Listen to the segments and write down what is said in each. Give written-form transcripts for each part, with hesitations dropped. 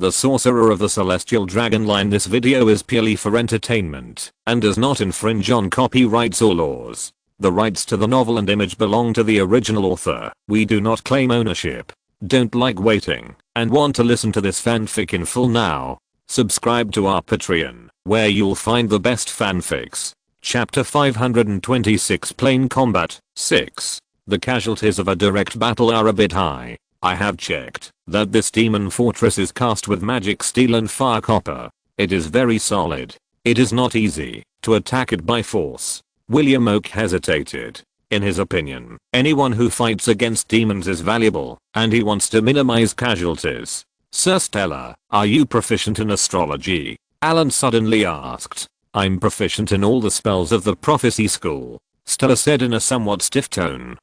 the Sorcerer of the Celestial Dragon line. This video is purely for entertainment and does not infringe on copyrights or laws. The rights to the novel and image belong to the original author. We do not claim ownership. Don't like waiting and want to listen to this fanfic in full now? Subscribe to our Patreon, where you'll find the best fanfics. Chapter 526 Plain Combat 6. The casualties of a direct battle are a bit high. I have checked that this demon fortress is cast with magic steel and fire copper. It is very solid. It is not easy to attack it by force. William Oak hesitated. In his opinion, anyone who fights against demons is valuable, and he wants to minimize casualties. Sir Stella, are you proficient in astrology? Allen suddenly asked. I'm proficient in all the spells of the prophecy school, Stella said in a somewhat stiff tone.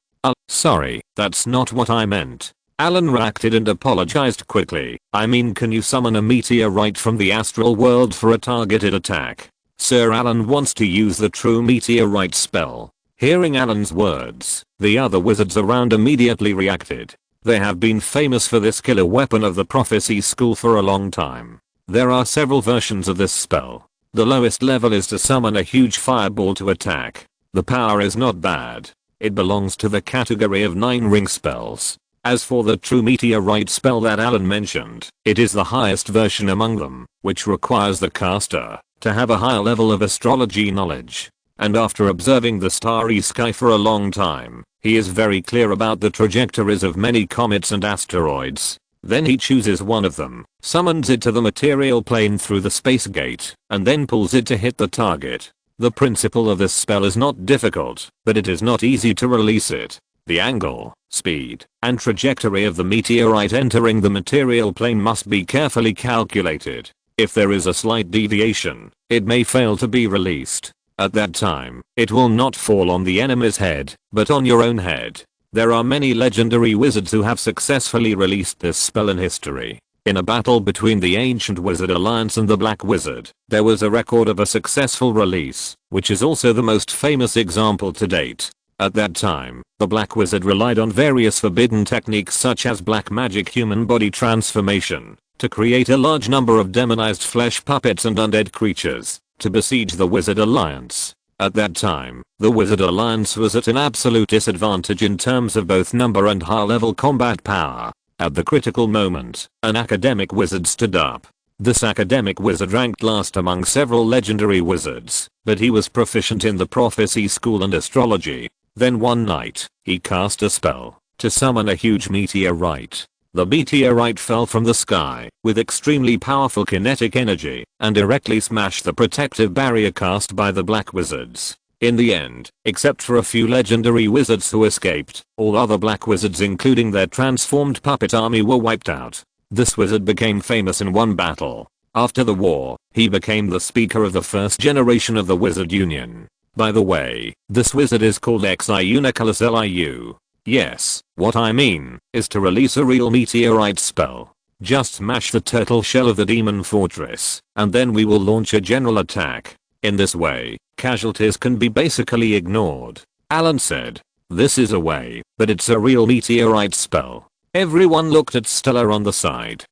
Sorry, that's not what I meant. Allen reacted and apologized quickly. I mean, can you summon a meteorite from the astral world for a targeted attack? Sir Allen wants to use the true meteorite spell. Hearing Allen's words, the other wizards around immediately reacted. They have been famous for this killer weapon of the prophecy school for a long time. There are several versions of this spell. The lowest level is to summon a huge fireball to attack. The power is not bad. It belongs to the category of 9-ring spells. As for the true meteorite spell that Allen mentioned, it is the highest version among them, which requires the caster to have a higher level of astrology knowledge. And after observing the starry sky for a long time, he is very clear about the trajectories of many comets and asteroids. Then he chooses one of them, summons it to the material plane through the space gate, and then pulls it to hit the target. The principle of this spell is not difficult, but it is not easy to release it. The angle, speed, and trajectory of the meteorite entering the material plane must be carefully calculated. If there is a slight deviation, it may fail to be released. At that time, it will not fall on the enemy's head, but on your own head. There are many legendary wizards who have successfully released this spell in history. In a battle between the Ancient Wizard Alliance and the Black Wizard, there was a record of a successful release, which is also the most famous example to date. At that time, the Black Wizard relied on various forbidden techniques such as black magic human body transformation, to create a large number of demonized flesh puppets and undead creatures, to besiege the Wizard Alliance. At that time, the Wizard Alliance was at an absolute disadvantage in terms of both number and high-level combat power. At the critical moment, an academic wizard stood up. This academic wizard ranked last among several legendary wizards, but he was proficient in the prophecy school and astrology. Then one night, he cast a spell to summon a huge meteorite. The meteorite fell from the sky with extremely powerful kinetic energy and directly smashed the protective barrier cast by the Black Wizards. In the end, except for a few legendary wizards who escaped, all other Black Wizards including their transformed puppet army were wiped out. This wizard became famous in one battle. After the war, he became the speaker of the first generation of the Wizard Union. By the way, this wizard is called Xiuniculus Liu. Yes, what I mean is to release a real meteorite spell. Just smash the turtle shell of the demon fortress, and then we will launch a general attack. In this way, casualties can be basically ignored. Allen said. This is a way, but it's a real meteorite spell. Everyone looked at Stella on the side.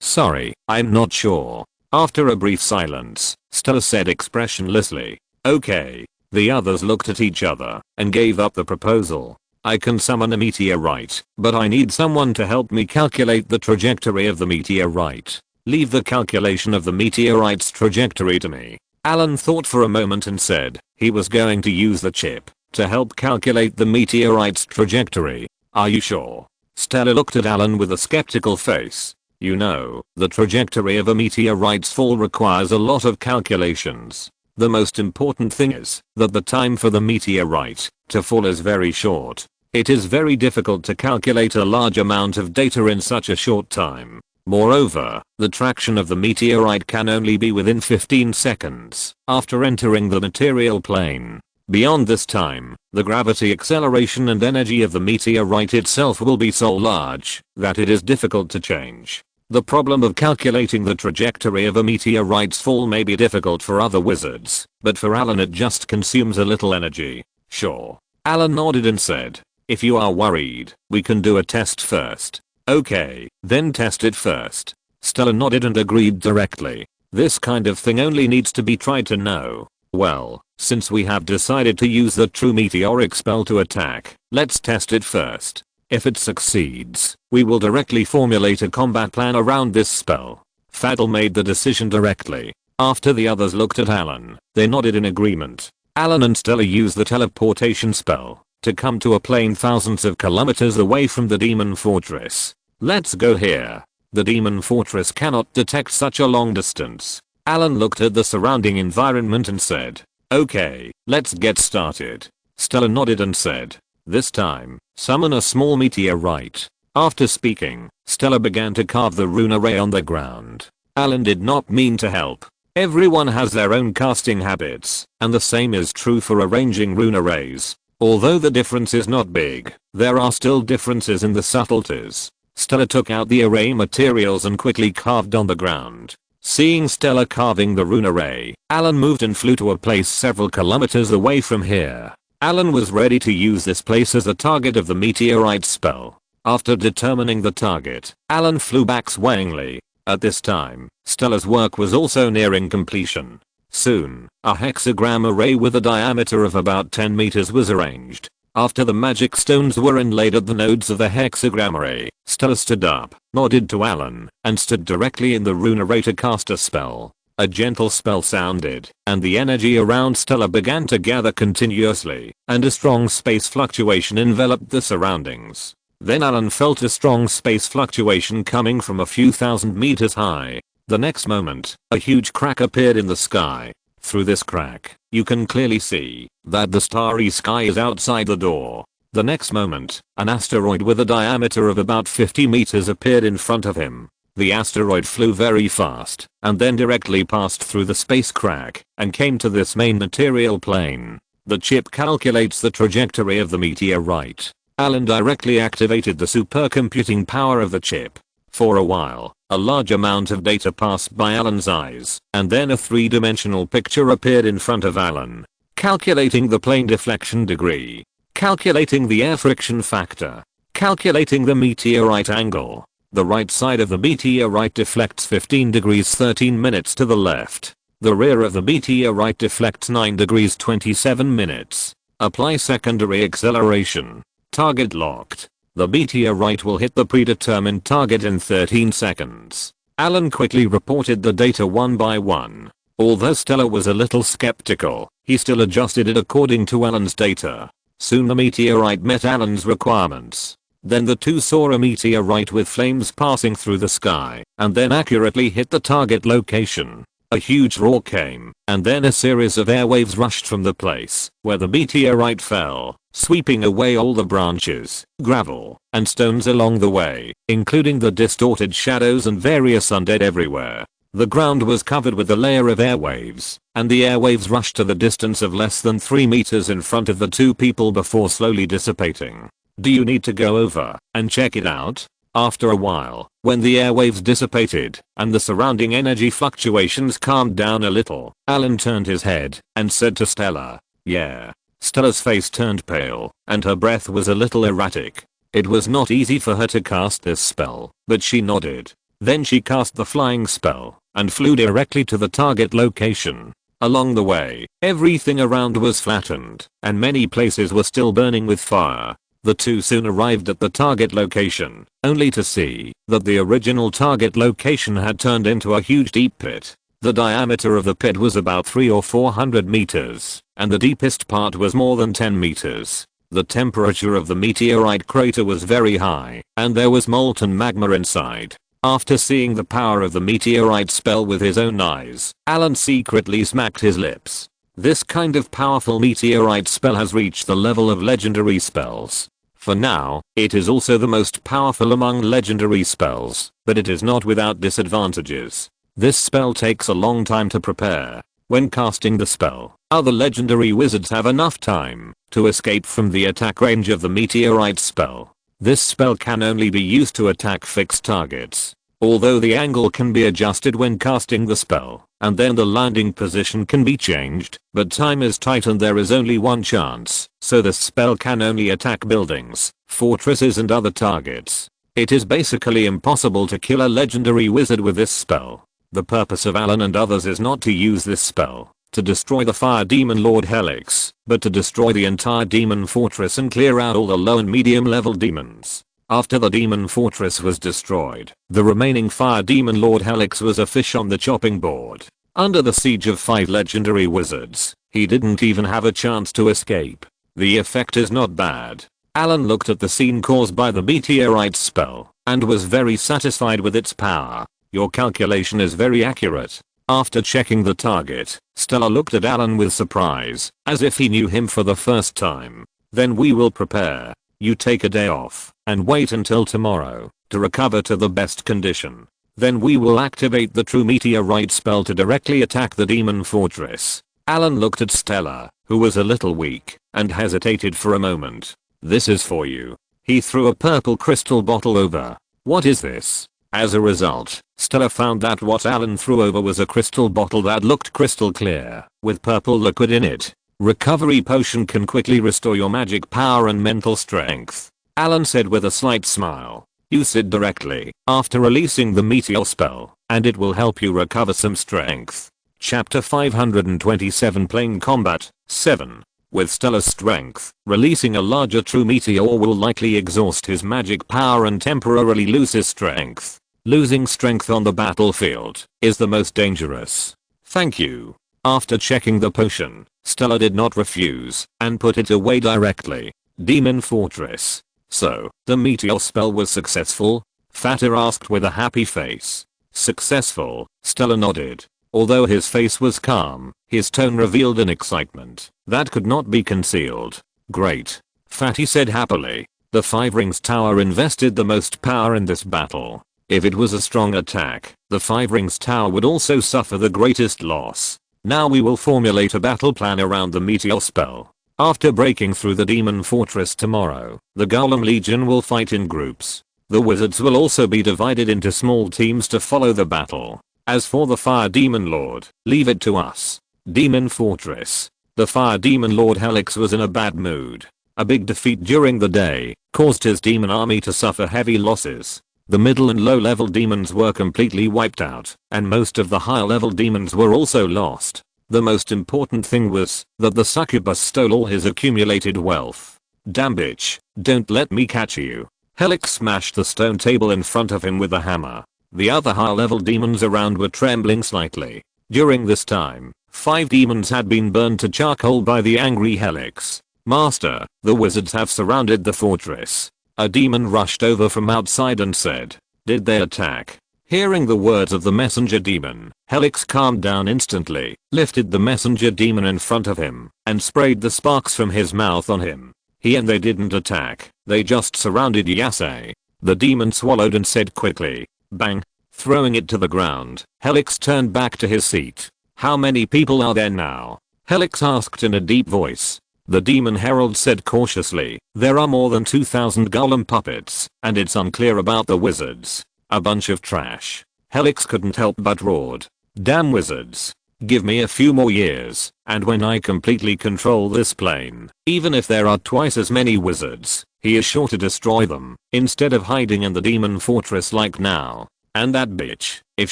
Sorry, I'm not sure. After a brief silence, Stella said expressionlessly. Okay. The others looked at each other and gave up the proposal. I can summon a meteorite, but I need someone to help me calculate the trajectory of the meteorite. Leave the calculation of the meteorite's trajectory to me. Allen thought for a moment and said he was going to use the chip to help calculate the meteorite's trajectory. Are you sure? Stella looked at Allen with a skeptical face. You know, the trajectory of a meteorite's fall requires a lot of calculations. The most important thing is that the time for the meteorite to fall is very short. It is very difficult to calculate a large amount of data in such a short time. Moreover, the traction of the meteorite can only be within 15 seconds after entering the material plane. Beyond this time, the gravity acceleration and energy of the meteorite itself will be so large that it is difficult to change. The problem of calculating the trajectory of a meteorite's fall may be difficult for other wizards, but for Allen it just consumes a little energy. Sure. Allen nodded and said, if you are worried, we can do a test first. Okay, then test it first. Stella nodded and agreed directly. This kind of thing only needs to be tried to know. Well, since we have decided to use the true meteoric spell to attack, let's test it first. If it succeeds, we will directly formulate a combat plan around this spell. Fadl made the decision directly. After the others looked at Allen, they nodded in agreement. Allen and Stella used the teleportation spell to come to a plane thousands of kilometers away from the demon fortress. Let's go here. The demon fortress cannot detect such a long distance. Allen looked at the surrounding environment and said, "Okay, let's get started." Stella nodded and said, "This time, summon a small meteorite." After speaking, Stella began to carve the rune array on the ground. Allen did not mean to help. Everyone has their own casting habits, and the same is true for arranging rune arrays. Although the difference is not big, there are still differences in the subtleties. Stella took out the array materials and quickly carved on the ground. Seeing Stella carving the rune array, Allen moved and flew to a place several kilometers away from here. Allen was ready to use this place as a target of the meteorite spell. After determining the target, Allen flew back swayingly. At this time, Stella's work was also nearing completion. Soon, a hexagram array with a diameter of about 10 meters was arranged. After the magic stones were inlaid at the nodes of the hexagram array, Stella stood up, nodded to Allen, and stood directly in the rune array to cast a spell. A gentle spell sounded, and the energy around Stella began to gather continuously, and a strong space fluctuation enveloped the surroundings. Then Allen felt a strong space fluctuation coming from a few thousand meters high. The next moment, a huge crack appeared in the sky. Through this crack, you can clearly see that the starry sky is outside the door. The next moment, an asteroid with a diameter of about 50 meters appeared in front of him. The asteroid flew very fast, and then directly passed through the space crack, and came to this main material plane. The chip calculates the trajectory of the meteorite. Allen directly activated the supercomputing power of the chip. For a while, a large amount of data passed by Allen's eyes, and then a three-dimensional picture appeared in front of Allen. Calculating the plane deflection degree. Calculating the air friction factor. Calculating the meteorite angle. The right side of the meteorite deflects 15 degrees 13 minutes to the left. The rear of the meteorite deflects 9 degrees 27 minutes. Apply secondary acceleration. Target locked. The meteorite will hit the predetermined target in 13 seconds. Allen quickly reported the data one by one. Although Stella was a little skeptical, he still adjusted it according to Allen's data. Soon the meteorite met Allen's requirements. Then the two saw a meteorite with flames passing through the sky, and then accurately hit the target location. A huge roar came, and then a series of airwaves rushed from the place where the meteorite fell, sweeping away all the branches, gravel, and stones along the way, including the distorted shadows and various undead everywhere. The ground was covered with a layer of airwaves, and the airwaves rushed to the distance of less than 3 meters in front of the two people before slowly dissipating. Do you need to go over and check it out? After a while, when the airwaves dissipated and the surrounding energy fluctuations calmed down a little, Allen turned his head and said to Stella, "Yeah." Stella's face turned pale, and her breath was a little erratic. It was not easy for her to cast this spell, but she nodded. Then she cast the flying spell and flew directly to the target location. Along the way, everything around was flattened, and many places were still burning with fire. The two soon arrived at the target location, only to see that the original target location had turned into a huge deep pit. The diameter of the pit was about 300 or 400 meters, and the deepest part was more than 10 meters. The temperature of the meteorite crater was very high, and there was molten magma inside. After seeing the power of the meteorite spell with his own eyes, Allen secretly smacked his lips. This kind of powerful meteorite spell has reached the level of legendary spells. For now, it is also the most powerful among legendary spells, but it is not without disadvantages. This spell takes a long time to prepare. When casting the spell, other legendary wizards have enough time to escape from the attack range of the meteorite spell. This spell can only be used to attack fixed targets. Although the angle can be adjusted when casting the spell, and then the landing position can be changed, but time is tight and there is only one chance, so the spell can only attack buildings, fortresses and other targets. It is basically impossible to kill a legendary wizard with this spell. The purpose of Allen and others is not to use this spell to destroy the fire demon Lord Helix, but to destroy the entire demon fortress and clear out all the low and medium level demons. After the demon fortress was destroyed, the remaining fire demon Lord Helix was a fish on the chopping board. Under the siege of 5 legendary wizards, he didn't even have a chance to escape. The effect is not bad. Allen looked at the scene caused by the meteorite spell and was very satisfied with its power. Your calculation is very accurate. After checking the target, Stella looked at Allen with surprise, as if he knew him for the first time. Then we will prepare. You take a day off and wait until tomorrow to recover to the best condition. Then we will activate the true meteorite spell to directly attack the demon fortress. Allen looked at Stella, who was a little weak, and hesitated for a moment. This is for you. He threw a purple crystal bottle over. What is this? As a result, Stella found that what Allen threw over was a crystal bottle that looked crystal clear, with purple liquid in it. Recovery potion can quickly restore your magic power and mental strength. Allen said with a slight smile. Use it directly after releasing the meteor spell, and it will help you recover some strength. Chapter 527 Plain Combat 7. With Stella's strength, releasing a larger true meteor will likely exhaust his magic power and temporarily lose his strength. Losing strength on the battlefield is the most dangerous. Thank you. After checking the potion, Stella did not refuse and put it away directly. Demon Fortress. So, the meteor spell was successful? Fatir asked with a happy face. Successful, Stella nodded. Although his face was calm, his tone revealed an excitement that could not be concealed. Great. Fatty said happily. The 5 Rings Tower invested the most power in this battle. If it was a strong attack, the 5 Rings Tower would also suffer the greatest loss. Now we will formulate a battle plan around the meteor spell. After breaking through the demon fortress tomorrow, the Golem Legion will fight in groups. The wizards will also be divided into small teams to follow the battle. As for the Fire Demon Lord, leave it to us. Demon Fortress. The Fire Demon Lord Helix was in a bad mood. A big defeat during the day caused his demon army to suffer heavy losses. The middle and low level demons were completely wiped out, and most of the higher level demons were also lost. The most important thing was that the succubus stole all his accumulated wealth. Damn bitch, don't let me catch you. Helix smashed the stone table in front of him with a hammer. The other higher level demons around were trembling slightly. During this time, 5 demons had been burned to charcoal by the angry Helix. Master, the wizards have surrounded the fortress. A demon rushed over from outside and said, did they attack? Hearing the words of the messenger demon, Helix calmed down instantly, lifted the messenger demon in front of him, and sprayed the sparks from his mouth on him. He and they didn't attack, they just surrounded Yasei. The demon swallowed and said quickly, bang. Throwing it to the ground, Helix turned back to his seat. How many people are there now? Helix asked in a deep voice. The demon herald said cautiously, there are more than 2,000 golem puppets, and it's unclear about the wizards. A bunch of trash. Helix couldn't help but roared. Damn wizards. Give me a few more years, and when I completely control this plane, even if there are twice as many wizards, he is sure to destroy them, instead of hiding in the demon fortress like now. And that bitch, if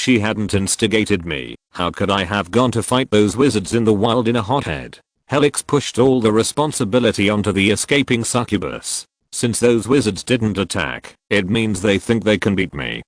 she hadn't instigated me, how could I have gone to fight those wizards in the wild in a hothead? Helix pushed all the responsibility onto the escaping succubus. Since those wizards didn't attack, it means they think they can beat me.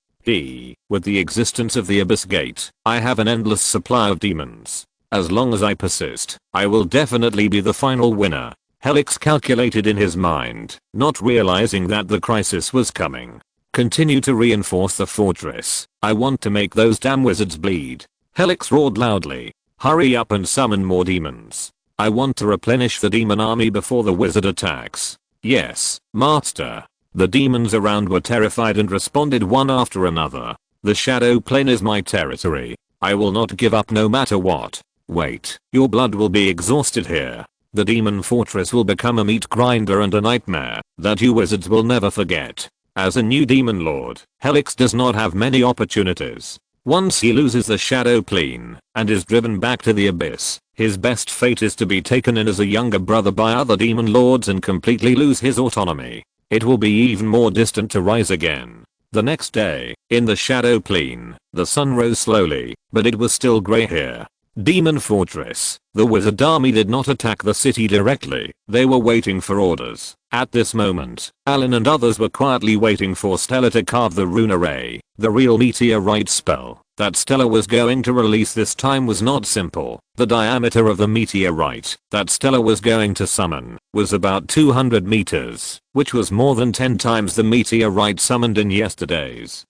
With the existence of the Abyss Gate, I have an endless supply of demons. As long as I persist, I will definitely be the final winner. Helix calculated in his mind, not realizing that the crisis was coming. Continue to reinforce the fortress. I want to make those damn wizards bleed. Helix roared loudly. Hurry up and summon more demons. I want to replenish the demon army before the wizard attacks. Yes, master. The demons around were terrified and responded one after another. The shadow plane is my territory. I will not give up no matter what. Wait, your blood will be exhausted here. The demon fortress will become a meat grinder and a nightmare that you wizards will never forget. As a new demon lord, Helix does not have many opportunities. Once he loses the shadow plane and is driven back to the abyss, his best fate is to be taken in as a younger brother by other demon lords and completely lose his autonomy. it will be even more distant to rise again. The next day, in the Shadow Plane, the sun rose slowly, but it was still grey here. Demon Fortress. The wizard army did not attack the city directly, they were waiting for orders. At this moment, Allen and others were quietly waiting for Stella to carve the rune array. The real meteorite spell that Stella was going to release this time was not simple. The diameter of the meteorite that Stella was going to summon was about 200 meters, which was more than 10 times the meteorite summoned in yesterday's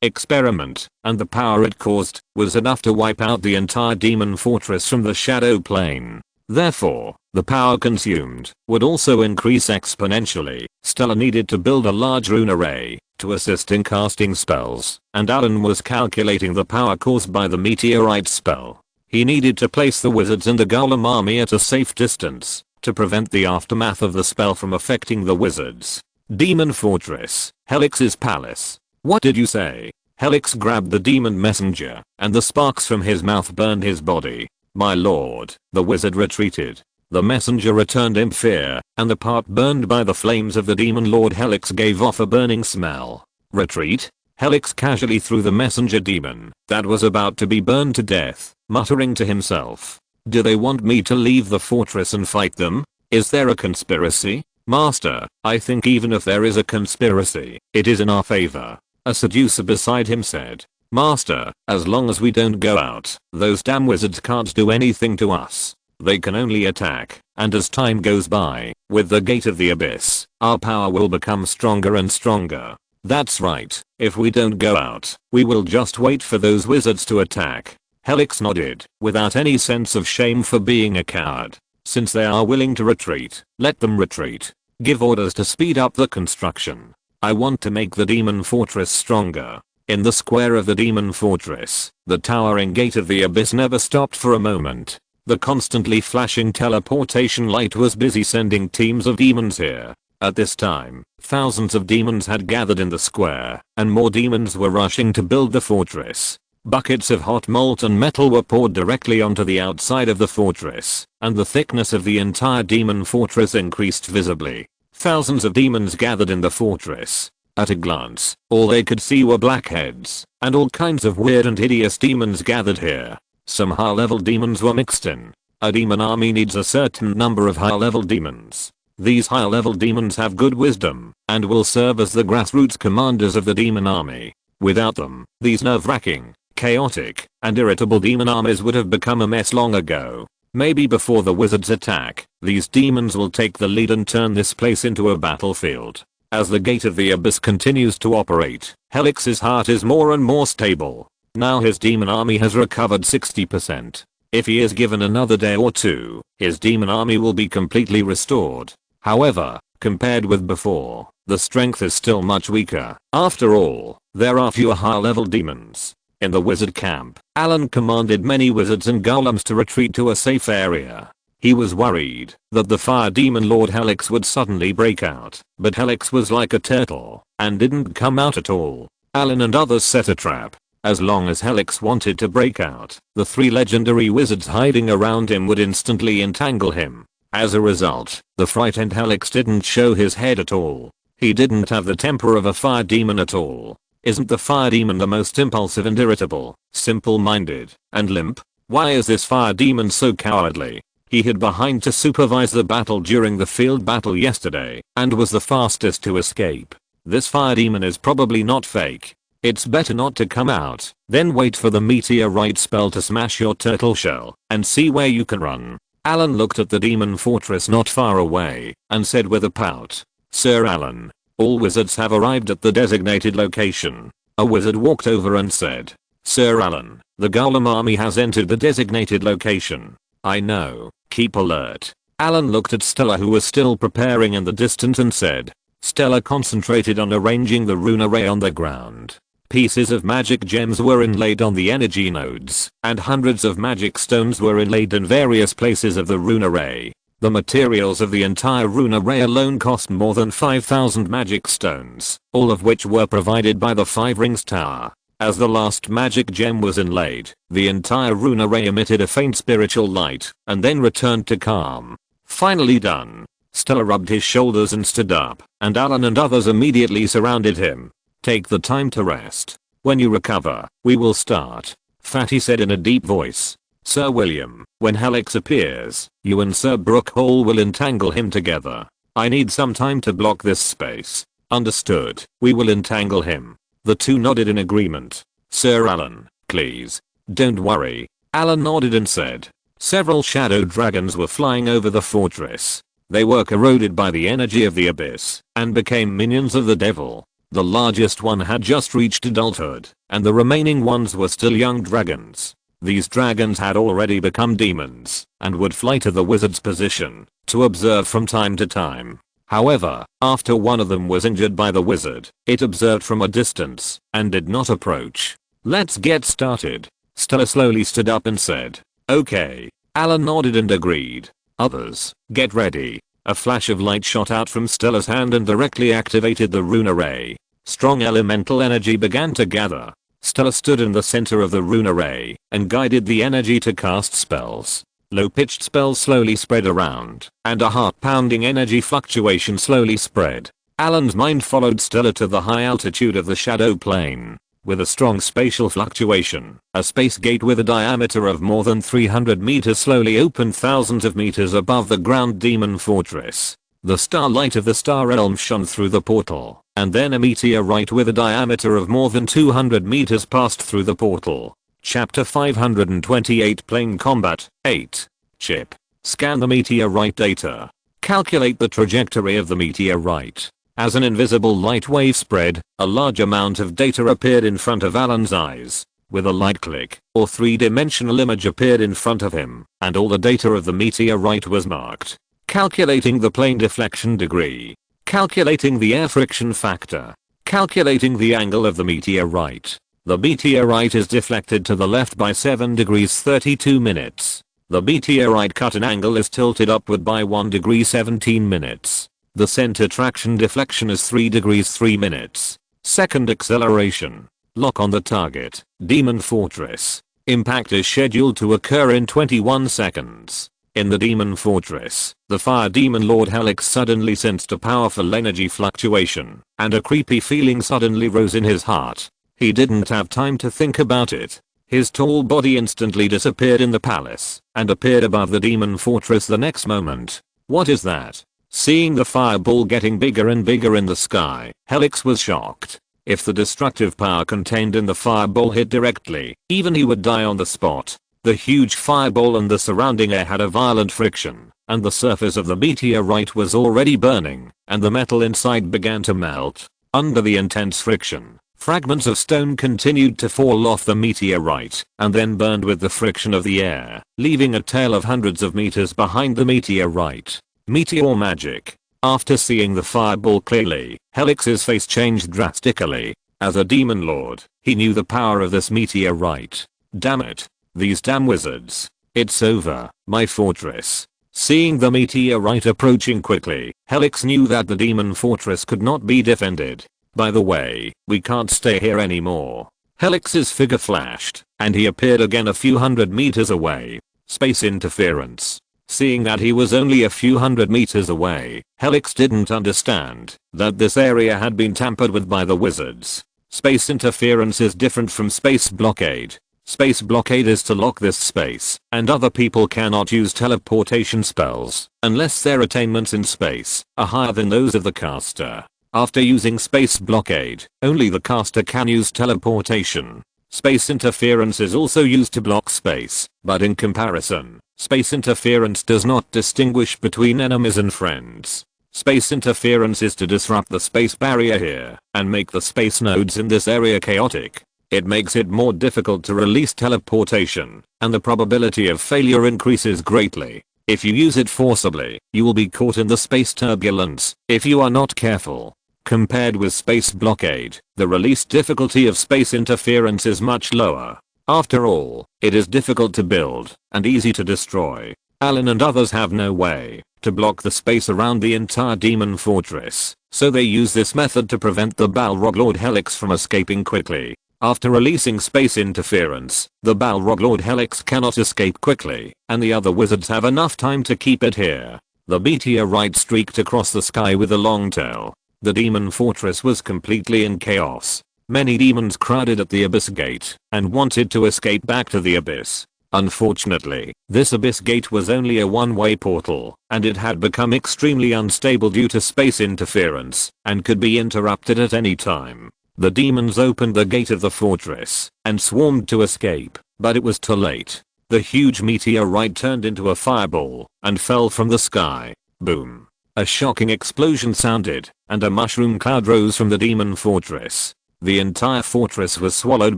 experiment, and the power it caused was enough to wipe out the entire demon fortress from the shadow plane. Therefore, the power consumed would also increase exponentially. Stella needed to build a large rune array to assist in casting spells, and Allen was calculating the power caused by the meteorite spell. He needed to place the wizards and the golem army at a safe distance to prevent the aftermath of the spell from affecting the wizards. Demon Fortress, Helix's palace. What did you say? Helix grabbed the demon messenger, and the sparks from his mouth burned his body. My lord, the wizard retreated. The messenger returned in fear, and the part burned by the flames of the demon lord Helix gave off a burning smell. Retreat? Helix casually threw the messenger demon that was about to be burned to death, muttering to himself. Do they want me to leave the fortress and fight them? Is there a conspiracy? Master, I think even if there is a conspiracy, it is in our favor. A seducer beside him said. Master, as long as we don't go out, those damn wizards can't do anything to us. They can only attack, and as time goes by, with the gate of the abyss, our power will become stronger and stronger. That's right, if we don't go out, we will just wait for those wizards to attack. Helix nodded, without any sense of shame for being a coward. Since they are willing to retreat, let them retreat. Give orders to speed up the construction. I want to make the demon fortress stronger. In the square of the demon fortress, the towering gate of the abyss never stopped for a moment. The constantly flashing teleportation light was busy sending teams of demons here. At this time, thousands of demons had gathered in the square, and more demons were rushing to build the fortress. Buckets of hot molten metal were poured directly onto the outside of the fortress, and the thickness of the entire demon fortress increased visibly. Thousands of demons gathered in the fortress. At a glance, all they could see were blackheads, and all kinds of weird and hideous demons gathered here. Some high-level demons were mixed in. A demon army needs a certain number of high-level demons. These high-level demons have good wisdom, and will serve as the grassroots commanders of the demon army. Without them, these nerve-wracking, chaotic, and irritable demon armies would have become a mess long ago. Maybe before the wizards attack, these demons will take the lead and turn this place into a battlefield. As the gate of the abyss continues to operate, Helix's heart is more and more stable. Now his demon army has recovered 60%. If he is given another day or two, his demon army will be completely restored. However, compared with before, the strength is still much weaker. After all, there are fewer high-level demons. In the wizard camp, Allen commanded many wizards and golems to retreat to a safe area. He was worried that the fire demon lord Helix would suddenly break out, but Helix was like a turtle and didn't come out at all. Allen and others set a trap. As long as Helix wanted to break out, the 3 legendary wizards hiding around him would instantly entangle him. As a result, the frightened Helix didn't show his head at all. He didn't have the temper of a fire demon at all. Isn't the fire demon the most impulsive and irritable, simple-minded, and limp? Why is this fire demon so cowardly? He hid behind to supervise the battle during the field battle yesterday, and was the fastest to escape. This fire demon is probably not fake. It's better not to come out, then wait for the meteorite spell to smash your turtle shell, and see where you can run. Allen looked at the demon fortress not far away, and said with a pout, Sir Allen, all wizards have arrived at the designated location. A wizard walked over and said, Sir Allen, the golem army has entered the designated location. I know, keep alert. Allen looked at Stella who was still preparing in the distance and said. Stella concentrated on arranging the rune array on the ground. Pieces of magic gems were inlaid on the energy nodes, and hundreds of magic stones were inlaid in various places of the rune array. The materials of the entire rune array alone cost more than 5,000 magic stones, all of which were provided by the 5 Rings Tower. As the last magic gem was inlaid, the entire rune array emitted a faint spiritual light, and then returned to calm. Finally done. Stella rubbed his shoulders and stood up, and Allen and others immediately surrounded him. Take the time to rest. When you recover, we will start. Fatty said in a deep voice. Sir William, when Helix appears, you and Sir Brookhall will entangle him together. I need some time to block this space. Understood, we will entangle him. The two nodded in agreement. Sir Allen, please. Don't worry. Allen nodded and said. Several shadow dragons were flying over the fortress. They were corroded by the energy of the abyss and became minions of the devil. The largest one had just reached adulthood, and the remaining ones were still young dragons. These dragons had already become demons and would fly to the wizard's position to observe from time to time. However, after one of them was injured by the wizard, it observed from a distance and did not approach. Let's get started. Stella slowly stood up and said. Okay. Allen nodded and agreed. Others, get ready. A flash of light shot out from Stella's hand and directly activated the rune array. Strong elemental energy began to gather. Stella stood in the center of the rune array and guided the energy to cast spells. Low-pitched spells slowly spread around, and a heart-pounding energy fluctuation slowly spread. Allen's mind followed Stella to the high altitude of the shadow plane. With a strong spatial fluctuation, a space gate with a diameter of more than 300 meters slowly opened thousands of meters above the ground demon fortress. The starlight of the star realm shone through the portal, and then a meteorite with a diameter of more than 200 meters passed through the portal. Chapter 528 Plane Combat 8. Chip. Scan the meteorite data. Calculate the trajectory of the meteorite. As an invisible light wave spread, a large amount of data appeared in front of Allen's eyes. With a light click, a three-dimensional image appeared in front of him, and all the data of the meteorite was marked. Calculating the plane deflection degree. Calculating the air friction factor. Calculating the angle of the meteorite. The meteorite is deflected to the left by 7 degrees 32 minutes. The meteorite cut an angle is tilted upward by 1 degree 17 minutes. The center traction deflection is 3 degrees 3 minutes. Second acceleration. Lock on the target. Demon Fortress. Impact is scheduled to occur in 21 seconds. In the Demon Fortress, the Fire Demon Lord Helix suddenly sensed a powerful energy fluctuation, and a creepy feeling suddenly rose in his heart. He didn't have time to think about it. His tall body instantly disappeared in the palace, and appeared above the Demon Fortress the next moment. What is that? Seeing the fireball getting bigger and bigger in the sky, Helix was shocked. If the destructive power contained in the fireball hit directly, even he would die on the spot. The huge fireball and the surrounding air had a violent friction, and the surface of the meteorite was already burning, and the metal inside began to melt. Under the intense friction, fragments of stone continued to fall off the meteorite, and then burned with the friction of the air, leaving a tail of hundreds of meters behind the meteorite. Meteor magic. After seeing the fireball clearly, Helix's face changed drastically. As a demon lord, he knew the power of this meteorite. Damn it. These damn wizards. It's over, my fortress. Seeing the meteorite approaching quickly, Helix knew that the demon fortress could not be defended. By the way, we can't stay here anymore. Helix's figure flashed, and he appeared again a few hundred meters away. Space interference. Seeing that he was only a few hundred meters away, Helix didn't understand that this area had been tampered with by the wizards. Space interference is different from space blockade. Space blockade is to lock this space, and other people cannot use teleportation spells unless their attainments in space are higher than those of the caster. After using space blockade, only the caster can use teleportation. Space interference is also used to block space, but in comparison, space interference does not distinguish between enemies and friends. Space interference is to disrupt the space barrier here and make the space nodes in this area chaotic. It makes it more difficult to release teleportation, and the probability of failure increases greatly. If you use it forcibly, you will be caught in the space turbulence if you are not careful. Compared with space blockade, the release difficulty of space interference is much lower. After all, it is difficult to build and easy to destroy. Allen and others have no way to block the space around the entire demon fortress, so they use this method to prevent the Balrog Lord Helix from escaping quickly. After releasing space interference, the Balrog Lord Helix cannot escape quickly, and the other wizards have enough time to keep it here. The meteorite streaked across the sky with a long tail. The demon fortress was completely in chaos. Many demons crowded at the abyss gate and wanted to escape back to the abyss. Unfortunately, this abyss gate was only a one-way portal, and it had become extremely unstable due to space interference and could be interrupted at any time. The demons opened the gate of the fortress and swarmed to escape, but it was too late. The huge meteorite turned into a fireball and fell from the sky. Boom. A shocking explosion sounded, and a mushroom cloud rose from the demon fortress. The entire fortress was swallowed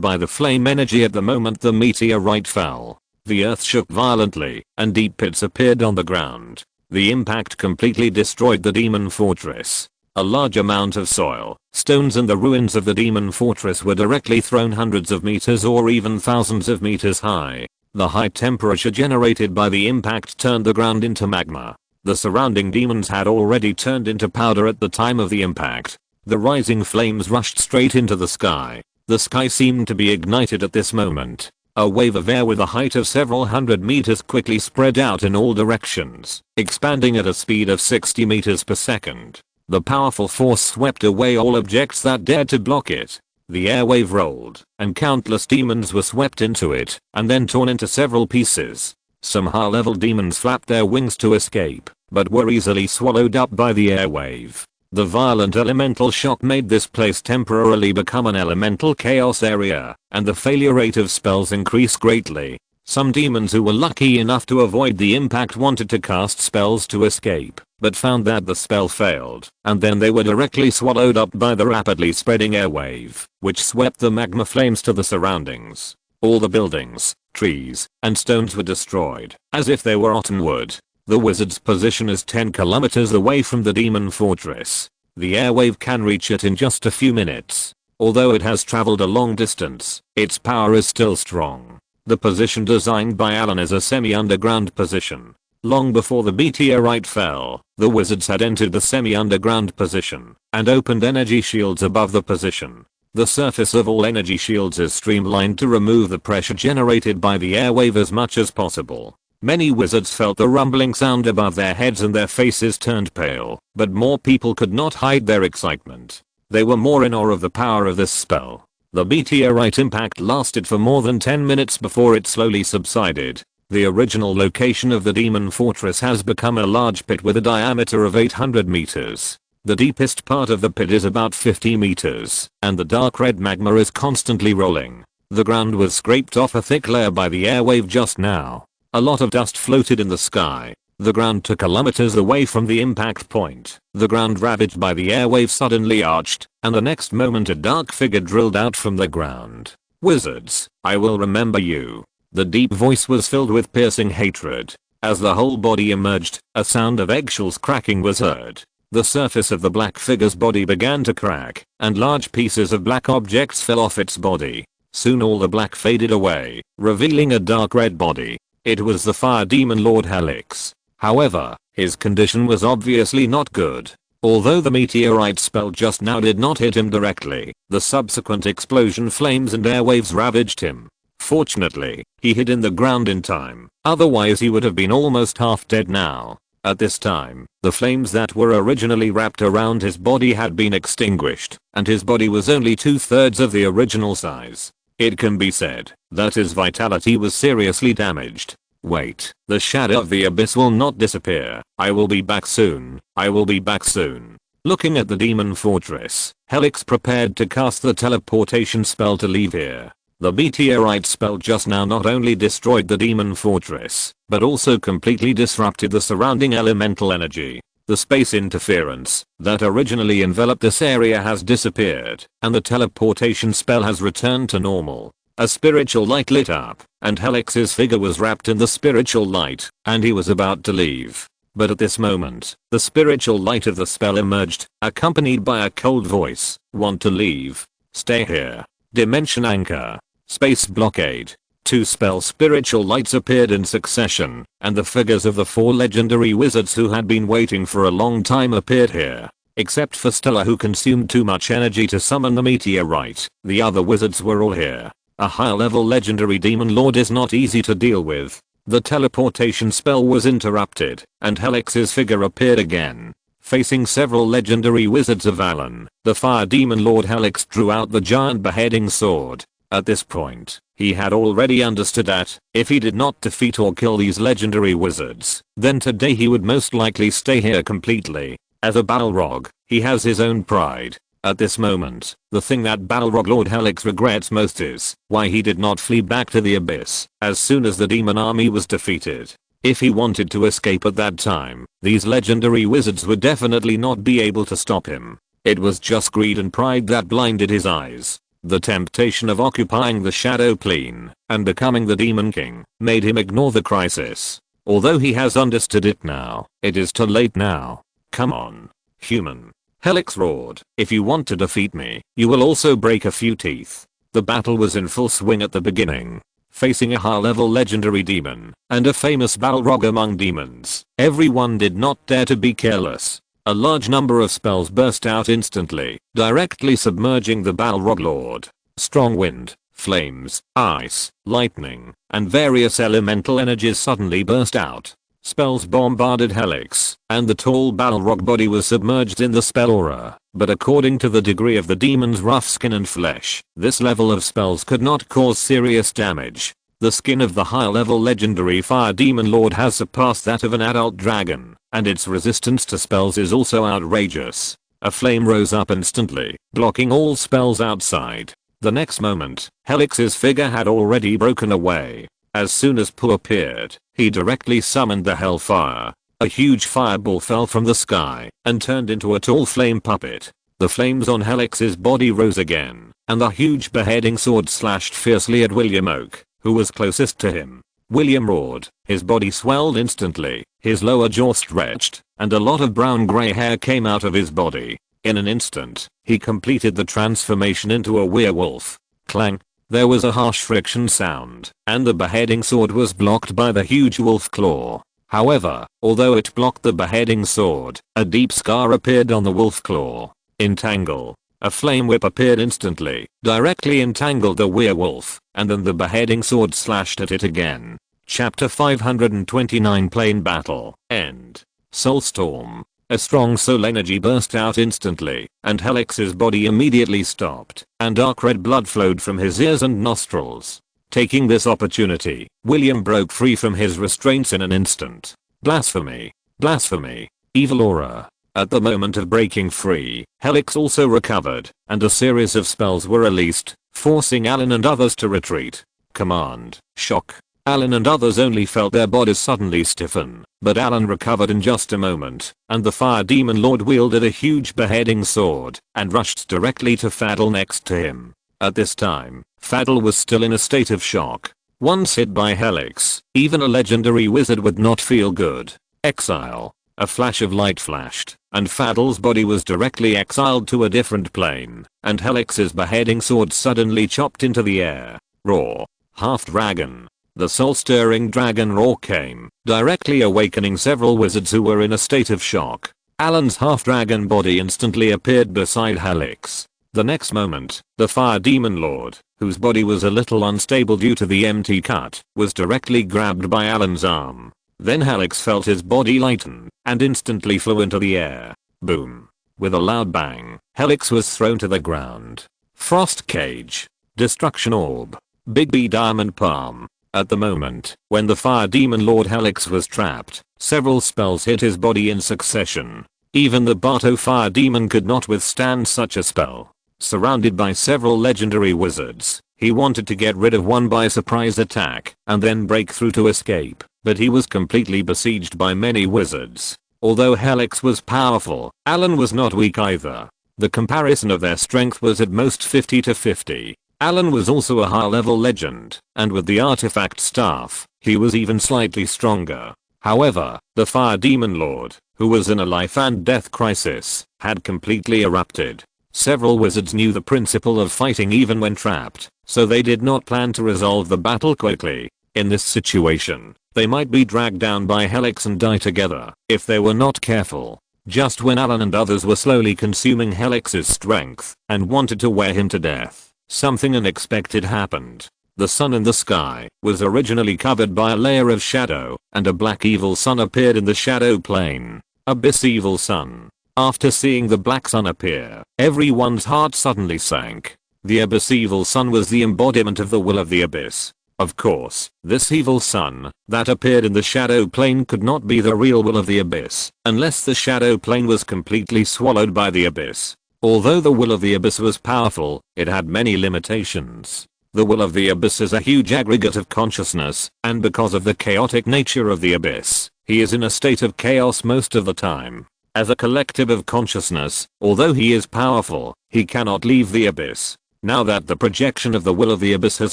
by the flame energy at the moment the meteorite fell. The earth shook violently, and deep pits appeared on the ground. The impact completely destroyed the demon fortress. A large amount of soil, stones and the ruins of the demon fortress were directly thrown hundreds of meters or even thousands of meters high. The high temperature generated by the impact turned the ground into magma. The surrounding demons had already turned into powder at the time of the impact. The rising flames rushed straight into the sky. The sky seemed to be ignited at this moment. A wave of air with a height of several hundred meters quickly spread out in all directions, expanding at a speed of 60 meters per second. The powerful force swept away all objects that dared to block it. The air wave rolled, and countless demons were swept into it, and then torn into several pieces. Some high-level demons flapped their wings to escape, but were easily swallowed up by the air wave. The violent elemental shock made this place temporarily become an elemental chaos area, and the failure rate of spells increased greatly. Some demons who were lucky enough to avoid the impact wanted to cast spells to escape, but found that the spell failed, and then they were directly swallowed up by the rapidly spreading air wave, which swept the magma flames to the surroundings. All the buildings, trees, and stones were destroyed, as if they were rotten wood. The wizard's position is 10 kilometers away from the demon fortress. The airwave can reach it in just a few minutes. Although it has traveled a long distance, its power is still strong. The position designed by Allen is a semi-underground position. Long before the meteorite fell, the wizards had entered the semi-underground position and opened energy shields above the position. The surface of all energy shields is streamlined to remove the pressure generated by the airwave as much as possible. Many wizards felt the rumbling sound above their heads and their faces turned pale, but more people could not hide their excitement. They were more in awe of the power of this spell. The meteorite impact lasted for more than 10 minutes before it slowly subsided. The original location of the demon fortress has become a large pit with a diameter of 800 meters. The deepest part of the pit is about 50 meters, and the dark red magma is constantly rolling. The ground was scraped off a thick layer by the airwave just now. A lot of dust floated in the sky. The ground 2 kilometers away from the impact point. The ground ravaged by the airwave suddenly arched, and the next moment a dark figure drilled out from the ground. "Wizards, I will remember you." The deep voice was filled with piercing hatred. As the whole body emerged, a sound of eggshells cracking was heard. The surface of the black figure's body began to crack, and large pieces of black objects fell off its body. Soon all the black faded away, revealing a dark red body. It was the fire demon Lord Helix. However, his condition was obviously not good. Although the meteorite spell just now did not hit him directly, the subsequent explosion flames and airwaves ravaged him. Fortunately, he hid in the ground in time, otherwise he would have been almost half dead now. At this time, the flames that were originally wrapped around his body had been extinguished, and his body was only 2/3 of the original size. It can be said that his vitality was seriously damaged. Wait, the shadow of the abyss will not disappear. I will be back soon. I will be back soon. Looking at the demon fortress, Helix prepared to cast the teleportation spell to leave here. The meteorite spell just now not only destroyed the demon fortress, but also completely disrupted the surrounding elemental energy. The space interference that originally enveloped this area has disappeared, and the teleportation spell has returned to normal. A spiritual light lit up, and Helix's figure was wrapped in the spiritual light, and he was about to leave. But at this moment, the spiritual light of the spell emerged, accompanied by a cold voice. "Want to leave? Stay here. Dimension anchor. Space blockade." 2 spell spiritual lights appeared in succession, and the figures of the 4 legendary wizards who had been waiting for a long time appeared here. Except for Stella, who consumed too much energy to summon the meteorite, the other wizards were all here. A high-level legendary demon lord is not easy to deal with. The teleportation spell was interrupted, and Helix's figure appeared again. Facing several legendary wizards of Allen, the fire demon Lord Helix drew out the giant beheading sword. At this point, he had already understood that, if he did not defeat or kill these legendary wizards, then today he would most likely stay here completely. As a Balrog, he has his own pride. At this moment, the thing that Balrog Lord Helix regrets most is why he did not flee back to the abyss as soon as the demon army was defeated. If he wanted to escape at that time, these legendary wizards would definitely not be able to stop him. It was just greed and pride that blinded his eyes. The temptation of occupying the Shadow Plane and becoming the Demon King made him ignore the crisis. Although he has understood it now, it is too late now. Come on, human. Helix roared, if you want to defeat me, you will also break a few teeth. The battle was in full swing at the beginning. Facing a high-level legendary demon and a famous Balrog among demons, everyone did not dare to be careless. A large number of spells burst out instantly, directly submerging the Balrog Lord. Strong wind, flames, ice, lightning, and various elemental energies suddenly burst out. Spells bombarded Helix, and the tall Balrog body was submerged in the spell aura. But according to the degree of the demon's rough skin and flesh, this level of spells could not cause serious damage. The skin of the high-level legendary fire demon lord has surpassed that of an adult dragon, and its resistance to spells is also outrageous. A flame rose up instantly, blocking all spells outside. The next moment, Helix's figure had already broken away. As soon as Pu appeared, he directly summoned the Hellfire. A huge fireball fell from the sky and turned into a tall flame puppet. The flames on Helix's body rose again, and the huge beheading sword slashed fiercely at William Oak, who was closest to him. William roared, his body swelled instantly, his lower jaw stretched, and a lot of brown-gray hair came out of his body. In an instant, he completed the transformation into a werewolf. Clang! There was a harsh friction sound, and the beheading sword was blocked by the huge wolf claw. However, although it blocked the beheading sword, a deep scar appeared on the wolf claw. Entangle. A flame whip appeared instantly, directly entangled the werewolf, and then the beheading sword slashed at it again. Chapter 529 Plane Battle. End. Soulstorm. A strong soul energy burst out instantly, and Helix's body immediately stopped, and dark red blood flowed from his ears and nostrils. Taking this opportunity, William broke free from his restraints in an instant. Blasphemy. Blasphemy. Evil aura. At the moment of breaking free, Helix also recovered, and a series of spells were released, forcing Allen and others to retreat. Command. Shock. Allen and others only felt their bodies suddenly stiffen, but Allen recovered in just a moment, and the fire demon lord wielded a huge beheading sword and rushed directly to Faddle next to him. At this time, Faddle was still in a state of shock. Once hit by Helix, even a legendary wizard would not feel good. Exile. A flash of light flashed, and Faddle's body was directly exiled to a different plane, and Helix's beheading sword suddenly chopped into the air. Roar. Half dragon. The soul-stirring dragon roar came, directly awakening several wizards who were in a state of shock. Allen's half-dragon body instantly appeared beside Helix. The next moment, the fire demon lord, whose body was a little unstable due to the empty cut, was directly grabbed by Allen's arm. Then Helix felt his body lighten, and instantly flew into the air. Boom. With a loud bang, Helix was thrown to the ground. Frost Cage. Destruction Orb. Big B Diamond Palm. At the moment, when the fire demon lord Helix was trapped, several spells hit his body in succession. Even the Barto fire demon could not withstand such a spell. Surrounded by several legendary wizards, he wanted to get rid of one by surprise attack and then break through to escape, but he was completely besieged by many wizards. Although Helix was powerful, Allen was not weak either. The comparison of their strength was at most 50 to 50. Allen was also a high-level legend, and with the artifact staff, he was even slightly stronger. However, the fire demon lord, who was in a life and death crisis, had completely erupted. Several wizards knew the principle of fighting even when trapped, so they did not plan to resolve the battle quickly. In this situation, they might be dragged down by Helix and die together if they were not careful. Just when Allen and others were slowly consuming Helix's strength and wanted to wear him to death, something unexpected happened. The sun in the sky was originally covered by a layer of shadow, and a black evil sun appeared in the shadow plane. Abyss evil sun. After seeing the black sun appear, everyone's heart suddenly sank. The Abyss evil sun was the embodiment of the will of the Abyss. Of course, this evil sun that appeared in the shadow plane could not be the real will of the Abyss, unless the shadow plane was completely swallowed by the Abyss. Although the will of the Abyss was powerful, it had many limitations. The will of the Abyss is a huge aggregate of consciousness, and because of the chaotic nature of the Abyss, he is in a state of chaos most of the time. As a collective of consciousness, although he is powerful, he cannot leave the Abyss. Now that the projection of the will of the Abyss has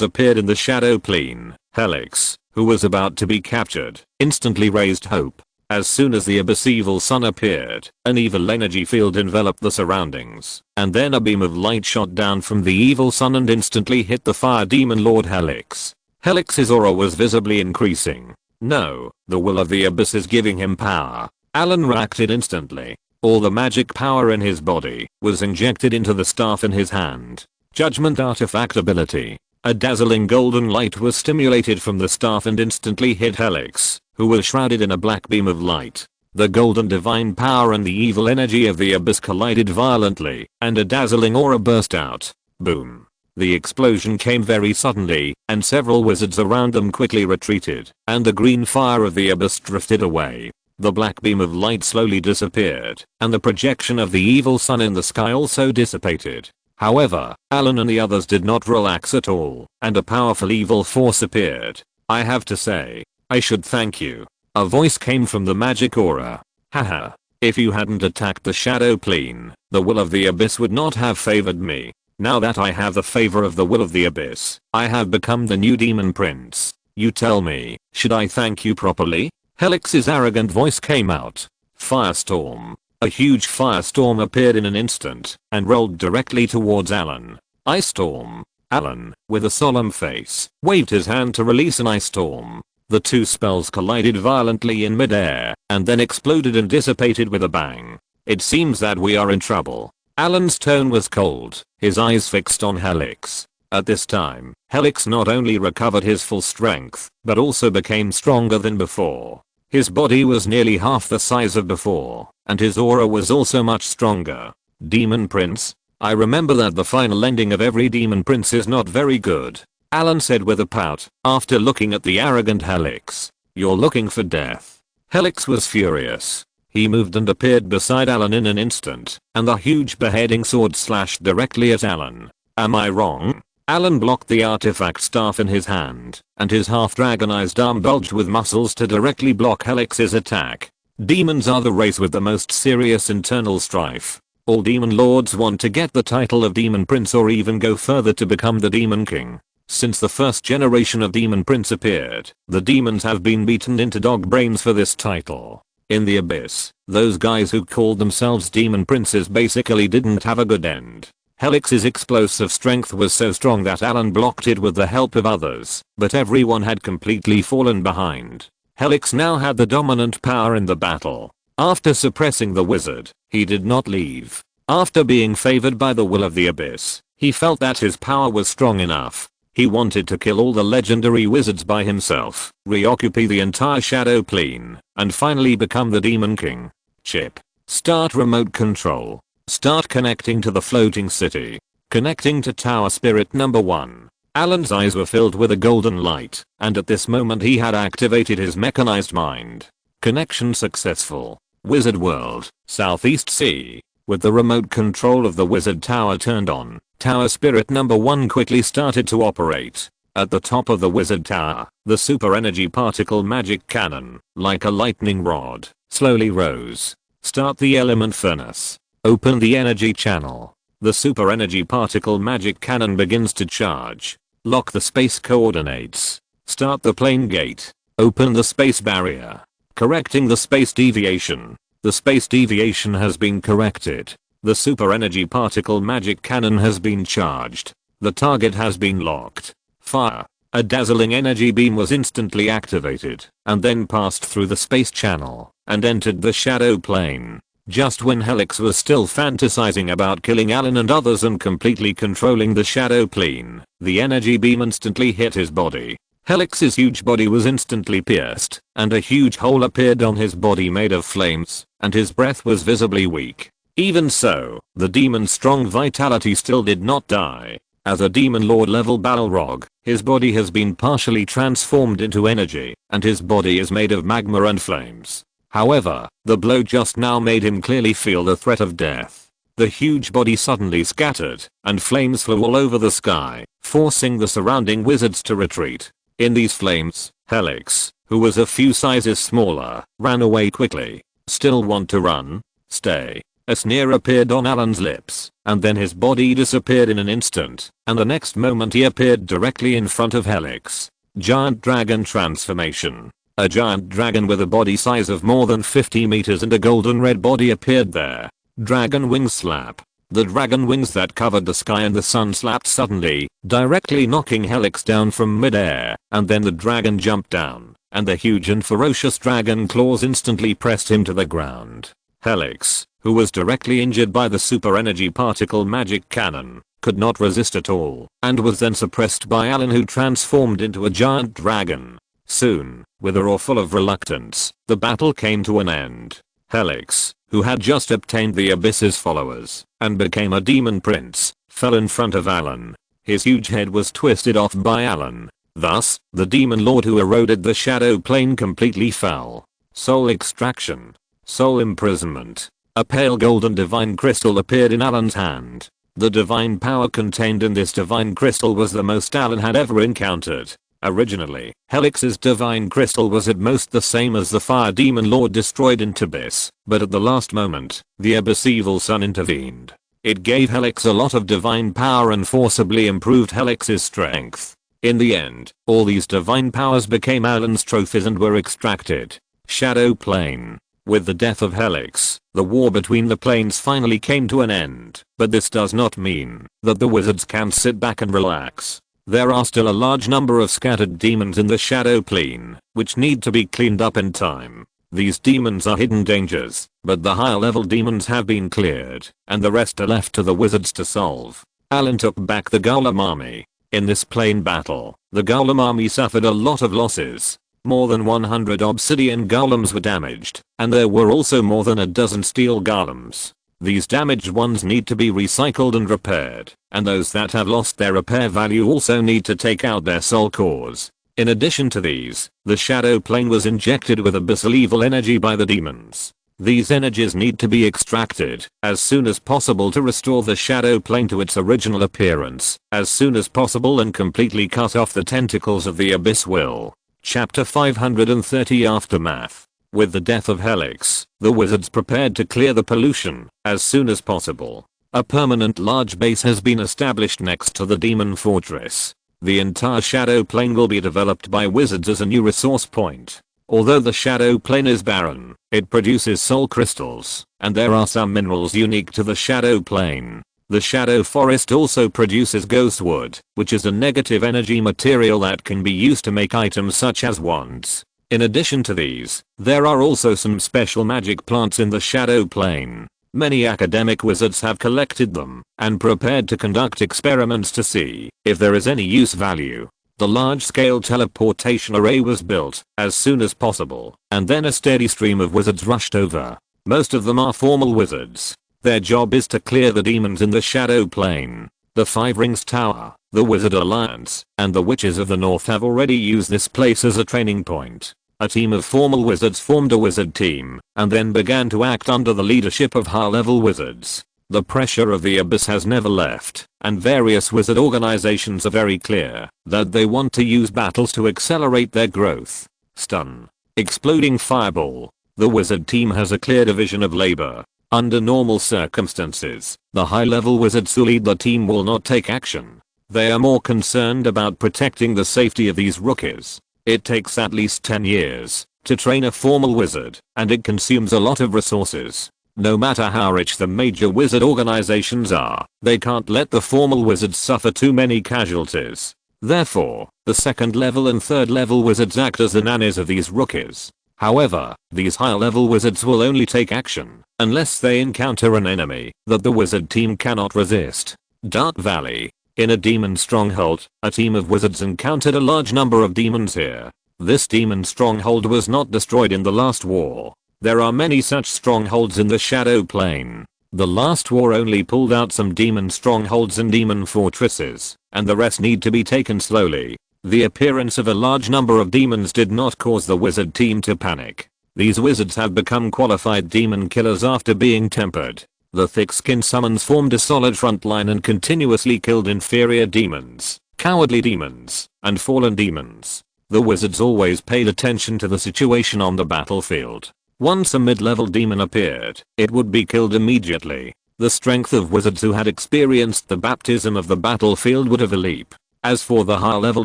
appeared in the shadow plane, Helix, who was about to be captured, instantly raised hope. As soon as the Abyss evil sun appeared, an evil energy field enveloped the surroundings, and then a beam of light shot down from the evil sun and instantly hit the fire demon lord Helix. Helix's aura was visibly increasing. No, the will of the Abyss is giving him power. Allen reacted instantly. All the magic power in his body was injected into the staff in his hand. Judgment artifact ability. A dazzling golden light was stimulated from the staff and instantly hit Helix, who was shrouded in a black beam of light. The golden divine power and the evil energy of the Abyss collided violently, and a dazzling aura burst out. Boom. The explosion came very suddenly, and several wizards around them quickly retreated, and the green fire of the Abyss drifted away. The black beam of light slowly disappeared, and the projection of the evil sun in the sky also dissipated. However, Allen and the others did not relax at all, and a powerful evil force appeared. I have to say, I should thank you. A voice came from the magic aura. Haha. If you hadn't attacked the shadow plane, the will of the Abyss would not have favored me. Now that I have the favor of the will of the Abyss, I have become the new demon prince. You tell me, should I thank you properly? Helix's arrogant voice came out. Firestorm. A huge firestorm appeared in an instant and rolled directly towards Allen. Ice storm. Allen, with a solemn face, waved his hand to release an ice storm. The two spells collided violently in midair and then exploded and dissipated with a bang. It seems that we are in trouble. Allen's tone was cold, his eyes fixed on Helix. At this time, Helix not only recovered his full strength, but also became stronger than before. His body was nearly half the size of before, and his aura was also much stronger. Demon Prince? I remember that the final ending of every Demon Prince is not very good, Allen said with a pout, after looking at the arrogant Helix. You're looking for death. Helix was furious. He moved and appeared beside Allen in an instant, and the huge beheading sword slashed directly at Allen. Am I wrong? Allen blocked the artifact staff in his hand, and his half-dragonized arm bulged with muscles to directly block Helix's attack. Demons are the race with the most serious internal strife. All demon lords want to get the title of Demon Prince or even go further to become the Demon King. Since the first generation of Demon Prince appeared, the demons have been beaten into dog brains for this title. In the Abyss, those guys who called themselves Demon Princes basically didn't have a good end. Helix's explosive strength was so strong that Allen blocked it with the help of others, but everyone had completely fallen behind. Helix now had the dominant power in the battle. After suppressing the wizard, he did not leave. After being favored by the will of the Abyss, he felt that his power was strong enough. He wanted to kill all the legendary wizards by himself, reoccupy the entire shadow plane, and finally become the Demon King. Chip. Start remote control. Start connecting to the floating city. Connecting to tower spirit number 1. Allen's eyes were filled with a golden light, and at this moment he had activated his mechanized mind. Connection successful. Wizard World, Southeast Sea. With the remote control of the wizard tower turned on, tower spirit number 1 quickly started to operate. At the top of the wizard tower, the super energy particle magic cannon, like a lightning rod, slowly rose. Start the element furnace. Open the energy channel. The super energy particle magic cannon begins to charge. Lock the space coordinates. Start the plane gate. Open the space barrier. Correcting the space deviation. The space deviation has been corrected. The super energy particle magic cannon has been charged. The target has been locked. Fire. A dazzling energy beam was instantly activated, and then passed through the space channel, and entered the shadow plane. Just when Helix was still fantasizing about killing Allen and others and completely controlling the shadow plane, the energy beam instantly hit his body. Helix's huge body was instantly pierced, and a huge hole appeared on his body made of flames, and his breath was visibly weak. Even so, the demon's strong vitality still did not die. As a demon lord level Balrog, his body has been partially transformed into energy, and his body is made of magma and flames. However, the blow just now made him clearly feel the threat of death. The huge body suddenly scattered, and flames flew all over the sky, forcing the surrounding wizards to retreat. In these flames, Helix, who was a few sizes smaller, ran away quickly. Still want to run? Stay. A sneer appeared on Allen's lips, and then his body disappeared in an instant, and the next moment he appeared directly in front of Helix. Giant dragon transformation. A giant dragon with a body size of more than 50 meters and a golden red body appeared there. Dragon wings slap. The dragon wings that covered the sky and the sun slapped suddenly, directly knocking Helix down from midair, and then the dragon jumped down, and the huge and ferocious dragon claws instantly pressed him to the ground. Helix, who was directly injured by the super energy particle magic cannon, could not resist at all, and was then suppressed by Allen, who transformed into a giant dragon. Soon, with a roar full of reluctance, the battle came to an end. Helix, who had just obtained the Abyss's followers, and became a demon prince, fell in front of Allen. His huge head was twisted off by Allen. Thus, the demon lord who eroded the shadow plane completely fell. Soul extraction. Soul imprisonment. A pale golden divine crystal appeared in Allen's hand. The divine power contained in this divine crystal was the most Allen had ever encountered. Originally, Helix's divine crystal was at most the same as the fire demon lord destroyed in Abyss, but at the last moment, the Abyss evil son intervened. It gave Helix a lot of divine power and forcibly improved Helix's strength. In the end, all these divine powers became Allen's trophies and were extracted. Shadow Plane. With the death of Helix, the war between the planes finally came to an end, but this does not mean that the wizards can sit back and relax. There are still a large number of scattered demons in the shadow plane, which need to be cleaned up in time. These demons are hidden dangers, but the higher level demons have been cleared, and the rest are left to the wizards to solve. Allen took back the Golem army. In this plane battle, the Golem army suffered a lot of losses. More than 100 obsidian golems were damaged, and there were also more than a dozen steel golems. These damaged ones need to be recycled and repaired, and those that have lost their repair value also need to take out their soul cores. In addition to these, the shadow plane was injected with abyssal evil energy by the demons. These energies need to be extracted as soon as possible to restore the shadow plane to its original appearance, as soon as possible, and completely cut off the tentacles of the abyss will. Chapter 530 Aftermath. With the death of Helix, the wizards prepared to clear the pollution as soon as possible. A permanent large base has been established next to the demon fortress. The entire shadow plane will be developed by wizards as a new resource point. Although the shadow plane is barren, it produces soul crystals, and there are some minerals unique to the shadow plane. The shadow forest also produces ghost wood, which is a negative energy material that can be used to make items such as wands. In addition to these, there are also some special magic plants in the shadow plane. Many academic wizards have collected them and prepared to conduct experiments to see if there is any use value. The large-scale teleportation array was built as soon as possible, and then a steady stream of wizards rushed over. Most of them are formal wizards. Their job is to clear the demons in the shadow plane. The Five Rings Tower, the Wizard Alliance, and the Witches of the North have already used this place as a training point. A team of formal wizards formed a wizard team, and then began to act under the leadership of high-level wizards. The pressure of the abyss has never left, and various wizard organizations are very clear that they want to use battles to accelerate their growth. Stun. Exploding Fireball. The wizard team has a clear division of labor. Under normal circumstances, the high-level wizards who lead the team will not take action. They are more concerned about protecting the safety of these rookies. It takes at least 10 years to train a formal wizard, and it consumes a lot of resources. No matter how rich the major wizard organizations are, they can't let the formal wizards suffer too many casualties. Therefore, the second level and third level wizards act as the nannies of these rookies. However, these higher level wizards will only take action unless they encounter an enemy that the wizard team cannot resist. Dark Valley. In a demon stronghold, a team of wizards encountered a large number of demons here. This demon stronghold was not destroyed in the last war. There are many such strongholds in the shadow plane. The last war only pulled out some demon strongholds and demon fortresses, and the rest need to be taken slowly. The appearance of a large number of demons did not cause the wizard team to panic. These wizards have become qualified demon killers after being tempered. The thick-skinned summons formed a solid front line and continuously killed inferior demons, cowardly demons, and fallen demons. The wizards always paid attention to the situation on the battlefield. Once a mid-level demon appeared, it would be killed immediately. The strength of wizards who had experienced the baptism of the battlefield would have a leap. As for the high-level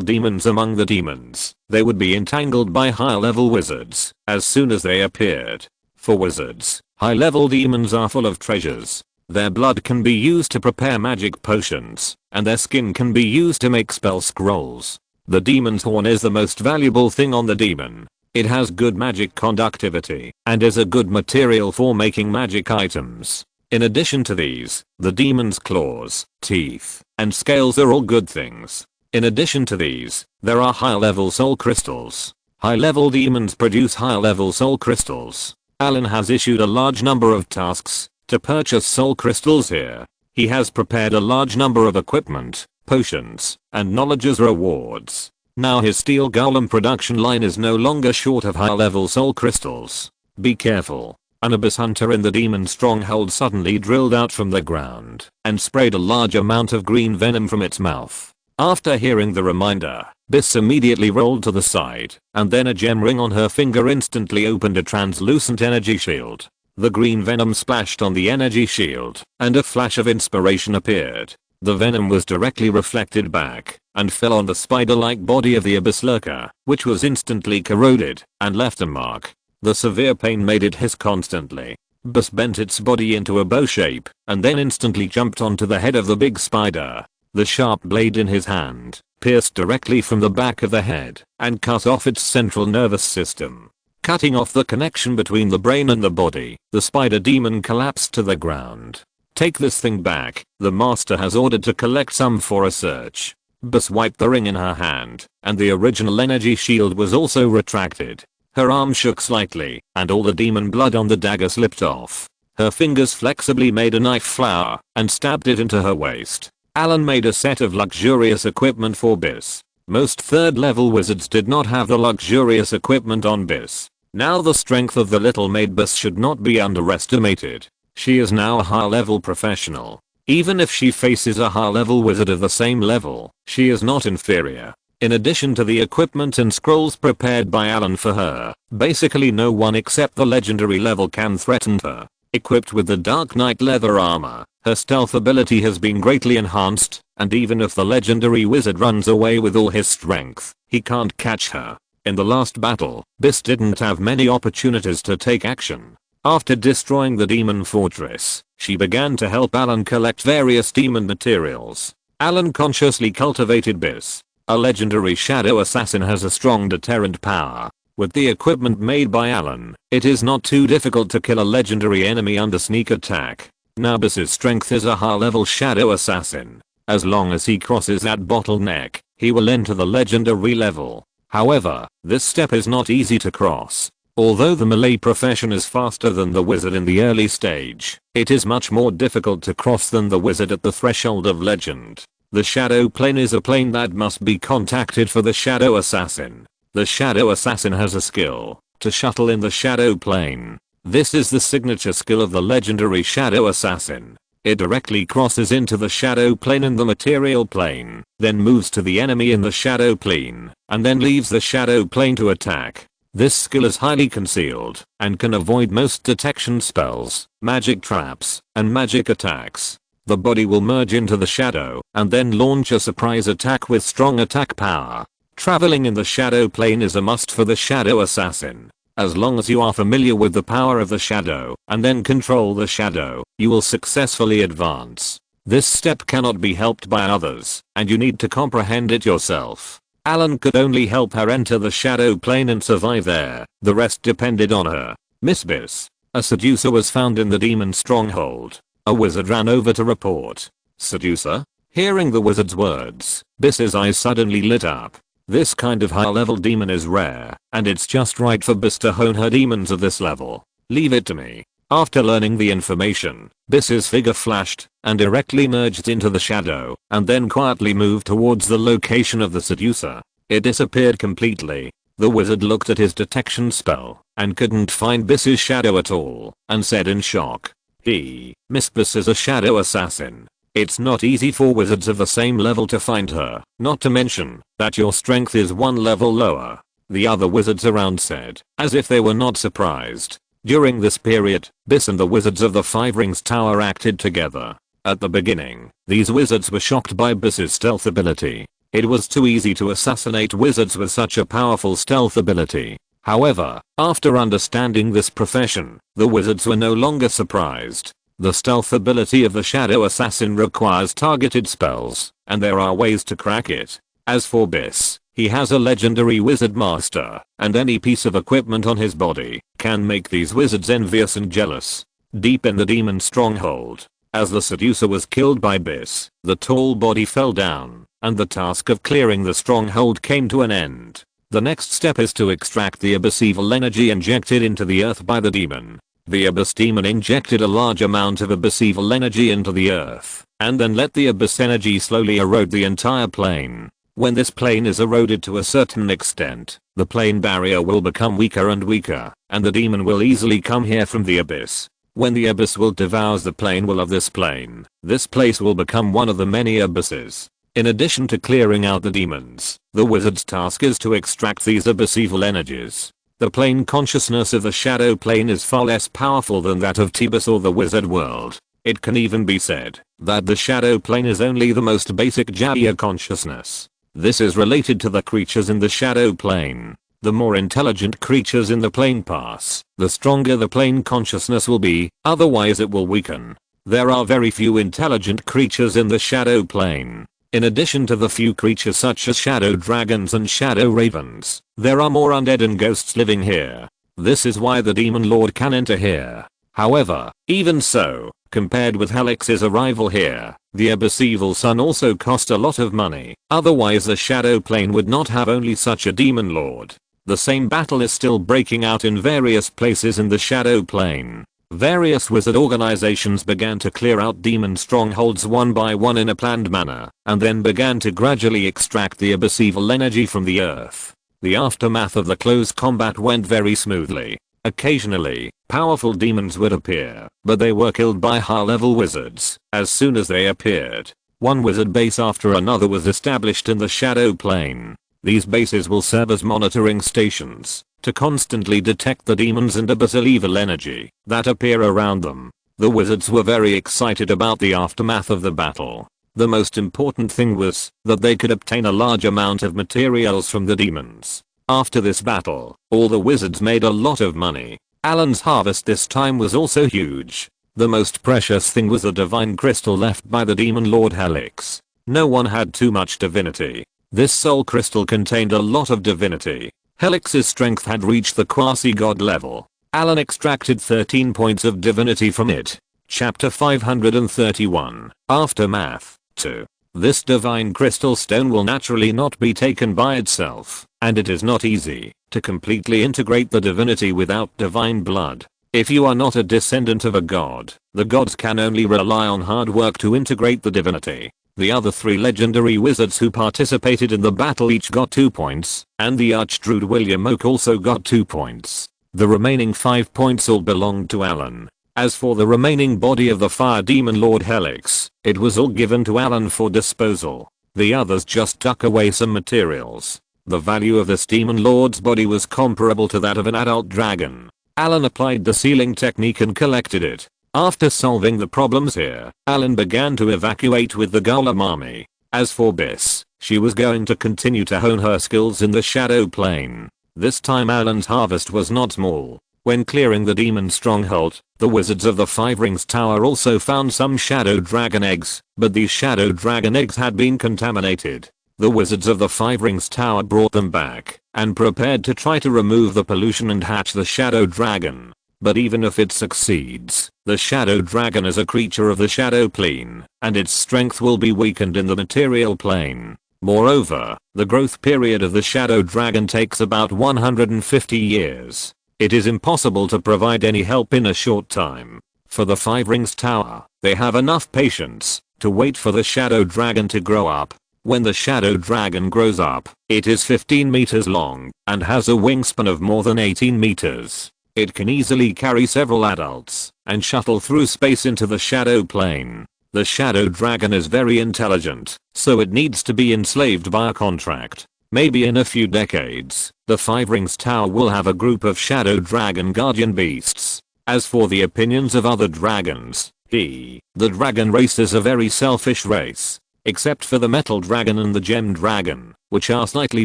demons among the demons, they would be entangled by high-level wizards as soon as they appeared. For wizards, high-level demons are full of treasures. Their blood can be used to prepare magic potions, and their skin can be used to make spell scrolls. The demon's horn is the most valuable thing on the demon. It has good magic conductivity, and is a good material for making magic items. In addition to these, the demon's claws, teeth, and scales are all good things. In addition to these, there are high-level soul crystals. High-level demons produce high-level soul crystals. Allen has issued a large number of tasks to purchase soul crystals here. He has prepared a large number of equipment, potions, and knowledge as rewards. Now his steel golem production line is no longer short of high-level soul crystals. Be careful. An abyss hunter in the demon stronghold suddenly drilled out from the ground and sprayed a large amount of green venom from its mouth. After hearing the reminder, Biss immediately rolled to the side, and then a gem ring on her finger instantly opened a translucent energy shield. The green venom splashed on the energy shield, and a flash of inspiration appeared. The venom was directly reflected back and fell on the spider-like body of the abyss lurker, which was instantly corroded and left a mark. The severe pain made it hiss constantly. Biss bent its body into a bow shape and then instantly jumped onto the head of the big spider. The sharp blade in his hand pierced directly from the back of the head and cut off its central nervous system. Cutting off the connection between the brain and the body, the spider demon collapsed to the ground. Take this thing back, the master has ordered to collect some for a search. Biss wiped the ring in her hand, and the original energy shield was also retracted. Her arm shook slightly, and all the demon blood on the dagger slipped off. Her fingers flexibly made a knife flower and stabbed it into her waist. Allen made a set of luxurious equipment for Biss. Most third-level wizards did not have the luxurious equipment on Biss. Now the strength of the little maid Biss should not be underestimated. She is now a high-level professional. Even if she faces a high-level wizard of the same level, she is not inferior. In addition to the equipment and scrolls prepared by Allen for her, basically no one except the legendary level can threaten her. Equipped with the Dark Knight leather armor, her stealth ability has been greatly enhanced, and even if the legendary wizard runs away with all his strength, he can't catch her. In the last battle, Biss didn't have many opportunities to take action. After destroying the demon fortress, she began to help Allen collect various demon materials. Allen consciously cultivated Biss. A legendary shadow assassin has a strong deterrent power. With the equipment made by Allen, it is not too difficult to kill a legendary enemy under sneak attack. Now Biss's strength is a high-level shadow assassin. As long as he crosses that bottleneck, he will enter the legendary level. However, this step is not easy to cross. Although the melee profession is faster than the wizard in the early stage, it is much more difficult to cross than the wizard at the threshold of legend. The shadow plane is a plane that must be contacted for the shadow assassin. The shadow assassin has a skill to shuttle in the shadow plane. This is the signature skill of the legendary shadow assassin. It directly crosses into the shadow plane in the material plane, then moves to the enemy in the shadow plane, and then leaves the shadow plane to attack. This skill is highly concealed and can avoid most detection spells, magic traps, and magic attacks. The body will merge into the shadow and then launch a surprise attack with strong attack power. Traveling in the shadow plane is a must for the shadow assassin. As long as you are familiar with the power of the shadow and then control the shadow, you will successfully advance. This step cannot be helped by others, and you need to comprehend it yourself. Allen could only help her enter the shadow plane and survive there. The rest depended on her. Miss Biss. A seducer was found in the demon stronghold. A wizard ran over to report. Seducer? Hearing the wizard's words, Biss's eyes suddenly lit up. This kind of high-level demon is rare, and it's just right for Biss to hone her demons at this level. Leave it to me. After learning the information, Biss's figure flashed and directly merged into the shadow, and then quietly moved towards the location of the seducer. It disappeared completely. The wizard looked at his detection spell and couldn't find Biss's shadow at all, and said in shock, Miss Biss is a shadow assassin. It's not easy for wizards of the same level to find her, not to mention that your strength is one level lower. The other wizards around said, as if they were not surprised. During this period, Biss and the wizards of the Five Rings Tower acted together. At the beginning, these wizards were shocked by Biss's stealth ability. It was too easy to assassinate wizards with such a powerful stealth ability. However, after understanding this profession, the wizards were no longer surprised. The stealth ability of the shadow assassin requires targeted spells, and there are ways to crack it. As for Biss, he has a legendary wizard master, and any piece of equipment on his body can make these wizards envious and jealous. Deep in the demon stronghold, as the seducer was killed by Biss, the tall body fell down, and the task of clearing the stronghold came to an end. The next step is to extract the abyss evil energy injected into the earth by the demon. The abyss demon injected a large amount of abyss evil energy into the earth, and then let the abyss energy slowly erode the entire plane. When this plane is eroded to a certain extent, the plane barrier will become weaker and weaker, and the demon will easily come here from the abyss. When the abyss will devours the plane will of this plane, this place will become one of the many abysses. In addition to clearing out the demons, the wizard's task is to extract these abyss evil energies. The plane consciousness of the shadow plane is far less powerful than that of Tebas or the wizard world. It can even be said that the shadow plane is only the most basic Jaya consciousness. This is related to the creatures in the shadow plane. The more intelligent creatures in the plane pass, the stronger the plane consciousness will be, otherwise it will weaken. There are very few intelligent creatures in the shadow plane. In addition to the few creatures such as shadow dragons and shadow ravens, there are more undead and ghosts living here. This is why the demon lord can enter here. However, even so, compared with Helix's arrival here, the Abyss Evil Sun also cost a lot of money, otherwise the shadow plane would not have only such a demon lord. The same battle is still breaking out in various places in the shadow plane. Various wizard organizations began to clear out demon strongholds one by one in a planned manner, and then began to gradually extract the Abyss Evil energy from the earth. The aftermath of the close combat went very smoothly. Occasionally, powerful demons would appear, but they were killed by high-level wizards as soon as they appeared. One wizard base after another was established in the shadow plane. These bases will serve as monitoring stations to constantly detect the demons and abyssal evil energy that appear around them. The wizards were very excited about the aftermath of the battle. The most important thing was that they could obtain a large amount of materials from the demons. After this battle, all the wizards made a lot of money. Allen's harvest this time was also huge. The most precious thing was the divine crystal left by the demon lord Helix. No one had too much divinity. This soul crystal contained a lot of divinity. Helix's strength had reached the quasi-god level. Allen extracted 13 points of divinity from it. Chapter 531. Aftermath. 2. This divine crystal stone will naturally not be taken by itself, and it is not easy to completely integrate the divinity without divine blood. If you are not a descendant of a god, the gods can only rely on hard work to integrate the divinity. The other 3 legendary wizards who participated in the battle each got 2 points, and the Archdruid William Oak also got 2 points. The remaining 5 points all belonged to Allen. As for the remaining body of the fire demon lord Helix, it was all given to Allen for disposal. The others just tuck away some materials. The value of this demon lord's body was comparable to that of an adult dragon. Allen applied the sealing technique and collected it. After solving the problems here, Allen began to evacuate with the Golem army. As for Biss, she was going to continue to hone her skills in the shadow plane. This time Allen's harvest was not small. When clearing the demon stronghold, the wizards of the Five Rings Tower also found some shadow dragon eggs, but these shadow dragon eggs had been contaminated. The wizards of the Five Rings Tower brought them back and prepared to try to remove the pollution and hatch the Shadow Dragon. But even if it succeeds, the Shadow Dragon is a creature of the Shadow Plane, and its strength will be weakened in the material plane. Moreover, the growth period of the Shadow Dragon takes about 150 years. It is impossible to provide any help in a short time. For the Five Rings Tower, they have enough patience to wait for the Shadow Dragon to grow up. When the Shadow Dragon grows up, it is 15 meters long and has a wingspan of more than 18 meters. It can easily carry several adults and shuttle through space into the Shadow Plane. The Shadow Dragon is very intelligent, so it needs to be enslaved by a contract. Maybe in a few decades, the Five Rings Tower will have a group of Shadow Dragon guardian beasts. As for the opinions of other dragons, the dragon race is a very selfish race. Except for the Metal Dragon and the Gem Dragon, which are slightly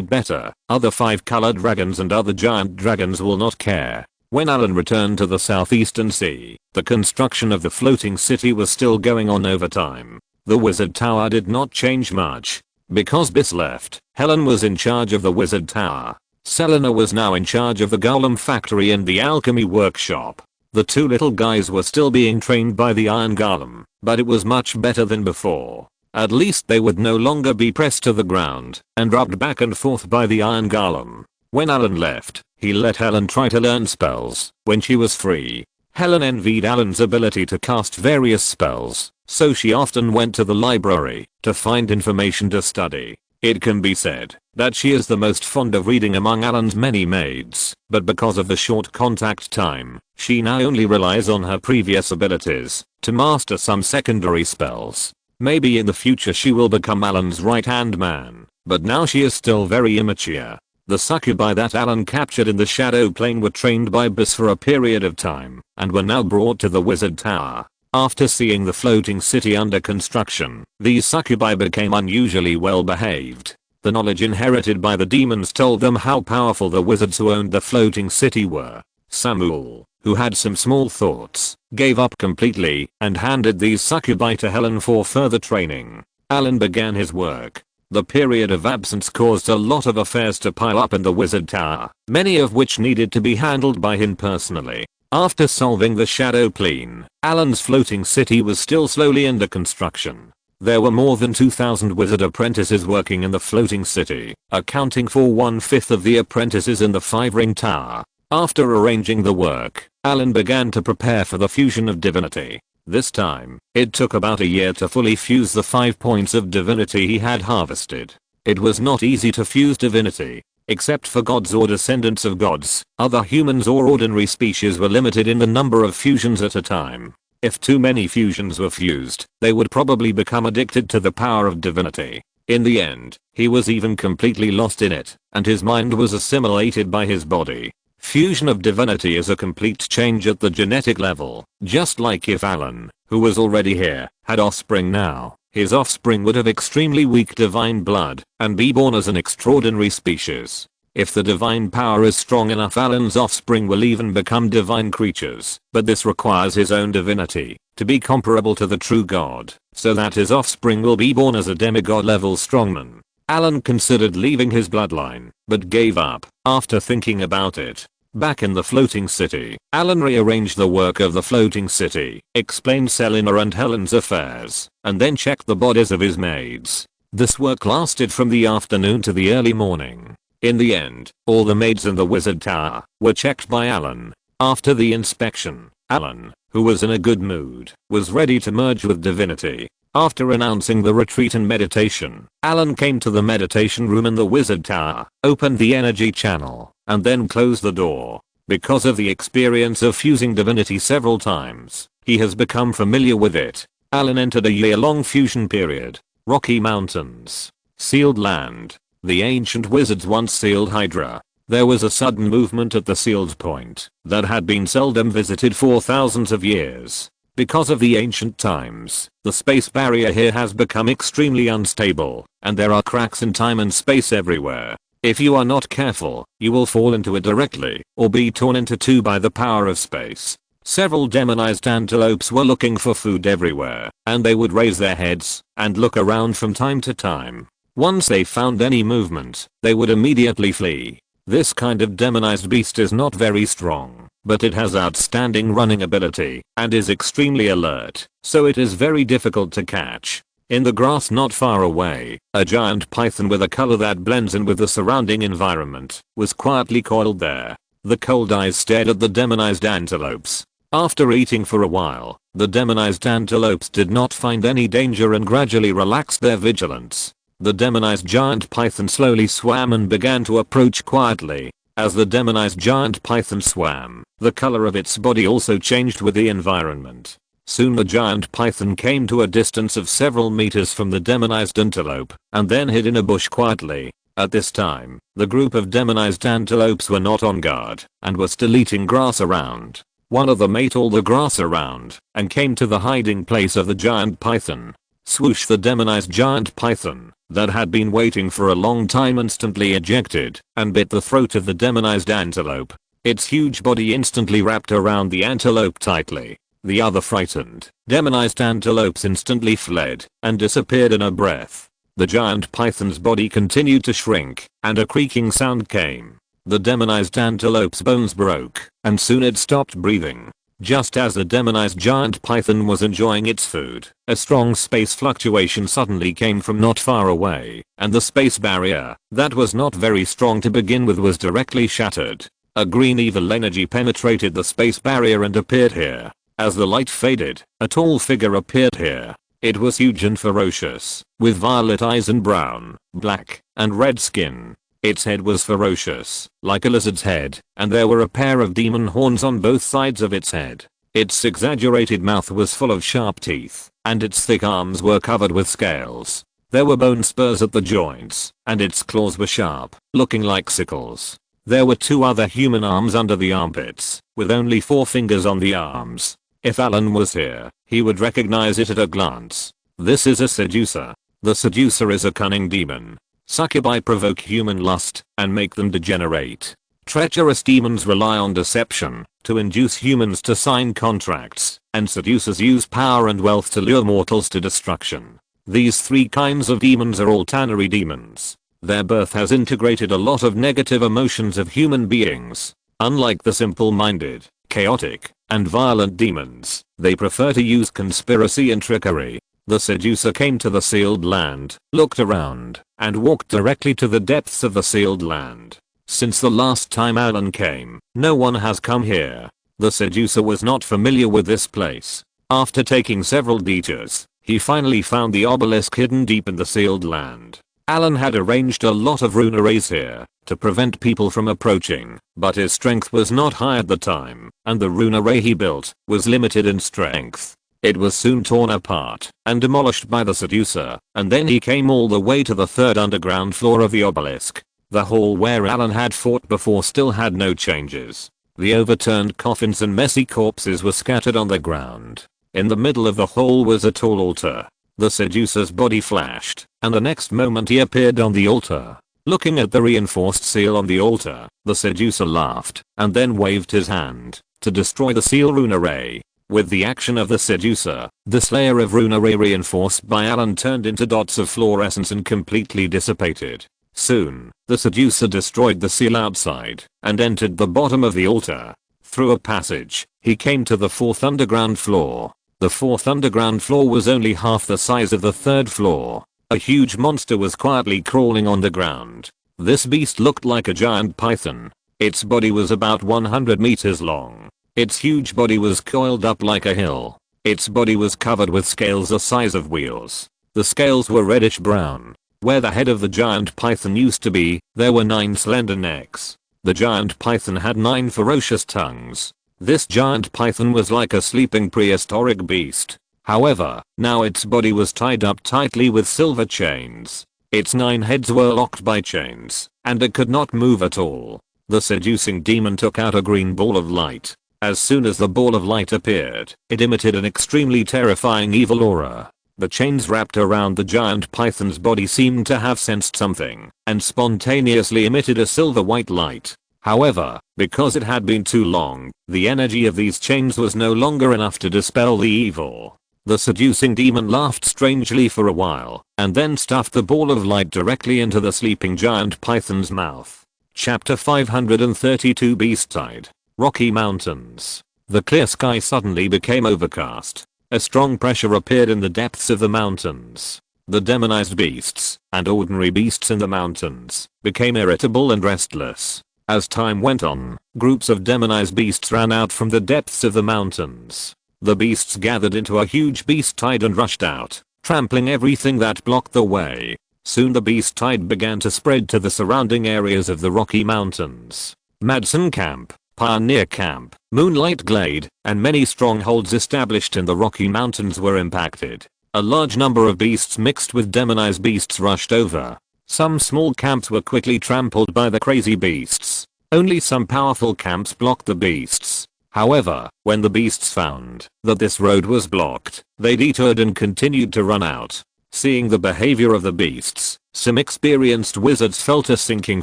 better, other 5-colored dragons and other giant dragons will not care. When Allen returned to the Southeastern Sea, the construction of the floating city was still going on over time. The Wizard Tower did not change much. Because Biss left, Helen was in charge of the Wizard Tower. Selena was now in charge of the Golem Factory and the Alchemy Workshop. The two little guys were still being trained by the Iron Golem, but it was much better than before. At least they would no longer be pressed to the ground and rubbed back and forth by the Iron Golem. When Allen left, he let Helen try to learn spells when she was free. Helen envied Allen's ability to cast various spells, so she often went to the library to find information to study. It can be said that she is the most fond of reading among Allen's many maids, but because of the short contact time, she now only relies on her previous abilities to master some secondary spells. Maybe in the future she will become Allen's right-hand man, but now she is still very immature. The succubi that Allen captured in the Shadow Plane were trained by Biss for a period of time and were now brought to the Wizard Tower. After seeing the floating city under construction, these succubi became unusually well behaved. The knowledge inherited by the demons told them how powerful the wizards who owned the floating city were. Samuel, who had some small thoughts, gave up completely and handed these succubi to Helen for further training. Allen began his work. The period of absence caused a lot of affairs to pile up in the Wizard Tower, many of which needed to be handled by him personally. After solving the Shadow Plane, Allen's floating city was still slowly under construction. There were more than 2,000 wizard apprentices working in the floating city, accounting for 1/5 of the apprentices in the Five-Ring Tower. After arranging the work, Allen began to prepare for the fusion of divinity. This time, it took about a year to fully fuse the 5 points of divinity he had harvested. It was not easy to fuse divinity. Except for gods or descendants of gods, other humans or ordinary species were limited in the number of fusions at a time. If too many fusions were fused, they would probably become addicted to the power of divinity. In the end, he was even completely lost in it, and his mind was assimilated by his body. Fusion of divinity is a complete change at the genetic level, just like if Allen, who was already here, had offspring now. His offspring would have extremely weak divine blood and be born as an extraordinary species. If the divine power is strong enough, Allen's offspring will even become divine creatures, but this requires his own divinity to be comparable to the true god, so that his offspring will be born as a demigod level strongman. Allen considered leaving his bloodline, but gave up after thinking about it. Back in the floating city, Allen rearranged the work of the floating city, explained Selena and Helen's affairs, and then checked the bodies of his maids. This work lasted from the afternoon to the early morning. In the end, all the maids in the Wizard Tower were checked by Allen. After the inspection, Allen, who was in a good mood, was ready to merge with divinity. After announcing the retreat and meditation, Allen came to the meditation room in the Wizard Tower, opened the energy channel, and then closed the door. Because of the experience of fusing divinity several times, he has become familiar with it. Allen entered a year-long fusion period. Rocky Mountains. Sealed land. The ancient wizards once sealed Hydra. There was a sudden movement at the sealed point that had been seldom visited for thousands of years. Because of the ancient times, the space barrier here has become extremely unstable, and there are cracks in time and space everywhere. If you are not careful, you will fall into it directly, or be torn into two by the power of space. Several demonized antelopes were looking for food everywhere, and they would raise their heads and look around from time to time. Once they found any movement, they would immediately flee. This kind of demonized beast is not very strong, but it has outstanding running ability and is extremely alert, so it is very difficult to catch. In the grass not far away, a giant python with a color that blends in with the surrounding environment was quietly coiled there. The cold eyes stared at the demonized antelopes. After eating for a while, the demonized antelopes did not find any danger and gradually relaxed their vigilance. The demonized giant python slowly swam and began to approach quietly. As the demonized giant python swam, the color of its body also changed with the environment. Soon the giant python came to a distance of several meters from the demonized antelope and then hid in a bush quietly. At this time, the group of demonized antelopes were not on guard and were still eating grass around. One of them ate all the grass around and came to the hiding place of the giant python. Swoosh! The demonized giant python that had been waiting for a long time instantly ejected and bit the throat of the demonized antelope. Its huge body instantly wrapped around the antelope tightly. The other frightened, demonized antelopes instantly fled and disappeared in a breath. The giant python's body continued to shrink and a creaking sound came. The demonized antelope's bones broke and soon it stopped breathing. Just as the demonized giant python was enjoying its food, a strong space fluctuation suddenly came from not far away, and the space barrier, that was not very strong to begin with, was directly shattered. A green evil energy penetrated the space barrier and appeared here. As the light faded, a tall figure appeared here. It was huge and ferocious, with violet eyes and brown, black, and red skin. Its head was ferocious, like a lizard's head, and there were a pair of demon horns on both sides of its head. Its exaggerated mouth was full of sharp teeth, and its thick arms were covered with scales. There were bone spurs at the joints, and its claws were sharp, looking like sickles. There were 2 other human arms under the armpits, with only 4 fingers on the arms. If Allen was here, he would recognize it at a glance. This is a seducer. The seducer is a cunning demon. Succubi provoke human lust and make them degenerate. Treacherous demons rely on deception to induce humans to sign contracts, and seducers use power and wealth to lure mortals to destruction. These 3 kinds of demons are all tannery demons. Their birth has integrated a lot of negative emotions of human beings. Unlike the simple-minded, chaotic, and violent demons, they prefer to use conspiracy and trickery. The seducer came to the sealed land, looked around, and walked directly to the depths of the sealed land. Since the last time Allen came, no one has come here. The seducer was not familiar with this place. After taking several detours, he finally found the obelisk hidden deep in the sealed land. Allen had arranged a lot of rune arrays here to prevent people from approaching, but his strength was not high at the time, and the rune array he built was limited in strength. It was soon torn apart and demolished by the seducer, and then he came all the way to the 3rd underground floor of the obelisk. The hall where Allen had fought before still had no changes. The overturned coffins and messy corpses were scattered on the ground. In the middle of the hall was a tall altar. The seducer's body flashed, and the next moment he appeared on the altar. Looking at the reinforced seal on the altar, the seducer laughed and then waved his hand to destroy the seal rune array. With the action of the seducer, the slayer of rune array reinforced by Allen turned into dots of fluorescence and completely dissipated. Soon, the seducer destroyed the seal outside and entered the bottom of the altar. Through a passage, he came to the 4th underground floor. The 4th underground floor was only half the size of the 3rd floor. A huge monster was quietly crawling on the ground. This beast looked like a giant python. Its body was about 100 meters long. Its huge body was coiled up like a hill. Its body was covered with scales the size of wheels. The scales were reddish brown. Where the head of the giant python used to be, there were 9 slender necks. The giant python had 9 ferocious tongues. This giant python was like a sleeping prehistoric beast. However, now its body was tied up tightly with silver chains. Its 9 heads were locked by chains, and it could not move at all. The seducing demon took out a green ball of light. As soon as the ball of light appeared, it emitted an extremely terrifying evil aura. The chains wrapped around the giant python's body seemed to have sensed something, and spontaneously emitted a silver white light. However, because it had been too long, the energy of these chains was no longer enough to dispel the evil. The seducing demon laughed strangely for a while, and then stuffed the ball of light directly into the sleeping giant python's mouth. Chapter 532 Beastside. Rocky Mountains. The clear sky suddenly became overcast. A strong pressure appeared in the depths of the mountains. The demonized beasts, and ordinary beasts in the mountains, became irritable and restless. As time went on, groups of demonized beasts ran out from the depths of the mountains. The beasts gathered into a huge beast tide and rushed out, trampling everything that blocked the way. Soon the beast tide began to spread to the surrounding areas of the Rocky Mountains. Madsen Camp, Pioneer Camp, Moonlight Glade, and many strongholds established in the Rocky Mountains were impacted. A large number of beasts mixed with demonized beasts rushed over. Some small camps were quickly trampled by the crazy beasts. Only some powerful camps blocked the beasts. However, when the beasts found that this road was blocked, they detoured and continued to run out. Seeing the behavior of the beasts, some experienced wizards felt a sinking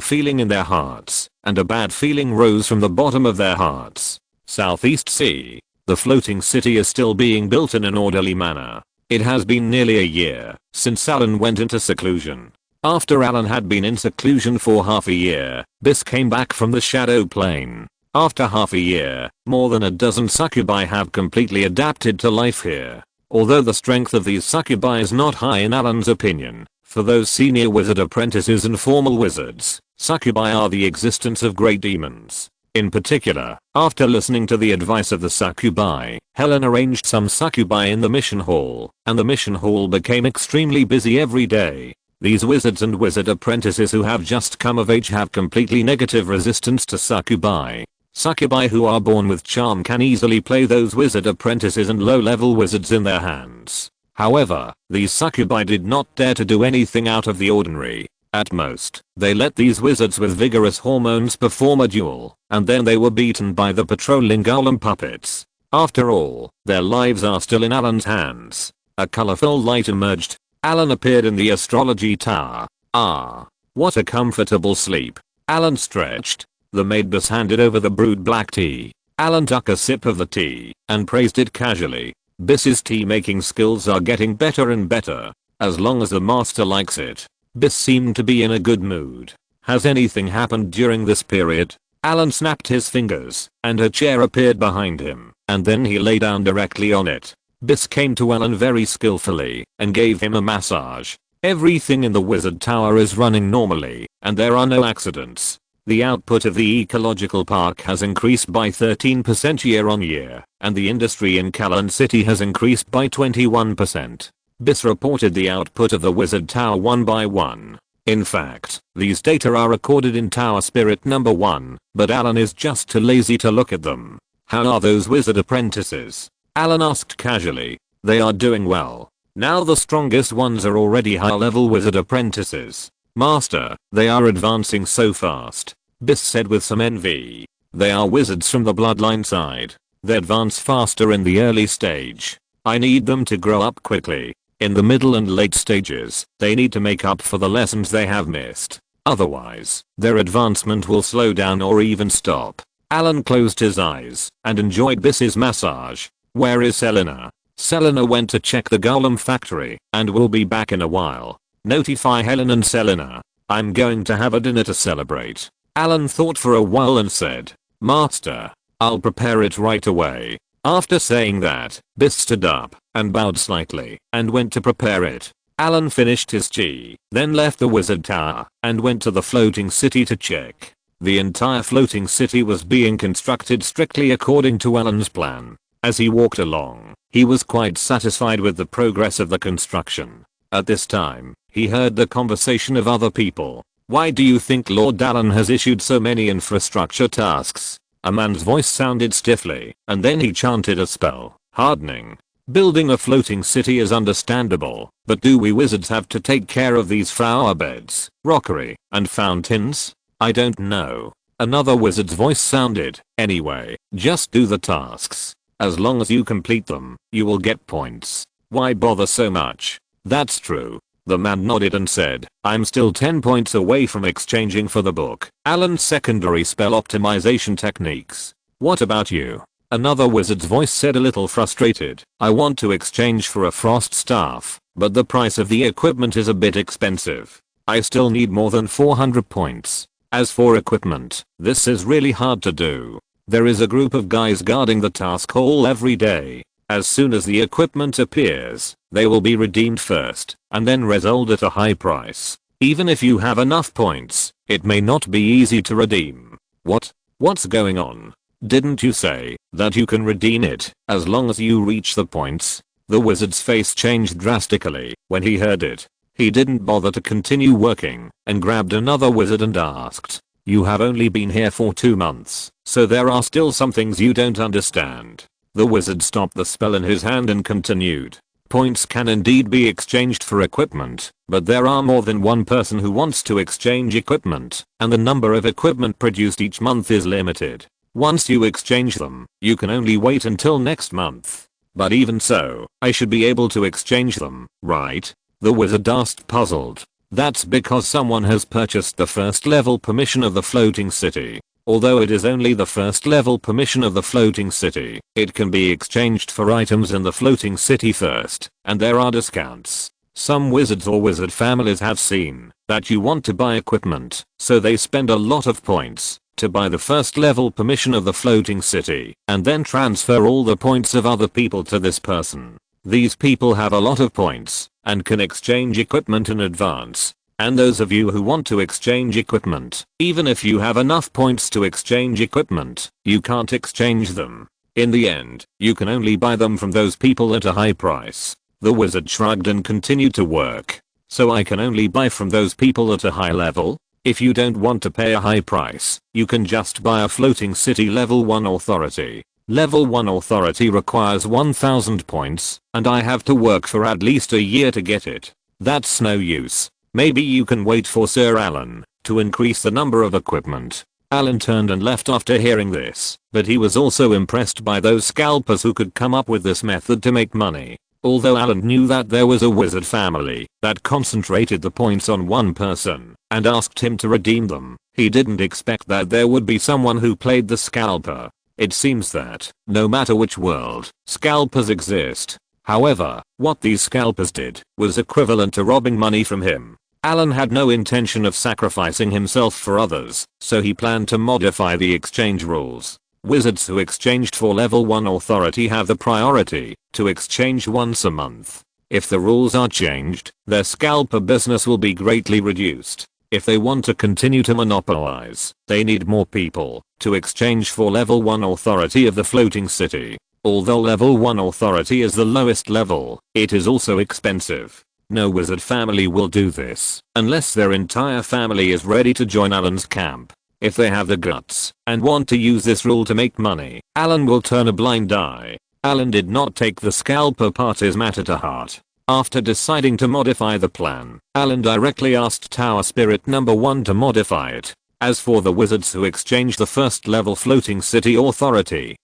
feeling in their hearts, and a bad feeling rose from the bottom of their hearts. Southeast Sea. The floating city is still being built in an orderly manner. It has been nearly a year since Allen went into seclusion. After Allen had been in seclusion for half a year, Biss came back from the Shadow Plane. After half a year, more than a dozen succubi have completely adapted to life here. Although the strength of these succubi is not high in Allen's opinion, for those senior wizard apprentices and formal wizards, succubi are the existence of great demons. In particular, after listening to the advice of the succubi, Helen arranged some succubi in the mission hall, and the mission hall became extremely busy every day. These wizards and wizard apprentices who have just come of age have completely negative resistance to succubi. Succubi who are born with charm can easily play those wizard apprentices and low-level wizards in their hands. However, these succubi did not dare to do anything out of the ordinary. At most, they let these wizards with vigorous hormones perform a duel, and then they were beaten by the patrolling golem puppets. After all, their lives are still in Allen's hands. A colorful light emerged. Allen appeared in the astrology tower. Ah, what a comfortable sleep. Allen stretched. The maid Biss handed over the brewed black tea. Allen took a sip of the tea and praised it casually. Biss's tea making skills are getting better and better. As long as the master likes it. Biss seemed to be in a good mood. Has anything happened during this period? Allen snapped his fingers and a chair appeared behind him, and then he lay down directly on it. Biss came to Allen very skillfully and gave him a massage. Everything in the wizard tower is running normally and there are no accidents. The output of the ecological park has increased by 13% year on year, and the industry in Callan City has increased by 21%. Biss reported the output of the wizard tower one by one. In fact, these data are recorded in Tower Spirit number 1, but Allen is just too lazy to look at them. How are those wizard apprentices? Allen asked casually. They are doing well. Now the strongest ones are already high-level wizard apprentices. Master, they are advancing so fast. Biss said with some envy. They are wizards from the bloodline side. They advance faster in the early stage. I need them to grow up quickly. In the middle and late stages, they need to make up for the lessons they have missed. Otherwise, their advancement will slow down or even stop. Allen closed his eyes and enjoyed Biss's massage. Where is Selena? Selena went to check the golem factory and will be back in a while. Notify Helen and Selena. I'm going to have a dinner to celebrate. Allen thought for a while and said, Master, I'll prepare it right away. After saying that, Biss stood up and bowed slightly and went to prepare it. Allen finished his tea, then left the wizard tower and went to the floating city to check. The entire floating city was being constructed strictly according to Allen's plan. As he walked along, he was quite satisfied with the progress of the construction. At this time, he heard the conversation of other people. Why do you think Lord Allen has issued so many infrastructure tasks? A man's voice sounded stiffly, and then he chanted a spell. Hardening. Building a floating city is understandable, but do we wizards have to take care of these flower beds, rockery, and fountains? I don't know. Another wizard's voice sounded. Anyway, just do the tasks. As long as you complete them, you will get points. Why bother so much? That's true. The man nodded and said, I'm still 10 points away from exchanging for the book, Allen's secondary spell optimization techniques. What about you? Another wizard's voice said, a little frustrated. I want to exchange for a frost staff, but the price of the equipment is a bit expensive. I still need more than 400 points. As for equipment, this is really hard to do. There is a group of guys guarding the task hall every day. As soon as the equipment appears, they will be redeemed first, and then resold at a high price. Even if you have enough points, it may not be easy to redeem. What's going on? Didn't you say that you can redeem it as long as you reach the points? The wizard's face changed drastically when he heard it. He didn't bother to continue working and grabbed another wizard and asked, you have only been here for 2 months, so there are still some things you don't understand. The wizard stopped the spell in his hand and continued. Points can indeed be exchanged for equipment, but there are more than one person who wants to exchange equipment, and the number of equipment produced each month is limited. Once you exchange them, you can only wait until next month. But even so, I should be able to exchange them, right? The wizard asked, puzzled. That's because someone has purchased the first level permission of the floating city. Although it is only the first level permission of the floating city, it can be exchanged for items in the floating city first, and there are discounts. Some wizards or wizard families have seen that you want to buy equipment, so they spend a lot of points to buy the first level permission of the floating city, and then transfer all the points of other people to this person. These people have a lot of points and can exchange equipment in advance. And those of you who want to exchange equipment, even if you have enough points to exchange equipment, you can't exchange them. In the end, you can only buy them from those people at a high price. The wizard shrugged and continued to work. So I can only buy from those people at a high level? If you don't want to pay a high price, you can just buy a floating city level 1 authority. Level 1 authority requires 1000 points, and I have to work for at least a year to get it. That's no use. Maybe you can wait for Sir Allen to increase the number of equipment. Allen turned and left after hearing this, but he was also impressed by those scalpers who could come up with this method to make money. Although Allen knew that there was a wizard family that concentrated the points on one person and asked him to redeem them, he didn't expect that there would be someone who played the scalper. It seems that, no matter which world, scalpers exist. However, what these scalpers did was equivalent to robbing money from him. Allen had no intention of sacrificing himself for others, so he planned to modify the exchange rules. Wizards who exchanged for level 1 authority have the priority to exchange once a month. If the rules are changed, their scalper business will be greatly reduced. If they want to continue to monopolize, they need more people to exchange for level 1 authority of the floating city. Although level 1 authority is the lowest level, it is also expensive. No wizard family will do this unless their entire family is ready to join Allen's camp. If they have the guts and want to use this rule to make money, Allen will turn a blind eye. Allen did not take the scalper party's matter to heart. After deciding to modify the plan, Allen directly asked Tower Spirit number 1 to modify it. As for the wizards who exchanged the first level floating city authority,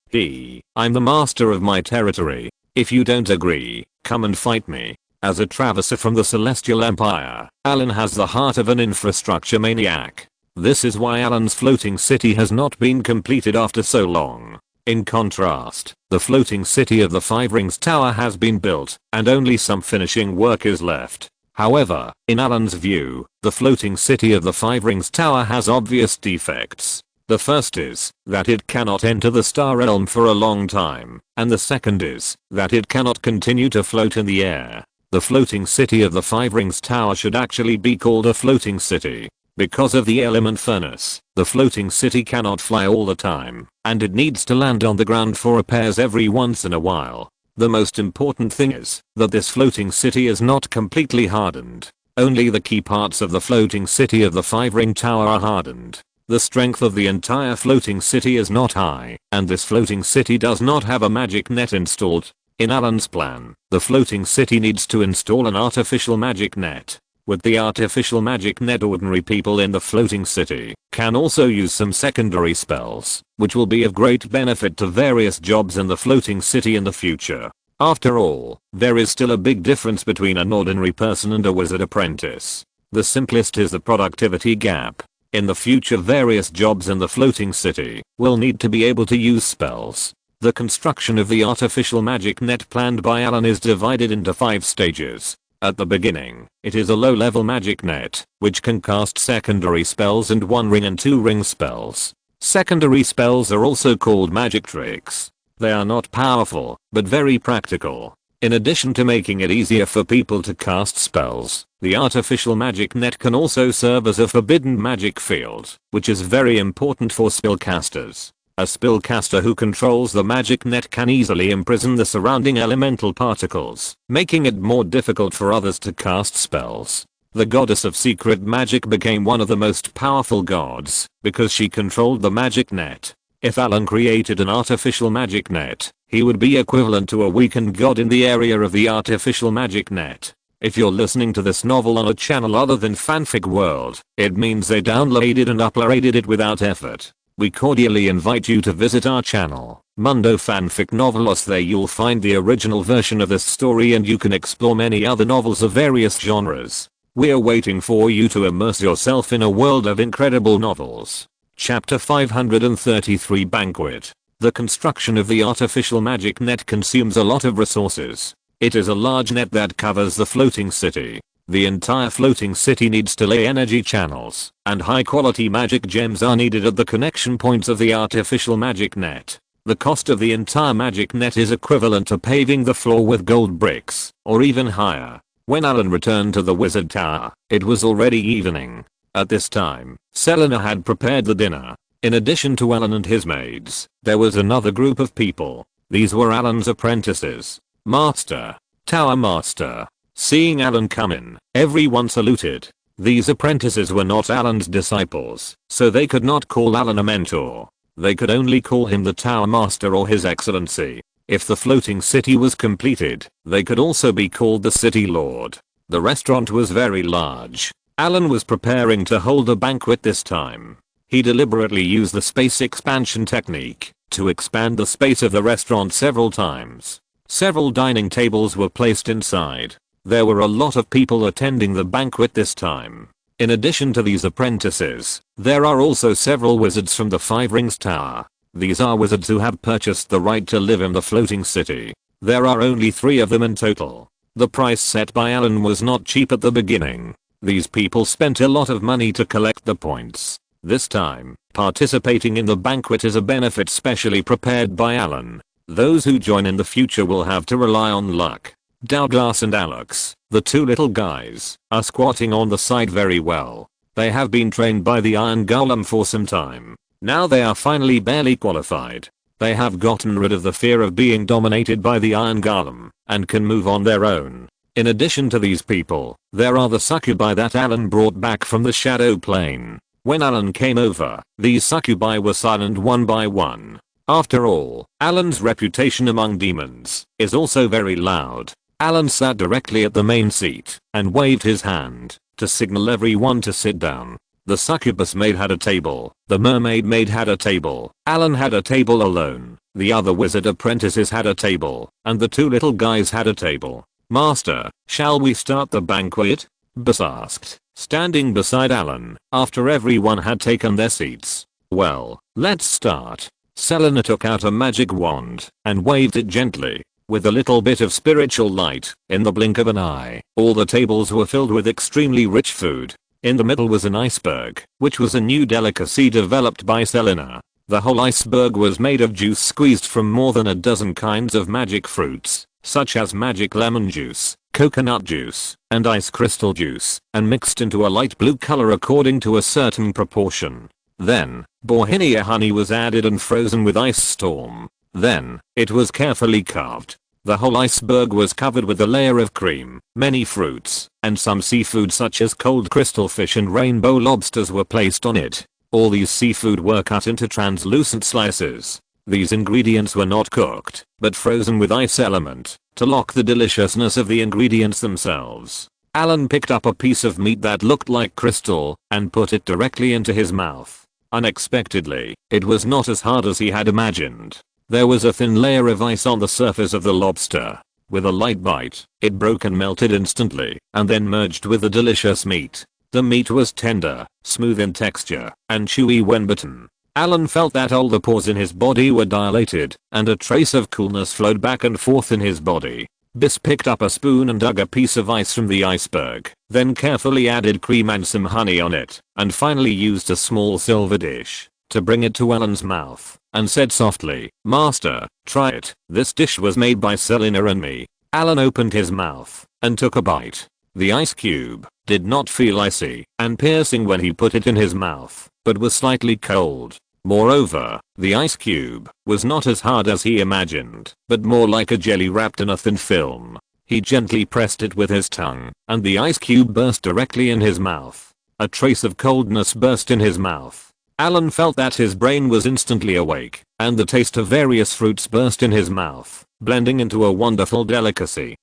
I'm the master of my territory. If you don't agree, come and fight me. As a traverser from the Celestial Empire, Allen has the heart of an infrastructure maniac. This is why Allen's floating city has not been completed after so long. In contrast, the floating city of the Five Rings Tower has been built, and only some finishing work is left. However, in Allen's view, the floating city of the Five Rings Tower has obvious defects. The first is that it cannot enter the Star Realm for a long time, and the second is that it cannot continue to float in the air. The floating city of the Five Rings Tower should actually be called a floating city. Because of the element furnace, the floating city cannot fly all the time, and it needs to land on the ground for repairs every once in a while. The most important thing is that this floating city is not completely hardened. Only the key parts of the floating city of the Five Ring Tower are hardened. The strength of the entire floating city is not high, and this floating city does not have a magic net installed. In Allen's plan, the floating city needs to install an artificial magic net. With the artificial magic net, ordinary people in the floating city can also use some secondary spells, which will be of great benefit to various jobs in the floating city in the future. After all, there is still a big difference between an ordinary person and a wizard apprentice. The simplest is the productivity gap. In the future, various jobs in the floating city will need to be able to use spells. The construction of the artificial magic net planned by Allen is divided into 5 stages. At the beginning, it is a low-level magic net, which can cast secondary spells and 1 ring and 2 ring spells. Secondary spells are also called magic tricks. They are not powerful, but very practical. In addition to making it easier for people to cast spells, the artificial magic net can also serve as a forbidden magic field, which is very important for spellcasters. A spellcaster who controls the magic net can easily imprison the surrounding elemental particles, making it more difficult for others to cast spells. The goddess of secret magic became one of the most powerful gods because she controlled the magic net. If Allen created an artificial magic net, he would be equivalent to a weakened god in the area of the artificial magic net. If you're listening to this novel on a channel other than Fanfic World, it means they downloaded and uploaded it without effort. We cordially invite you to visit our channel, Mundo Fanfic Novelos. There you'll find the original version of this story and you can explore many other novels of various genres. We're waiting for you to immerse yourself in a world of incredible novels. Chapter 533 Banquet. The construction of the artificial magic net consumes a lot of resources. It is a large net that covers the floating city. The entire floating city needs to lay energy channels, and high quality magic gems are needed at the connection points of the artificial magic net. The cost of the entire magic net is equivalent to paving the floor with gold bricks, or even higher. When Allen returned to the wizard tower, it was already evening. At this time, Selena had prepared the dinner. In addition to Allen and his maids, there was another group of people. These were Allen's apprentices. Master, Tower Master. Seeing Allen come in, everyone saluted. These apprentices were not Allen's disciples, so they could not call Allen a mentor. They could only call him the Tower Master or His Excellency. If the floating city was completed, they could also be called the City Lord. The restaurant was very large. Allen was preparing to hold a banquet this time. He deliberately used the space expansion technique to expand the space of the restaurant several times. Several dining tables were placed inside. There were a lot of people attending the banquet this time. In addition to these apprentices, there are also several wizards from the Five Rings Tower. These are wizards who have purchased the right to live in the floating city. There are only 3 of them in total. The price set by Allen was not cheap at the beginning. These people spent a lot of money to collect the points. This time, participating in the banquet is a benefit specially prepared by Allen. Those who join in the future will have to rely on luck. Douglas and Alex, the 2 little guys, are squatting on the side very well. They have been trained by the Iron Golem for some time. Now they are finally barely qualified. They have gotten rid of the fear of being dominated by the Iron Golem and can move on their own. In addition to these people, there are the succubi that Allen brought back from the shadow plane. When Allen came over, these succubi were silent one by one. After all, Allen's reputation among demons is also very loud. Allen sat directly at the main seat and waved his hand to signal everyone to sit down. The succubus maid had a table, the mermaid maid had a table, Allen had a table alone, the other wizard apprentices had a table, and the 2 little guys had a table. Master, shall we start the banquet? Bus asked, standing beside Allen, after everyone had taken their seats. Well, let's start. Selena took out a magic wand and waved it gently. With a little bit of spiritual light, in the blink of an eye, all the tables were filled with extremely rich food. In the middle was an iceberg, which was a new delicacy developed by Selena. The whole iceberg was made of juice squeezed from more than a dozen kinds of magic fruits, such as magic lemon juice, coconut juice, and ice crystal juice, and mixed into a light blue color according to a certain proportion. Then, Bohemia honey was added and frozen with ice storm. Then, it was carefully carved. The whole iceberg was covered with a layer of cream, many fruits, and some seafood such as cold crystal fish and rainbow lobsters were placed on it. All these seafood were cut into translucent slices. These ingredients were not cooked, but frozen with ice element, to lock the deliciousness of the ingredients themselves. Allen picked up a piece of meat that looked like crystal, and put it directly into his mouth. Unexpectedly, it was not as hard as he had imagined. There was a thin layer of ice on the surface of the lobster. With a light bite, it broke and melted instantly, and then merged with the delicious meat. The meat was tender, smooth in texture, and chewy when bitten. Allen felt that all the pores in his body were dilated, and a trace of coolness flowed back and forth in his body. Biss picked up a spoon and dug a piece of ice from the iceberg, then carefully added cream and some honey on it, and finally used a small silver dish to bring it to Allen's mouth, and said softly, "Master, try it. This dish was made by Selena and me." Allen opened his mouth and took a bite. The ice cube did not feel icy and piercing when he put it in his mouth, but was slightly cold. Moreover, the ice cube was not as hard as he imagined, but more like a jelly wrapped in a thin film. He gently pressed it with his tongue, and the ice cube burst directly in his mouth. A trace of coldness burst in his mouth. Allen felt that his brain was instantly awake, and the taste of various fruits burst in his mouth, blending into a wonderful delicacy.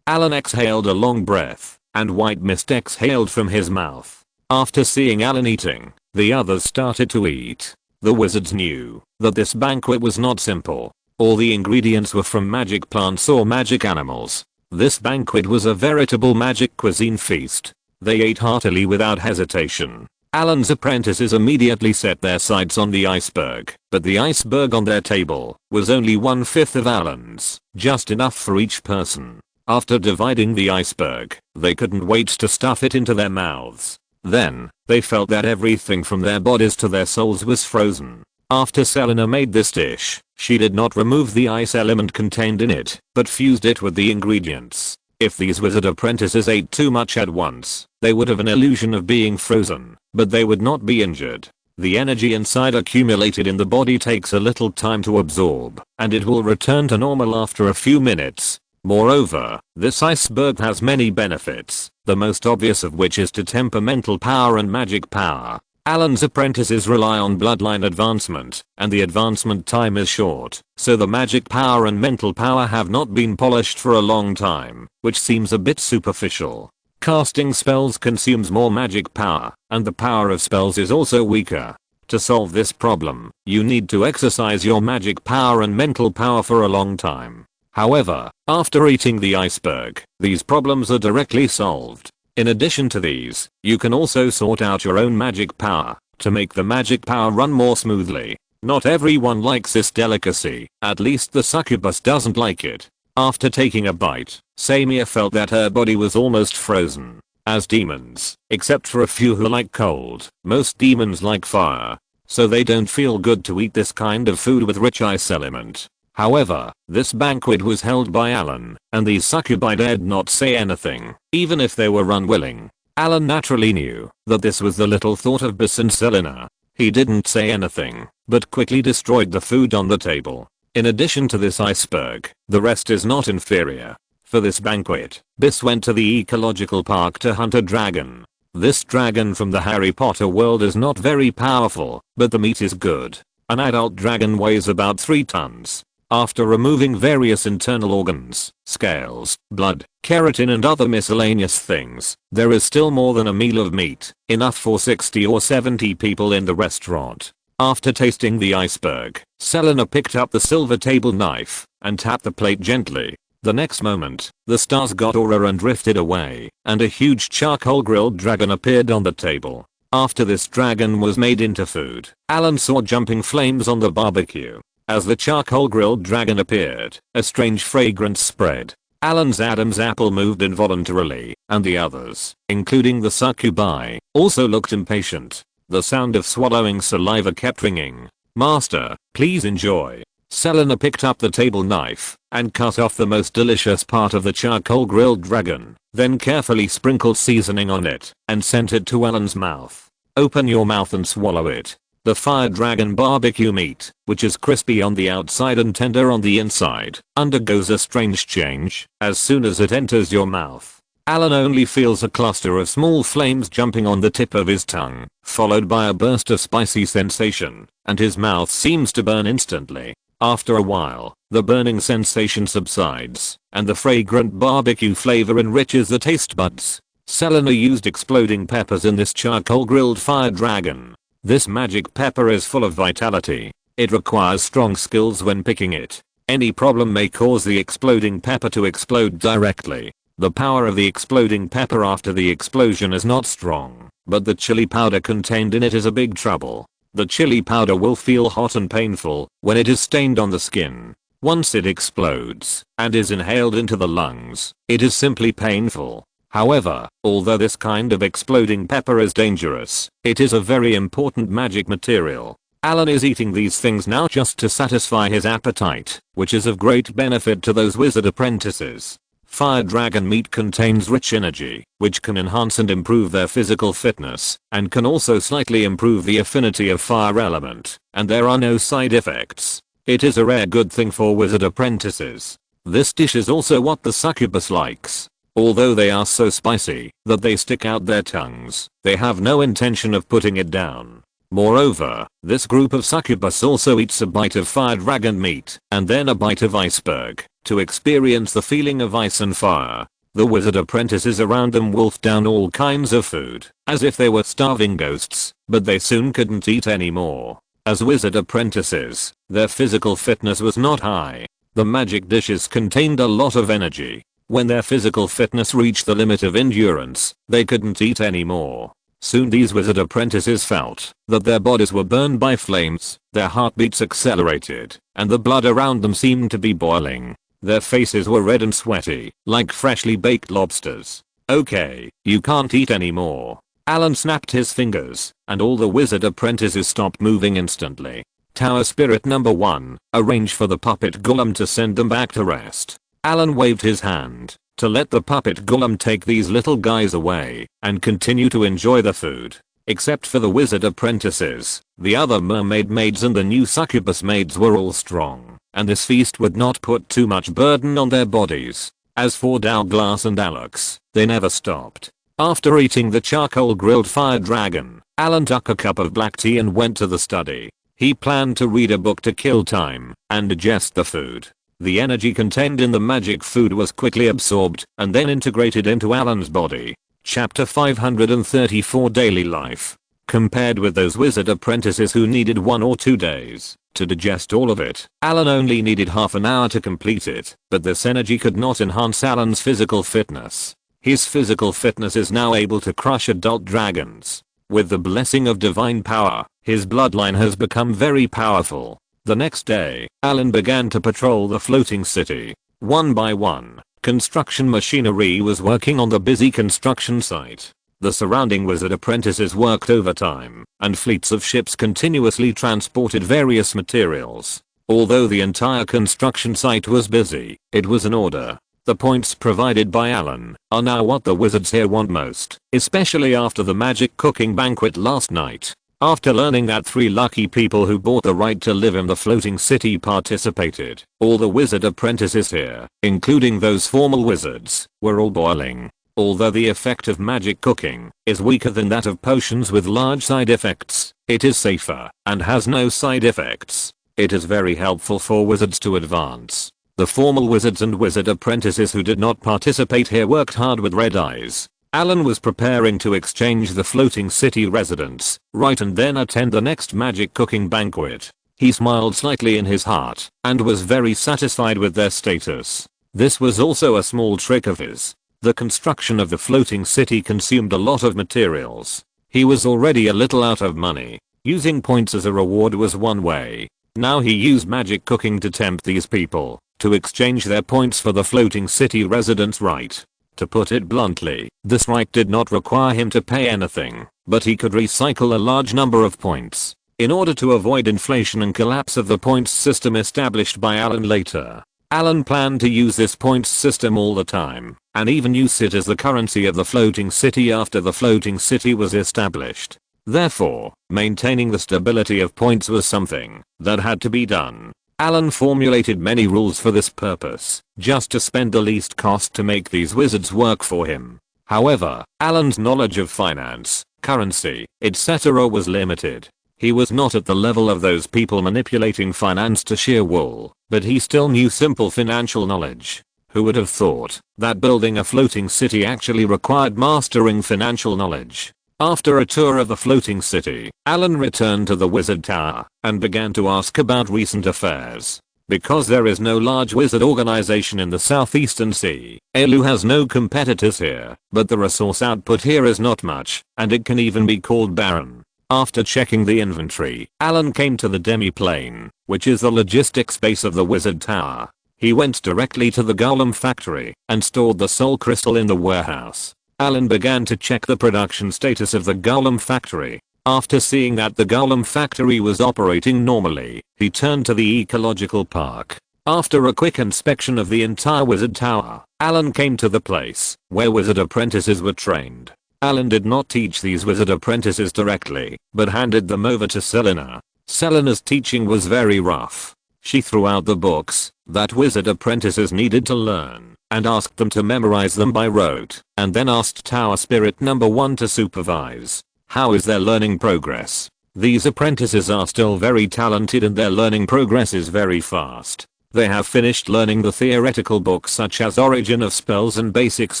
Allen exhaled a long breath, and white mist exhaled from his mouth. After seeing Allen eating, the others started to eat. The wizards knew that this banquet was not simple. All the ingredients were from magic plants or magic animals. This banquet was a veritable magic cuisine feast. They ate heartily without hesitation. Allen's apprentices immediately set their sights on the iceberg, but the iceberg on their table was only 1/5 of Allen's, just enough for each person. After dividing the iceberg, they couldn't wait to stuff it into their mouths. Then, they felt that everything from their bodies to their souls was frozen. After Selena made this dish, she did not remove the ice element contained in it, but fused it with the ingredients. If these wizard apprentices ate too much at once, they would have an illusion of being frozen, but they would not be injured. The energy inside accumulated in the body takes a little time to absorb, and it will return to normal after a few minutes. Moreover, this iceberg has many benefits, the most obvious of which is to temper mental power and magic power. Allen's apprentices rely on bloodline advancement, and the advancement time is short, so the magic power and mental power have not been polished for a long time, which seems a bit superficial. Casting spells consumes more magic power, and the power of spells is also weaker. To solve this problem, you need to exercise your magic power and mental power for a long time. However, after eating the iceberg, these problems are directly solved. In addition to these, you can also sort out your own magic power to make the magic power run more smoothly. Not everyone likes this delicacy, at least the succubus doesn't like it. After taking a bite, Samia felt that her body was almost frozen. As demons, except for a few who like cold, most demons like fire, so they don't feel good to eat this kind of food with rich ice element. However, this banquet was held by Allen, and these succubi dared not say anything, even if they were unwilling. Allen naturally knew that this was the little thought of Biss and Selena. He didn't say anything, but quickly destroyed the food on the table. In addition to this iceberg, the rest is not inferior. For this banquet, Biss went to the ecological park to hunt a dragon. This dragon from the Harry Potter world is not very powerful, but the meat is good. An adult dragon weighs about 3 tons. After removing various internal organs, scales, blood, keratin and other miscellaneous things, there is still more than a meal of meat, enough for 60 or 70 people in the restaurant. After tasting the iceberg, Selena picked up the silver table knife and tapped the plate gently. The next moment, the stars got aura and drifted away, and a huge charcoal grilled dragon appeared on the table. After this dragon was made into food, Allen saw jumping flames on the barbecue. As the charcoal grilled dragon appeared, a strange fragrance spread. Allen's Adam's apple moved involuntarily, and the others, including the succubi, also looked impatient. The sound of swallowing saliva kept ringing. "Master, please enjoy." Selena picked up the table knife and cut off the most delicious part of the charcoal grilled dragon, then carefully sprinkled seasoning on it and sent it to Allen's mouth. "Open your mouth and swallow it." The fire dragon barbecue meat, which is crispy on the outside and tender on the inside, undergoes a strange change as soon as it enters your mouth. Allen only feels a cluster of small flames jumping on the tip of his tongue, followed by a burst of spicy sensation, and his mouth seems to burn instantly. After a while, the burning sensation subsides, and the fragrant barbecue flavor enriches the taste buds. Selena used exploding peppers in this charcoal grilled fire dragon. This magic pepper is full of vitality. It requires strong skills when picking it. Any problem may cause the exploding pepper to explode directly. The power of the exploding pepper after the explosion is not strong, but the chili powder contained in it is a big trouble. The chili powder will feel hot and painful when it is stained on the skin. Once it explodes and is inhaled into the lungs, it is simply painful. However, although this kind of exploding pepper is dangerous, it is a very important magic material. Allen is eating these things now just to satisfy his appetite, which is of great benefit to those wizard apprentices. Fire dragon meat contains rich energy, which can enhance and improve their physical fitness, and can also slightly improve the affinity of fire element, and there are no side effects. It is a rare good thing for wizard apprentices. This dish is also what the succubus likes. Although they are so spicy that they stick out their tongues, they have no intention of putting it down. Moreover, this group of succubus also eats a bite of fire dragon meat and then a bite of iceberg to experience the feeling of ice and fire. The wizard apprentices around them wolfed down all kinds of food as if they were starving ghosts, but they soon couldn't eat anymore. As wizard apprentices, their physical fitness was not high. The magic dishes contained a lot of energy. When their physical fitness reached the limit of endurance, they couldn't eat anymore. Soon these wizard apprentices felt that their bodies were burned by flames, their heartbeats accelerated, and the blood around them seemed to be boiling. Their faces were red and sweaty, like freshly baked lobsters. Okay, you can't eat anymore. Allen snapped his fingers, and all the wizard apprentices stopped moving instantly. Tower Spirit number 1, arrange for the puppet golem to send them back to rest. Allen waved his hand to let the puppet golem take these little guys away and continue to enjoy the food. Except for the wizard apprentices, the other mermaid maids and the new succubus maids were all strong, and this feast would not put too much burden on their bodies. As for Douglas and Alex, they never stopped. After eating the charcoal grilled fire dragon, Allen took a cup of black tea and went to the study. He planned to read a book to kill time and digest the food. The energy contained in the magic food was quickly absorbed and then integrated into Allen's body. Chapter 534 Daily Life. Compared with those wizard apprentices who needed 1 or 2 days to digest all of it, Allen only needed half an hour to complete it, but this energy could not enhance Allen's physical fitness. His physical fitness is now able to crush adult dragons. With the blessing of divine power, his bloodline has become very powerful. The next day, Allen began to patrol the floating city. One by one, construction machinery was working on the busy construction site. The surrounding wizard apprentices worked overtime, and fleets of ships continuously transported various materials. Although the entire construction site was busy, it was in order. The points provided by Allen are now what the wizards here want most, especially after the magic cooking banquet last night. After learning that 3 lucky people who bought the right to live in the floating city participated, all the wizard apprentices here, including those formal wizards, were all boiling. Although the effect of magic cooking is weaker than that of potions with large side effects, it is safer and has no side effects. It is very helpful for wizards to advance. The formal wizards and wizard apprentices who did not participate here worked hard with red eyes. Allen was preparing to exchange the floating city residents, right, and then attend the next magic cooking banquet. He smiled slightly in his heart and was very satisfied with their status. This was also a small trick of his. The construction of the floating city consumed a lot of materials. He was already a little out of money. Using points as a reward was one way. Now he used magic cooking to tempt these people to exchange their points for the floating city residents' right. To put it bluntly, this right did not require him to pay anything, but he could recycle a large number of points. In order to avoid inflation and collapse of the points system established by Allen later, Allen planned to use this points system all the time, and even use it as the currency of the floating city after the floating city was established. Therefore, maintaining the stability of points was something that had to be done. Allen formulated many rules for this purpose, just to spend the least cost to make these wizards work for him. However, Allen's knowledge of finance, currency, etc. was limited. He was not at the level of those people manipulating finance to shear wool, but he still knew simple financial knowledge. Who would have thought that building a floating city actually required mastering financial knowledge? After a tour of the floating city, Allen returned to the wizard tower and began to ask about recent affairs. Because there is no large wizard organization in the southeastern sea, Elu has no competitors here, but the resource output here is not much, and it can even be called barren. After checking the inventory, Allen came to the demi-plane, which is the logistics base of the wizard tower. He went directly to the golem factory and stored the soul crystal in the warehouse. Allen began to check the production status of the golem factory. After seeing that the golem factory was operating normally, he turned to the ecological park. After a quick inspection of the entire wizard tower, Allen came to the place where wizard apprentices were trained. Allen did not teach these wizard apprentices directly, but handed them over to Selena. Selena's teaching was very rough. She threw out the books that wizard apprentices needed to learn and asked them to memorize them by rote, and then asked Tower Spirit number 1 to supervise. How is their learning progress? These apprentices are still very talented and their learning progress is very fast. They have finished learning the theoretical books such as Origin of Spells and Basics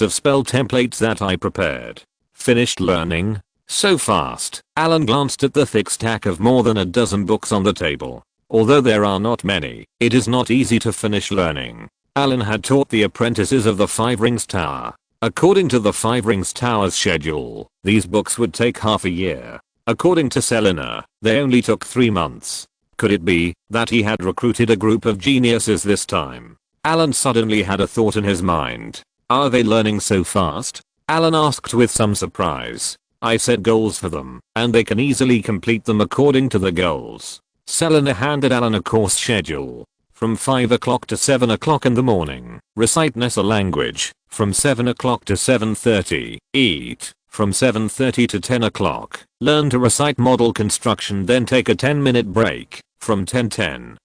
of Spell Templates that I prepared. Finished learning? So fast. Allen glanced at the thick stack of more than a dozen books on the table. Although there are not many, it is not easy to finish learning. Allen had taught the apprentices of the Five Rings Tower. According to the Five Rings Tower's schedule, these books would take half a year. According to Selena, they only took 3 months. Could it be that he had recruited a group of geniuses this time? Allen suddenly had a thought in his mind. Are they learning so fast? Allen asked with some surprise. I set goals for them, and they can easily complete them according to the goals. Selena handed Allen a course schedule. From 5 o'clock to 7 o'clock in the morning, recite Nessa language. From 7 o'clock to 7:30, eat. From 7:30 to 10 o'clock, learn to recite model construction, then take a 10-minute break. From 10:10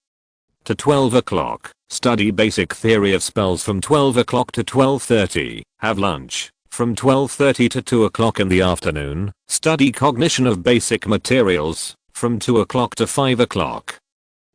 to 12 o'clock, study basic theory of spells. From 12 o'clock to 12:30, have lunch. From 12:30 to 2 o'clock in the afternoon, study cognition of basic materials. From 2 o'clock to 5 o'clock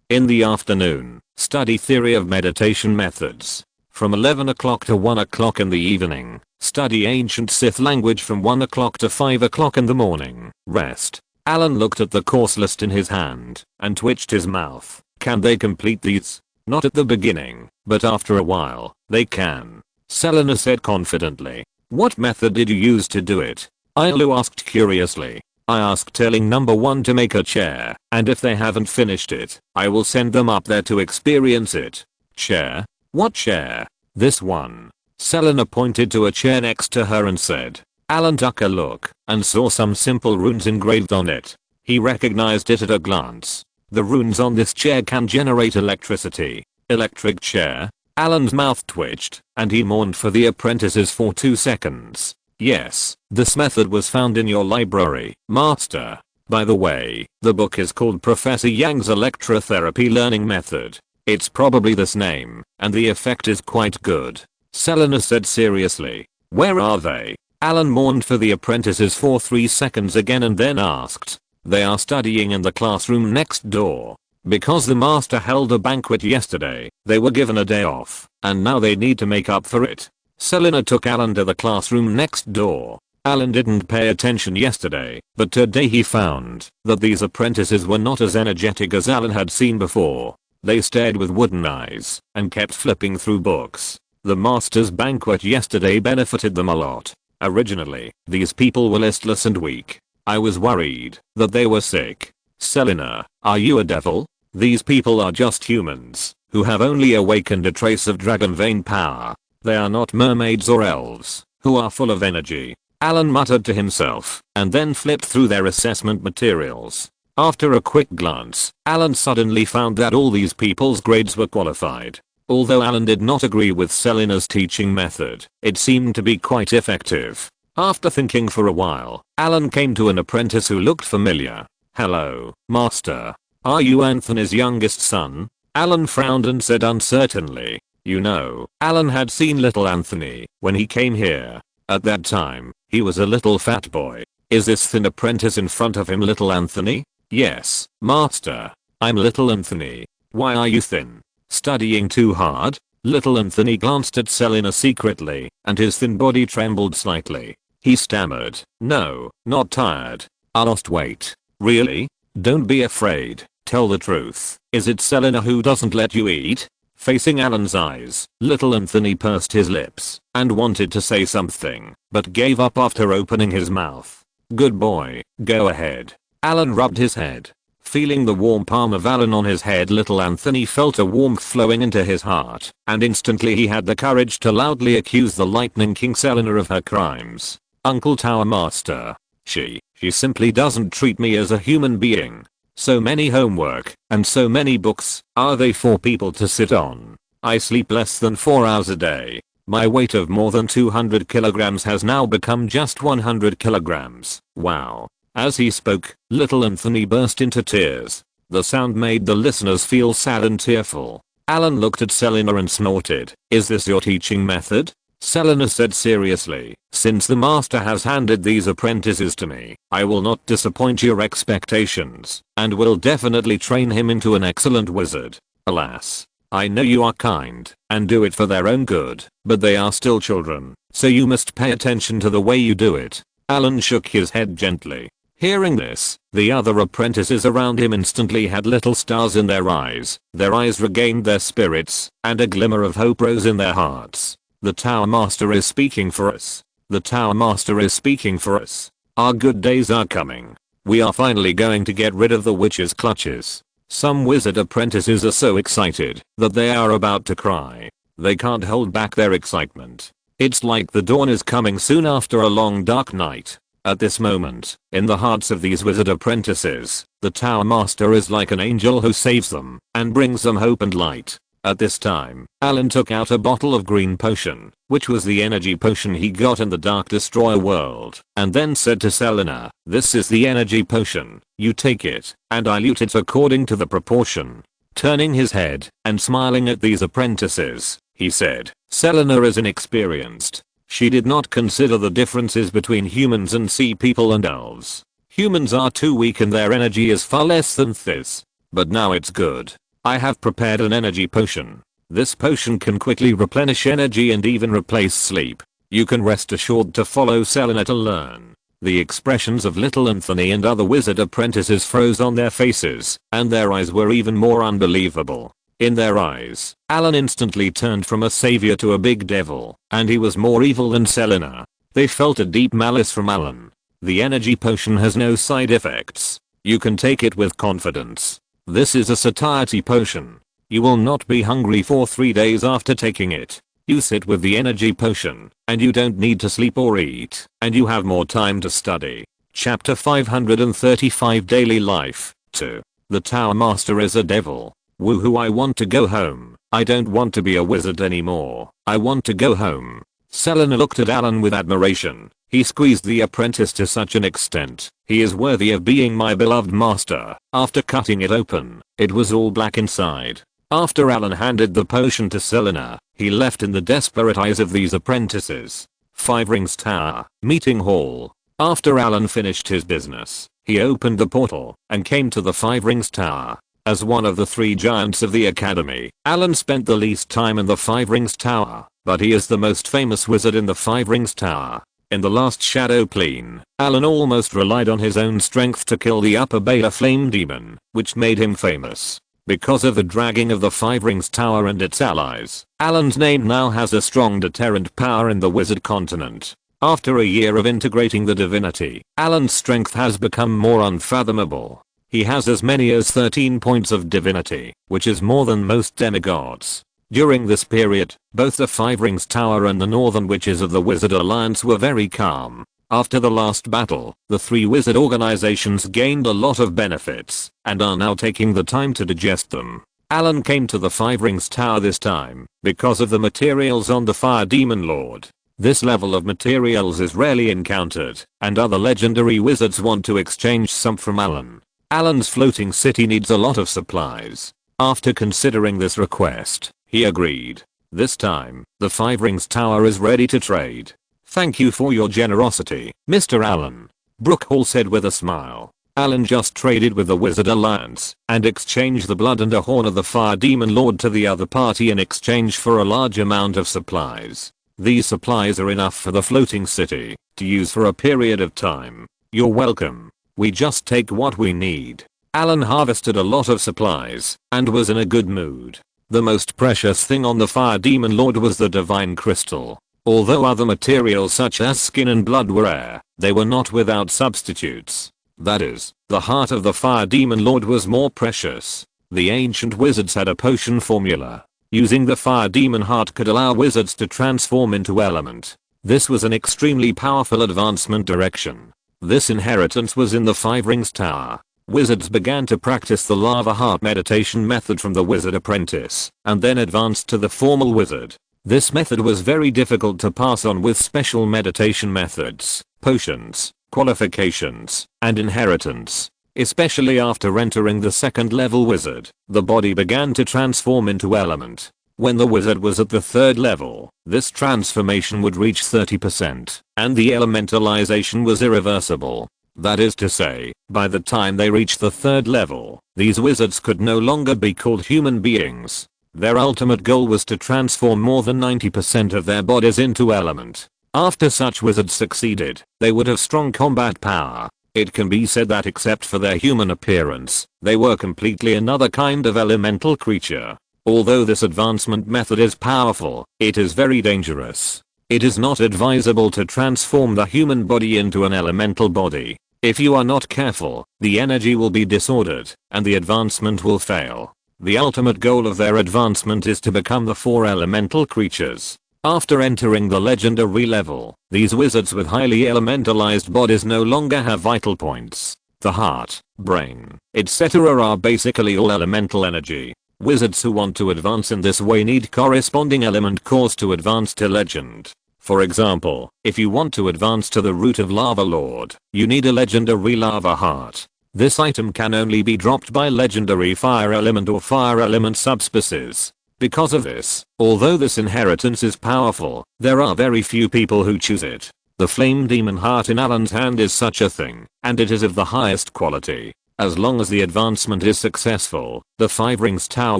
in the afternoon, study theory of meditation methods. From 11 o'clock to 1 o'clock in the evening, study ancient Sith language. From 1 o'clock to 5 o'clock in the morning, rest. Allen looked at the course list in his hand and twitched his mouth. Can they complete these? Not at the beginning, but after a while, they can. Selena said confidently. What method did you use to do it? Ailu asked curiously. I asked telling number 1 to make a chair, and if they haven't finished it, I will send them up there to experience it. Chair? What chair? This one. Selena pointed to a chair next to her and said. Allen took a look and saw some simple runes engraved on it. He recognized it at a glance. The runes on this chair can generate electricity. Electric chair? Allen's mouth twitched, and he mourned for the apprentices for 2 seconds. Yes, this method was found in your library, Master. By the way, the book is called Professor Yang's Electrotherapy Learning Method. It's probably this name, and the effect is quite good. Selena said seriously. Where are they? Allen mourned for the apprentices for 3 seconds again and then asked. They are studying in the classroom next door. Because the master held a banquet yesterday, they were given a day off, and now they need to make up for it. Selena took Allen to the classroom next door. Allen didn't pay attention yesterday, but today he found that these apprentices were not as energetic as Allen had seen before. They stared with wooden eyes and kept flipping through books. The master's banquet yesterday benefited them a lot. Originally, these people were listless and weak. I was worried that they were sick. Selena, are you a devil? These people are just humans who have only awakened a trace of dragon vein power. They are not mermaids or elves who are full of energy. Allen muttered to himself and then flipped through their assessment materials. After a quick glance, Allen suddenly found that all these people's grades were qualified. Although Allen did not agree with Selena's teaching method, it seemed to be quite effective. After thinking for a while, Allen came to an apprentice who looked familiar. Hello, Master. Are you Anthony's youngest son? Allen frowned and said uncertainly. You know, Allen had seen little Anthony when he came here. At that time, he was a little fat boy. Is this thin apprentice in front of him little Anthony? Yes, Master. I'm little Anthony. Why are you thin? Studying too hard? Little Anthony glanced at Selena secretly, and his thin body trembled slightly. He stammered, no, not tired. I lost weight. Really? Don't be afraid. Tell the truth. Is it Selena who doesn't let you eat? Facing Allen's eyes, little Anthony pursed his lips and wanted to say something, but gave up after opening his mouth. Good boy, go ahead. Allen rubbed his head. Feeling the warm palm of Allen on his head, little Anthony felt a warmth flowing into his heart, and instantly he had the courage to loudly accuse the Lightning King Selena of her crimes. Uncle Tower Master. She simply doesn't treat me as a human being. So many homework, and so many books, are they for people to sit on? I sleep less than 4 hours a day. My weight of more than 200 kilograms has now become just 100 kilograms. Wow. As he spoke, little Anthony burst into tears. The sound made the listeners feel sad and tearful. Allen looked at Selena and snorted. Is this your teaching method? Selena said seriously, since the master has handed these apprentices to me, I will not disappoint your expectations, and will definitely train him into an excellent wizard. Alas, I know you are kind, and do it for their own good, but they are still children, so you must pay attention to the way you do it. Allen shook his head gently. Hearing this, the other apprentices around him instantly had little stars in their eyes regained their spirits, and a glimmer of hope rose in their hearts. The Tower Master is speaking for us. The Tower Master is speaking for us. Our good days are coming. We are finally going to get rid of the witch's clutches. Some wizard apprentices are so excited that they are about to cry. They can't hold back their excitement. It's like the dawn is coming soon after a long dark night. At this moment, in the hearts of these wizard apprentices, the Tower Master is like an angel who saves them and brings them hope and light. At this time, Allen took out a bottle of green potion, which was the energy potion he got in the Dark Destroyer world, and then said to Selena, this is the energy potion, you take it, and dilute it according to the proportion. Turning his head, and smiling at these apprentices, he said, Selena is inexperienced. She did not consider the differences between humans and sea people and elves. Humans are too weak and their energy is far less than this. But now it's good. I have prepared an energy potion. This potion can quickly replenish energy and even replace sleep. You can rest assured to follow Selena to learn. The expressions of little Anthony and other wizard apprentices froze on their faces, and their eyes were even more unbelievable. In their eyes, Allen instantly turned from a savior to a big devil, and he was more evil than Selena. They felt a deep malice from Allen. The energy potion has no side effects. You can take it with confidence. This is a satiety potion. You will not be hungry for 3 days after taking it. You sit with the energy potion, and you don't need to sleep or eat, and you have more time to study. Chapter 535 Daily Life 2. The Tower Master is a devil. Woohoo, I want to go home. I don't want to be a wizard anymore. I want to go home. Selena looked at Allen with admiration. He squeezed the apprentice to such an extent. He is worthy of being my beloved master. After cutting it open, it was all black inside. After Allen handed the potion to Selena, he left in the desperate eyes of these apprentices. 5 Rings Tower, Meeting Hall. After Allen finished his business, he opened the portal and came to the 5 Rings Tower. As one of the 3 giants of the academy, Allen spent the least time in the 5 Rings Tower, but he is the most famous wizard in the 5 Rings Tower. In the last Shadow Plane, Allen almost relied on his own strength to kill the Upper Beta Flame Demon, which made him famous. Because of the dragging of the 5 Rings Tower and its allies, Allen's name now has a strong deterrent power in the wizard continent. After a year of integrating the divinity, Allen's strength has become more unfathomable. He has as many as 13 points of divinity, which is more than most demigods. During this period, both the 5 Rings Tower and the Northern Witches of the Wizard Alliance were very calm. After the last battle, the 3 wizard organizations gained a lot of benefits, and are now taking the time to digest them. Allen came to the 5 Rings Tower this time, because of the materials on the Fire Demon Lord. This level of materials is rarely encountered, and other legendary wizards want to exchange some from Allen. Allen's floating city needs a lot of supplies. After considering this request, he agreed. This time, the 5 Rings Tower is ready to trade. Thank you for your generosity, Mr. Allen. Brooke Hall said with a smile. Allen just traded with the Wizard Alliance and exchanged the blood and a horn of the Fire Demon Lord to the other party in exchange for a large amount of supplies. These supplies are enough for the floating city to use for a period of time. You're welcome. We just take what we need. Allen harvested a lot of supplies and was in a good mood. The most precious thing on the Fire Demon Lord was the Divine Crystal. Although other materials such as skin and blood were rare, they were not without substitutes. That is, the heart of the fire demon lord was more precious. The ancient wizards had a potion formula. Using the fire demon heart could allow wizards to transform into element. This was an extremely powerful advancement direction. This inheritance was in the Five Rings Tower. Wizards began to practice the lava heart meditation method from the wizard apprentice, and then advanced to the formal wizard. This method was very difficult to pass on with special meditation methods, potions, qualifications, and inheritance. Especially after entering the second level wizard, the body began to transform into element. When the wizard was at the third level, this transformation would reach 30%, and the elementalization was irreversible. That is to say, by the time they reached the third level, these wizards could no longer be called human beings. Their ultimate goal was to transform more than 90% of their bodies into element. After such wizards succeeded, they would have strong combat power. It can be said that except for their human appearance, they were completely another kind of elemental creature. Although this advancement method is powerful, it is very dangerous. It is not advisable to transform the human body into an elemental body. If you are not careful, the energy will be disordered, and the advancement will fail. The ultimate goal of their advancement is to become the four elemental creatures. After entering the legendary level, these wizards with highly elementalized bodies no longer have vital points. The heart, brain, etc. are basically all elemental energy. Wizards who want to advance in this way need corresponding element cores to advance to legend. For example, if you want to advance to the root of Lava Lord, you need a legendary lava heart. This item can only be dropped by legendary fire element or fire element subspecies. Because of this, although this inheritance is powerful, there are very few people who choose it. The flame demon heart in Allen's hand is such a thing, and it is of the highest quality. As long as the advancement is successful, the Five Rings Tower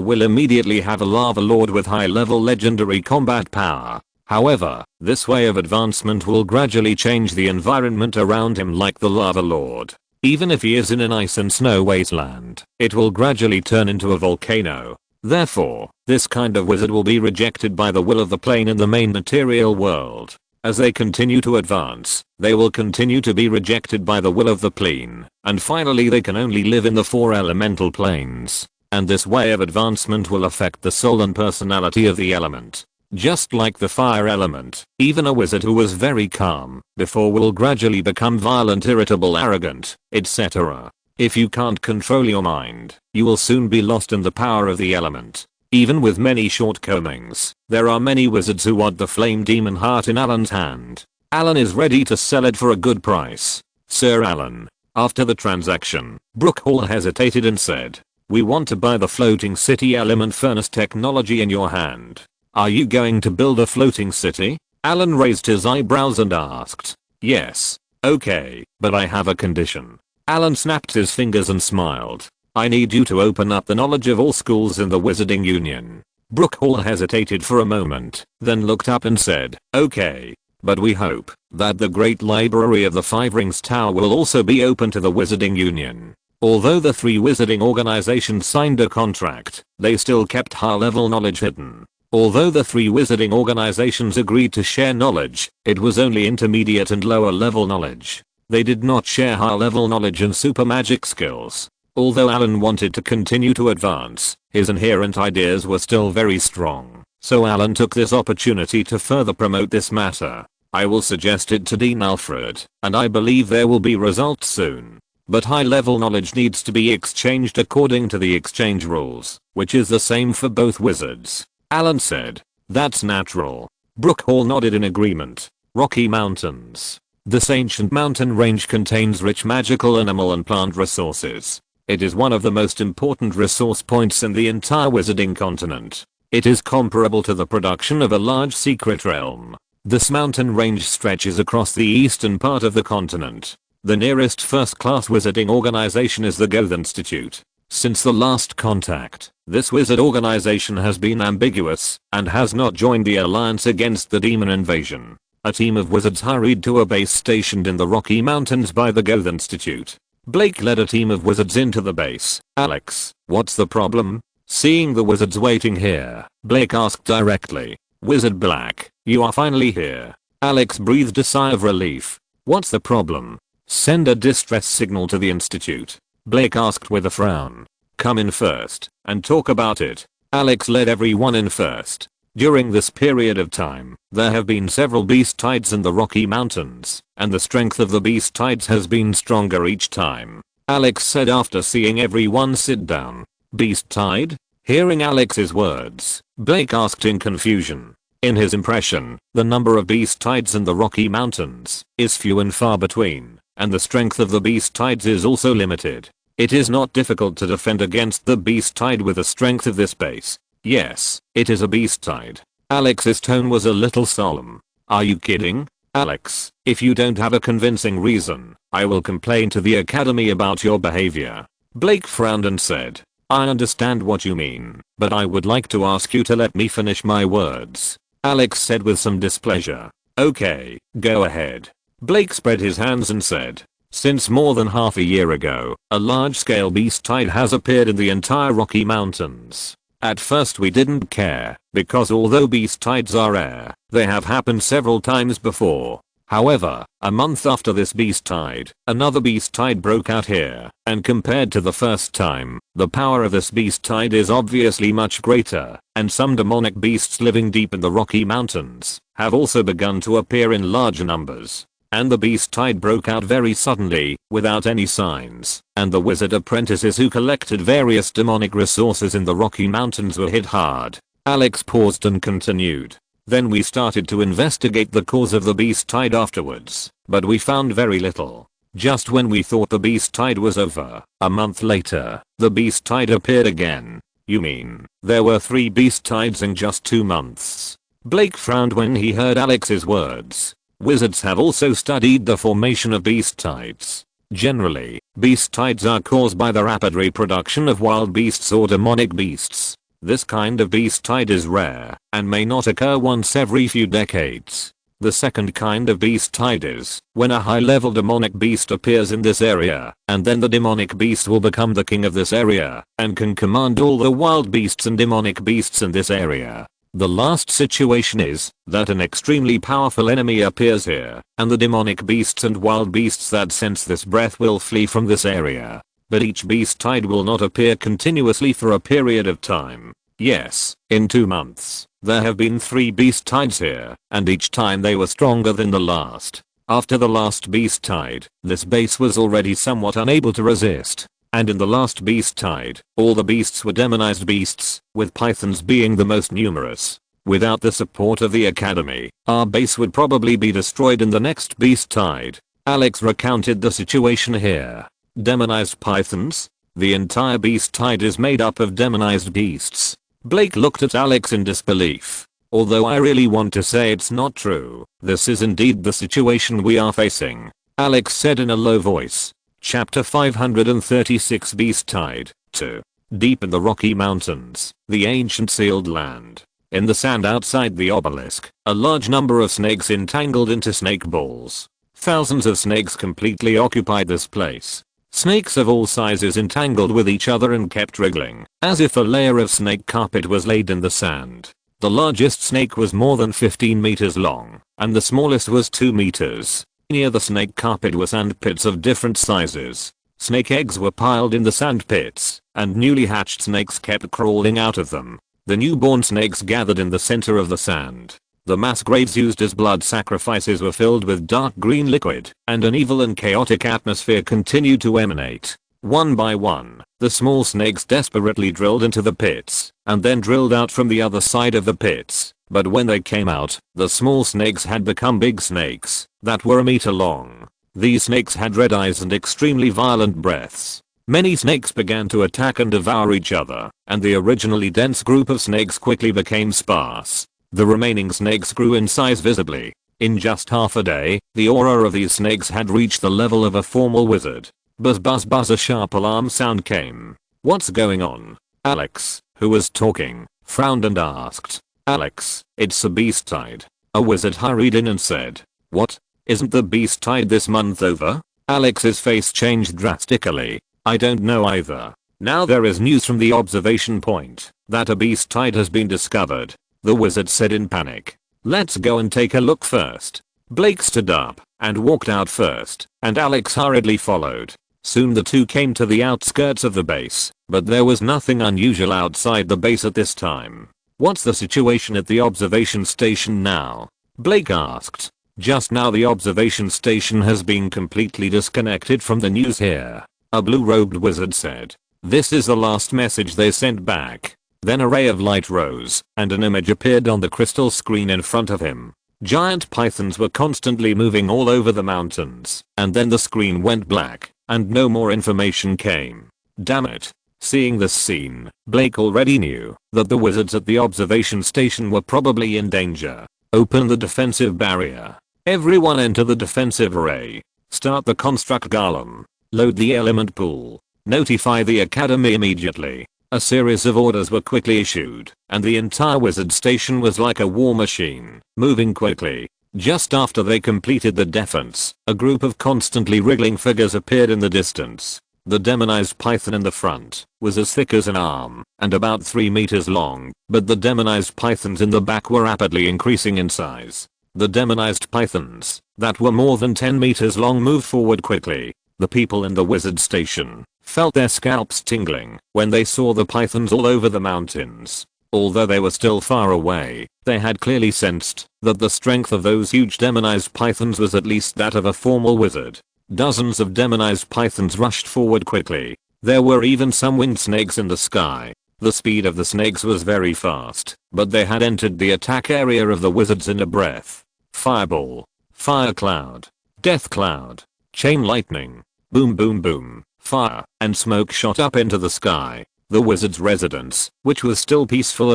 will immediately have a lava lord with high level legendary combat power. However, this way of advancement will gradually change the environment around him like the lava lord. Even if he is in an ice and snow wasteland, it will gradually turn into a volcano. Therefore, this kind of wizard will be rejected by the will of the plane in the main material world. As they continue to advance, they will continue to be rejected by the will of the plane, and finally they can only live in the four elemental planes. And this way of advancement will affect the soul and personality of the element. Just like the fire element, even a wizard who was very calm before will gradually become violent, irritable, arrogant, etc. If you can't control your mind, you will soon be lost in the power of the element. Even with many shortcomings, there are many wizards who want the flame demon heart in Allen's hand. Allen is ready to sell it for a good price. Sir Allen. After the transaction, Brook Hall hesitated and said, "We want to buy the floating city element furnace technology in your hand. Are you going to build a floating city?" Allen raised his eyebrows and asked. "Yes. Okay, but I have a condition." Allen snapped his fingers and smiled. "I need you to open up the knowledge of all schools in the Wizarding Union." Brook Hall hesitated for a moment, then looked up and said, "Okay. But we hope that the Great Library of the Five Rings Tower will also be open to the Wizarding Union." Although the three wizarding organizations signed a contract, they still kept high-level knowledge hidden. Although the three wizarding organizations agreed to share knowledge, it was only intermediate and lower level knowledge. They did not share high level knowledge and super magic skills. Although Allen wanted to continue to advance, his inherent ideas were still very strong. So Allen took this opportunity to further promote this matter. "I will suggest it to Dean Alfred, and I believe there will be results soon. But high level knowledge needs to be exchanged according to the exchange rules, which is the same for both wizards." Allen said. "That's natural." Brook Hall nodded in agreement. Rocky Mountains. This ancient mountain range contains rich magical animal and plant resources. It is one of the most important resource points in the entire wizarding continent. It is comparable to the production of a large secret realm. This mountain range stretches across the eastern part of the continent. The nearest first-class wizarding organization is the Goth Institute. Since the last contact, this wizard organization has been ambiguous and has not joined the alliance against the demon invasion. A team of wizards hurried to a base stationed in the Rocky Mountains by the Goth Institute. Blake led a team of wizards into the base. "Alex, what's the problem?" Seeing the wizards waiting here, Blake asked directly. "Wizard Black, you are finally here." Alex breathed a sigh of relief. "What's the problem?" Send a distress signal to the institute. Blake asked with a frown. Come in first and talk about it. Alex led everyone in first. During this period of time, there have been several beast tides in the Rocky Mountains, and the strength of the beast tides has been stronger each time. Alex said after seeing everyone sit down. Beast tide? Hearing Alex's words, Blake asked in confusion. In his impression, the number of beast tides in the Rocky Mountains is few and far between, and the strength of the beast tides is also limited. It is not difficult to defend against the beast tide with a strength of this base. Yes, it is a beast tide. Alex's tone was a little solemn. Are you kidding? Alex, if you don't have a convincing reason, I will complain to the academy about your behavior. Blake frowned and said, I understand what you mean, but I would like to ask you to let me finish my words. Alex said with some displeasure. Okay, go ahead. Blake spread his hands and said, since more than half a year ago, a large-scale beast tide has appeared in the entire Rocky Mountains. At first we didn't care, because although beast tides are rare, they have happened several times before. However, a month after this beast tide, another beast tide broke out here, and compared to the first time, the power of this beast tide is obviously much greater, and some demonic beasts living deep in the Rocky Mountains have also begun to appear in large numbers. And the beast tide broke out very suddenly, without any signs, and the wizard apprentices who collected various demonic resources in the Rocky Mountains were hit hard. Alex paused and continued. Then we started to investigate the cause of the beast tide afterwards, but we found very little. Just when we thought the beast tide was over, a month later, the beast tide appeared again. You mean, there were 3 beast tides in just 2 months? Blake frowned when he heard Alex's words. Wizards have also studied the formation of beast tides. Generally, beast tides are caused by the rapid reproduction of wild beasts or demonic beasts. This kind of beast tide is rare and may not occur once every few decades. The second kind of beast tide is when a high-level demonic beast appears in this area, and then the demonic beast will become the king of this area and can command all the wild beasts and demonic beasts in this area. The last situation is that an extremely powerful enemy appears here, and the demonic beasts and wild beasts that sense this breath will flee from this area. But each beast tide will not appear continuously for a period of time. Yes, in 2 months, there have been 3 beast tides here, and each time they were stronger than the last. After the last beast tide, this base was already somewhat unable to resist. And in the last beast tide, all the beasts were demonized beasts, with pythons being the most numerous. Without the support of the academy, our base would probably be destroyed in the next beast tide. Alex recounted the situation here. Demonized pythons? The entire beast tide is made up of demonized beasts. Blake looked at Alex in disbelief. Although I really want to say it's not true, this is indeed the situation we are facing. Alex said in a low voice. Chapter 536 Beast Tide 2. Deep in the Rocky Mountains, the ancient sealed land. In the sand outside the obelisk, a large number of snakes entangled into snake balls. Thousands of snakes completely occupied this place. Snakes of all sizes entangled with each other and kept wriggling, as if a layer of snake carpet was laid in the sand. The largest snake was more than 15 meters long, and the smallest was 2 meters. Near the snake carpet were sand pits of different sizes. Snake eggs were piled in the sand pits, and newly hatched snakes kept crawling out of them. The newborn snakes gathered in the center of the sand. The mass graves used as blood sacrifices were filled with dark green liquid, and an evil and chaotic atmosphere continued to emanate. One by one, the small snakes desperately drilled into the pits, and then drilled out from the other side of the pits. But when they came out, the small snakes had become big snakes that were a meter long. These snakes had red eyes and extremely violent breaths. Many snakes began to attack and devour each other, and the originally dense group of snakes quickly became sparse. The remaining snakes grew in size visibly. In just half a day, the aura of these snakes had reached the level of a formal wizard. Buzz buzz buzz, a sharp alarm sound came. What's going on? Alex, who was talking, frowned and asked. Alex, it's a beast tide. A wizard hurried in and said. What? Isn't the beast tide this month over? Alex's face changed drastically. I don't know either. Now there is news from the observation point that a beast tide has been discovered. The wizard said in panic. Let's go and take a look first. Blake stood up and walked out first. and Alex hurriedly followed. Soon the two came to the outskirts of the base, but there was nothing unusual outside the base at this time. "What's the situation at the observation station now?" Blake asked. "Just now the observation station has been completely disconnected from the news here," a blue-robed wizard said. "This is the last message they sent back." Then a ray of light rose, and an image appeared on the crystal screen in front of him. Giant pythons were constantly moving all over the mountains, and then the screen went black, and no more information came. Damn it. Seeing this scene, Blake already knew that the wizards at the observation station were probably in danger. Open the defensive barrier. Everyone enter the defensive array. Start the construct golem. Load the element pool. Notify the academy immediately. A series of orders were quickly issued, and the entire wizard station was like a war machine, moving quickly. Just after they completed the defense, a group of constantly wriggling figures appeared in the distance. The demonized python in the front was as thick as an arm and about 3 meters long, but the demonized pythons in the back were rapidly increasing in size. The demonized pythons that were more than 10 meters long moved forward quickly. The people in the wizard station felt their scalps tingling when they saw the pythons all over the mountains. Although they were still far away, they had clearly sensed that the strength of those huge demonized pythons was at least that of a formal wizard. Dozens of demonized pythons rushed forward quickly. There were even some winged snakes in the sky. The speed of the snakes was very fast, but they had entered the attack area of the wizards in a breath. Fireball. Fire cloud. Death cloud. Chain lightning. Boom boom boom. Fire and smoke shot up into the sky. The wizard's residence, which was still peaceful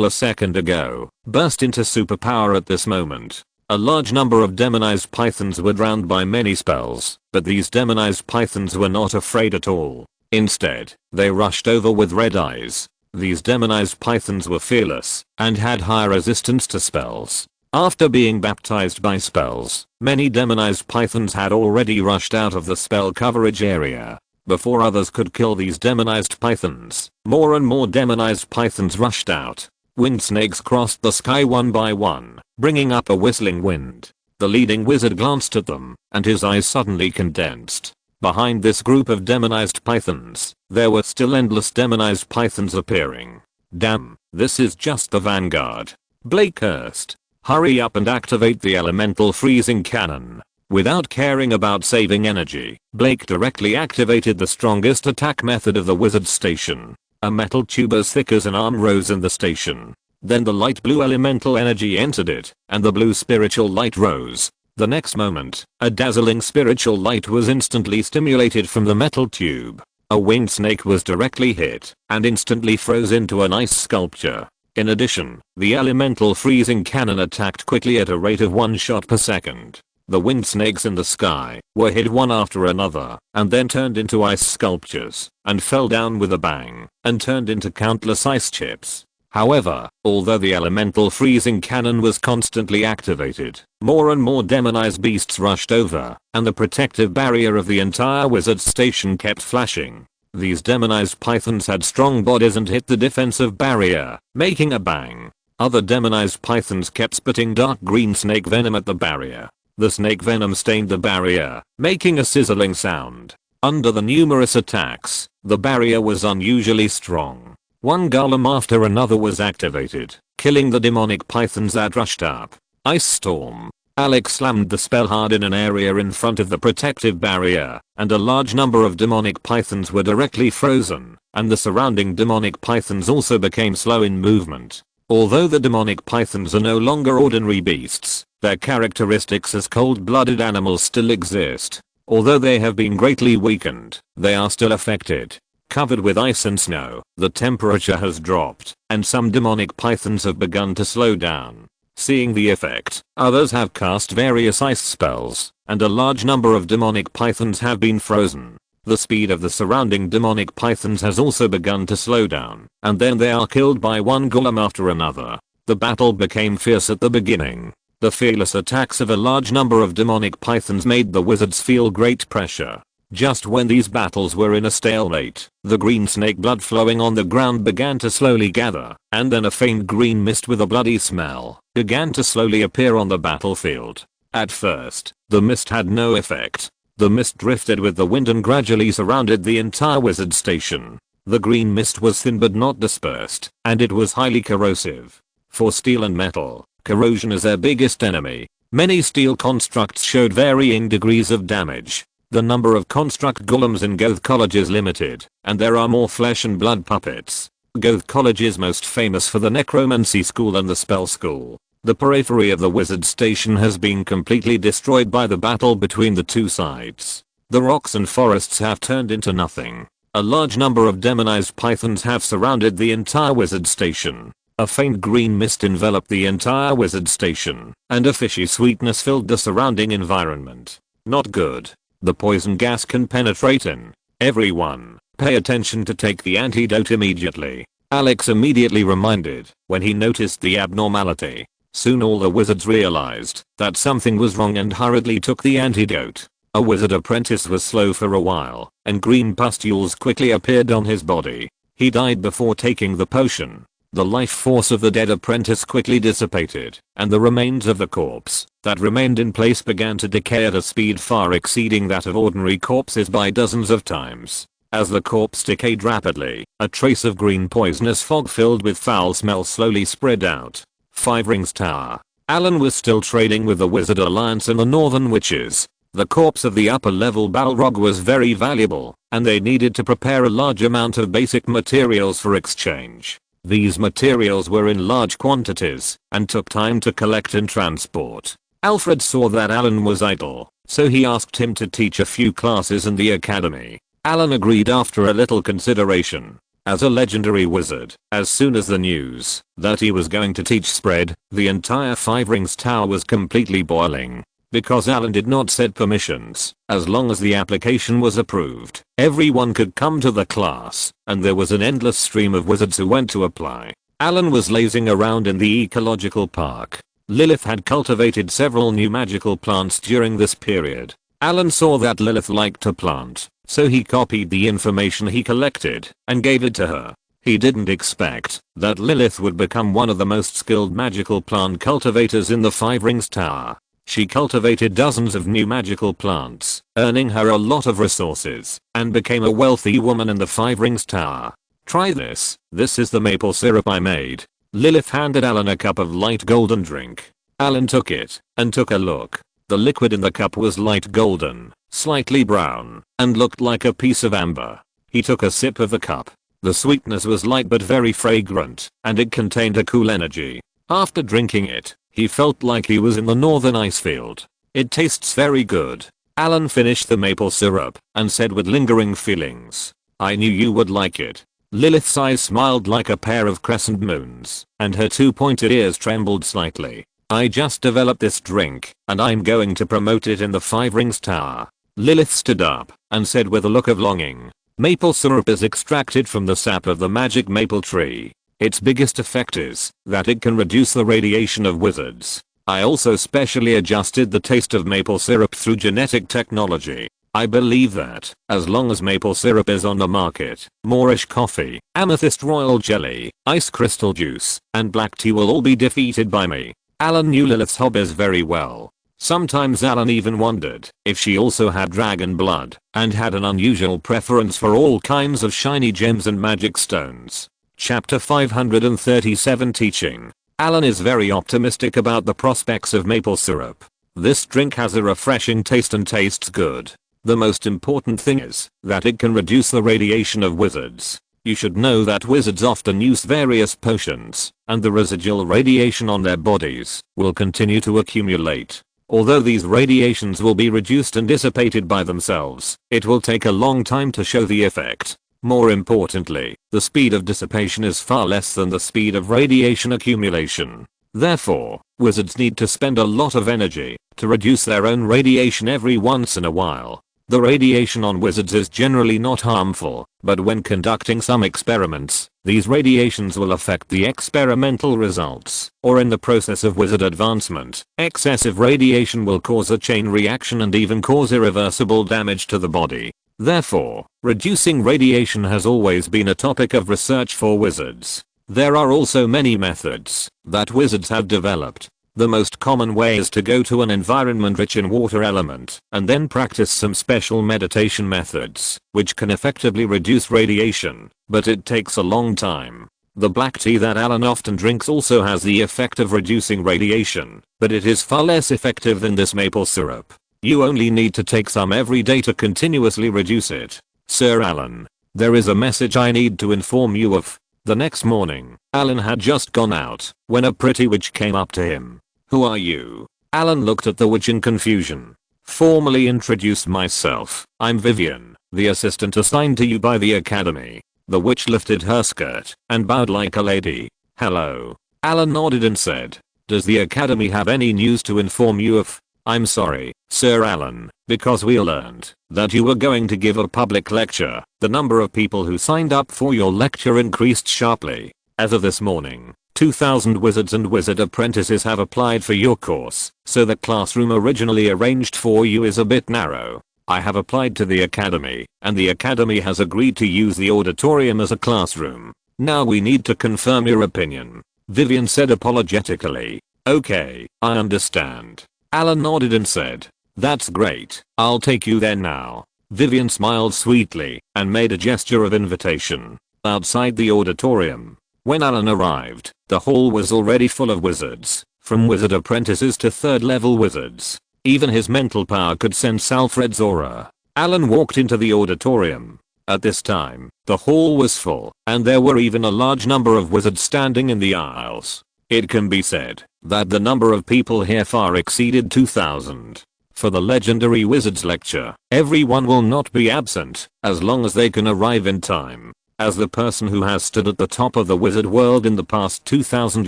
a second ago, burst into superpower at this moment. A large number of demonized pythons were drowned by many spells, but these demonized pythons were not afraid at all. Instead, they rushed over with red eyes. These demonized pythons were fearless and had high resistance to spells. After being baptized by spells, many demonized pythons had already rushed out of the spell coverage area. Before others could kill these demonized pythons, more and more demonized pythons rushed out. Winged snakes crossed the sky one by one, bringing up a whistling wind. The leading wizard glanced at them, and his eyes suddenly condensed. Behind this group of demonized pythons, there were still endless demonized pythons appearing. Damn, this is just the vanguard. Blake cursed. Hurry up and activate the elemental freezing cannon. Without caring about saving energy, Blake directly activated the strongest attack method of the wizard station. A metal tube as thick as an arm rose in the station. Then the light blue elemental energy entered it, and the blue spiritual light rose. The next moment, a dazzling spiritual light was instantly stimulated from the metal tube. A winged snake was directly hit, and instantly froze into an ice sculpture. In addition, the elemental freezing cannon attacked quickly at a rate of 1 shot per second. The winged snakes in the sky were hit one after another, and then turned into ice sculptures, and fell down with a bang, and turned into countless ice chips. However, although the elemental freezing cannon was constantly activated, more and more demonized beasts rushed over, and the protective barrier of the entire wizard station kept flashing. These demonized pythons had strong bodies and hit the defensive barrier, making a bang. Other demonized pythons kept spitting dark green snake venom at the barrier. The snake venom stained the barrier, making a sizzling sound. Under the numerous attacks, the barrier was unusually strong. One golem after another was activated, killing the demonic pythons that rushed up. Ice storm. Alex slammed the spell hard in an area in front of the protective barrier, and a large number of demonic pythons were directly frozen, and the surrounding demonic pythons also became slow in movement. Although the demonic pythons are no longer ordinary beasts, their characteristics as cold-blooded animals still exist. Although they have been greatly weakened, they are still affected. Covered with ice and snow, the temperature has dropped, and some demonic pythons have begun to slow down. Seeing the effect, others have cast various ice spells, and a large number of demonic pythons have been frozen. The speed of the surrounding demonic pythons has also begun to slow down, and then they are killed by one golem after another. The battle became fierce at the beginning. The fearless attacks of a large number of demonic pythons made the wizards feel great pressure. Just when these battles were in a stalemate, the green snake blood flowing on the ground began to slowly gather, and then a faint green mist with a bloody smell began to slowly appear on the battlefield. At first, the mist had no effect. The mist drifted with the wind and gradually surrounded the entire wizard station. The green mist was thin but not dispersed, and it was highly corrosive. For steel and metal, corrosion is their biggest enemy. Many steel constructs showed varying degrees of damage. The number of construct golems in Goth College is limited, and there are more flesh and blood puppets. Goth College is most famous for the necromancy school and the spell school. The periphery of the wizard station has been completely destroyed by the battle between the two sides. The rocks and forests have turned into nothing. A large number of demonized pythons have surrounded the entire wizard station. A faint green mist enveloped the entire wizard station, and a fishy sweetness filled the surrounding environment. Not good. The poison gas can penetrate in. Everyone, pay attention to take the antidote immediately. Alex immediately reminded when he noticed the abnormality. Soon all the wizards realized that something was wrong and hurriedly took the antidote. A wizard apprentice was slow for a while, and green pustules quickly appeared on his body. He died before taking the potion. The life force of the dead apprentice quickly dissipated, and the remains of the corpse that remained in place began to decay at a speed far exceeding that of ordinary corpses by dozens of times. As the corpse decayed rapidly, a trace of green poisonous fog filled with foul smell slowly spread out. 5 Rings Tower. Allen was still trading with the Wizard Alliance and the Northern Witches. The corpse of the upper level Balrog was very valuable, and they needed to prepare a large amount of basic materials for exchange. These materials were in large quantities and took time to collect and transport. Alfred saw that Allen was idle, so he asked him to teach a few classes in the academy. Allen agreed after a little consideration. As a legendary wizard, as soon as the news that he was going to teach spread, the entire 5 Rings Tower was completely boiling. Because Allen did not set permissions, as long as the application was approved, everyone could come to the class, and there was an endless stream of wizards who went to apply. Allen was lazing around in the ecological park. Lilith had cultivated several new magical plants during this period. Allen saw that Lilith liked to plant, so he copied the information he collected and gave it to her. He didn't expect that Lilith would become one of the most skilled magical plant cultivators in the 5 Rings Tower. She cultivated dozens of new magical plants, earning her a lot of resources, and became a wealthy woman in the 5 Rings Tower. Try this. This is the maple syrup I made. Lilith handed Allen a cup of light golden drink. Allen took it and took a look. The liquid in the cup was light golden, slightly brown, and looked like a piece of amber. He took a sip of the cup. The sweetness was light but very fragrant, and it contained a cool energy. After drinking it, he felt like he was in the northern ice field. It tastes very good. Allen finished the maple syrup and said with lingering feelings, "I knew you would like it." Lilith's eyes smiled like a pair of crescent moons, and her 2 pointed ears trembled slightly. "I just developed this drink, and I'm going to promote it in the 5 Rings Tower." Lilith stood up and said with a look of longing, "Maple syrup is extracted from the sap of the magic maple tree. Its biggest effect is that it can reduce the radiation of wizards. I also specially adjusted the taste of maple syrup through genetic technology. I believe that, as long as maple syrup is on the market, Moorish coffee, amethyst royal jelly, ice crystal juice, and black tea will all be defeated by me." Allen knew Lilith's hobbies very well. Sometimes Allen even wondered if she also had dragon blood and had an unusual preference for all kinds of shiny gems and magic stones. Chapter 537 Teaching. Allen is very optimistic about the prospects of maple syrup. This drink has a refreshing taste and tastes good. The most important thing is that it can reduce the radiation of wizards. You should know that wizards often use various potions, and the residual radiation on their bodies will continue to accumulate. Although these radiations will be reduced and dissipated by themselves, it will take a long time to show the effect. More importantly, the speed of dissipation is far less than the speed of radiation accumulation. Therefore, wizards need to spend a lot of energy to reduce their own radiation every once in a while. The radiation on wizards is generally not harmful, but when conducting some experiments, these radiations will affect the experimental results, or in the process of wizard advancement, excessive radiation will cause a chain reaction and even cause irreversible damage to the body. Therefore, reducing radiation has always been a topic of research for wizards. There are also many methods that wizards have developed The most common way is to go to an environment rich in water element and then practice some special meditation methods, which can effectively reduce radiation, but it takes a long time. The black tea that Allen often drinks also has the effect of reducing radiation, but it is far less effective than this maple syrup. You only need to take some every day to continuously reduce it. Sir Allen, there is a message I need to inform you of. The next morning, Allen had just gone out when a pretty witch came up to him. Who are you? Allen looked at the witch in confusion. Formally introduced myself. I'm Vivian, the assistant assigned to you by the academy. The witch lifted her skirt and bowed like a lady. Hello. Allen nodded and said, does the academy have any news to inform you of? I'm sorry, Sir Allen, because we learned that you were going to give a public lecture. The number of people who signed up for your lecture increased sharply. As of this morning, 2,000 wizards and wizard apprentices have applied for your course, so the classroom originally arranged for you is a bit narrow. I have applied to the academy, and the academy has agreed to use the auditorium as a classroom. Now we need to confirm your opinion. Vivian said apologetically. Okay, I understand. Allen nodded and said, that's great, I'll take you there now. Vivian smiled sweetly and made a gesture of invitation. Outside the auditorium, when Allen arrived, the hall was already full of wizards, from wizard apprentices to third level wizards. Even his mental power could sense Alfred's aura. Allen walked into the auditorium. At this time, the hall was full, and there were even a large number of wizards standing in the aisles. It can be said that the number of people here far exceeded 2,000. For the legendary wizards lecture, everyone will not be absent, as long as they can arrive in time. As the person who has stood at the top of the wizard world in the past 2,000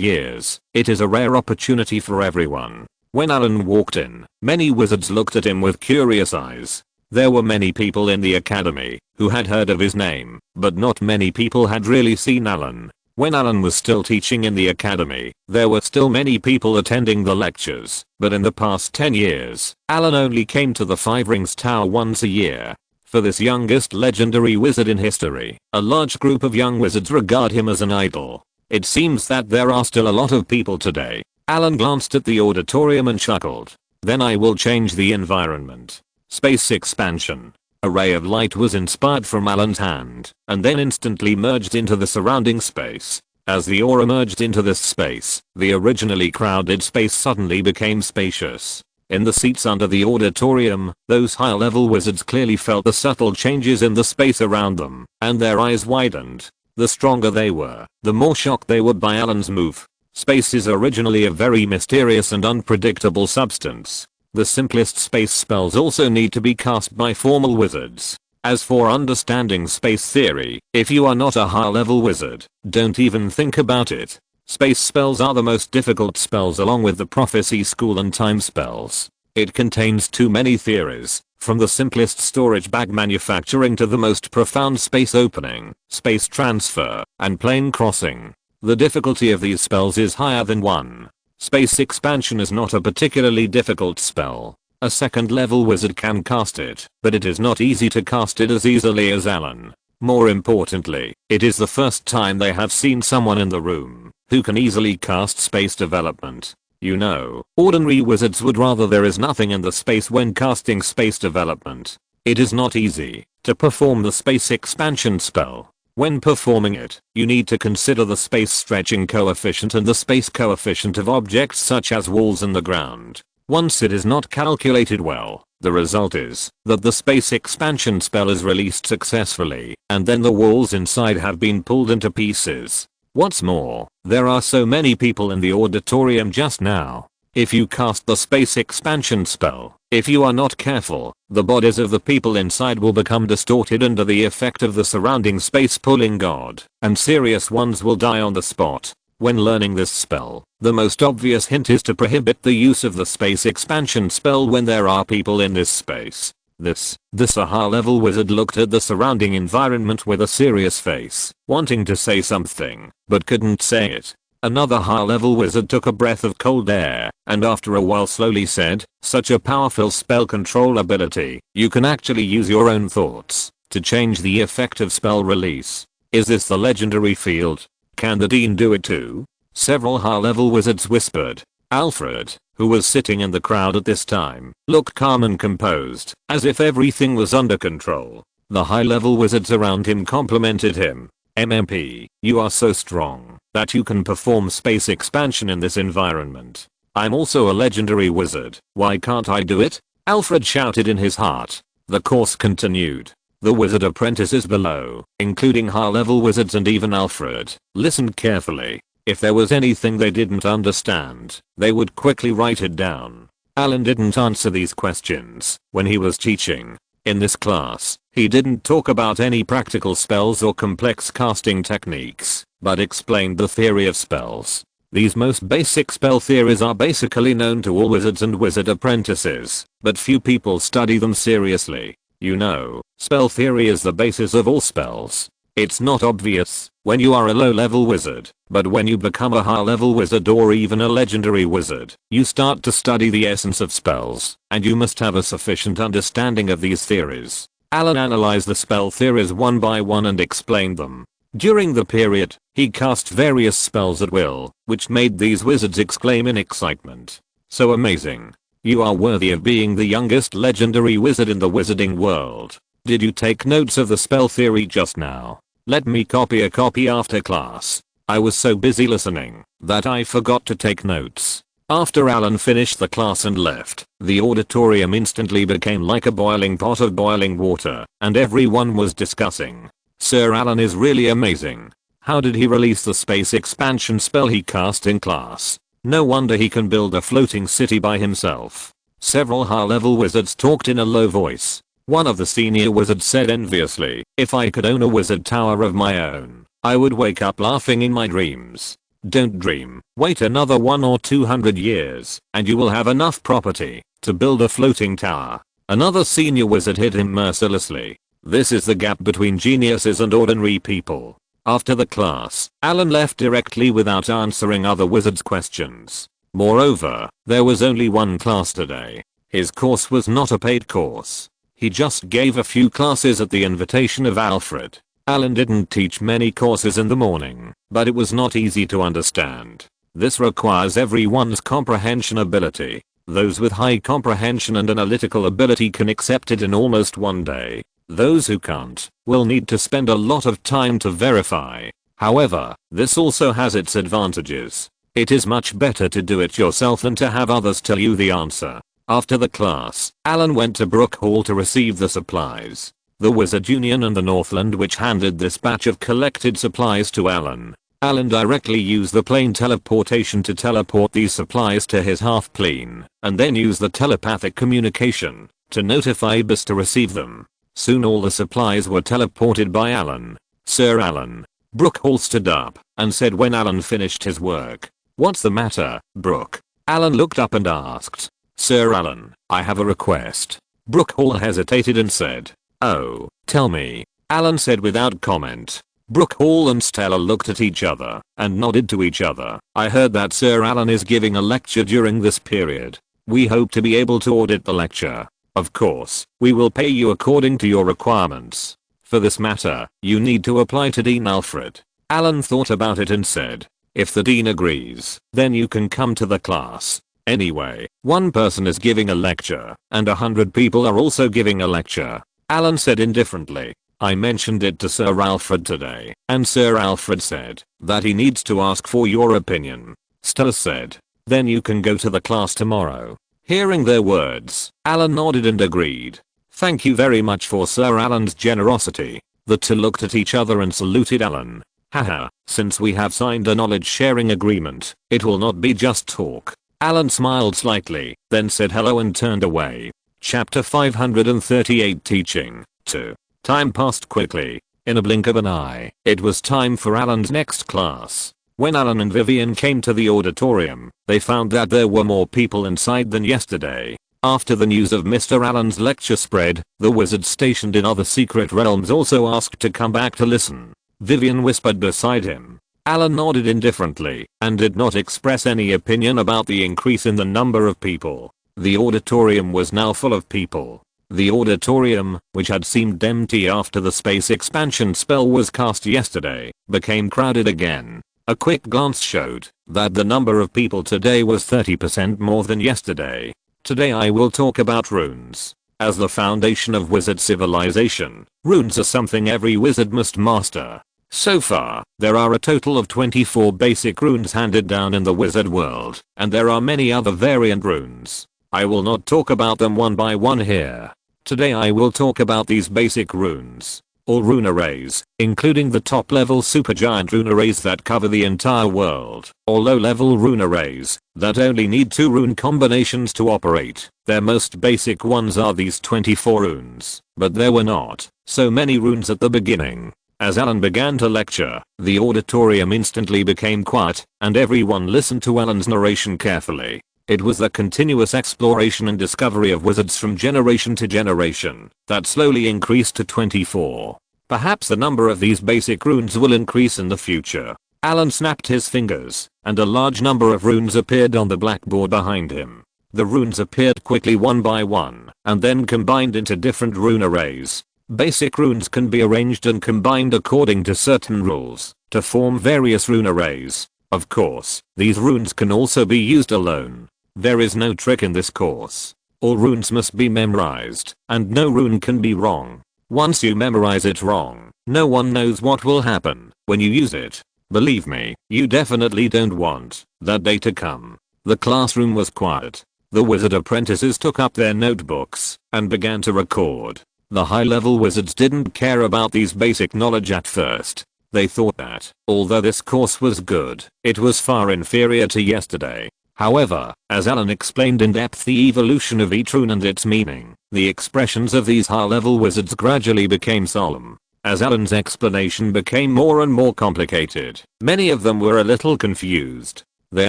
years, it is a rare opportunity for everyone. When Allen walked in, many wizards looked at him with curious eyes. There were many people in the academy who had heard of his name, but not many people had really seen Allen. When Allen was still teaching in the academy, there were still many people attending the lectures, but in the past 10 years, Allen only came to the Five Rings Tower once a year. For this youngest legendary wizard in history, a large group of young wizards regard him as an idol. It seems that there are still a lot of people today. Allen glanced at the auditorium and chuckled. Then I will change the environment. Space expansion. A ray of light was inspired from Allen's hand, and then instantly merged into the surrounding space. As the aura merged into this space, the originally crowded space suddenly became spacious. In the seats under the auditorium, those high-level wizards clearly felt the subtle changes in the space around them, and their eyes widened. The stronger they were, the more shocked they were by Allen's move. Space is originally a very mysterious and unpredictable substance. The simplest space spells also need to be cast by formal wizards. As for understanding space theory, if you are not a high-level wizard, don't even think about it. Space spells are the most difficult spells along with the prophecy school and time spells. It contains too many theories, from the simplest storage bag manufacturing to the most profound space opening, space transfer, and plane crossing. The difficulty of these spells is higher than 1. Space expansion is not a particularly difficult spell. A second level wizard can cast it, but it is not easy to cast it as easily as Allen. More importantly, it is the first time they have seen someone in the room who can easily cast space development. You know, ordinary wizards would rather there is nothing in the space when casting space development. It is not easy to perform the space expansion spell. When performing it, you need to consider the space stretching coefficient and the space coefficient of objects such as walls and the ground. Once it is not calculated well, the result is that the space expansion spell is released successfully, and then the walls inside have been pulled into pieces. What's more, there are so many people in the auditorium just now. If you cast the space expansion spell, if you are not careful, the bodies of the people inside will become distorted under the effect of the surrounding space pulling god, and serious ones will die on the spot. When learning this spell, the most obvious hint is to prohibit the use of the space expansion spell when there are people in this space. This high-level wizard looked at the surrounding environment with a serious face, wanting to say something, but couldn't say it. Another high-level wizard took a breath of cold air, and after a while slowly said, such a powerful spell control ability, you can actually use your own thoughts to change the effect of spell release. Is this the legendary field? Can the dean do it too? Several high-level wizards whispered. Alfred, who was sitting in the crowd at this time, looked calm and composed, as if everything was under control. The high-level wizards around him complimented him. "MMP, you are so strong that you can perform space expansion in this environment. I'm also a legendary wizard, why can't I do it?" Alfred shouted in his heart. The course continued. The wizard apprentices below, including high-level wizards and even Alfred, listened carefully. If there was anything they didn't understand, they would quickly write it down. Allen didn't answer these questions when he was teaching. In this class, he didn't talk about any practical spells or complex casting techniques, but explained the theory of spells. These most basic spell theories are basically known to all wizards and wizard apprentices, but few people study them seriously. You know, spell theory is the basis of all spells. It's not obvious when you are a low-level wizard, but when you become a high-level wizard or even a legendary wizard, you start to study the essence of spells, and you must have a sufficient understanding of these theories. Allen analyzed the spell theories one by one and explained them. During the period, he cast various spells at will, which made these wizards exclaim in excitement. "So amazing. You are worthy of being the youngest legendary wizard in the wizarding world. Did you take notes of the spell theory just now? Let me copy a copy after class. I was so busy listening that I forgot to take notes." After Allen finished the class and left, the auditorium instantly became like a boiling pot of boiling water, and everyone was discussing. "Sir Allen is really amazing. How did he release the space expansion spell he cast in class? No wonder he can build a floating city by himself." Several high-level wizards talked in a low voice. One of the senior wizards said enviously, "If I could own a wizard tower of my own, I would wake up laughing in my dreams." "Don't dream. Wait another 1 or 200 years, and you will have enough property to build a floating tower." Another senior wizard hit him mercilessly. This is the gap between geniuses and ordinary people. After the class, Allen left directly without answering other wizards' questions. Moreover, there was only one class today. His course was not a paid course. He just gave a few classes at the invitation of Alfred. Allen didn't teach many courses in the morning, but it was not easy to understand. This requires everyone's comprehension ability. Those with high comprehension and analytical ability can accept it in almost one day. Those who can't will need to spend a lot of time to verify. However, this also has its advantages. It is much better to do it yourself than to have others tell you the answer. After the class, Allen went to Brook Hall to receive the supplies. The Wizard Union and the Northland Witch handed this batch of collected supplies to Allen. Allen directly used the plane teleportation to teleport these supplies to his half-plane, and then used the telepathic communication to notify Abyss to receive them. Soon all the supplies were teleported by Allen. "Sir Allen." Brook Hall stood up and said when Allen finished his work. "What's the matter, Brook?" Allen looked up and asked. "Sir Allen, I have a request." Brook Hall hesitated and said, "Oh, tell me." Allen said without comment. Brook Hall and Stella looked at each other and nodded to each other. "I heard that Sir Allen is giving a lecture during this period. We hope to be able to audit the lecture. Of course, we will pay you according to your requirements. For this matter, you need to apply to Dean Alfred." Allen thought about it and said, "If the dean agrees, then you can come to the class. Anyway, one person is giving a lecture, and 100 people are also giving a lecture." Allen said indifferently, "I mentioned it to Sir Alfred today, and Sir Alfred said that he needs to ask for your opinion." Stella said, "Then you can go to the class tomorrow." Hearing their words, Allen nodded and agreed. "Thank you very much for Sir Allen's generosity." The two looked at each other and saluted Allen. "Haha, since we have signed a knowledge sharing agreement, it will not be just talk." Allen smiled slightly, then said hello and turned away. Chapter 538 Teaching 2. Time passed quickly. In a blink of an eye, it was time for Allen's next class. When Allen and Vivian came to the auditorium, they found that there were more people inside than yesterday. After the news of Mr. Allen's lecture spread, the wizards stationed in other secret realms also asked to come back to listen. Vivian whispered beside him. Allen nodded indifferently and did not express any opinion about the increase in the number of people. The auditorium was now full of people. The auditorium, which had seemed empty after the space expansion spell was cast yesterday, became crowded again. A quick glance showed that the number of people today was 30% more than yesterday. Today I will talk about runes. As the foundation of wizard civilization, runes are something every wizard must master. So far, there are a total of 24 basic runes handed down in the wizard world, and there are many other variant runes. I will not talk about them one by one here. Today I will talk about these basic runes. All rune arrays, including the top level supergiant rune arrays that cover the entire world, or low level rune arrays that only need 2 rune combinations to operate. Their most basic ones are these 24 runes, but there were not so many runes at the beginning. As Allen began to lecture, the auditorium instantly became quiet, and everyone listened to Allen's narration carefully. It was the continuous exploration and discovery of wizards from generation to generation that slowly increased to 24. Perhaps the number of these basic runes will increase in the future. Allen snapped his fingers, and a large number of runes appeared on the blackboard behind him. The runes appeared quickly one by one, and then combined into different rune arrays. Basic runes can be arranged and combined according to certain rules to form various rune arrays. Of course, these runes can also be used alone. There is no trick in this course. All runes must be memorized, and no rune can be wrong. Once you memorize it wrong, no one knows what will happen when you use it. Believe me, you definitely don't want that day to come. The classroom was quiet. The wizard apprentices took up their notebooks and began to record. The high-level wizards didn't care about these basic knowledge at first. They thought that, although this course was good, it was far inferior to yesterday. However, as Allen explained in depth the evolution of each rune and its meaning, the expressions of these high-level wizards gradually became solemn. As Allen's explanation became more and more complicated, many of them were a little confused. They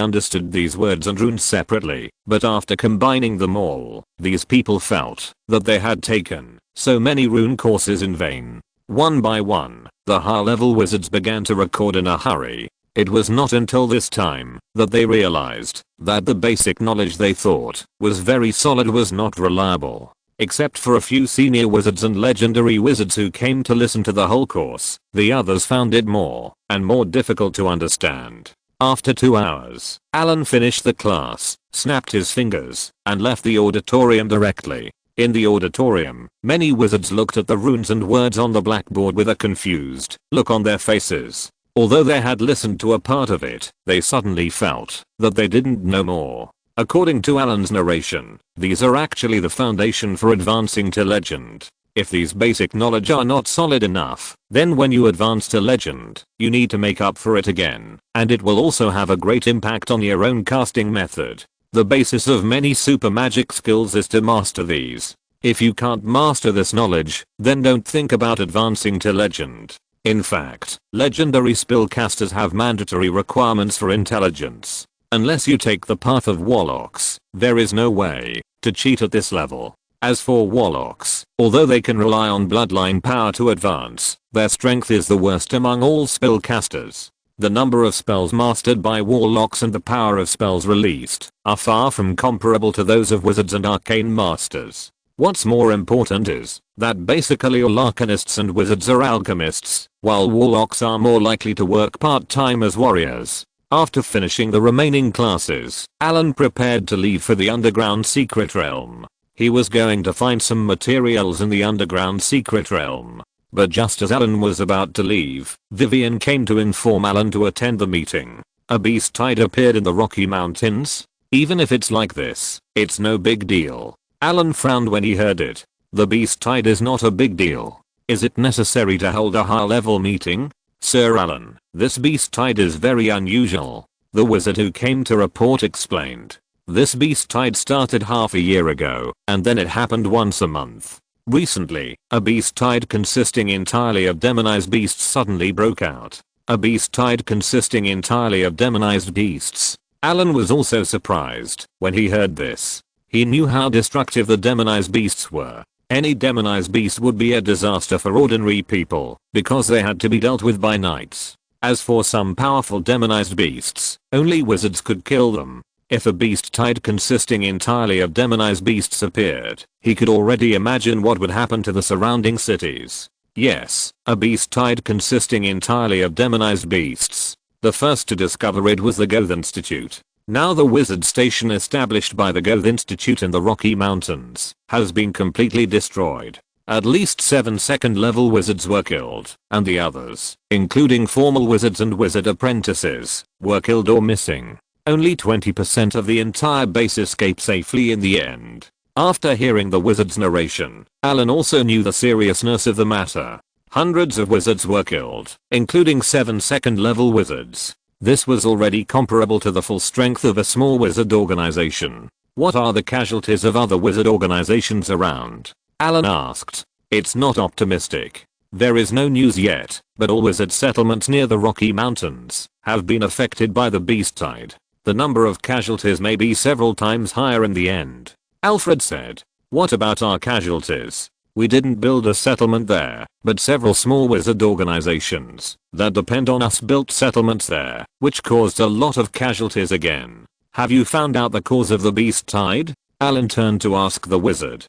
understood these words and runes separately, but after combining them all, these people felt that they had taken so many rune courses in vain. One by one, the high-level wizards began to record in a hurry. It was not until this time that they realized that the basic knowledge they thought was very solid was not reliable. Except for a few senior wizards and legendary wizards who came to listen to the whole course, the others found it more and more difficult to understand. After 2 hours, Allen finished the class, snapped his fingers, and left the auditorium directly. In the auditorium, many wizards looked at the runes and words on the blackboard with a confused look on their faces. Although they had listened to a part of it, they suddenly felt that they didn't know more. According to Allen's narration, these are actually the foundation for advancing to legend. If these basic knowledge are not solid enough, then when you advance to legend, you need to make up for it again, and it will also have a great impact on your own casting method. The basis of many super magic skills is to master these. If you can't master this knowledge, then don't think about advancing to legend. In fact, legendary spellcasters have mandatory requirements for intelligence. Unless you take the path of warlocks, there is no way to cheat at this level. As for warlocks, although they can rely on bloodline power to advance, their strength is the worst among all spellcasters. The number of spells mastered by warlocks and the power of spells released are far from comparable to those of wizards and arcane masters. What's more important is that basically all arcanists and wizards are alchemists, while warlocks are more likely to work part-time as warriors. After finishing the remaining classes, Allen prepared to leave for the underground secret realm. He was going to find some materials in the underground secret realm. But just as Allen was about to leave, Vivian came to inform Allen to attend the meeting. A beast tide appeared in the Rocky Mountains. Even if it's like this, it's no big deal. Allen frowned when he heard it. The beast tide is not a big deal. Is it necessary to hold a high-level meeting? Sir Allen, this beast tide is very unusual. The wizard who came to report explained. This beast tide started half a year ago, and then it happened once a month. Recently, a beast tide consisting entirely of demonized beasts suddenly broke out. A beast tide consisting entirely of demonized beasts. Allen was also surprised when he heard this. He knew how destructive the demonized beasts were. Any demonized beast would be a disaster for ordinary people, because they had to be dealt with by knights. As for some powerful demonized beasts, only wizards could kill them. If a beast tide consisting entirely of demonized beasts appeared, he could already imagine what would happen to the surrounding cities. Yes, a beast tide consisting entirely of demonized beasts. The first to discover it was the Goth Institute. Now the wizard station established by the Goth Institute in the Rocky Mountains has been completely destroyed. At least 7 second level wizards were killed, and the others, including formal wizards and wizard apprentices, were killed or missing. Only 20% of the entire base escaped safely in the end. After hearing the wizard's narration, Allen also knew the seriousness of the matter. Hundreds of wizards were killed, including 7 second level wizards. This was already comparable to the full strength of a small wizard organization. What are the casualties of other wizard organizations around? Allen asked. It's not optimistic. There is no news yet, but all wizard settlements near the Rocky Mountains have been affected by the beast tide. The number of casualties may be several times higher in the end. Alfred said. What about our casualties? We didn't build a settlement there, but several small wizard organizations that depend on us built settlements there, which caused a lot of casualties again. Have you found out the cause of the beast tide? Allen turned to ask the wizard.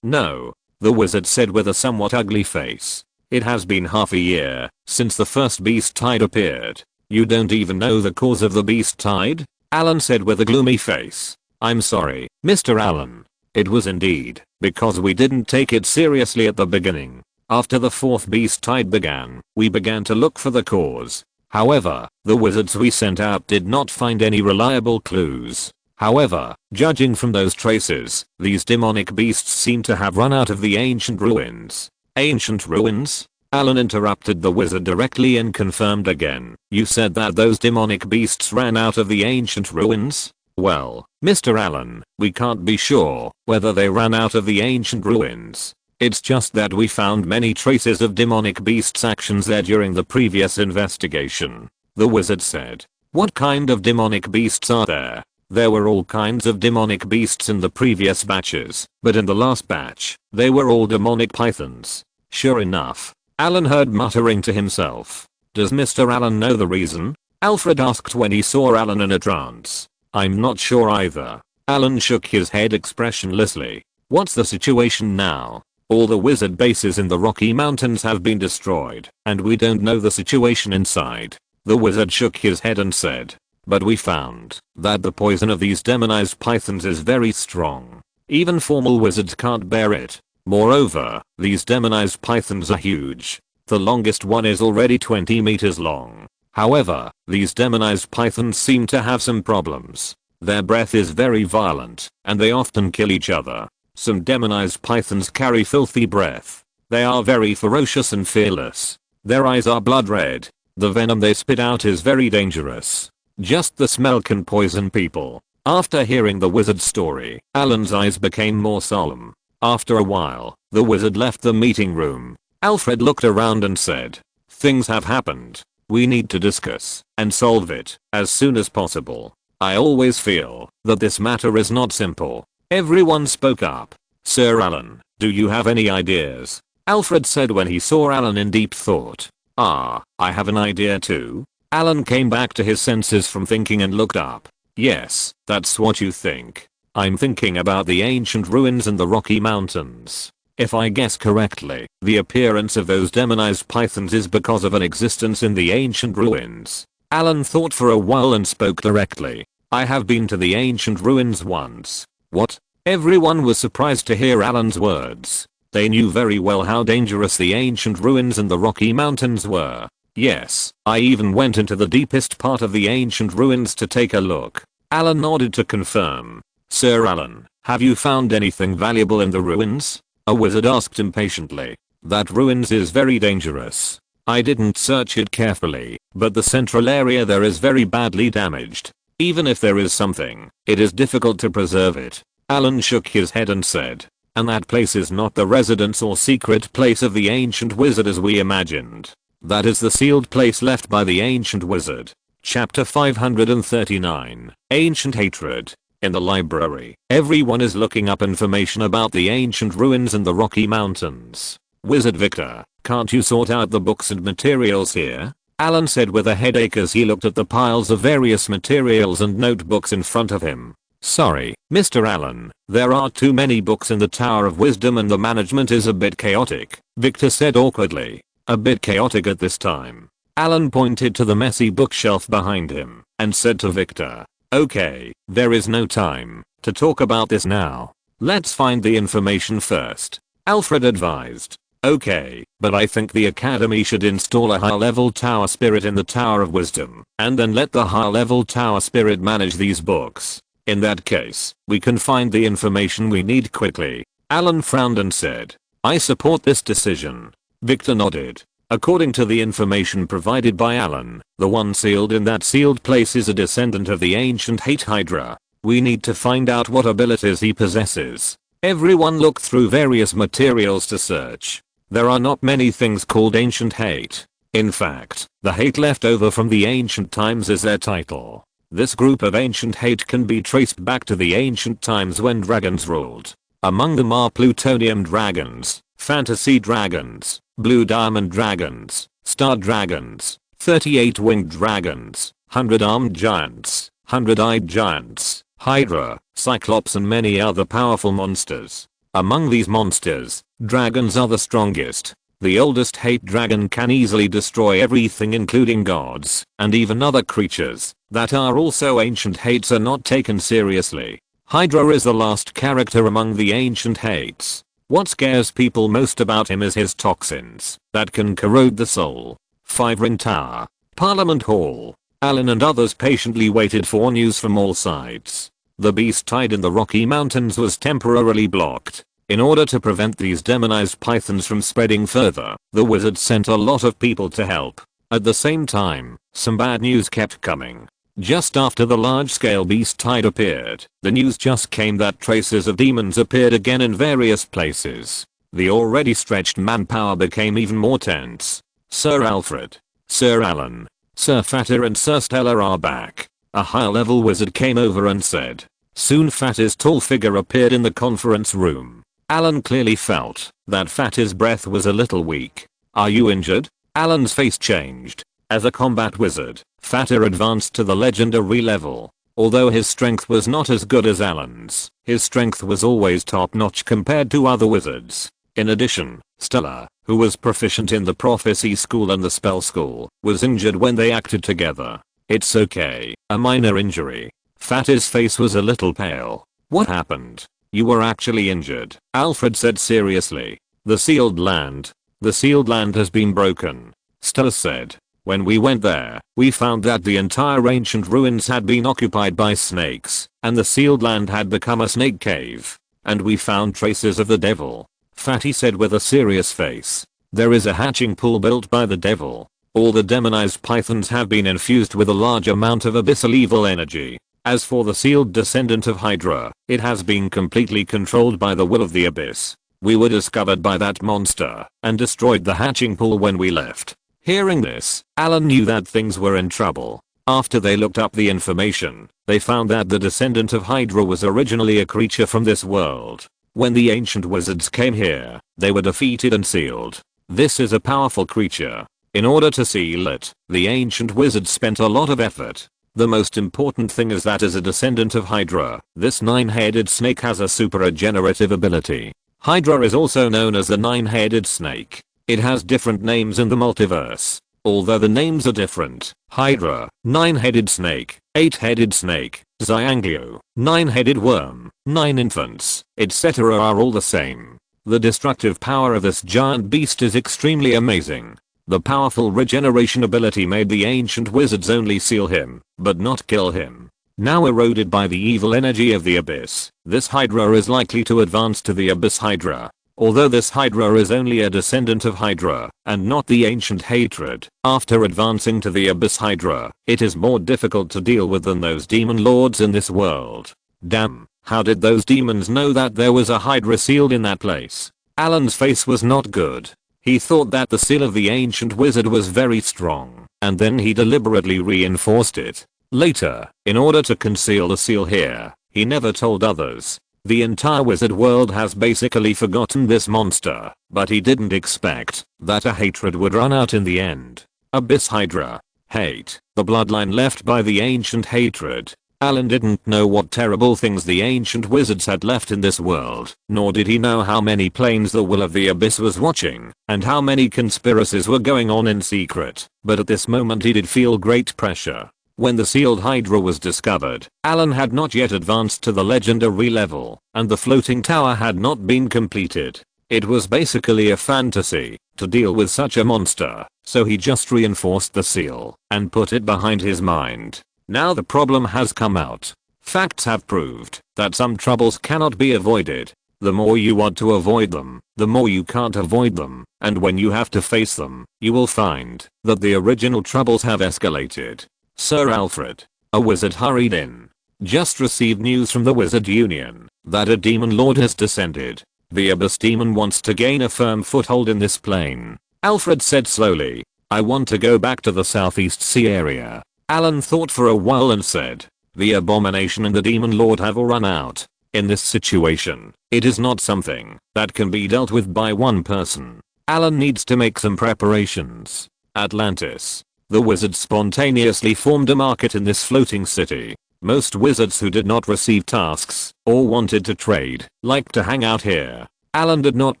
No, the wizard said with a somewhat ugly face. It has been half a year since the first beast tide appeared. You don't even know the cause of the beast tide? Allen said with a gloomy face. I'm sorry, Mr. Allen. It was indeed because we didn't take it seriously at the beginning. After the fourth beast tide began, we began to look for the cause. However, the wizards we sent out did not find any reliable clues. However, judging from those traces, these demonic beasts seem to have run out of the ancient ruins. Ancient ruins? Allen interrupted the wizard directly and confirmed again. You said that those demonic beasts ran out of the ancient ruins? Well, Mr. Allen, we can't be sure whether they ran out of the ancient ruins. It's just that we found many traces of demonic beasts' actions there during the previous investigation. The wizard said. What kind of demonic beasts are there? There were all kinds of demonic beasts in the previous batches, but in the last batch, they were all demonic pythons. Sure enough, Allen heard muttering to himself. Does Mr. Allen know the reason? Alfred asked when he saw Allen in a trance. I'm not sure either. Allen shook his head expressionlessly. What's the situation now? All the wizard bases in the Rocky Mountains have been destroyed, and we don't know the situation inside. The wizard shook his head and said. But we found that the poison of these demonized pythons is very strong. Even formal wizards can't bear it. Moreover, these demonized pythons are huge. The longest one is already 20 meters long. However, these demonized pythons seem to have some problems. Their breath is very violent, and they often kill each other. Some demonized pythons carry filthy breath. They are very ferocious and fearless. Their eyes are blood red. The venom they spit out is very dangerous. Just the smell can poison people. After hearing the wizard's story, Allen's eyes became more solemn. After a while, the wizard left the meeting room. Alfred looked around and said, things have happened. We need to discuss and solve it as soon as possible. I always feel that this matter is not simple. Everyone spoke up. Sir Allen, do you have any ideas? Alfred said when he saw Allen in deep thought. I have an idea too. Allen came back to his senses from thinking and looked up. Yes, that's what you think. I'm thinking about the ancient ruins in the Rocky Mountains. If I guess correctly, the appearance of those demonized pythons is because of an existence in the ancient ruins. Allen thought for a while and spoke directly. I have been to the ancient ruins once. What? Everyone was surprised to hear Allen's words. They knew very well how dangerous the ancient ruins in the Rocky Mountains were. Yes, I even went into the deepest part of the ancient ruins to take a look. Allen nodded to confirm. Sir Allen, have you found anything valuable in the ruins? A wizard asked impatiently. That ruins is very dangerous. I didn't search it carefully, but the central area there is very badly damaged. Even if there is something, it is difficult to preserve it. Allen shook his head and said. And that place is not the residence or secret place of the ancient wizard as we imagined. That is the sealed place left by the ancient wizard. Chapter 539. Ancient Hatred. In the library, everyone is looking up information about the ancient ruins in the Rocky Mountains. Wizard Victor, can't you sort out the books and materials here? Allen said with a headache as he looked at the piles of various materials and notebooks in front of him. Sorry, Mr. Allen, there are too many books in the Tower of Wisdom and the management is a bit chaotic, Victor said awkwardly. A bit chaotic at this time. Allen pointed to the messy bookshelf behind him and said to Victor, "Okay, there is no time to talk about this now. Let's find the information first," Alfred advised. "Okay, but I think the academy should install a high-level tower spirit in the Tower of Wisdom, and then let the high-level tower spirit manage these books. In that case, we can find the information we need quickly." Allen frowned and said, "I support this decision." Victor nodded. According to the information provided by Allen, the one sealed in that sealed place is a descendant of the ancient Hate Hydra. We need to find out what abilities he possesses. Everyone looked through various materials to search. There are not many things called ancient hate. In fact, the hate left over from the ancient times is their title. This group of ancient hate can be traced back to the ancient times when dragons ruled. Among them are plutonium dragons, fantasy dragons, blue diamond dragons, star dragons, 38-winged dragons, 100-armed giants, 100-eyed giants, hydra, cyclops and many other powerful monsters. Among these monsters, dragons are the strongest. The oldest hate dragon can easily destroy everything including gods, and even other creatures that are also ancient hates are not taken seriously. Hydra is the last character among the ancient hates. What scares people most about him is his toxins that can corrode the soul. 5-Ring Tower, Parliament Hall. Allen and others patiently waited for news from all sides. The beast tied in the Rocky Mountains was temporarily blocked. In order to prevent these demonized pythons from spreading further, the wizard sent a lot of people to help. At the same time, some bad news kept coming. Just after the large-scale beast tide appeared, the news just came that traces of demons appeared again in various places. The already stretched manpower became even more tense. Sir Alfred, Sir Allen, Sir Fatter and Sir Stella are back. A high-level wizard came over and said. Soon Fatter's tall figure appeared in the conference room. Allen clearly felt that Fatter's breath was a little weak. "Are you injured?" Allen's face changed. As a combat wizard, Fatter advanced to the legendary level. Although his strength was not as good as Allen's, his strength was always top-notch compared to other wizards. In addition, Stella, who was proficient in the prophecy school and the spell school, was injured when they acted together. "It's okay, a minor injury." Fatter's face was a little pale. "What happened? You were actually injured," Alfred said seriously. The sealed land has been broken," Stella said. "When we went there, we found that the entire ancient ruins had been occupied by snakes, and the sealed land had become a snake cave. And we found traces of the devil," Fatty said with a serious face. "There is a hatching pool built by the devil. All the demonized pythons have been infused with a large amount of abyssal evil energy. As for the sealed descendant of Hydra, it has been completely controlled by the will of the abyss. We were discovered by that monster and destroyed the hatching pool when we left." Hearing this, Allen knew that things were in trouble. After they looked up the information, they found that the descendant of Hydra was originally a creature from this world. When the ancient wizards came here, they were defeated and sealed. This is a powerful creature. In order to seal it, the ancient wizards spent a lot of effort. The most important thing is that as a descendant of Hydra, this 9-headed snake has a super regenerative ability. Hydra is also known as the 9-headed snake. It has different names in the multiverse. Although the names are different, Hydra, 9-headed snake, 8-headed snake, Zyangio, 9-headed worm, 9 infants, etc. are all the same. The destructive power of this giant beast is extremely amazing. The powerful regeneration ability made the ancient wizards only seal him, but not kill him. Now eroded by the evil energy of the abyss, this Hydra is likely to advance to the Abyss Hydra. Although this Hydra is only a descendant of Hydra, and not the ancient hatred, after advancing to the Abyss Hydra, it is more difficult to deal with than those demon lords in this world. Damn, how did those demons know that there was a Hydra sealed in that place? Allen's face was not good. He thought that the seal of the ancient wizard was very strong, and then he deliberately reinforced it. Later, in order to conceal the seal here, he never told others. The entire wizard world has basically forgotten this monster, but he didn't expect that a hatred would run out in the end. Abyss Hydra. Hate, the bloodline left by the ancient hatred. Allen didn't know what terrible things the ancient wizards had left in this world, nor did he know how many planes the Will of the Abyss was watching, and how many conspiracies were going on in secret, but at this moment he did feel great pressure. When the sealed Hydra was discovered, Allen had not yet advanced to the legendary level, and the floating tower had not been completed. It was basically a fantasy to deal with such a monster, so he just reinforced the seal and put it behind his mind. Now the problem has come out. Facts have proved that some troubles cannot be avoided. The more you want to avoid them, the more you can't avoid them, and when you have to face them, you will find that the original troubles have escalated. Sir Alfred, a wizard, hurried in. Just received news from the Wizard Union that a demon lord has descended. The Abyss demon wants to gain a firm foothold in this plane. Alfred said slowly, I want to go back to the Southeast Sea area. Allen thought for a while and said, the abomination and the demon lord have all run out. In this situation, it is not something that can be dealt with by one person. Allen needs to make some preparations. Atlantis. The wizards spontaneously formed a market in this floating city. Most wizards who did not receive tasks or wanted to trade liked to hang out here. Allen did not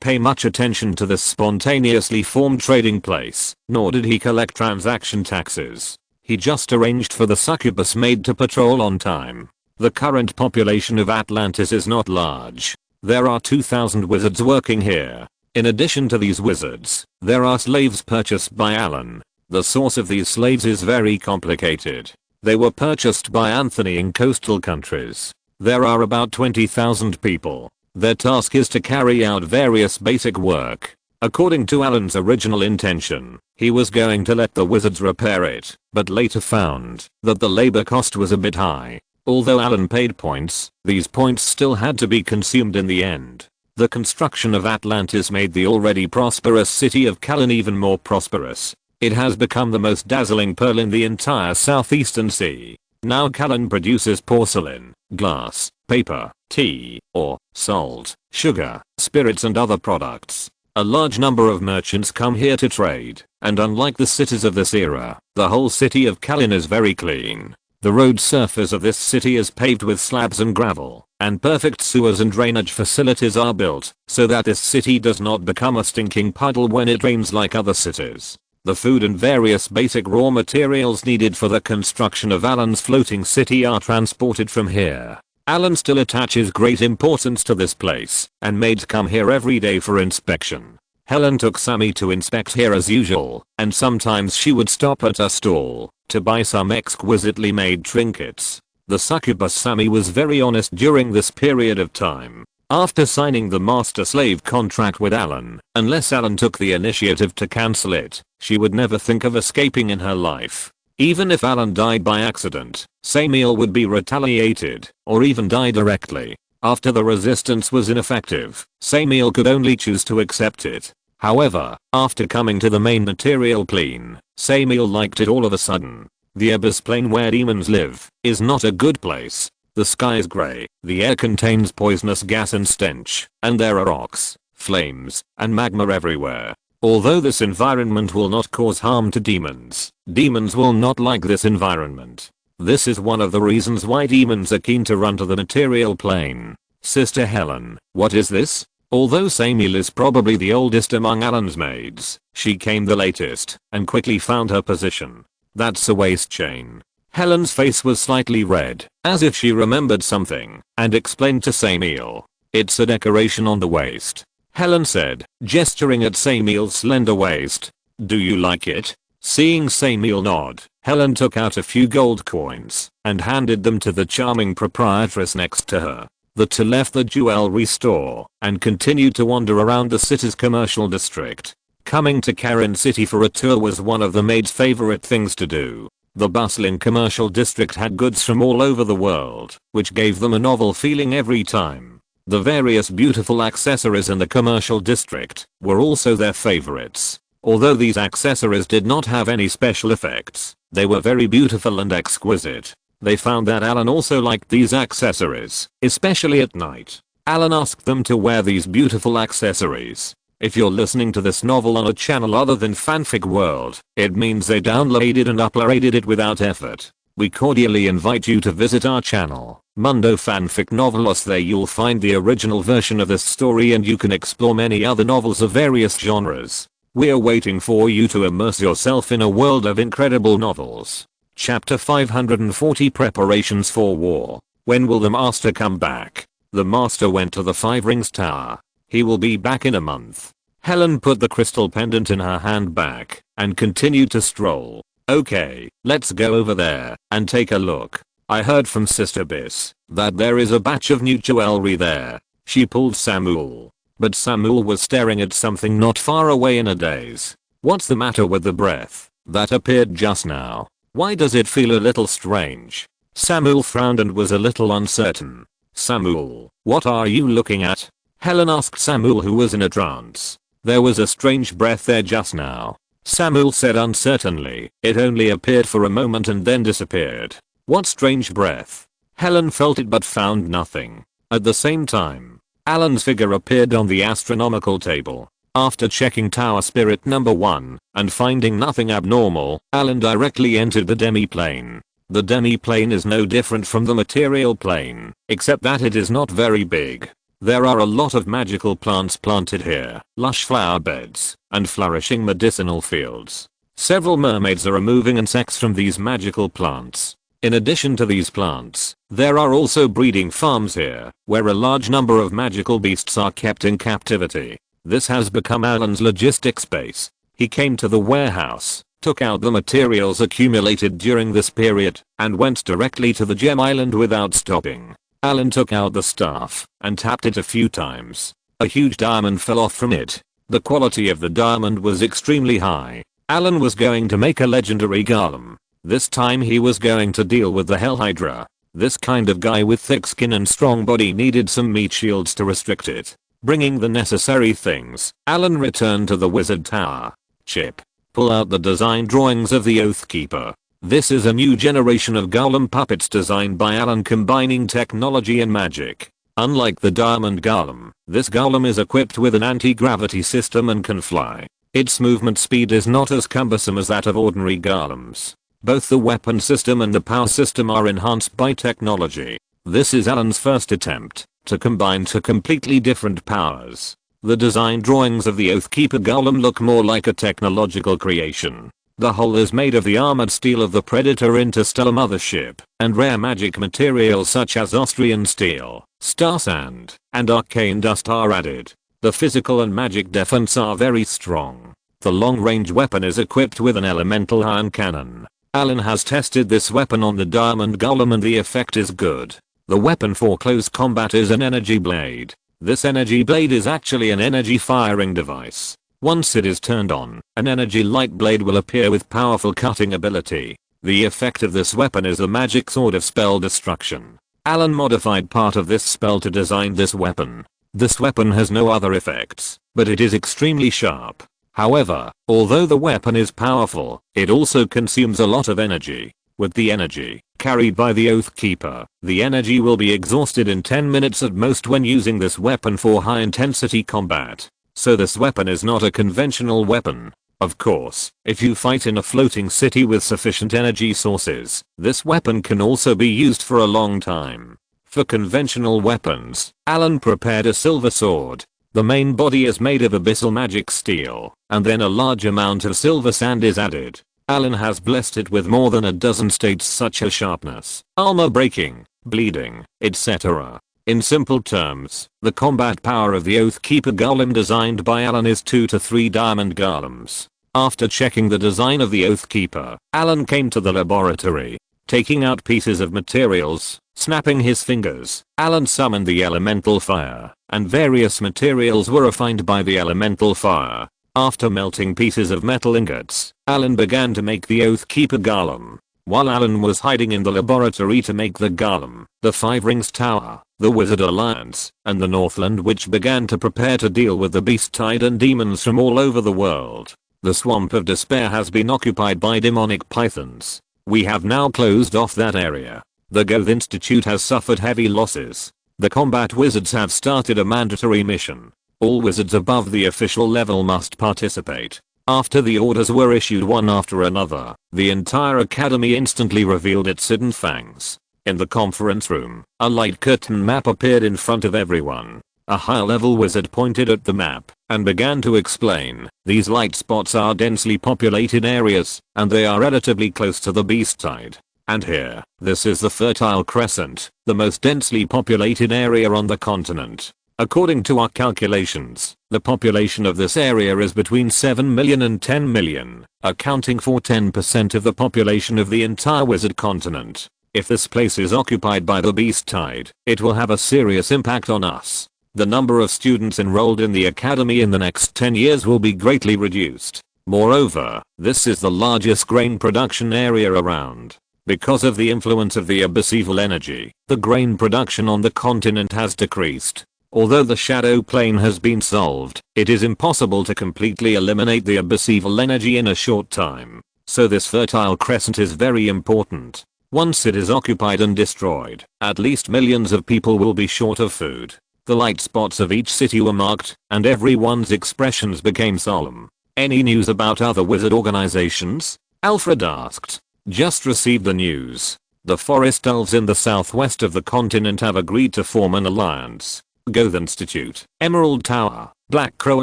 pay much attention to this spontaneously formed trading place, nor did he collect transaction taxes. He just arranged for the succubus maid to patrol on time. The current population of Atlantis is not large. There are 2,000 wizards working here. In addition to these wizards, there are slaves purchased by Allen. The source of these slaves is very complicated. They were purchased by Anthony in coastal countries. There are about 20,000 people. Their task is to carry out various basic work. According to Allen's original intention, he was going to let the wizards repair it, but later found that the labor cost was a bit high. Although Allen paid points, these points still had to be consumed in the end. The construction of Atlantis made the already prosperous city of Callan even more prosperous. It has become the most dazzling pearl in the entire southeastern sea. Now Callan produces porcelain, glass, paper, tea, ore, salt, sugar, spirits and other products. A large number of merchants come here to trade, and unlike the cities of this era, the whole city of Callan is very clean. The road surface of this city is paved with slabs and gravel, and perfect sewers and drainage facilities are built, so that this city does not become a stinking puddle when it rains like other cities. The food and various basic raw materials needed for the construction of Allen's floating city are transported from here. Allen still attaches great importance to this place, and maids come here every day for inspection. Helen took Sammy to inspect here as usual, and sometimes she would stop at a stall to buy some exquisitely made trinkets. The succubus Sammy was very honest during this period of time. After signing the master-slave contract with Allen, unless Allen took the initiative to cancel it, she would never think of escaping in her life. Even if Allen died by accident, Samuel would be retaliated, or even die directly. After the resistance was ineffective, Samuel could only choose to accept it. However, after coming to the main material plane, Samuel liked it all of a sudden. The Abyss plane where demons live is not a good place. The sky is grey, the air contains poisonous gas and stench, and there are rocks, flames, and magma everywhere. Although this environment will not cause harm to demons, demons will not like this environment. This is one of the reasons why demons are keen to run to the material plane. Sister Helen, what is this? Although Samuel is probably the oldest among Allen's maids, she came the latest, and quickly found her position. That's a waist chain. Helen's face was slightly red, as if she remembered something, and explained to Samuel. It's a decoration on the waist. Helen said, gesturing at Samuel's slender waist. Do you like it? Seeing Samuel nod, Helen took out a few gold coins, and handed them to the charming proprietress next to her. The two left the jewelry store, and continued to wander around the city's commercial district. Coming to Karen City for a tour was one of the maid's favorite things to do. The bustling commercial district had goods from all over the world, which gave them a novel feeling every time. The various beautiful accessories in the commercial district were also their favorites. Although these accessories did not have any special effects, they were very beautiful and exquisite. They found that Allen also liked these accessories, especially at night. Allen asked them to wear these beautiful accessories. If you're listening to this novel on a channel other than Fanfic World, it means they downloaded and uploaded it without effort. we cordially invite you to visit our channel, Mundo Fanfic Novelos. There you'll find the original version of this story and you can explore many other novels of various genres. We're waiting for you to immerse yourself in a world of incredible novels. Chapter 540 Preparations for War. When will the master come back? The master went to the Five Rings Tower. He will be back in a month. Helen put the crystal pendant in her hand back and continued to stroll. Okay, let's go over there and take a look. I heard from Sister Biss that there is a batch of new jewelry there. She pulled Samuel. But Samuel was staring at something not far away in a daze. What's the matter with the breath that appeared just now? Why does it feel a little strange? Samuel frowned and was a little uncertain. Samuel, what are you looking at? Helen asked Samuel, who was in a trance. There was a strange breath there just now. Samuel said uncertainly. It only appeared for a moment and then disappeared. What strange breath? Helen felt it but found nothing. At the same time, Alan's figure appeared on the astronomical table. After checking Tower Spirit number 1 and finding nothing abnormal, Alan directly entered the demi-plane. The demi-plane is no different from the material plane, except that it is not very big. There are a lot of magical plants planted here, lush flower beds, and flourishing medicinal fields. Several mermaids are removing insects from these magical plants. In addition to these plants, there are also breeding farms here, where a large number of magical beasts are kept in captivity. This has become Alan's logistics base. He came to the warehouse, took out the materials accumulated during this period, and went directly to the gem island without stopping. Alan took out the staff and tapped it a few times. A huge diamond fell off from it. The quality of the diamond was extremely high. Alan was going to make a legendary golem. This time he was going to deal with the Hell Hydra. This kind of guy with thick skin and strong body needed some meat shields to restrict it. Bringing the necessary things, Alan returned to the Wizard Tower. Chip, pull out the design drawings of the Oathkeeper. This is a new generation of golem puppets designed by Alan, combining technology and magic. Unlike the Diamond Golem, this golem is equipped with an anti-gravity system and can fly. Its movement speed is not as cumbersome as that of ordinary golems. Both the weapon system and the power system are enhanced by technology. This is Alan's first attempt to combine two completely different powers. The design drawings of the Oathkeeper Golem look more like a technological creation. The hull is made of the armored steel of the Predator interstellar mothership, and rare magic materials such as Austrian steel, star sand, and arcane dust are added. The physical and magic defense are very strong. The long-range weapon is equipped with an elemental iron cannon. Alan has tested this weapon on the Diamond Golem and the effect is good. The weapon for close combat is an energy blade. This energy blade is actually an energy firing device. Once it is turned on, an energy light blade will appear with powerful cutting ability. The effect of this weapon is a magic sword of spell destruction. Alan modified part of this spell to design this weapon. This weapon has no other effects, but it is extremely sharp. However, although the weapon is powerful, it also consumes a lot of energy. With the energy carried by the Oathkeeper, the energy will be exhausted in 10 minutes at most when using this weapon for high intensity combat. So this weapon is not a conventional weapon. Of course, if you fight in a floating city with sufficient energy sources, this weapon can also be used for a long time. For conventional weapons, Alan prepared a silver sword. The main body is made of abyssal magic steel, and then a large amount of silver sand is added. Alan has blessed it with more than a dozen states such as sharpness, armor breaking, bleeding, etc. In simple terms, the combat power of the Oathkeeper Golem designed by Alan is 2 to 3 diamond golems. After checking the design of the Oathkeeper, Alan came to the laboratory. Taking out pieces of materials, snapping his fingers, Alan summoned the elemental fire, and various materials were refined by the elemental fire. After melting pieces of metal ingots, Alan began to make the Oathkeeper Golem. While Alan was hiding in the laboratory to make the golem, the Five Rings Tower, the Wizard Alliance, and the Northland Witch began to prepare to deal with the beast tide and demons from all over the world. The Swamp of Despair has been occupied by demonic pythons. We have now closed off that area. The Goth Institute has suffered heavy losses. The combat wizards have started a mandatory mission. All wizards above the official level must participate. After the orders were issued one after another, the entire academy instantly revealed its hidden fangs. In the conference room, a light curtain map appeared in front of everyone. A high-level wizard pointed at the map and began to explain, "These light spots are densely populated areas, and they are relatively close to the beast tide. And here, this is the Fertile Crescent, the most densely populated area on the continent. According to our calculations, the population of this area is between 7 million and 10 million, accounting for 10% of the population of the entire wizard continent. If this place is occupied by the beast tide, it will have a serious impact on us. The number of students enrolled in the academy in the next 10 years will be greatly reduced. Moreover, this is the largest grain production area around. Because of the influence of the abyss evil energy, the grain production on the continent has decreased. Although the shadow plane has been solved, it is impossible to completely eliminate the abyss evil energy in a short time. So this Fertile Crescent is very important. Once it is occupied and destroyed, at least millions of people will be short of food." The light spots of each city were marked, and everyone's expressions became solemn. "Any news about other wizard organizations?" Alfred asked. "Just received the news. The forest elves in the southwest of the continent have agreed to form an alliance. Goth Institute, Emerald Tower, Black Crow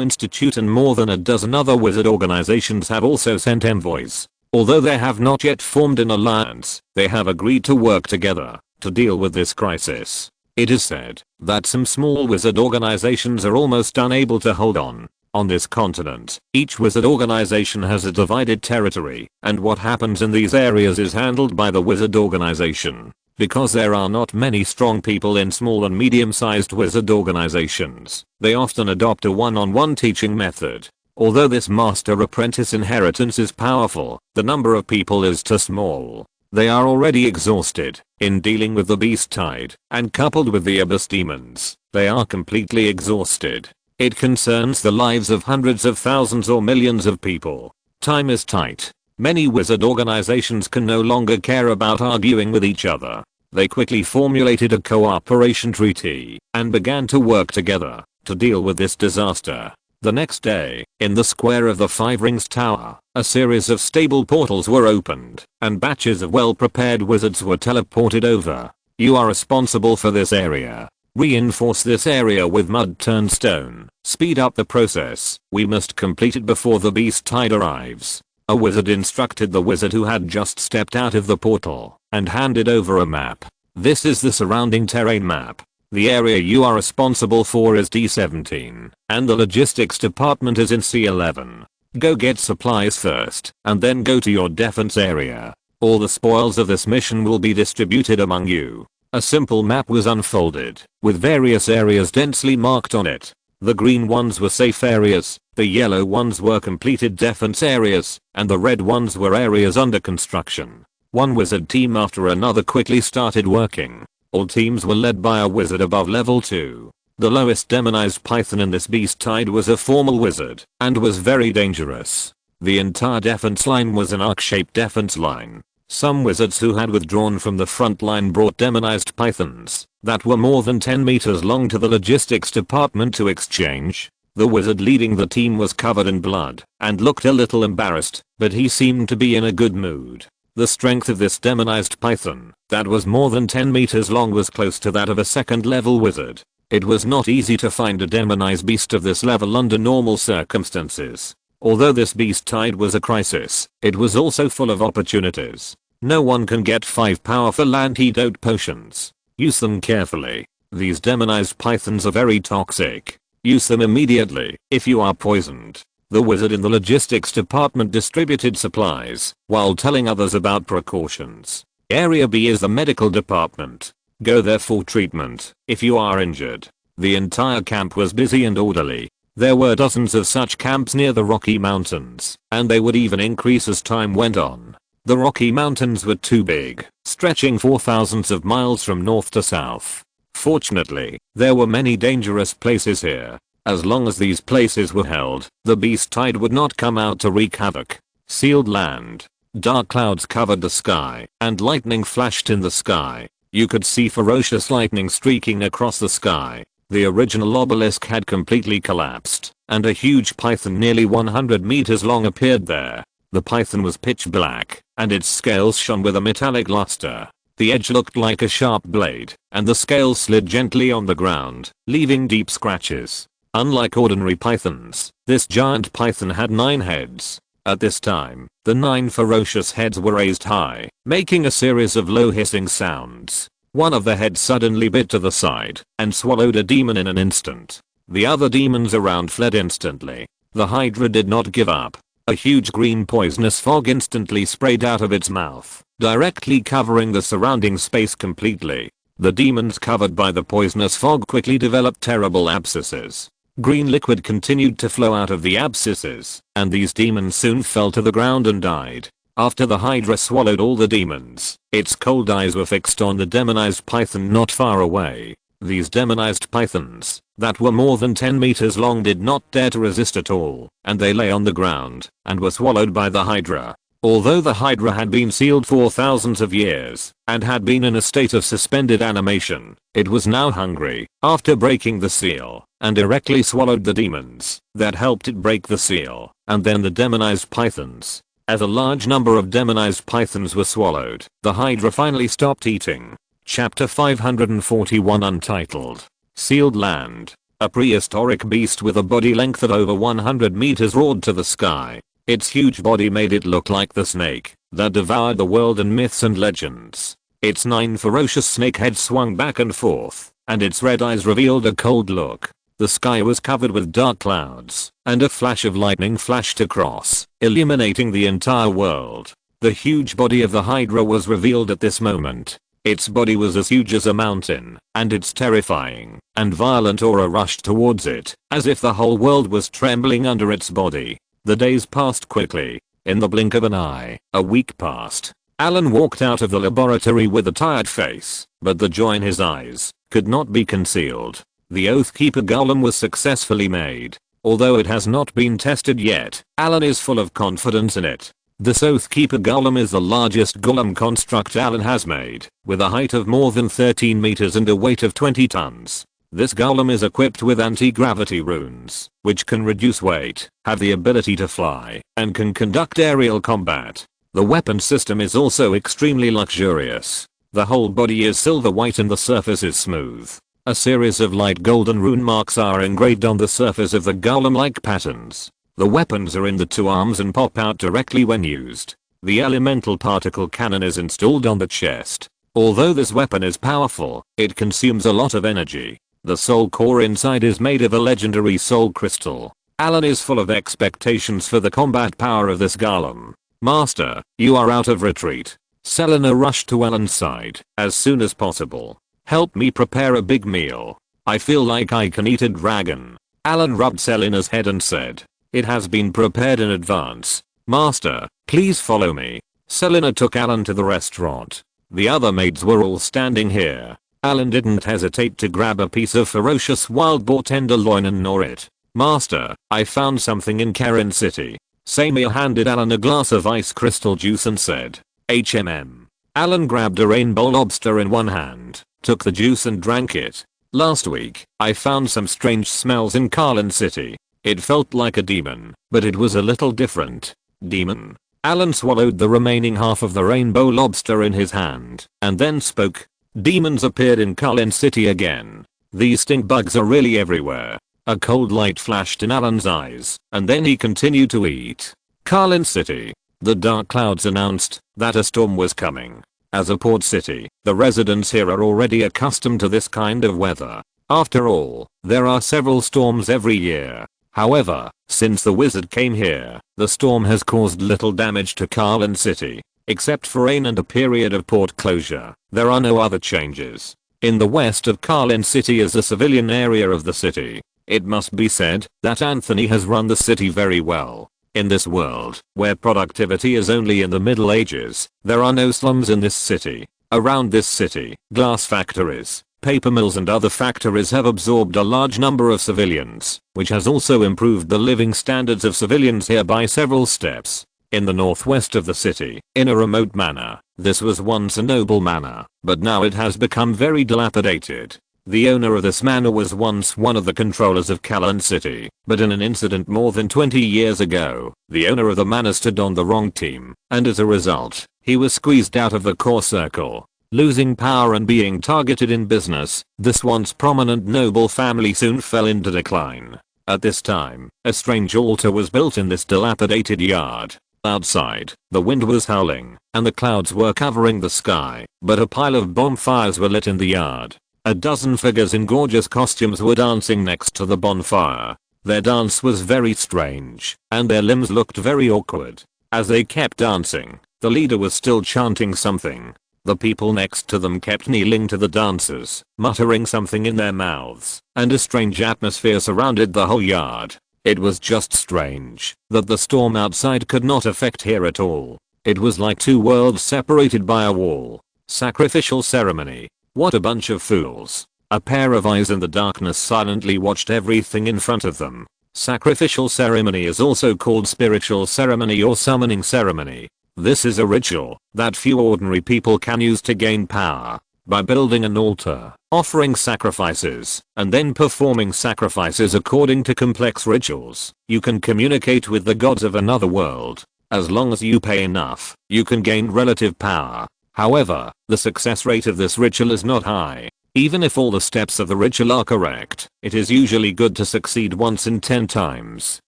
Institute and more than a dozen other wizard organizations have also sent envoys. Although they have not yet formed an alliance, they have agreed to work together to deal with this crisis. It is said that some small wizard organizations are almost unable to hold on. On this continent, each wizard organization has a divided territory, and what happens in these areas is handled by the wizard organization. Because there are not many strong people in small and medium-sized wizard organizations, they often adopt a one-on-one teaching method. Although this master-apprentice inheritance is powerful, the number of people is too small. They are already exhausted in dealing with the beast tide, and coupled with the abyss demons, they are completely exhausted. It concerns the lives of hundreds of thousands or millions of people. Time is tight. Many wizard organizations can no longer care about arguing with each other. They quickly formulated a cooperation treaty and began to work together to deal with this disaster. The next day, in the square of the Five Rings Tower, a series of stable portals were opened, and batches of well-prepared wizards were teleported over. "You are responsible for this area. Reinforce this area with mud turned stone. Speed up the process. We must complete it before the beast tide arrives." A wizard instructed the wizard who had just stepped out of the portal and handed over a map. "This is the surrounding terrain map. The area you are responsible for is D17, and the logistics department is in C11. Go get supplies first, and then go to your defense area. All the spoils of this mission will be distributed among you." A simple map was unfolded, with various areas densely marked on it. The green ones were safe areas, the yellow ones were completed defense areas, and the red ones were areas under construction. One wizard team after another quickly started working. All teams were led by a wizard above level 2. The lowest demonized python in this beast tide was a formal wizard, and was very dangerous. The entire defense line was an arc-shaped defense line. Some wizards who had withdrawn from the front line brought demonized pythons that were more than 10 meters long to the logistics department to exchange. The wizard leading the team was covered in blood and looked a little embarrassed, but he seemed to be in a good mood. The strength of this demonized python that was more than 10 meters long was close to that of a second level wizard. It was not easy to find a demonized beast of this level under normal circumstances. Although this beast tide was a crisis, it was also full of opportunities. No one can get 5 powerful antidote potions. Use them carefully. These demonized pythons are very toxic. Use them immediately if you are poisoned. The wizard in the logistics department distributed supplies while telling others about precautions. Area B is the medical department. Go there for treatment if you are injured. The entire camp was busy and orderly. There were dozens of such camps near the Rocky Mountains, and they would even increase as time went on. The Rocky Mountains were too big, stretching for thousands of miles from north to south. Fortunately, there were many dangerous places here. As long as these places were held, the beast tide would not come out to wreak havoc. Sealed land. Dark clouds covered the sky, and lightning flashed in the sky. You could see ferocious lightning streaking across the sky. The original obelisk had completely collapsed, and a huge python nearly 100 meters long appeared there. The python was pitch black, and its scales shone with a metallic luster. The edge looked like a sharp blade, and the scales slid gently on the ground, leaving deep scratches. Unlike ordinary pythons, this giant python had 9 heads. At this time, the 9 ferocious heads were raised high, making a series of low hissing sounds. One of the heads suddenly bit to the side and swallowed a demon in an instant. The other demons around fled instantly. The Hydra did not give up. A huge green poisonous fog instantly sprayed out of its mouth, directly covering the surrounding space completely. The demons covered by the poisonous fog quickly developed terrible abscesses. Green liquid continued to flow out of the abscesses, and these demons soon fell to the ground and died. After the Hydra swallowed all the demons, its cold eyes were fixed on the demonized python not far away. These demonized pythons, that were more than 10 meters long, did not dare to resist at all, and they lay on the ground and were swallowed by the Hydra. Although the Hydra had been sealed for thousands of years and had been in a state of suspended animation, it was now hungry after breaking the seal and directly swallowed the demons that helped it break the seal, and then the demonized pythons. As a large number of demonized pythons were swallowed, the Hydra finally stopped eating. Chapter 541 Untitled. Sealed Land. A prehistoric beast with a body length of over 100 meters roared to the sky. Its huge body made it look like the snake that devoured the world in myths and legends. Its 9 ferocious snake heads swung back and forth, and its red eyes revealed a cold look. The sky was covered with dark clouds, and a flash of lightning flashed across, illuminating the entire world. The huge body of the Hydra was revealed at this moment. Its body was as huge as a mountain, and its terrifying and violent aura rushed towards it, as if the whole world was trembling under its body. The days passed quickly. In the blink of an eye, a week passed. Allen walked out of the laboratory with a tired face, but the joy in his eyes could not be concealed. The Oathkeeper Golem was successfully made. Although it has not been tested yet, Allen is full of confidence in it. This Oathkeeper Golem is the largest golem construct Allen has made, with a height of more than 13 meters and a weight of 20 tons. This golem is equipped with anti-gravity runes, which can reduce weight, have the ability to fly, and can conduct aerial combat. The weapon system is also extremely luxurious. The whole body is silver white and the surface is smooth. A series of light golden rune marks are engraved on the surface of the golem-like patterns. The weapons are in the 2 arms and pop out directly when used. The elemental particle cannon is installed on the chest. Although this weapon is powerful, it consumes a lot of energy. The soul core inside is made of a legendary soul crystal. Allen is full of expectations for the combat power of this golem. Master, you are out of retreat. Selena rushed to Allen's side as soon as possible. Help me prepare a big meal. I feel like I can eat a dragon. Allen rubbed Selena's head and said, it has been prepared in advance. Master, please follow me. Selena took Allen to the restaurant. The other maids were all standing here. Allen didn't hesitate to grab a piece of ferocious wild boar tenderloin and gnaw it. Master, I found something in Karen City. Samir handed Allen a glass of ice crystal juice and said, HMM. Allen grabbed a rainbow lobster in one hand, took the juice and drank it. Last week, I found some strange smells in Carlin City. It felt like a demon, but it was a little different. Demon? Allen swallowed the remaining half of the rainbow lobster in his hand, and then spoke. Demons appeared in Carlin City again. These stink bugs are really everywhere. A cold light flashed in Allen's eyes, and then he continued to eat. Carlin City. The dark clouds announced that a storm was coming. As a port city, the residents here are already accustomed to this kind of weather. After all, there are several storms every year. However, since the wizard came here, the storm has caused little damage to Carlin City. Except for rain and a period of port closure, there are no other changes. In the west of Carlin City is the civilian area of the city. It must be said that Anthony has run the city very well. In this world, where productivity is only in the Middle Ages, there are no slums in this city. Around this city, glass factories, paper mills and other factories have absorbed a large number of civilians, which has also improved the living standards of civilians here by several steps. In the northwest of the city, in a remote manor, this was once a noble manor, but now it has become very dilapidated. The owner of this manor was once one of the controllers of Callan City, but in an incident more than 20 years ago, the owner of the manor stood on the wrong team, and as a result, he was squeezed out of the core circle. Losing power and being targeted in business, this once prominent noble family soon fell into decline. At this time, a strange altar was built in this dilapidated yard. Outside, the wind was howling, and the clouds were covering the sky, but a pile of bonfires were lit in the yard. A dozen figures in gorgeous costumes were dancing next to the bonfire. Their dance was very strange, and their limbs looked very awkward. As they kept dancing, the leader was still chanting something. The people next to them kept kneeling to the dancers, muttering something in their mouths, and a strange atmosphere surrounded the whole yard. It was just strange that the storm outside could not affect here at all. It was like two worlds separated by a wall. Sacrificial ceremony. What a bunch of fools. A pair of eyes in the darkness silently watched everything in front of them. Sacrificial ceremony is also called spiritual ceremony or summoning ceremony. This is a ritual that few ordinary people can use to gain power. By building an altar, offering sacrifices, and then performing sacrifices according to complex rituals, you can communicate with the gods of another world. As long as you pay enough, you can gain relative power. However, the success rate of this ritual is not high. Even if all the steps of the ritual are correct, it is usually good to succeed once in 10 times.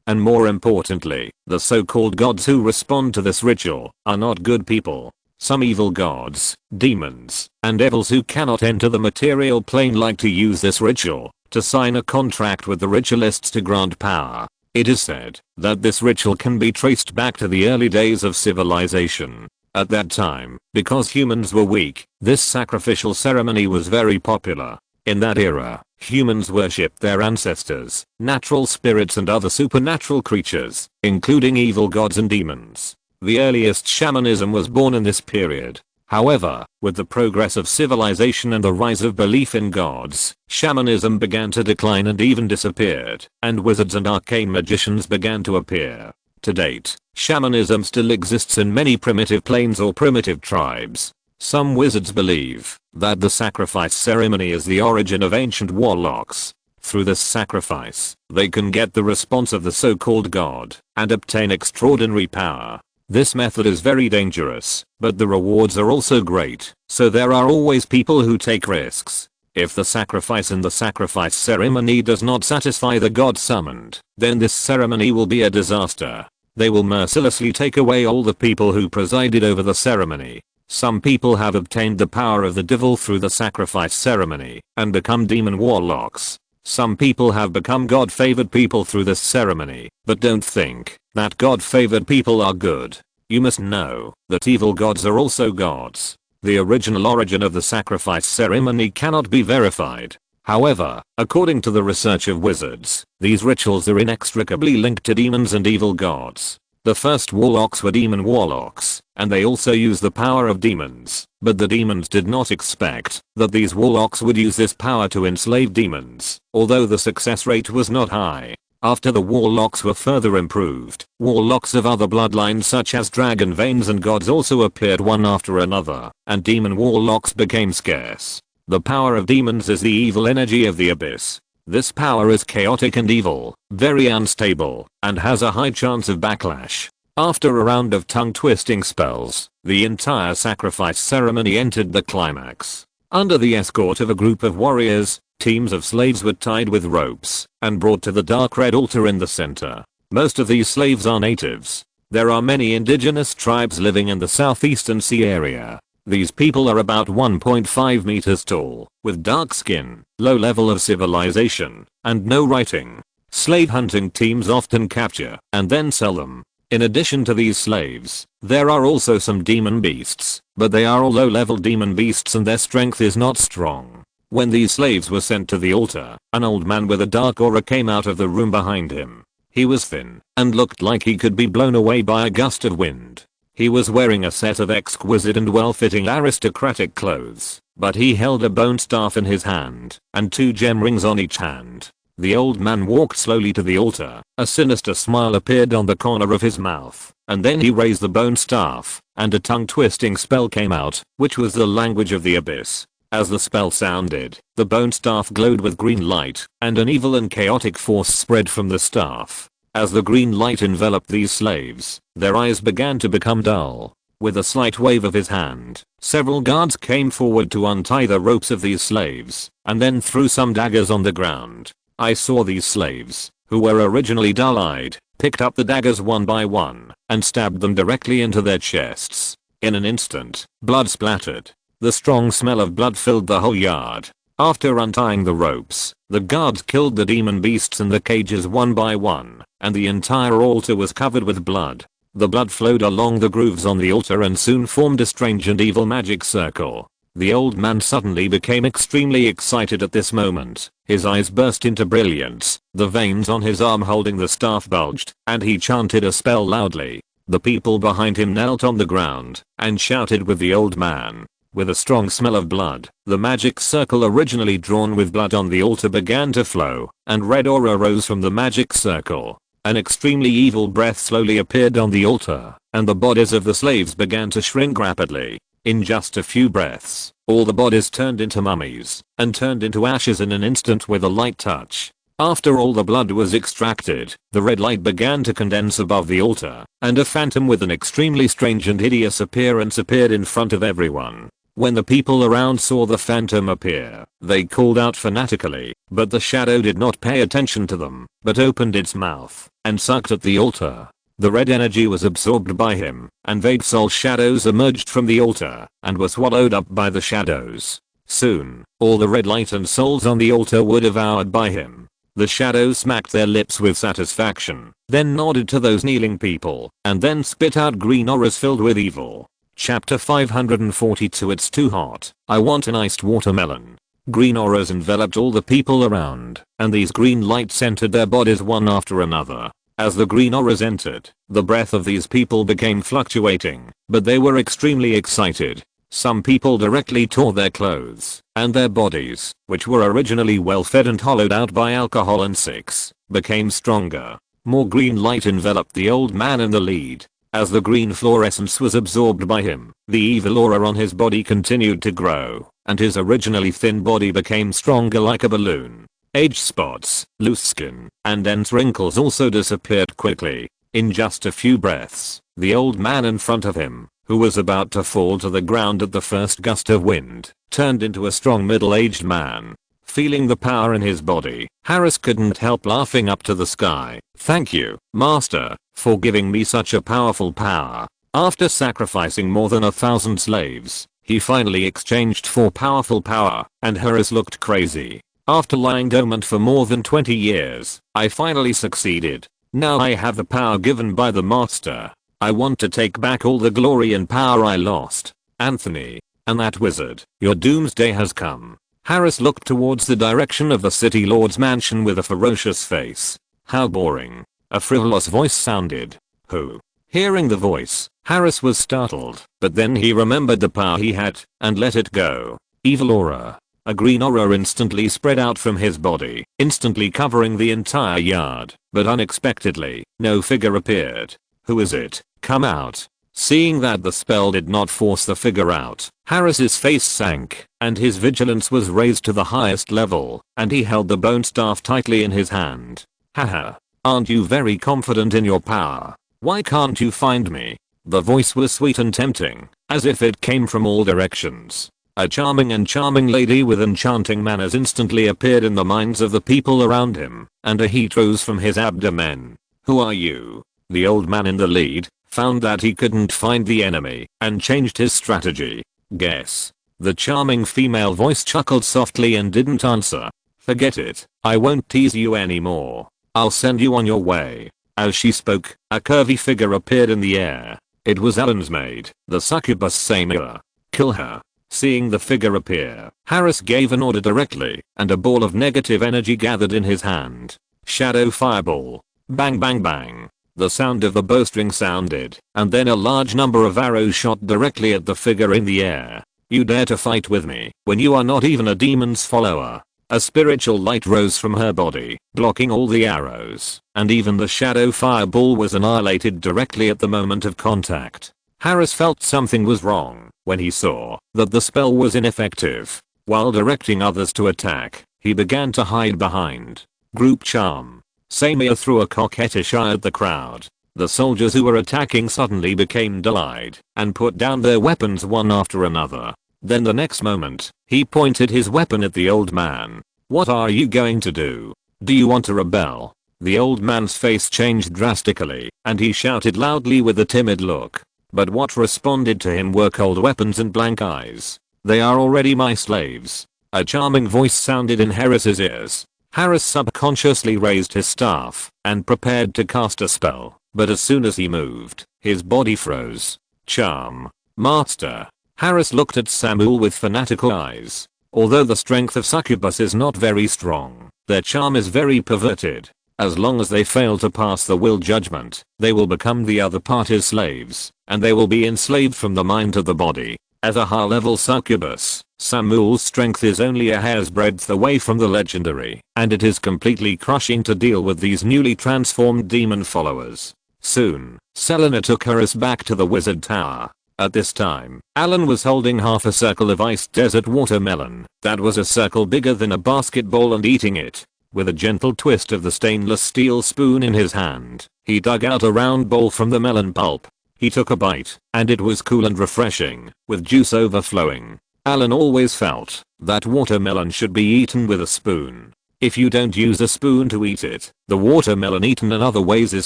And more importantly, the so-called gods who respond to this ritual are not good people. Some evil gods, demons, and devils who cannot enter the material plane like to use this ritual to sign a contract with the ritualists to grant power. It is said that this ritual can be traced back to the early days of civilization. At that time, because humans were weak, this sacrificial ceremony was very popular. In that era, humans worshipped their ancestors, natural spirits and other supernatural creatures, including evil gods and demons. The earliest shamanism was born in this period. However, with the progress of civilization and the rise of belief in gods, shamanism began to decline and even disappeared, and wizards and arcane magicians began to appear. To date, shamanism still exists in many primitive planes or primitive tribes. Some wizards believe that the sacrifice ceremony is the origin of ancient warlocks. Through this sacrifice, they can get the response of the so-called god and obtain extraordinary power. This method is very dangerous, but the rewards are also great, so there are always people who take risks. If the sacrifice in the sacrifice ceremony does not satisfy the god summoned, then this ceremony will be a disaster. They will mercilessly take away all the people who presided over the ceremony. Some people have obtained the power of the devil through the sacrifice ceremony and become demon warlocks. Some people have become god-favored people through this ceremony, but don't think that god-favored people are good. You must know that evil gods are also gods. The original origin of the sacrifice ceremony cannot be verified. However, according to the research of wizards, these rituals are inextricably linked to demons and evil gods. The first warlocks were demon warlocks, and they also used the power of demons, but the demons did not expect that these warlocks would use this power to enslave demons, although the success rate was not high. After the warlocks were further improved, warlocks of other bloodlines such as dragon veins and gods also appeared one after another, and demon warlocks became scarce. The power of demons is the evil energy of the abyss. This power is chaotic and evil, very unstable, and has a high chance of backlash. After a round of tongue-twisting spells, the entire sacrifice ceremony entered the climax. Under the escort of a group of warriors, teams of slaves were tied with ropes and brought to the dark red altar in the center. Most of these slaves are natives. There are many indigenous tribes living in the southeastern sea area. These people are about 1.5 meters tall, with dark skin, low level of civilization, and no writing. Slave hunting teams often capture and then sell them. In addition to these slaves, there are also some demon beasts, but they are all low-level demon beasts and their strength is not strong. When these slaves were sent to the altar, an old man with a dark aura came out of the room behind him. He was thin and looked like he could be blown away by a gust of wind. He was wearing a set of exquisite and well-fitting aristocratic clothes, but he held a bone staff in his hand and 2 gem rings on each hand. The old man walked slowly to the altar. A sinister smile appeared on the corner of his mouth, and then he raised the bone staff, and a tongue-twisting spell came out, which was the language of the abyss. As the spell sounded, the bone staff glowed with green light, and an evil and chaotic force spread from the staff. As the green light enveloped these slaves, their eyes began to become dull. With a slight wave of his hand, several guards came forward to untie the ropes of these slaves, and then threw some daggers on the ground. I saw these slaves, who were originally dull-eyed, picked up the daggers one by one, and stabbed them directly into their chests. In an instant, blood splattered. The strong smell of blood filled the whole yard. After untying the ropes, the guards killed the demon beasts in the cages one by one, and the entire altar was covered with blood. The blood flowed along the grooves on the altar and soon formed a strange and evil magic circle. The old man suddenly became extremely excited at this moment. His eyes burst into brilliance, the veins on his arm holding the staff bulged, and he chanted a spell loudly. The people behind him knelt on the ground and shouted with the old man. With a strong smell of blood, the magic circle originally drawn with blood on the altar began to flow, and red aura rose from the magic circle. An extremely evil breath slowly appeared on the altar, and the bodies of the slaves began to shrink rapidly. In just a few breaths, all the bodies turned into mummies, and turned into ashes in an instant with a light touch. After all the blood was extracted, the red light began to condense above the altar, and a phantom with an extremely strange and hideous appearance appeared in front of everyone. When the people around saw the phantom appear, they called out fanatically, but the shadow did not pay attention to them, but opened its mouth and sucked at the altar. The red energy was absorbed by him, and vague soul shadows emerged from the altar and were swallowed up by the shadows. Soon, all the red light and souls on the altar were devoured by him. The shadows smacked their lips with satisfaction, then nodded to those kneeling people, and then spit out green auras filled with evil. Chapter 542. It's too hot. I want an iced watermelon. Green auras enveloped all the people around, and these green lights entered their bodies one after another. As the green auras entered, the breath of these people became fluctuating, but they were extremely excited. Some people directly tore their clothes, and their bodies, which were originally well fed and hollowed out by alcohol and sex, became stronger. More green light enveloped the old man in the lead. As the green fluorescence was absorbed by him, the evil aura on his body continued to grow, and his originally thin body became stronger like a balloon. Age spots, loose skin, and dense wrinkles also disappeared quickly. In just a few breaths, the old man in front of him, who was about to fall to the ground at the first gust of wind, turned into a strong middle-aged man. Feeling the power in his body, Harris couldn't help laughing up to the sky. "Thank you, Master, for giving me such a powerful power." After sacrificing more than 1,000 slaves, he finally exchanged for powerful power, and Harris looked crazy. "After lying dormant for more than 20 years, I finally succeeded. Now I have the power given by the Master. I want to take back all the glory and power I lost. Anthony, and that wizard, your doomsday has come." Harris looked towards the direction of the city lord's mansion with a ferocious face. "How boring." A frivolous voice sounded. "Who?" Hearing the voice, Harris was startled, but then he remembered the power he had, and let it go. Evil aura. A green aura instantly spread out from his body, instantly covering the entire yard, but unexpectedly, no figure appeared. "Who is it? Come out." Seeing that the spell did not force the figure out, Harris's face sank, and his vigilance was raised to the highest level, and he held the bone staff tightly in his hand. "Haha. Aren't you very confident in your power? Why can't you find me?" The voice was sweet and tempting, as if it came from all directions. A charming lady with enchanting manners instantly appeared in the minds of the people around him, and a heat rose from his abdomen. "Who are you?" The old man in the lead found that he couldn't find the enemy, and changed his strategy. "Guess." The charming female voice chuckled softly and didn't answer. "Forget it. I won't tease you anymore. I'll send you on your way." As she spoke, a curvy figure appeared in the air. It was Allen's maid, the succubus Samira. "Kill her." Seeing the figure appear, Harris gave an order directly, and a ball of negative energy gathered in his hand. Shadow fireball. Bang bang bang. The sound of the bowstring sounded, and then a large number of arrows shot directly at the figure in the air. "You dare to fight with me when you are not even a demon's follower." A spiritual light rose from her body, blocking all the arrows, and even the shadow fireball was annihilated directly at the moment of contact. Harris felt something was wrong when he saw that the spell was ineffective. While directing others to attack, he began to hide behind group charm. Samir threw a coquettish eye at the crowd. The soldiers who were attacking suddenly became dull-eyed and put down their weapons one after another. Then the next moment, he pointed his weapon at the old man. "What are you going to do? Do you want to rebel?" The old man's face changed drastically, and he shouted loudly with a timid look. But what responded to him were cold weapons and blank eyes. "They are already my slaves." A charming voice sounded in Harris's ears. Harris subconsciously raised his staff and prepared to cast a spell, but as soon as he moved, his body froze. "Charm, Master." Harris looked at Samuel with fanatical eyes. Although the strength of succubus is not very strong, their charm is very perverted. As long as they fail to pass the will judgment, they will become the other party's slaves, and they will be enslaved from the mind to the body. As a high-level succubus, Samuel's strength is only a hair's breadth away from the legendary, and it is completely crushing to deal with these newly transformed demon followers. Soon, Selena took Harris back to the wizard tower. At this time, Allen was holding half a circle of iced desert watermelon that was a circle bigger than a basketball and eating it. With a gentle twist of the stainless steel spoon in his hand, he dug out a round bowl from the melon pulp. He took a bite, and it was cool and refreshing, with juice overflowing. Allen always felt that watermelon should be eaten with a spoon. If you don't use a spoon to eat it, the watermelon eaten in other ways is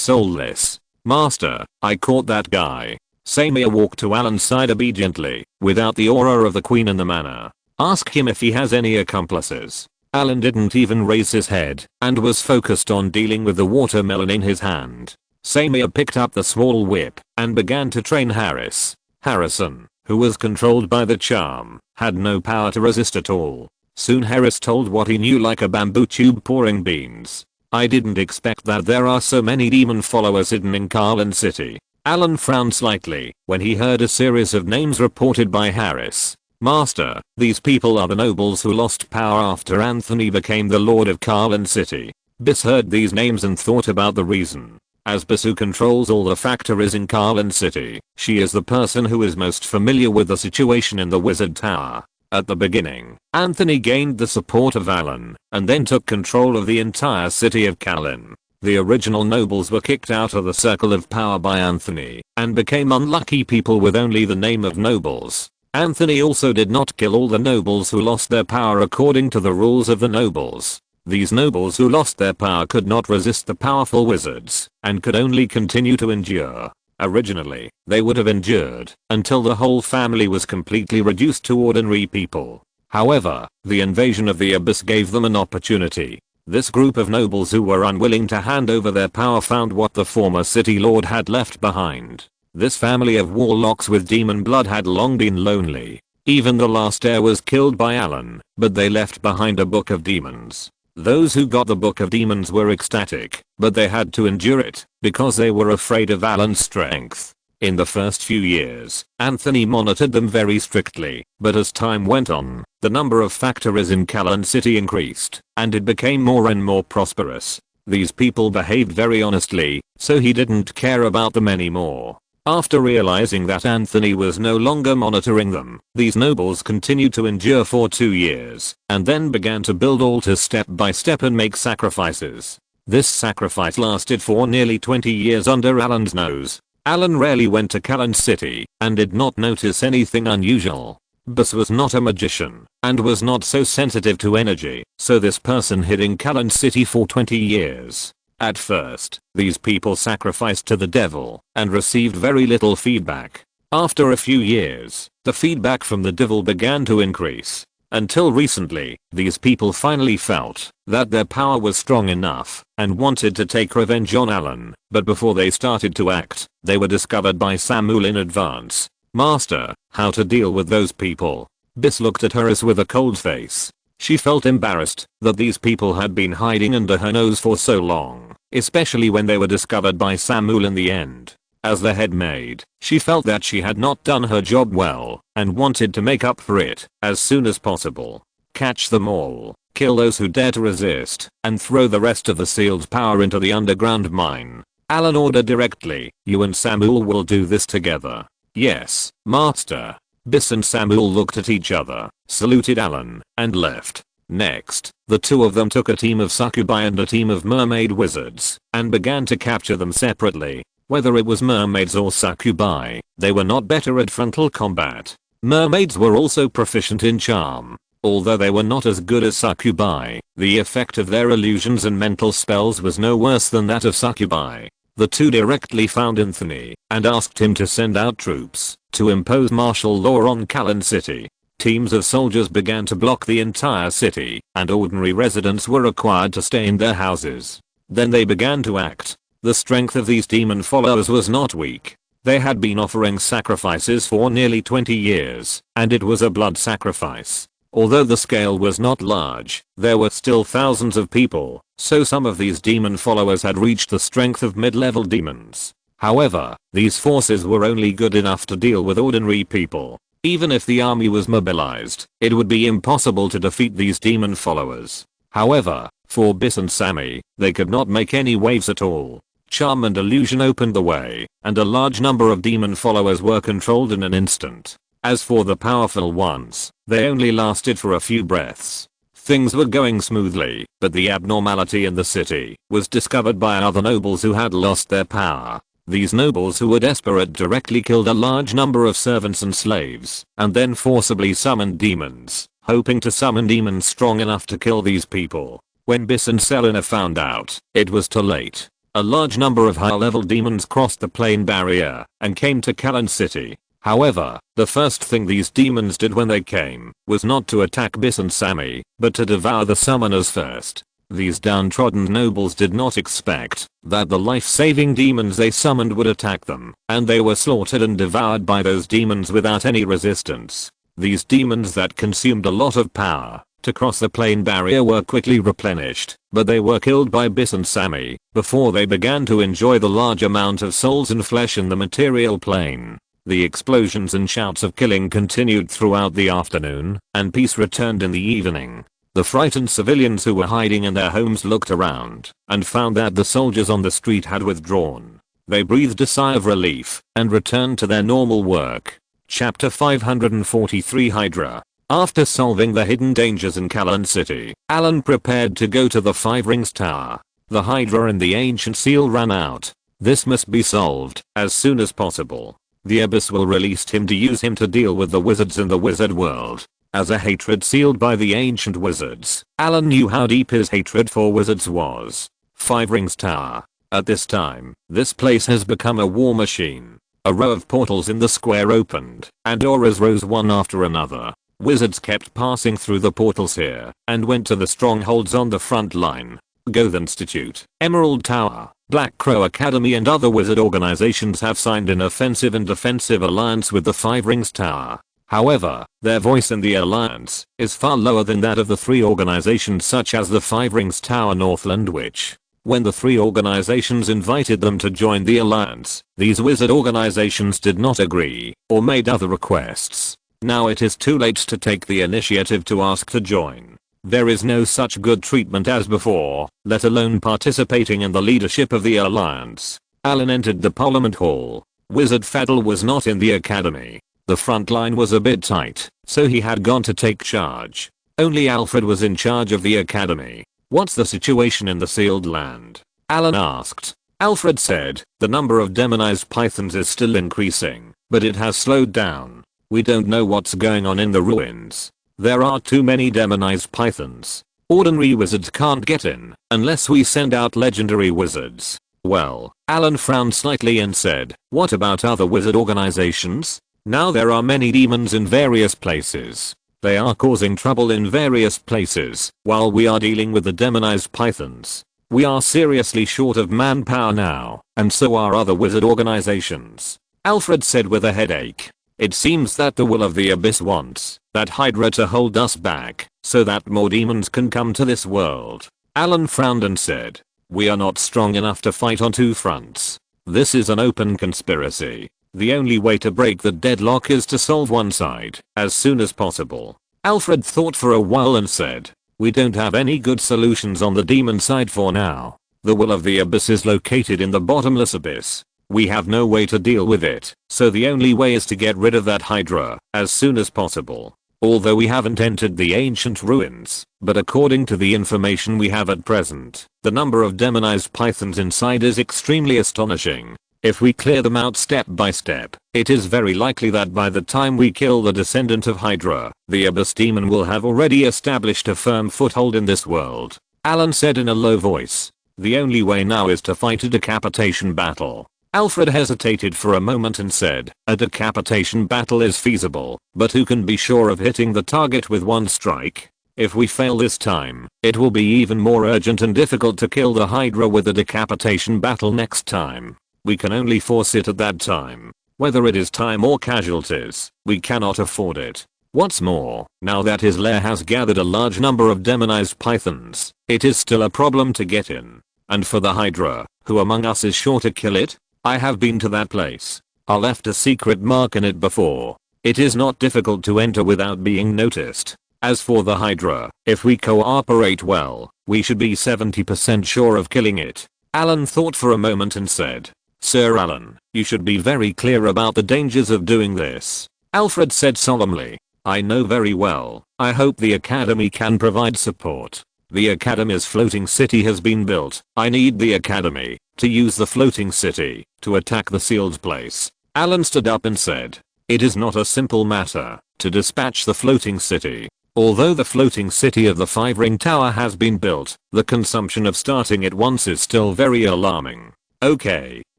soulless. "Master, I caught that guy." Samir walked to Allen's side obediently, without the aura of the queen in the manner. "Ask him if he has any accomplices." Allen didn't even raise his head and was focused on dealing with the watermelon in his hand. Samir picked up the small whip and began to train Harris. Harrison, who was controlled by the charm, had no power to resist at all. Soon Harris told what he knew like a bamboo tube pouring beans. "I didn't expect that there are so many demon followers hidden in Carlin City." Allen frowned slightly when he heard a series of names reported by Harris. "Master, these people are the nobles who lost power after Anthony became the lord of Carlin City." Biss heard these names and thought about the reason. As Biss, who controls all the factories in Carlin City, she is the person who is most familiar with the situation in the wizard tower. At the beginning, Anthony gained the support of Allen and then took control of the entire city of Carlin. The original nobles were kicked out of the circle of power by Anthony and became unlucky people with only the name of nobles. Anthony also did not kill all the nobles who lost their power according to the rules of the nobles. These nobles who lost their power could not resist the powerful wizards and could only continue to endure. Originally, they would have endured until the whole family was completely reduced to ordinary people. However, the invasion of the Abyss gave them an opportunity. This group of nobles who were unwilling to hand over their power found what the former city lord had left behind. This family of warlocks with demon blood had long been lonely. Even the last heir was killed by Allen, but they left behind a book of demons. Those who got the book of demons were ecstatic, but they had to endure it because they were afraid of Allen's strength. In the first few years, Anthony monitored them very strictly, but as time went on, the number of factories in Carlin City increased, and it became more and more prosperous. These people behaved very honestly, so he didn't care about them anymore. After realizing that Anthony was no longer monitoring them, these nobles continued to endure for 2 years, and then began to build altars step by step and make sacrifices. This sacrifice lasted for nearly 20 years under Allen's nose. Allen rarely went to Carlin City, and did not notice anything unusual. Biss was not a magician, and was not so sensitive to energy, so this person hid in Carlin City for 20 years. At first, these people sacrificed to the devil and received very little feedback. After a few years, the feedback from the devil began to increase. Until recently, these people finally felt that their power was strong enough and wanted to take revenge on Allen, but before they started to act, they were discovered by Samuel in advance. "Master, how to deal with those people?" Biss looked at Harris with a cold face. She felt embarrassed that these people had been hiding under her nose for so long, especially when they were discovered by Samuel in the end. As the head maid, she felt that she had not done her job well and wanted to make up for it as soon as possible. Catch them all, kill those who dare to resist, and throw the rest of the sealed power into the underground mine. Allen ordered directly. "You and Samuel will do this together." "Yes, Master." Bis and Samuel looked at each other, saluted Allen, and left. Next, the two of them took a team of succubi and a team of mermaid wizards, and began to capture them separately. Whether it was mermaids or succubi, they were not better at frontal combat. Mermaids were also proficient in charm. Although they were not as good as succubi, the effect of their illusions and mental spells was no worse than that of succubi. The two directly found Anthony, and asked him to send out troops, to impose martial law on Callan City. Teams of soldiers began to block the entire city, and ordinary residents were required to stay in their houses. Then they began to act. The strength of these demon followers was not weak. They had been offering sacrifices for nearly 20 years, and it was a blood sacrifice. Although the scale was not large, there were still thousands of people, so some of these demon followers had reached the strength of mid-level demons. However, these forces were only good enough to deal with ordinary people. Even if the army was mobilized, it would be impossible to defeat these demon followers. However, for Bis and Sammy, they could not make any waves at all. Charm and illusion opened the way, and a large number of demon followers were controlled in an instant. As for the powerful ones, they only lasted for a few breaths. Things were going smoothly, but the abnormality in the city was discovered by other nobles who had lost their power. These nobles who were desperate directly killed a large number of servants and slaves, and then forcibly summoned demons, hoping to summon demons strong enough to kill these people. When Bis and Selena found out, it was too late. A large number of high-level demons crossed the plane barrier and came to Callan City. However, the first thing these demons did when they came was not to attack Bis and Sammy, but to devour the summoners first. These downtrodden nobles did not expect that the life-saving demons they summoned would attack them, and they were slaughtered and devoured by those demons without any resistance. These demons that consumed a lot of power to cross the plane barrier were quickly replenished, but they were killed by Bis and Sammy before they began to enjoy the large amount of souls and flesh in the material plane. The explosions and shouts of killing continued throughout the afternoon, and peace returned in the evening. The frightened civilians who were hiding in their homes looked around and found that the soldiers on the street had withdrawn. They breathed a sigh of relief and returned to their normal work. Chapter 543 Hydra. After solving the hidden dangers in Callan City, Allen prepared to go to the Five Rings Tower. The Hydra and the Ancient Seal ran out. This must be solved as soon as possible. The Abyss will release him to use him to deal with the wizards in the wizard world. As a hatred sealed by the ancient wizards, Allen knew how deep his hatred for wizards was. Five Rings Tower. At this time, this place has become a war machine. A row of portals in the square opened, and auras rose one after another. Wizards kept passing through the portals here, and went to the strongholds on the front line. Goth Institute, Emerald Tower, Black Crow Academy and other wizard organizations have signed an offensive and defensive alliance with the Five Rings Tower. However, their voice in the alliance is far lower than that of the three organizations such as the Five Rings Tower Northland Witch. When the three organizations invited them to join the alliance, these wizard organizations did not agree or made other requests. Now it is too late to take the initiative to ask to join. There is no such good treatment as before, let alone participating in the leadership of the alliance. Allen entered the Parliament Hall. Wizard Faddle was not in the academy. The front line was a bit tight, so he had gone to take charge. Only Alfred was in charge of the academy. What's the situation in the sealed land? Allen asked. Alfred said, the number of demonized pythons is still increasing, but it has slowed down. We don't know what's going on in the ruins. There are too many demonized pythons. Ordinary wizards can't get in unless we send out legendary wizards. Well, Allen frowned slightly and said, what about other wizard organizations? Now there are many demons in various places. They are causing trouble in various places while we are dealing with the demonized pythons. We are seriously short of manpower now, and so are other wizard organizations. Alfred said with a headache. It seems that the will of the Abyss wants that Hydra to hold us back so that more demons can come to this world. Allen frowned and said, we are not strong enough to fight on two fronts. This is an open conspiracy. The only way to break the deadlock is to solve one side as soon as possible. Alfred thought for a while and said, we don't have any good solutions on the demon side for now. The will of the Abyss is located in the bottomless abyss. We have no way to deal with it, so the only way is to get rid of that Hydra as soon as possible. Although we haven't entered the ancient ruins, but according to the information we have at present, the number of demonized pythons inside is extremely astonishing. If we clear them out step by step, it is very likely that by the time we kill the descendant of Hydra, the Abyss demon will have already established a firm foothold in this world. Allen said in a low voice. The only way now is to fight a decapitation battle. Alfred hesitated for a moment and said, a decapitation battle is feasible, but who can be sure of hitting the target with one strike? If we fail this time, it will be even more urgent and difficult to kill the Hydra with a decapitation battle next time. We can only force it at that time. Whether it is time or casualties, we cannot afford it. What's more, now that his lair has gathered a large number of demonized pythons, it is still a problem to get in. And for the Hydra, who among us is sure to kill it? I have been to that place. I left a secret mark in it before. It is not difficult to enter without being noticed. As for the Hydra, if we cooperate well, we should be 70% sure of killing it. Allen thought for a moment and said, Sir Allen, you should be very clear about the dangers of doing this. Alfred said solemnly. I know very well. I hope the Academy can provide support. The Academy's floating city has been built. I need the Academy to use the floating city to attack the sealed place. Allen stood up and said, it is not a simple matter to dispatch the floating city. Although the floating city of the 5-ring tower has been built, the consumption of starting it once is still very alarming. Okay.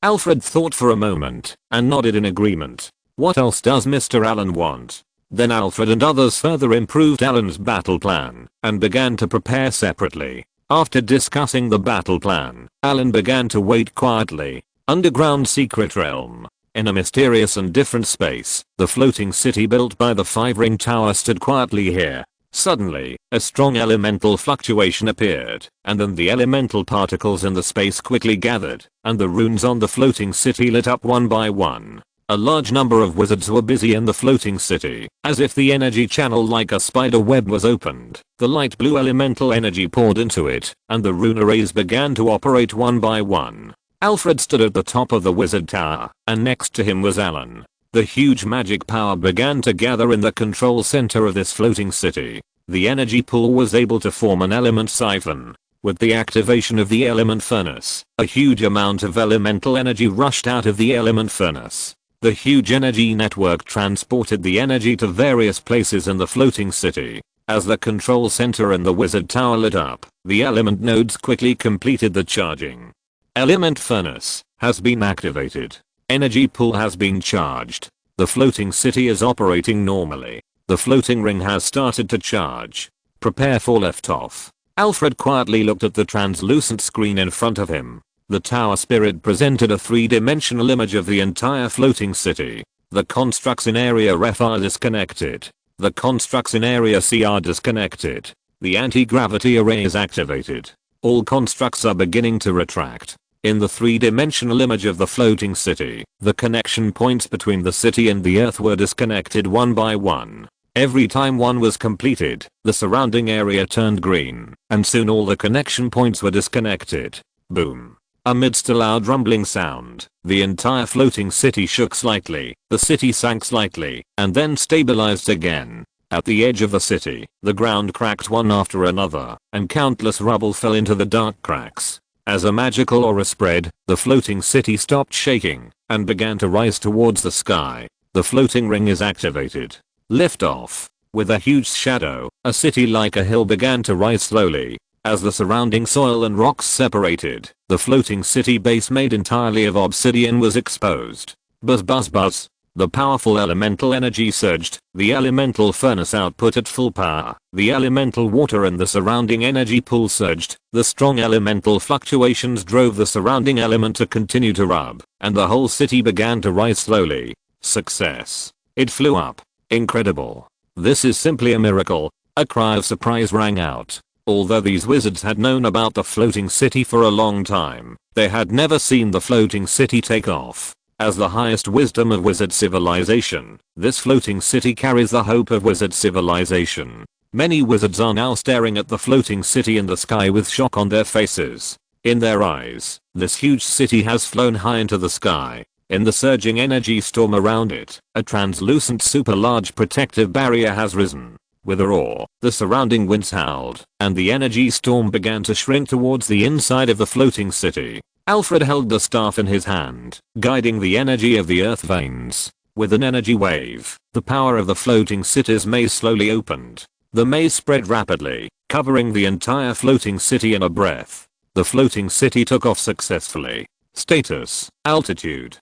Alfred thought for a moment and nodded in agreement. What else does Mr. Allen want? Then Alfred and others further improved Allen's battle plan and began to prepare separately. After discussing the battle plan, Allen began to wait quietly. Underground secret realm. In a mysterious and different space, the floating city built by the 5-ring tower stood quietly here. Suddenly, a strong elemental fluctuation appeared, and then the elemental particles in the space quickly gathered, and the runes on the floating city lit up one by one. A large number of wizards were busy in the floating city. As if the energy channel like a spider web was opened, the light blue elemental energy poured into it, and the rune arrays began to operate one by one. Alfred stood at the top of the wizard tower, and next to him was Allen. The huge magic power began to gather in the control center of this floating city. The energy pool was able to form an element siphon. With the activation of the element furnace, a huge amount of elemental energy rushed out of the element furnace. The huge energy network transported the energy to various places in the floating city. As the control center and the wizard tower lit up, the element nodes quickly completed the charging. Element furnace has been activated. Energy pool has been charged. The floating city is operating normally. The floating ring has started to charge. Prepare for liftoff. Alfred quietly looked at the translucent screen in front of him. The tower spirit presented a 3-dimensional image of the entire floating city. The constructs in area Ref are disconnected. The constructs in area C are disconnected. The anti-gravity array is activated. All constructs are beginning to retract. In the 3-dimensional image of the floating city, the connection points between the city and the earth were disconnected one by one. Every time one was completed, the surrounding area turned green, and soon all the connection points were disconnected. Boom. Amidst a loud rumbling sound, the entire floating city shook slightly, the city sank slightly, and then stabilized again. At the edge of the city, the ground cracked one after another, and countless rubble fell into the dark cracks. As a magical aura spread, the floating city stopped shaking and began to rise towards the sky. The floating ring is activated. Liftoff. With a huge shadow, a city like a hill began to rise slowly. As the surrounding soil and rocks separated, the floating city base made entirely of obsidian was exposed. Buzz buzz buzz. The powerful elemental energy surged, the elemental furnace output at full power, the elemental water and the surrounding energy pool surged, the strong elemental fluctuations drove the surrounding element to continue to rub, and the whole city began to rise slowly. Success. It flew up. Incredible. This is simply a miracle. A cry of surprise rang out. Although these wizards had known about the floating city for a long time, they had never seen the floating city take off. As the highest wisdom of wizard civilization, this floating city carries the hope of wizard civilization. Many wizards are now staring at the floating city in the sky with shock on their faces. In their eyes, this huge city has flown high into the sky. In the surging energy storm around it, a translucent super large protective barrier has risen. With a roar, the surrounding winds howled, and the energy storm began to shrink towards the inside of the floating city. Alfred held the staff in his hand, guiding the energy of the earth veins. With an energy wave, the power of the floating city's maze slowly opened. The maze spread rapidly, covering the entire floating city in a breath. The floating city took off successfully. Status: altitude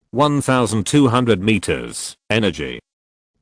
1,200 meters. Energy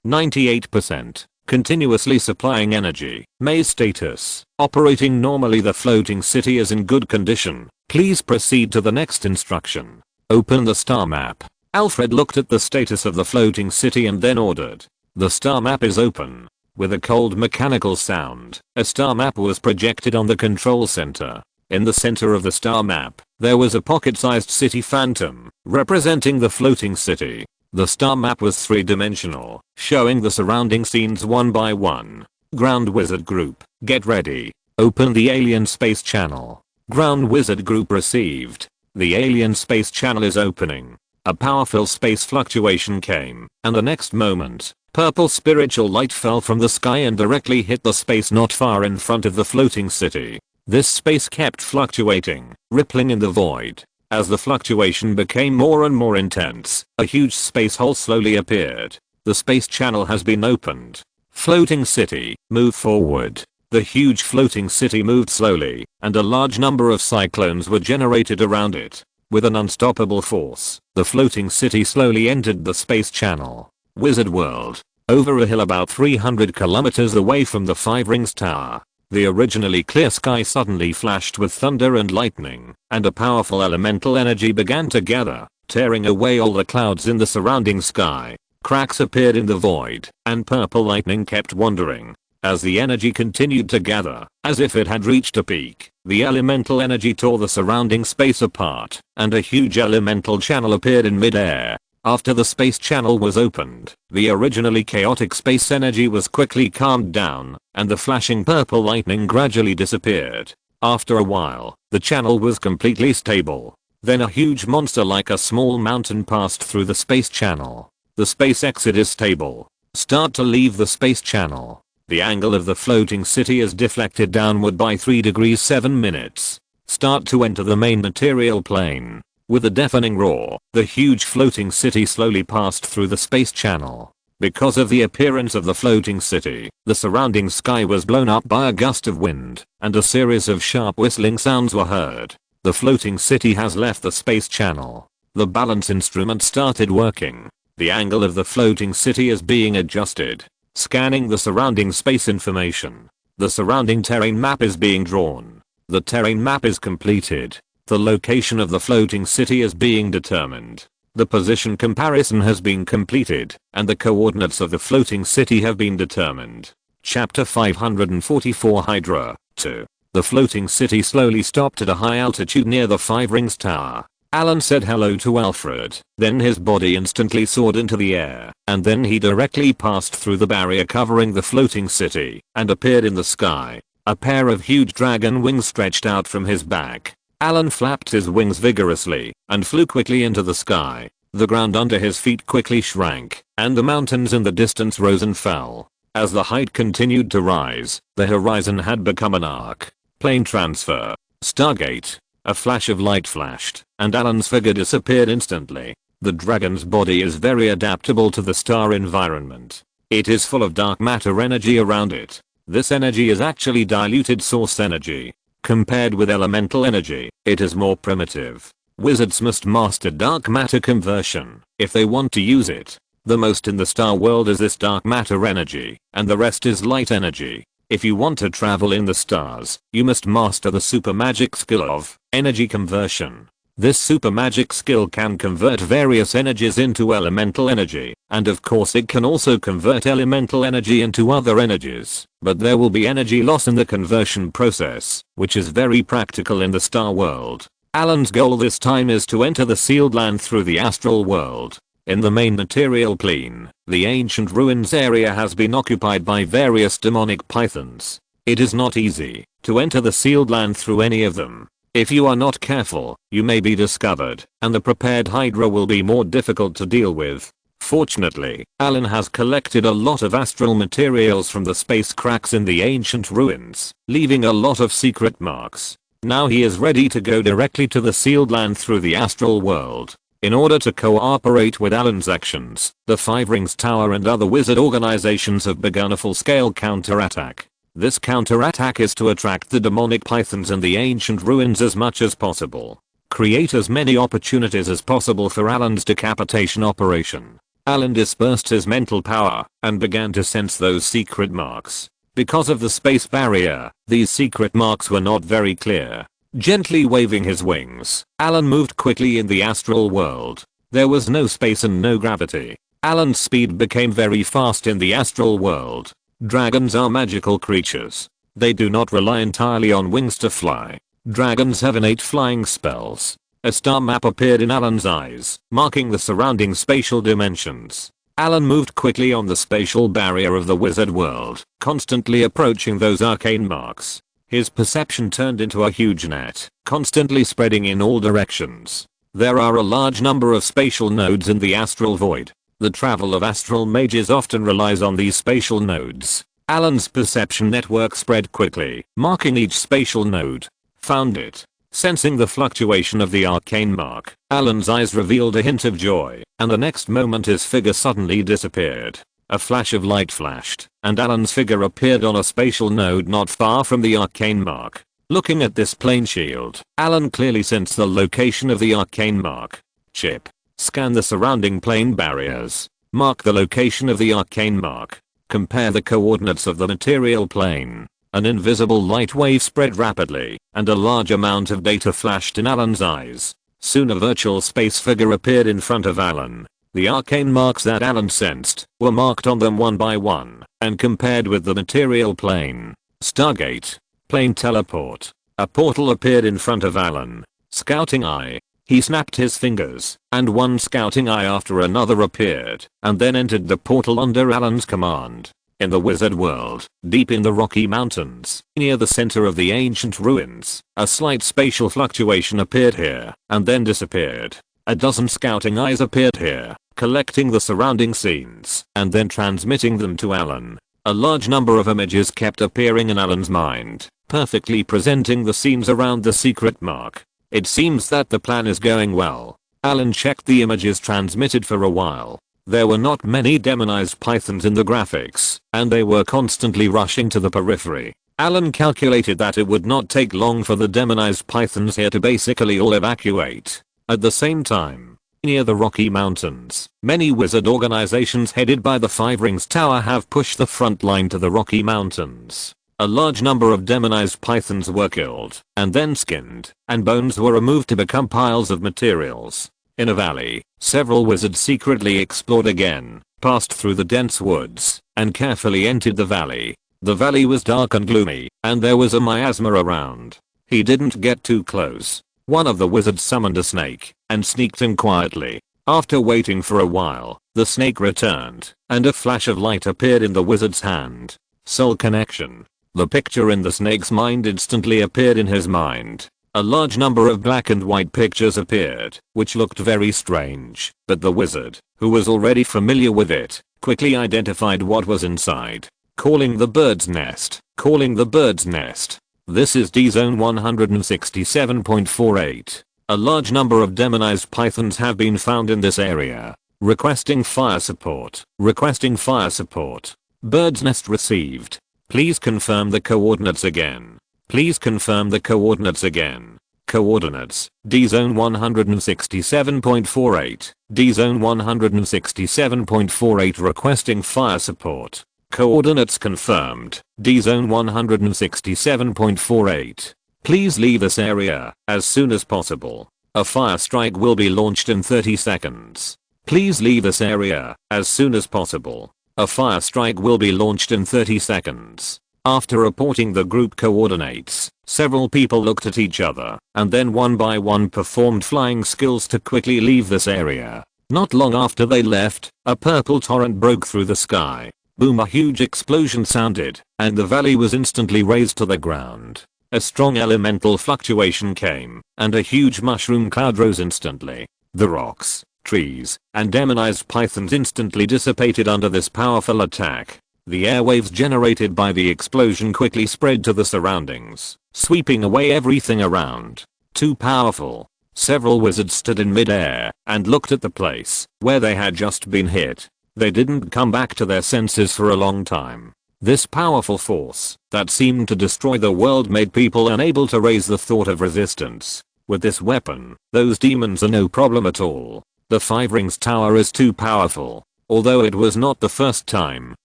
98%. Continuously supplying energy. Maze status: operating normally. The floating city is in good condition. Please proceed to the next instruction. Open the star map. Alfred looked at the status of the floating city and then ordered. The star map is open. With a cold mechanical sound, a star map was projected on the control center. In the center of the star map, there was a pocket-sized city phantom, representing the floating city. The star map was three-dimensional, showing the surrounding scenes one by one. Ground Wizard Group, get ready. Open the Alien Space Channel. Ground Wizard Group received. The Alien Space Channel is opening. A powerful space fluctuation came, and the next moment, purple spiritual light fell from the sky and directly hit the space not far in front of the floating city. This space kept fluctuating, rippling in the void. As the fluctuation became more and more intense, a huge space hole slowly appeared. The space channel has been opened. Floating city, move forward. The huge floating city moved slowly, and a large number of cyclones were generated around it. With an unstoppable force, the floating city slowly entered the space channel. Wizard World. Over a hill about 300 kilometers away from the Five Rings Tower. The originally clear sky suddenly flashed with thunder and lightning, and a powerful elemental energy began to gather, tearing away all the clouds in the surrounding sky. Cracks appeared in the void, and purple lightning kept wandering. As the energy continued to gather, as if it had reached a peak, the elemental energy tore the surrounding space apart, and a huge elemental channel appeared in mid-air. After the space channel was opened, the originally chaotic space energy was quickly calmed down, and the flashing purple lightning gradually disappeared. After a while, the channel was completely stable. Then a huge monster like a small mountain passed through the space channel. The space exit is stable. Start to leave the space channel. The angle of the floating city is deflected downward by 3 degrees 7 minutes. Start to enter the main material plane. With a deafening roar, the huge floating city slowly passed through the space channel. Because of the appearance of the floating city, the surrounding sky was blown up by a gust of wind, and a series of sharp whistling sounds were heard. The floating city has left the space channel. The balance instrument started working. The angle of the floating city is being adjusted. Scanning the surrounding space information. The surrounding terrain map is being drawn. The terrain map is completed. The location of the floating city is being determined. The position comparison has been completed, and the coordinates of the floating city have been determined. Chapter 544 Hydra 2. The floating city slowly stopped at a high altitude near the Five Rings Tower. Allen said hello to Alfred, then his body instantly soared into the air, and then he directly passed through the barrier covering the floating city, and appeared in the sky. A pair of huge dragon wings stretched out from his back. Allen flapped his wings vigorously, and flew quickly into the sky. The ground under his feet quickly shrank, and the mountains in the distance rose and fell. As the height continued to rise, the horizon had become an arc. Plane transfer. Stargate. A flash of light flashed, and Allen's figure disappeared instantly. The dragon's body is very adaptable to the star environment. It is full of dark matter energy around it. This energy is actually diluted source energy. Compared with elemental energy, it is more primitive. Wizards must master dark matter conversion if they want to use it. The most in the star world is this dark matter energy, and the rest is light energy. If you want to travel in the stars, you must master the super magic skill of energy conversion. This super magic skill can convert various energies into elemental energy, and of course it can also convert elemental energy into other energies, but there will be energy loss in the conversion process, which is very practical in the star world. Allen's goal this time is to enter the sealed land through the astral world. In the main material plane, the ancient ruins area has been occupied by various demonic pythons. It is not easy to enter the sealed land through any of them. If you are not careful, you may be discovered, and the prepared Hydra will be more difficult to deal with. Fortunately, Allen has collected a lot of astral materials from the space cracks in the ancient ruins, leaving a lot of secret marks. Now he is ready to go directly to the sealed land through the astral world. In order to cooperate with Allen's actions, the Five Rings Tower and other wizard organizations have begun a full-scale counterattack. This counterattack is to attract the demonic pythons in the ancient ruins as much as possible. Create as many opportunities as possible for Allen's decapitation operation. Allen dispersed his mental power and began to sense those secret marks. Because of the space barrier, these secret marks were not very clear. Gently waving his wings, Allen moved quickly in the astral world. There was no space and no gravity. Allen's speed became very fast in the astral world. Dragons are magical creatures. They do not rely entirely on wings to fly. Dragons have innate flying spells. A star map appeared in Allen's eyes, marking the surrounding spatial dimensions. Allen moved quickly on the spatial barrier of the wizard world, constantly approaching those arcane marks. His perception turned into a huge net, constantly spreading in all directions. There are a large number of spatial nodes in the astral void. The travel of astral mages often relies on these spatial nodes. Allen's perception network spread quickly, marking each spatial node. Found it. Sensing the fluctuation of the arcane mark, Allen's eyes revealed a hint of joy, and the next moment his figure suddenly disappeared. A flash of light flashed, and Allen's figure appeared on a spatial node not far from the arcane mark. Looking at this plane shield, Allen clearly sensed the location of the arcane mark. Chip. Scan the surrounding plane barriers. Mark the location of the arcane mark. Compare the coordinates of the material plane. An invisible light wave spread rapidly, and a large amount of data flashed in Allen's eyes. Soon a virtual space figure appeared in front of Allen. The arcane marks that Allen sensed were marked on them one by one, and compared with the material plane. Stargate. Plane teleport. A portal appeared in front of Allen. Scouting eye. He snapped his fingers, and one scouting eye after another appeared, and then entered the portal under Allen's command. In the wizard world, deep in the Rocky Mountains, near the center of the ancient ruins, a slight spatial fluctuation appeared here, and then disappeared. A dozen scouting eyes appeared here, collecting the surrounding scenes, and then transmitting them to Allen. A large number of images kept appearing in Allen's mind, perfectly presenting the scenes around the secret mark. It seems that the plan is going well. Allen checked the images transmitted for a while. There were not many demonized pythons in the graphics, and they were constantly rushing to the periphery. Allen calculated that it would not take long for the demonized pythons here to basically all evacuate. At the same time, near the Rocky Mountains, many wizard organizations headed by the Five Rings Tower have pushed the front line to the Rocky Mountains. A large number of demonized pythons were killed, and then skinned, and bones were removed to become piles of materials. In a valley, several wizards secretly explored again, passed through the dense woods, and carefully entered the valley. The valley was dark and gloomy, and there was a miasma around. He didn't get too close. One of the wizards summoned a snake, and sneaked in quietly. After waiting for a while, the snake returned, and a flash of light appeared in the wizard's hand. Soul connection. The picture in the snake's mind instantly appeared in his mind. A large number of black and white pictures appeared, which looked very strange, but the wizard, who was already familiar with it, quickly identified what was inside. Calling the bird's nest. Calling the bird's nest. This is D-Zone 167.48. A large number of demonized pythons have been found in this area. Requesting fire support. Requesting fire support. Bird's nest received. Please confirm the coordinates again. Please confirm the coordinates again. Coordinates, D-Zone 167.48, D-Zone 167.48 requesting fire support. Coordinates confirmed, D-Zone 167.48. Please leave this area as soon as possible. A fire strike will be launched in 30 seconds. Please leave this area as soon as possible. A fire strike will be launched in 30 seconds. After reporting the group coordinates, several people looked at each other, and then one by one performed flying skills to quickly leave this area. Not long after they left, a purple torrent broke through the sky. Boom, a huge explosion sounded, and the valley was instantly razed to the ground. a strong elemental fluctuation came, and a huge mushroom cloud rose instantly. The rocks, trees, and demonized pythons instantly dissipated under this powerful attack. The airwaves generated by the explosion quickly spread to the surroundings, sweeping away everything around. Too powerful. Several wizards stood in mid-air and looked at the place where they had just been hit. They didn't come back to their senses for a long time. This powerful force that seemed to destroy the world made people unable to raise the thought of resistance. With this weapon, those demons are no problem at all. The Five Rings Tower is too powerful. Although it was not the first time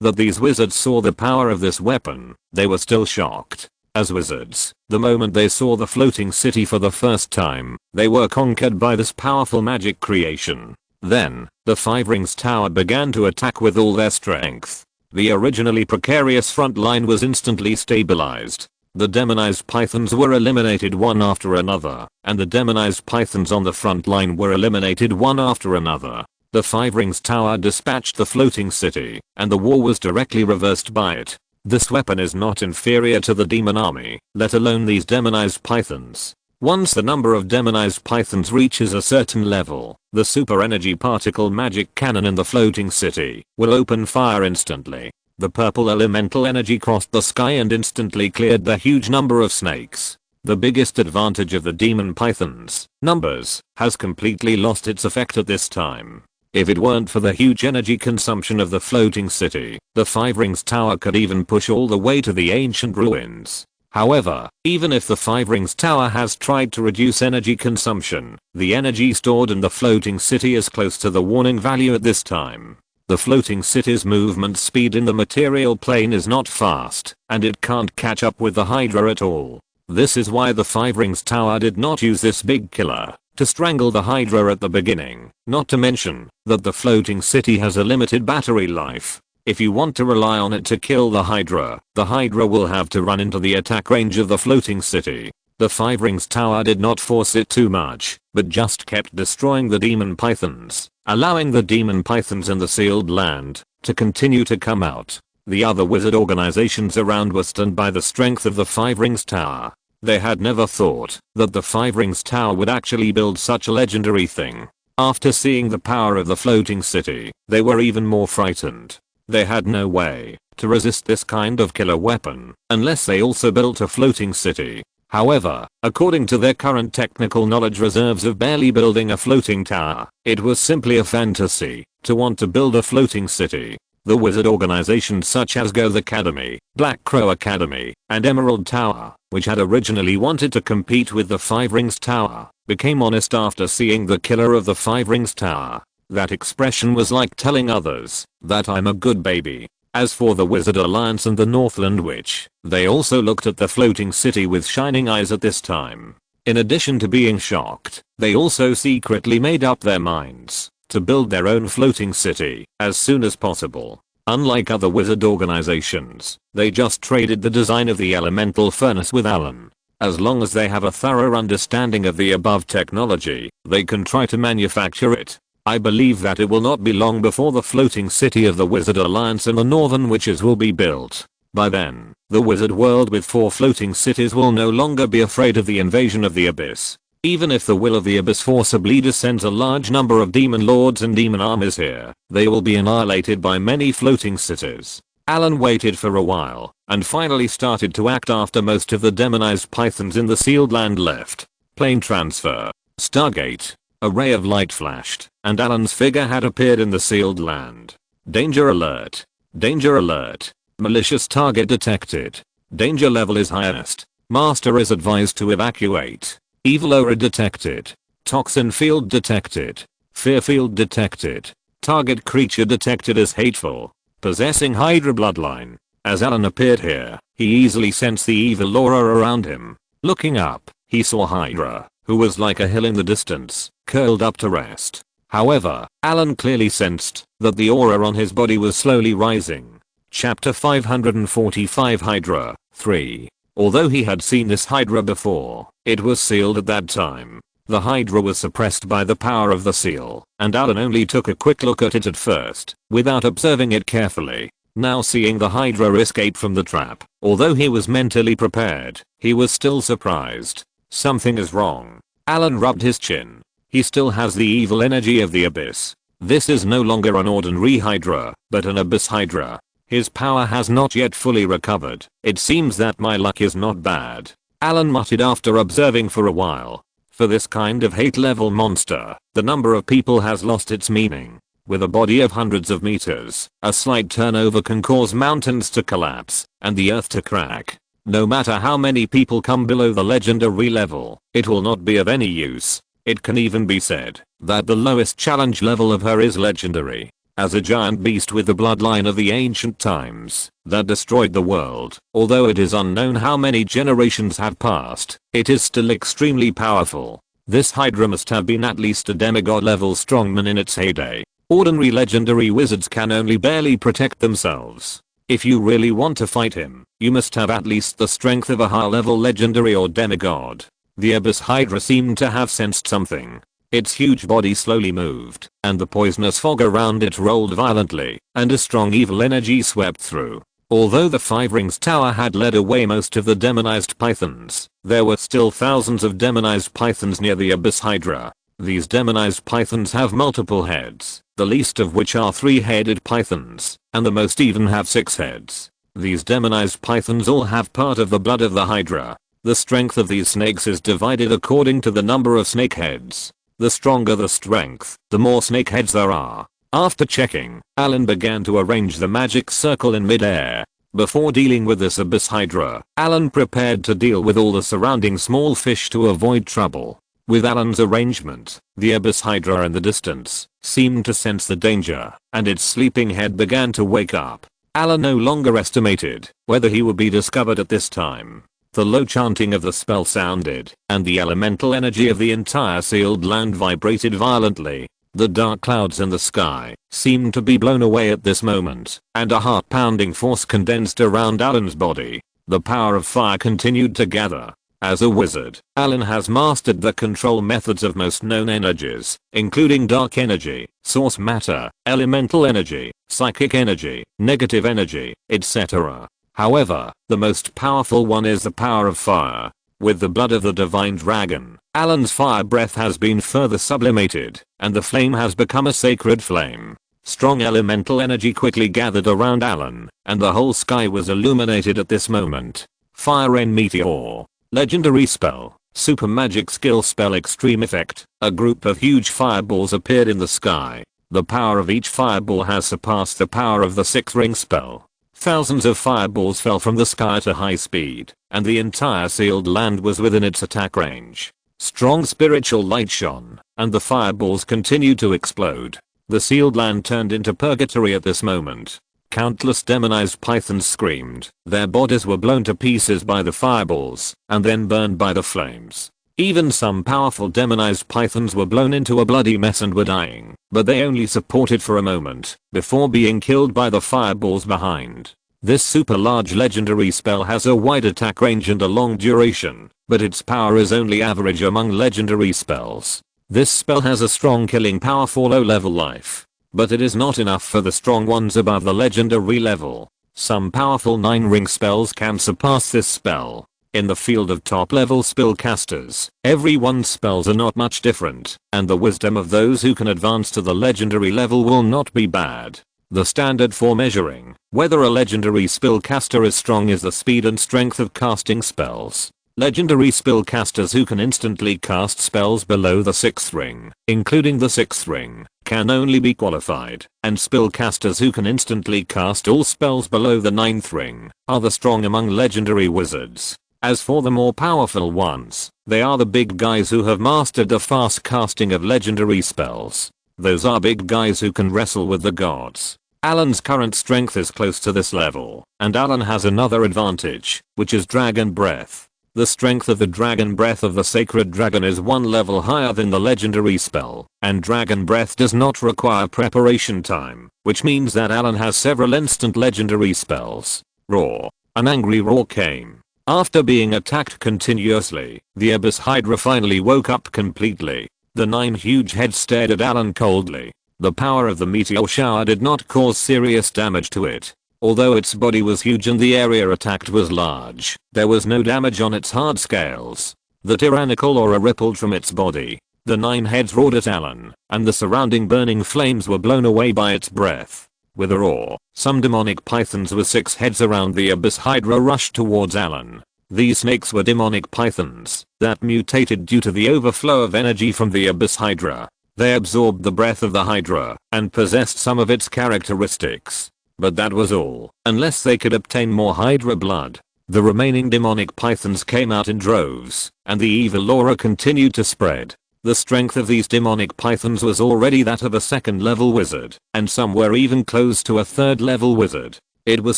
that these wizards saw the power of this weapon, they were still shocked. As wizards, the moment they saw the floating city for the first time, they were conquered by this powerful magic creation. Then, the Five Rings Tower began to attack with all their strength. The originally precarious front line was instantly stabilized. The demonized pythons were eliminated one after another, and the demonized pythons on the front line were eliminated one after another. The Five Rings Tower dispatched the floating city, and the war was directly reversed by it. This weapon is not inferior to the demon army, let alone these demonized pythons. Once the number of demonized pythons reaches a certain level, the super energy particle magic cannon in the floating city will open fire instantly. The purple elemental energy crossed the sky and instantly cleared the huge number of snakes. The biggest advantage of the demon pythons, numbers, has completely lost its effect at this time. If it weren't for the huge energy consumption of the floating city, the Five Rings Tower could even push all the way to the ancient ruins. However, even if the Five Rings Tower has tried to reduce energy consumption, the energy stored in the floating city is close to the warning value at this time. The floating city's movement speed in the material plane is not fast, and it can't catch up with the Hydra at all. This is why the Five Rings Tower did not use this big killer to strangle the Hydra at the beginning, not to mention that the floating city has a limited battery life. If you want to rely on it to kill the Hydra will have to run into the attack range of the floating city. The Five Rings Tower did not force it too much, but just kept destroying the demon pythons, allowing the demon pythons in the sealed land to continue to come out. The other wizard organizations around were stunned by the strength of the Five Rings Tower. They had never thought that the Five Rings Tower would actually build such a legendary thing. After seeing the power of the floating city, they were even more frightened. They had no way to resist this kind of killer weapon unless they also built a floating city. However, according to their current technical knowledge reserves of barely building a floating tower, it was simply a fantasy to want to build a floating city. The wizard organizations such as Goth Academy, Black Crow Academy, and Emerald Tower, which had originally wanted to compete with the Five Rings Tower, became honest after seeing the killer of the Five Rings Tower. That expression was like telling others that I'm a good baby. As for the Wizard Alliance and the Northland Witch, they also looked at the floating city with shining eyes at this time. In addition to being shocked, they also secretly made up their minds to build their own floating city as soon as possible. Unlike other wizard organizations, they just traded the design of the elemental furnace with Allen. As long as they have a thorough understanding of the above technology, they can try to manufacture it. I believe that it will not be long before the floating city of the Wizard Alliance and the Northern Witches will be built. By then, the wizard world with 4 floating cities will no longer be afraid of the invasion of the Abyss. Even if the will of the Abyss forcibly descends a large number of demon lords and demon armies here, they will be annihilated by many floating cities. Allen waited for a while, and finally started to act after most of the demonized pythons in the sealed land left. Plane transfer. Stargate. A ray of light flashed, and Allen's figure had appeared in the sealed land. Danger alert. Danger alert. Malicious target detected. Danger level is highest. Master is advised to evacuate. Evil aura detected. Toxin field detected. Fear field detected. Target creature detected as hateful. Possessing Hydra bloodline. As Allen appeared here, he easily sensed the evil aura around him. Looking up, he saw Hydra, who was like a hill in the distance, curled up to rest. However, Allen clearly sensed that the aura on his body was slowly rising. Chapter 545 Hydra 3. Although he had seen this Hydra before, it was sealed at that time. The Hydra was suppressed by the power of the seal, and Allen only took a quick look at it at first, without observing it carefully. Now seeing the Hydra escape from the trap, although he was mentally prepared, he was still surprised. Something is wrong. Allen rubbed his chin. He still has the evil energy of the abyss. This is no longer an ordinary Hydra, but an abyss Hydra. His power has not yet fully recovered. It seems that my luck is not bad. Allen muttered after observing for a while. For this kind of hate level monster, the number of people has lost its meaning. With a body of hundreds of meters, a slight turnover can cause mountains to collapse and the earth to crack. No matter how many people come below the legendary level, it will not be of any use. It can even be said that the lowest challenge level of her is legendary. As a giant beast with the bloodline of the ancient times that destroyed the world, although it is unknown how many generations have passed, it is still extremely powerful. This Hydra must have been at least a demigod level strongman in its heyday. Ordinary legendary wizards can only barely protect themselves. If you really want to fight him, you must have at least the strength of a high level legendary or demigod. The Abyss Hydra seemed to have sensed something. Its huge body slowly moved, and the poisonous fog around it rolled violently, and a strong evil energy swept through. Although the Five Rings Tower had led away most of the demonized pythons, there were still thousands of demonized pythons near the Abyss Hydra. These demonized pythons have multiple heads, the least of which are 3-headed pythons, and the most even have 6 heads. These demonized pythons all have part of the blood of the Hydra. The strength of these snakes is divided according to the number of snake heads. The stronger the strength, the more snake heads there are. After checking, Allen began to arrange the magic circle in midair. Before dealing with this Abyss Hydra, Allen prepared to deal with all the surrounding small fish to avoid trouble. With Allen's arrangement, the Abyss Hydra in the distance seemed to sense the danger, and its sleeping head began to wake up. Allen no longer estimated whether he would be discovered at this time. The low chanting of the spell sounded, and the elemental energy of the entire sealed land vibrated violently. The dark clouds in the sky seemed to be blown away at this moment, and a heart-pounding force condensed around Allen's body. The power of fire continued to gather. As a wizard, Allen has mastered the control methods of most known energies, including dark energy, source matter, elemental energy, psychic energy, negative energy, etc. However, the most powerful one is the power of fire. With the blood of the divine dragon, Allen's fire breath has been further sublimated, and the flame has become a sacred flame. Strong elemental energy quickly gathered around Allen, and the whole sky was illuminated at this moment. Fire Rain Meteor. Legendary spell. Super magic skill spell extreme effect. A group of huge fireballs appeared in the sky. The power of each fireball has surpassed the power of the 6-ring spell. Thousands of fireballs fell from the sky at a high speed, and the entire sealed land was within its attack range. Strong spiritual light shone, and the fireballs continued to explode. The sealed land turned into purgatory at this moment. Countless demonized pythons screamed. Their bodies were blown to pieces by the fireballs, and then burned by the flames. Even some powerful demonized pythons were blown into a bloody mess and were dying, but they only supported for a moment, before being killed by the fireballs behind. This super large legendary spell has a wide attack range and a long duration, but its power is only average among legendary spells. This spell has a strong killing power for low level life, but it is not enough for the strong ones above the legendary level. Some powerful 9-ring spells can surpass this spell. In the field of top-level spellcasters, everyone's spells are not much different, and the wisdom of those who can advance to the legendary level will not be bad. The standard for measuring whether a legendary spellcaster is strong is the speed and strength of casting spells. Legendary spellcasters who can instantly cast spells below the 6th ring, including the 6th ring, can only be qualified, and spellcasters who can instantly cast all spells below the 9th ring are the strong among legendary wizards. As for the more powerful ones, they are the big guys who have mastered the fast casting of legendary spells. Those are big guys who can wrestle with the gods. Allen's current strength is close to this level, and Allen has another advantage, which is Dragon Breath. The strength of the Dragon Breath of the Sacred Dragon is 1 level higher than the legendary spell, and Dragon Breath does not require preparation time, which means that Allen has several instant legendary spells. Roar. An angry roar came. After being attacked continuously, the Abyss Hydra finally woke up completely. The 9 huge heads stared at Allen coldly. The power of the meteor shower did not cause serious damage to it. Although its body was huge and the area attacked was large, there was no damage on its hard scales. The tyrannical aura rippled from its body. The 9 heads roared at Allen, and the surrounding burning flames were blown away by its breath. With a roar, some demonic pythons with 6 heads around the Abyss Hydra rushed towards Allen. These snakes were demonic pythons that mutated due to the overflow of energy from the Abyss Hydra. They absorbed the breath of the Hydra and possessed some of its characteristics. But that was all, unless they could obtain more Hydra blood. The remaining demonic pythons came out in droves, and the evil aura continued to spread. The strength of these demonic pythons was already that of a 2nd level wizard, and some were even close to a 3rd level wizard. It was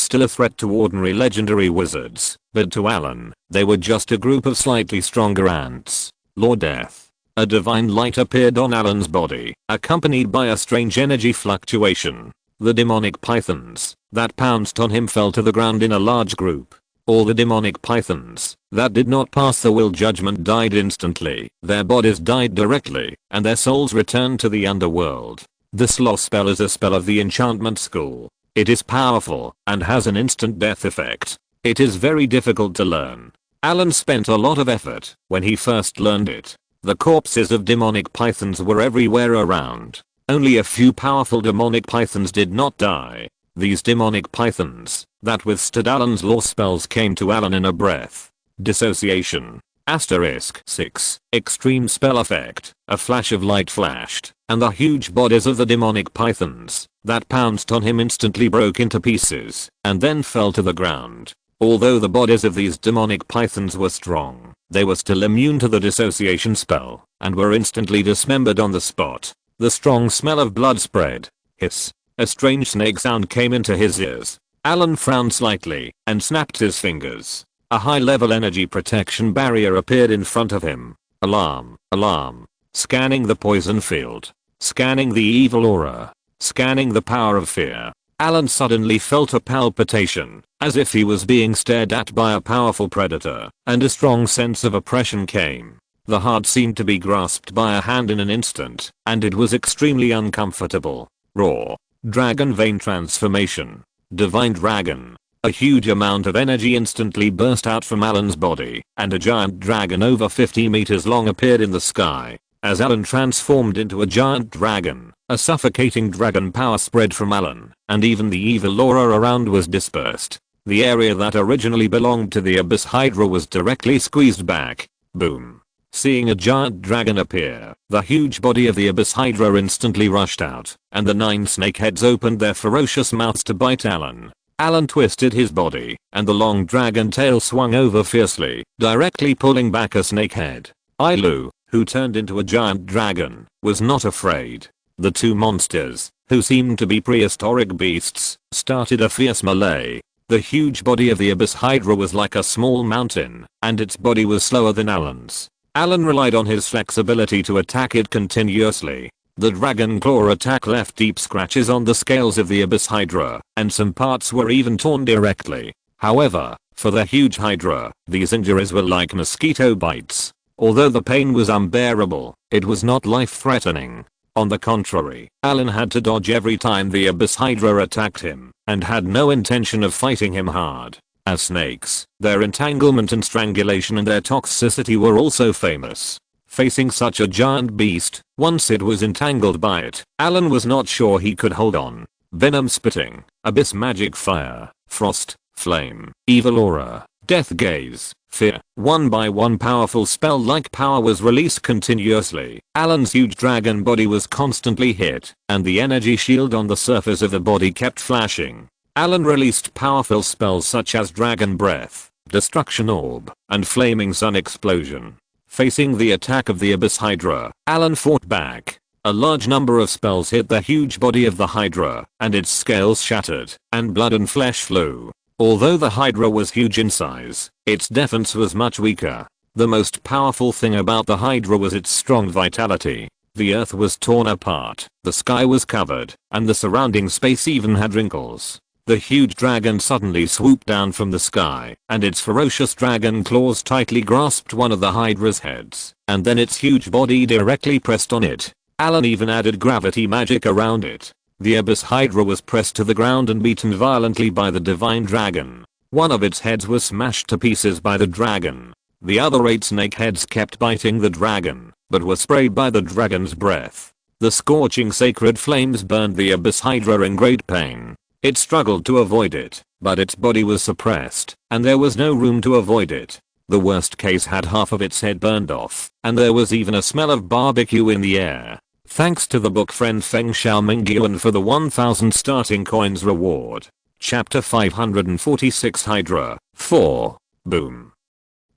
still a threat to ordinary legendary wizards, but to Allen, they were just a group of slightly stronger ants. Lord Death. A divine light appeared on Allen's body, accompanied by a strange energy fluctuation. The demonic pythons that pounced on him fell to the ground in a large group. All the demonic pythons that did not pass the will judgment died instantly. Their bodies died directly, and their souls returned to the underworld. The sloth spell is a spell of the enchantment school. It is powerful and has an instant death effect. It is very difficult to learn. Allen spent a lot of effort when he first learned it. The corpses of demonic pythons were everywhere around. Only a few powerful demonic pythons did not die. These demonic pythons that withstood Allen's law spells came to Allen in a breath. Dissociation. *6. Extreme spell effect. A flash of light flashed, and the huge bodies of the demonic pythons that pounced on him instantly broke into pieces and then fell to the ground. Although the bodies of these demonic pythons were strong, they were still immune to the dissociation spell and were instantly dismembered on the spot. The strong smell of blood spread. Hiss. A strange snake sound came into his ears. Allen frowned slightly and snapped his fingers. A high-level energy protection barrier appeared in front of him. Alarm. Alarm. Scanning the poison field. Scanning the evil aura. Scanning the power of fear. Allen suddenly felt a palpitation, as if he was being stared at by a powerful predator, and a strong sense of oppression came. The heart seemed to be grasped by a hand in an instant, and it was extremely uncomfortable. Roar. Dragon vein transformation. Divine dragon. A huge amount of energy instantly burst out from Allen's body, and a giant dragon over 50 meters long appeared in the sky. As Allen transformed into a giant dragon, a suffocating dragon power spread from Allen, and even the evil aura around was dispersed. The area that originally belonged to the Abyss Hydra was directly squeezed back. Boom. Seeing a giant dragon appear, the huge body of the Abyss Hydra instantly rushed out, and the 9 snakeheads opened their ferocious mouths to bite Allen. Allen twisted his body, and the long dragon tail swung over fiercely, directly pulling back a snakehead. Ilu, who turned into a giant dragon, was not afraid. The 2 monsters, who seemed to be prehistoric beasts, started a fierce melee. The huge body of the Abyss Hydra was like a small mountain, and its body was slower than Allen's. Allen relied on his flexibility to attack it continuously. The dragon claw attack left deep scratches on the scales of the Abyss Hydra, and some parts were even torn directly. However, for the huge Hydra, these injuries were like mosquito bites. Although the pain was unbearable, it was not life-threatening. On the contrary, Allen had to dodge every time the Abyss Hydra attacked him, and had no intention of fighting him hard. As snakes, their entanglement and strangulation and their toxicity were also famous. Facing such a giant beast, once it was entangled by it, Allen was not sure he could hold on. Venom spitting, abyss magic fire, frost, flame, evil aura, death gaze, fear. One by one powerful spell-like power was released continuously. Allen's huge dragon body was constantly hit, and the energy shield on the surface of the body kept flashing. Allen released powerful spells such as Dragon Breath, Destruction Orb, and Flaming Sun Explosion. Facing the attack of the Abyss Hydra, Allen fought back. A large number of spells hit the huge body of the Hydra, and its scales shattered, and blood and flesh flew. Although the Hydra was huge in size, its defense was much weaker. The most powerful thing about the Hydra was its strong vitality. The earth was torn apart, the sky was covered, and the surrounding space even had wrinkles. The huge dragon suddenly swooped down from the sky, and its ferocious dragon claws tightly grasped one of the Hydra's heads, and then its huge body directly pressed on it. Allen even added gravity magic around it. The Abyss Hydra was pressed to the ground and beaten violently by the divine dragon. One of its heads was smashed to pieces by the dragon. The other 8 snake heads kept biting the dragon, but were sprayed by the dragon's breath. The scorching sacred flames burned the Abyss Hydra in great pain. It struggled to avoid it, but its body was suppressed, and there was no room to avoid it. The worst case had half of its head burned off, and there was even a smell of barbecue in the air. Thanks to the book friend Feng Xiaomingyuan for the 1000 starting coins reward. Chapter 546 Hydra 4. Boom.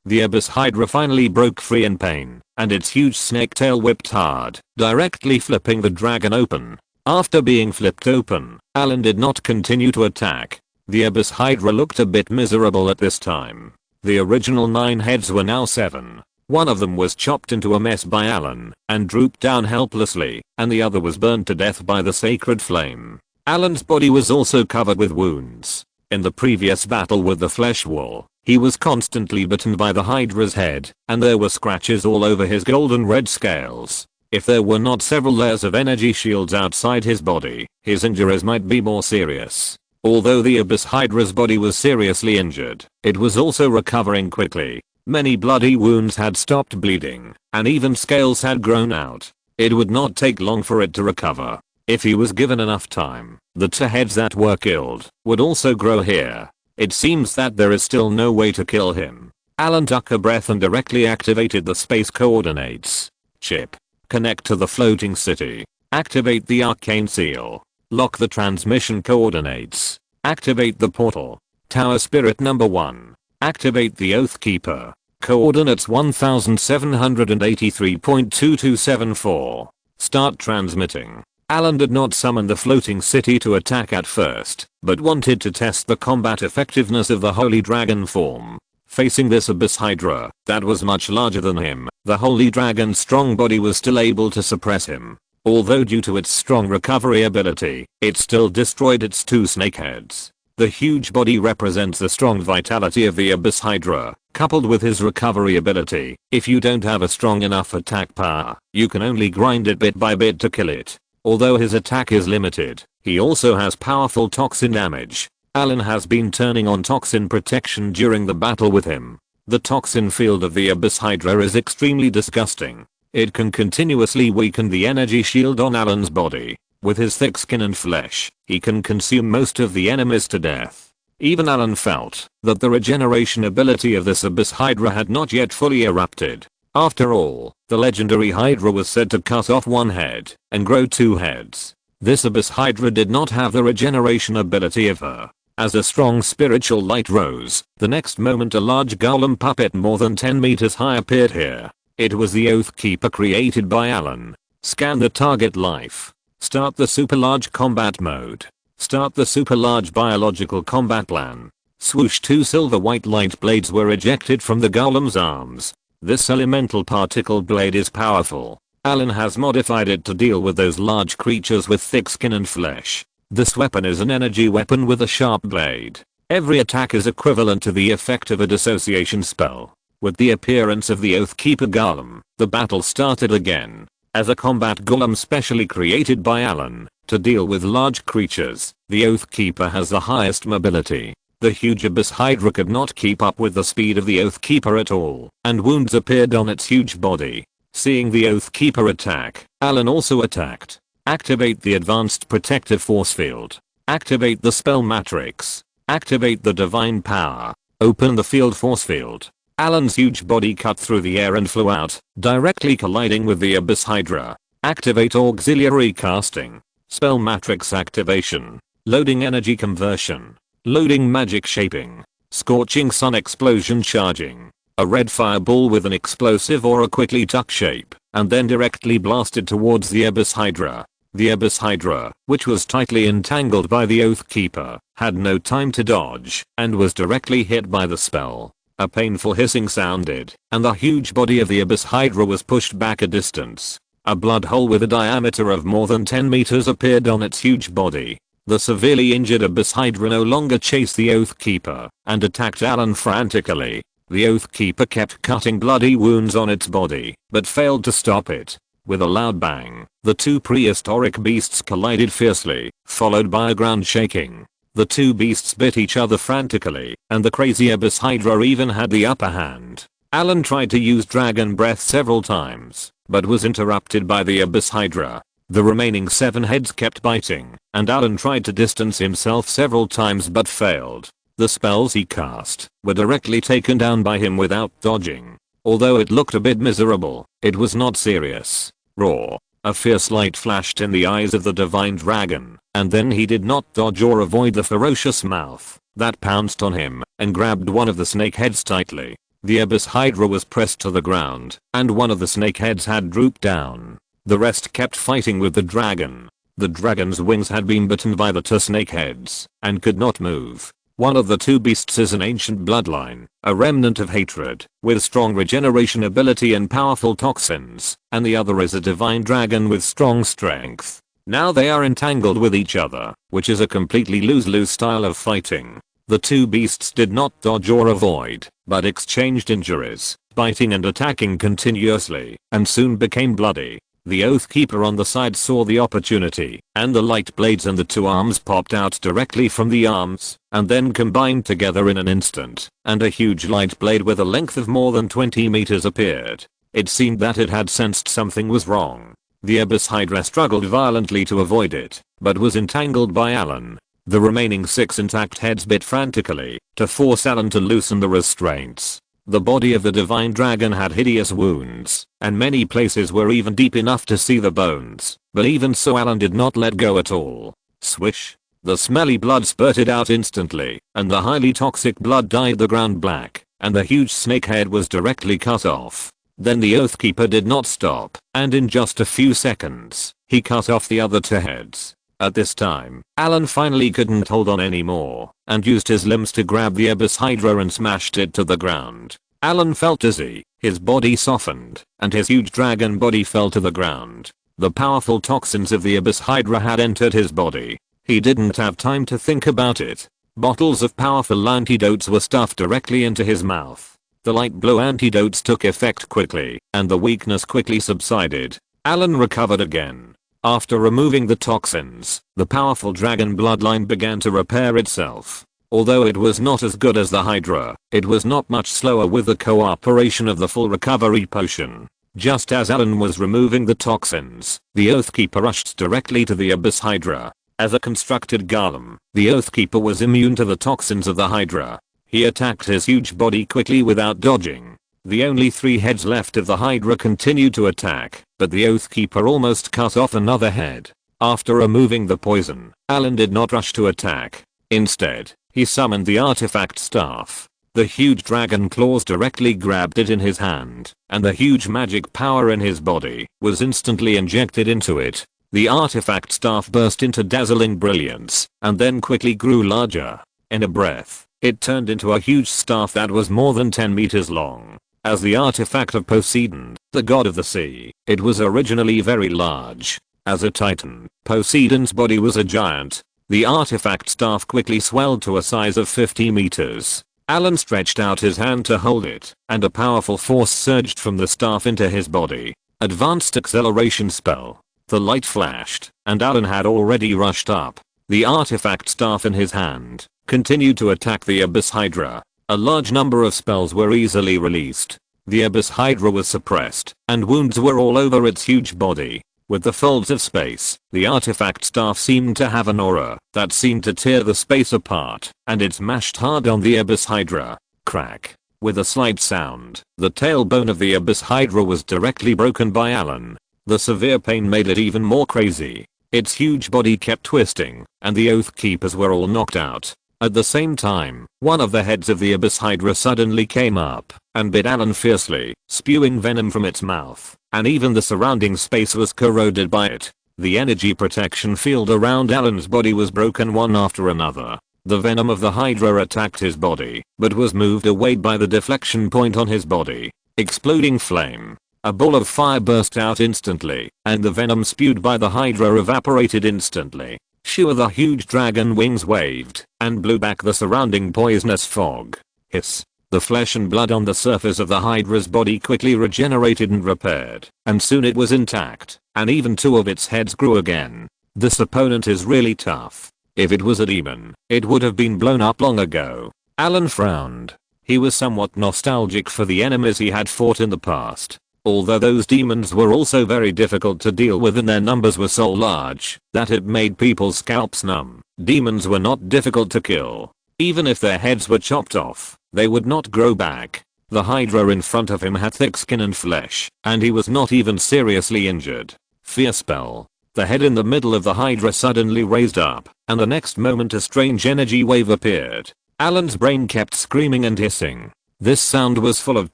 The Abyss Hydra finally broke free in pain, and its huge snake tail whipped hard, directly flipping the dragon open. After being flipped open, Allen did not continue to attack. The Abyss Hydra looked a bit miserable at this time. The original 9 heads were now 7. One of them was chopped into a mess by Allen and drooped down helplessly, and the other was burned to death by the sacred flame. Allen's body was also covered with wounds. In the previous battle with the flesh wall, he was constantly bitten by the Hydra's head, and there were scratches all over his golden red scales. If there were not several layers of energy shields outside his body, his injuries might be more serious. Although the Abyss Hydra's body was seriously injured, it was also recovering quickly. Many bloody wounds had stopped bleeding, and even scales had grown out. It would not take long for it to recover. If he was given enough time, the 2 heads that were killed would also grow here. It seems that there is still no way to kill him. Allen took a breath and directly activated the space coordinates. Chip. Connect to the floating city. Activate the arcane seal. Lock the transmission coordinates. Activate the portal. Tower spirit number 1. Activate the Oathkeeper. Coordinates 1783.2274. Start transmitting. Allen did not summon the floating city to attack at first, but wanted to test the combat effectiveness of the Holy Dragon form. Facing this Abyss Hydra that was much larger than him, the Holy Dragon's strong body was still able to suppress him. Although due to its strong recovery ability, it still destroyed its 2 snakeheads. The huge body represents the strong vitality of the Abyss Hydra, coupled with his recovery ability. If you don't have a strong enough attack power, you can only grind it bit by bit to kill it. Although his attack is limited, he also has powerful toxin damage. Allen has been turning on toxin protection during the battle with him. The toxin field of the Abyss Hydra is extremely disgusting. It can continuously weaken the energy shield on Allen's body. With his thick skin and flesh, he can consume most of the enemies to death. Even Allen felt that the regeneration ability of this Abyss Hydra had not yet fully erupted. After all, the legendary Hydra was said to cut off 1 head and grow 2 heads. This Abyss Hydra did not have the regeneration ability of her. As a strong spiritual light rose, the next moment a large golem puppet more than 10 meters high appeared here. It was the Oathkeeper created by Allen. Scan the target life. Start the super large combat mode. Start the super large biological combat plan. Swoosh, 2 silver white light blades were ejected from the golem's arms. This elemental particle blade is powerful. Allen has modified it to deal with those large creatures with thick skin and flesh. This weapon is an energy weapon with a sharp blade. Every attack is equivalent to the effect of a dissociation spell. With the appearance of the Oathkeeper golem, the battle started again. As a combat golem specially created by Allen to deal with large creatures, the Oathkeeper has the highest mobility. The huge Abyss Hydra could not keep up with the speed of the Oathkeeper at all, and wounds appeared on its huge body. Seeing the Oathkeeper attack, Allen also attacked. Activate the advanced protective force field. Activate the spell matrix. Activate the divine power. Open the field force field. Allen's huge body cut through the air and flew out, directly colliding with the Abyss Hydra. Activate auxiliary casting. Spell matrix activation. Loading energy conversion. Loading magic shaping. Scorching sun explosion charging. A red fireball with an explosive aura quickly took shape, and then directly blasted towards the Abyss Hydra. The Abyss Hydra, which was tightly entangled by the Oathkeeper, had no time to dodge, and was directly hit by the spell. A painful hissing sounded, and the huge body of the Abyss Hydra was pushed back a distance. A blood hole with a diameter of more than 10 meters appeared on its huge body. The severely injured Abyss Hydra no longer chased the Oathkeeper, and attacked Allen frantically. The Oathkeeper kept cutting bloody wounds on its body, but failed to stop it. With a loud bang, the two prehistoric beasts collided fiercely, followed by a ground shaking. The two beasts bit each other frantically, and the crazy Abyss Hydra even had the upper hand. Allen tried to use Dragon Breath several times, but was interrupted by the Abyss Hydra. The remaining 7 heads kept biting, and Allen tried to distance himself several times but failed. The spells he cast were directly taken down by him without dodging. Although it looked a bit miserable, it was not serious. Roar. A fierce light flashed in the eyes of the divine dragon, and then he did not dodge or avoid the ferocious mouth that pounced on him and grabbed one of the snake heads tightly. The Abyss Hydra was pressed to the ground, and one of the snake heads had drooped down. The rest kept fighting with the dragon. The dragon's wings had been bitten by the 2 snake heads and could not move. One of the 2 beasts is an ancient bloodline, a remnant of hatred, with strong regeneration ability and powerful toxins, and the other is a divine dragon with strong strength. Now they are entangled with each other, which is a completely lose-lose style of fighting. The 2 beasts did not dodge or avoid, but exchanged injuries, biting and attacking continuously, and soon became bloody. The Oathkeeper on the side saw the opportunity, and the light blades and the 2 arms popped out directly from the arms, and then combined together in an instant, and a huge light blade with a length of more than 20 meters appeared. It seemed that it had sensed something was wrong. The Abyss Hydra struggled violently to avoid it, but was entangled by Allen. The remaining 6 intact heads bit frantically to force Allen to loosen the restraints. The body of the divine dragon had hideous wounds, and many places were even deep enough to see the bones, but even so Allen did not let go at all. Swish. The smelly blood spurted out instantly, and the highly toxic blood dyed the ground black, and the huge snake head was directly cut off. Then the Oathkeeper did not stop, and in just a few seconds, he cut off the other 2 heads. At this time, Allen finally couldn't hold on anymore, and used his limbs to grab the Abyss Hydra and smashed it to the ground. Allen felt dizzy, his body softened, and his huge dragon body fell to the ground. The powerful toxins of the Abyss Hydra had entered his body. He didn't have time to think about it. Bottles of powerful antidotes were stuffed directly into his mouth. The light blue antidotes took effect quickly, and the weakness quickly subsided. Allen recovered again. After removing the toxins, the powerful dragon bloodline began to repair itself. Although it was not as good as the Hydra, it was not much slower with the cooperation of the full recovery potion. Just as Allen was removing the toxins, the Oathkeeper rushed directly to the Abyss Hydra. As a constructed golem, the Oathkeeper was immune to the toxins of the Hydra. He attacked his huge body quickly without dodging. The only 3 heads left of the Hydra continued to attack, but the Oathkeeper almost cut off another head. After removing the poison, Allen did not rush to attack. Instead, he summoned the artifact staff. The huge dragon claws directly grabbed it in his hand, and the huge magic power in his body was instantly injected into it. The artifact staff burst into dazzling brilliance, and then quickly grew larger. In a breath, it turned into a huge staff that was more than 10 meters long. As the artifact of Poseidon, the god of the sea, it was originally very large. As a titan, Poseidon's body was a giant. The artifact staff quickly swelled to a size of 50 meters. Allen stretched out his hand to hold it, and a powerful force surged from the staff into his body. Advanced acceleration spell. The light flashed, and Allen had already rushed up. The artifact staff in his hand continued to attack the Abyss Hydra. A large number of spells were easily released. The Abyss Hydra was suppressed, and wounds were all over its huge body. With the folds of space, the artifact staff seemed to have an aura that seemed to tear the space apart, and it smashed hard on the Abyss Hydra. Crack. With a slight sound, the tailbone of the Abyss Hydra was directly broken by Allen. The severe pain made it even more crazy. Its huge body kept twisting, and the Oathkeepers were all knocked out. At the same time, one of the heads of the Abyss Hydra suddenly came up and bit Allen fiercely, spewing venom from its mouth, and even the surrounding space was corroded by it. The energy protection field around Allen's body was broken one after another. The venom of the Hydra attacked his body, but was moved away by the deflection point on his body. Exploding flame. A ball of fire burst out instantly, and the venom spewed by the Hydra evaporated instantly. Sure, the huge dragon wings waved and blew back the surrounding poisonous fog. Hiss. The flesh and blood on the surface of the Hydra's body quickly regenerated and repaired, and soon it was intact, and even 2 of its heads grew again. This opponent is really tough. If it was a demon, it would have been blown up long ago. Allen frowned. He was somewhat nostalgic for the enemies he had fought in the past. Although those demons were also very difficult to deal with and their numbers were so large that it made people's scalps numb, demons were not difficult to kill. Even if their heads were chopped off, they would not grow back. The Hydra in front of him had thick skin and flesh, and he was not even seriously injured. Fear spell. The head in the middle of the Hydra suddenly raised up, and the next moment a strange energy wave appeared. Allen's brain kept screaming and hissing. This sound was full of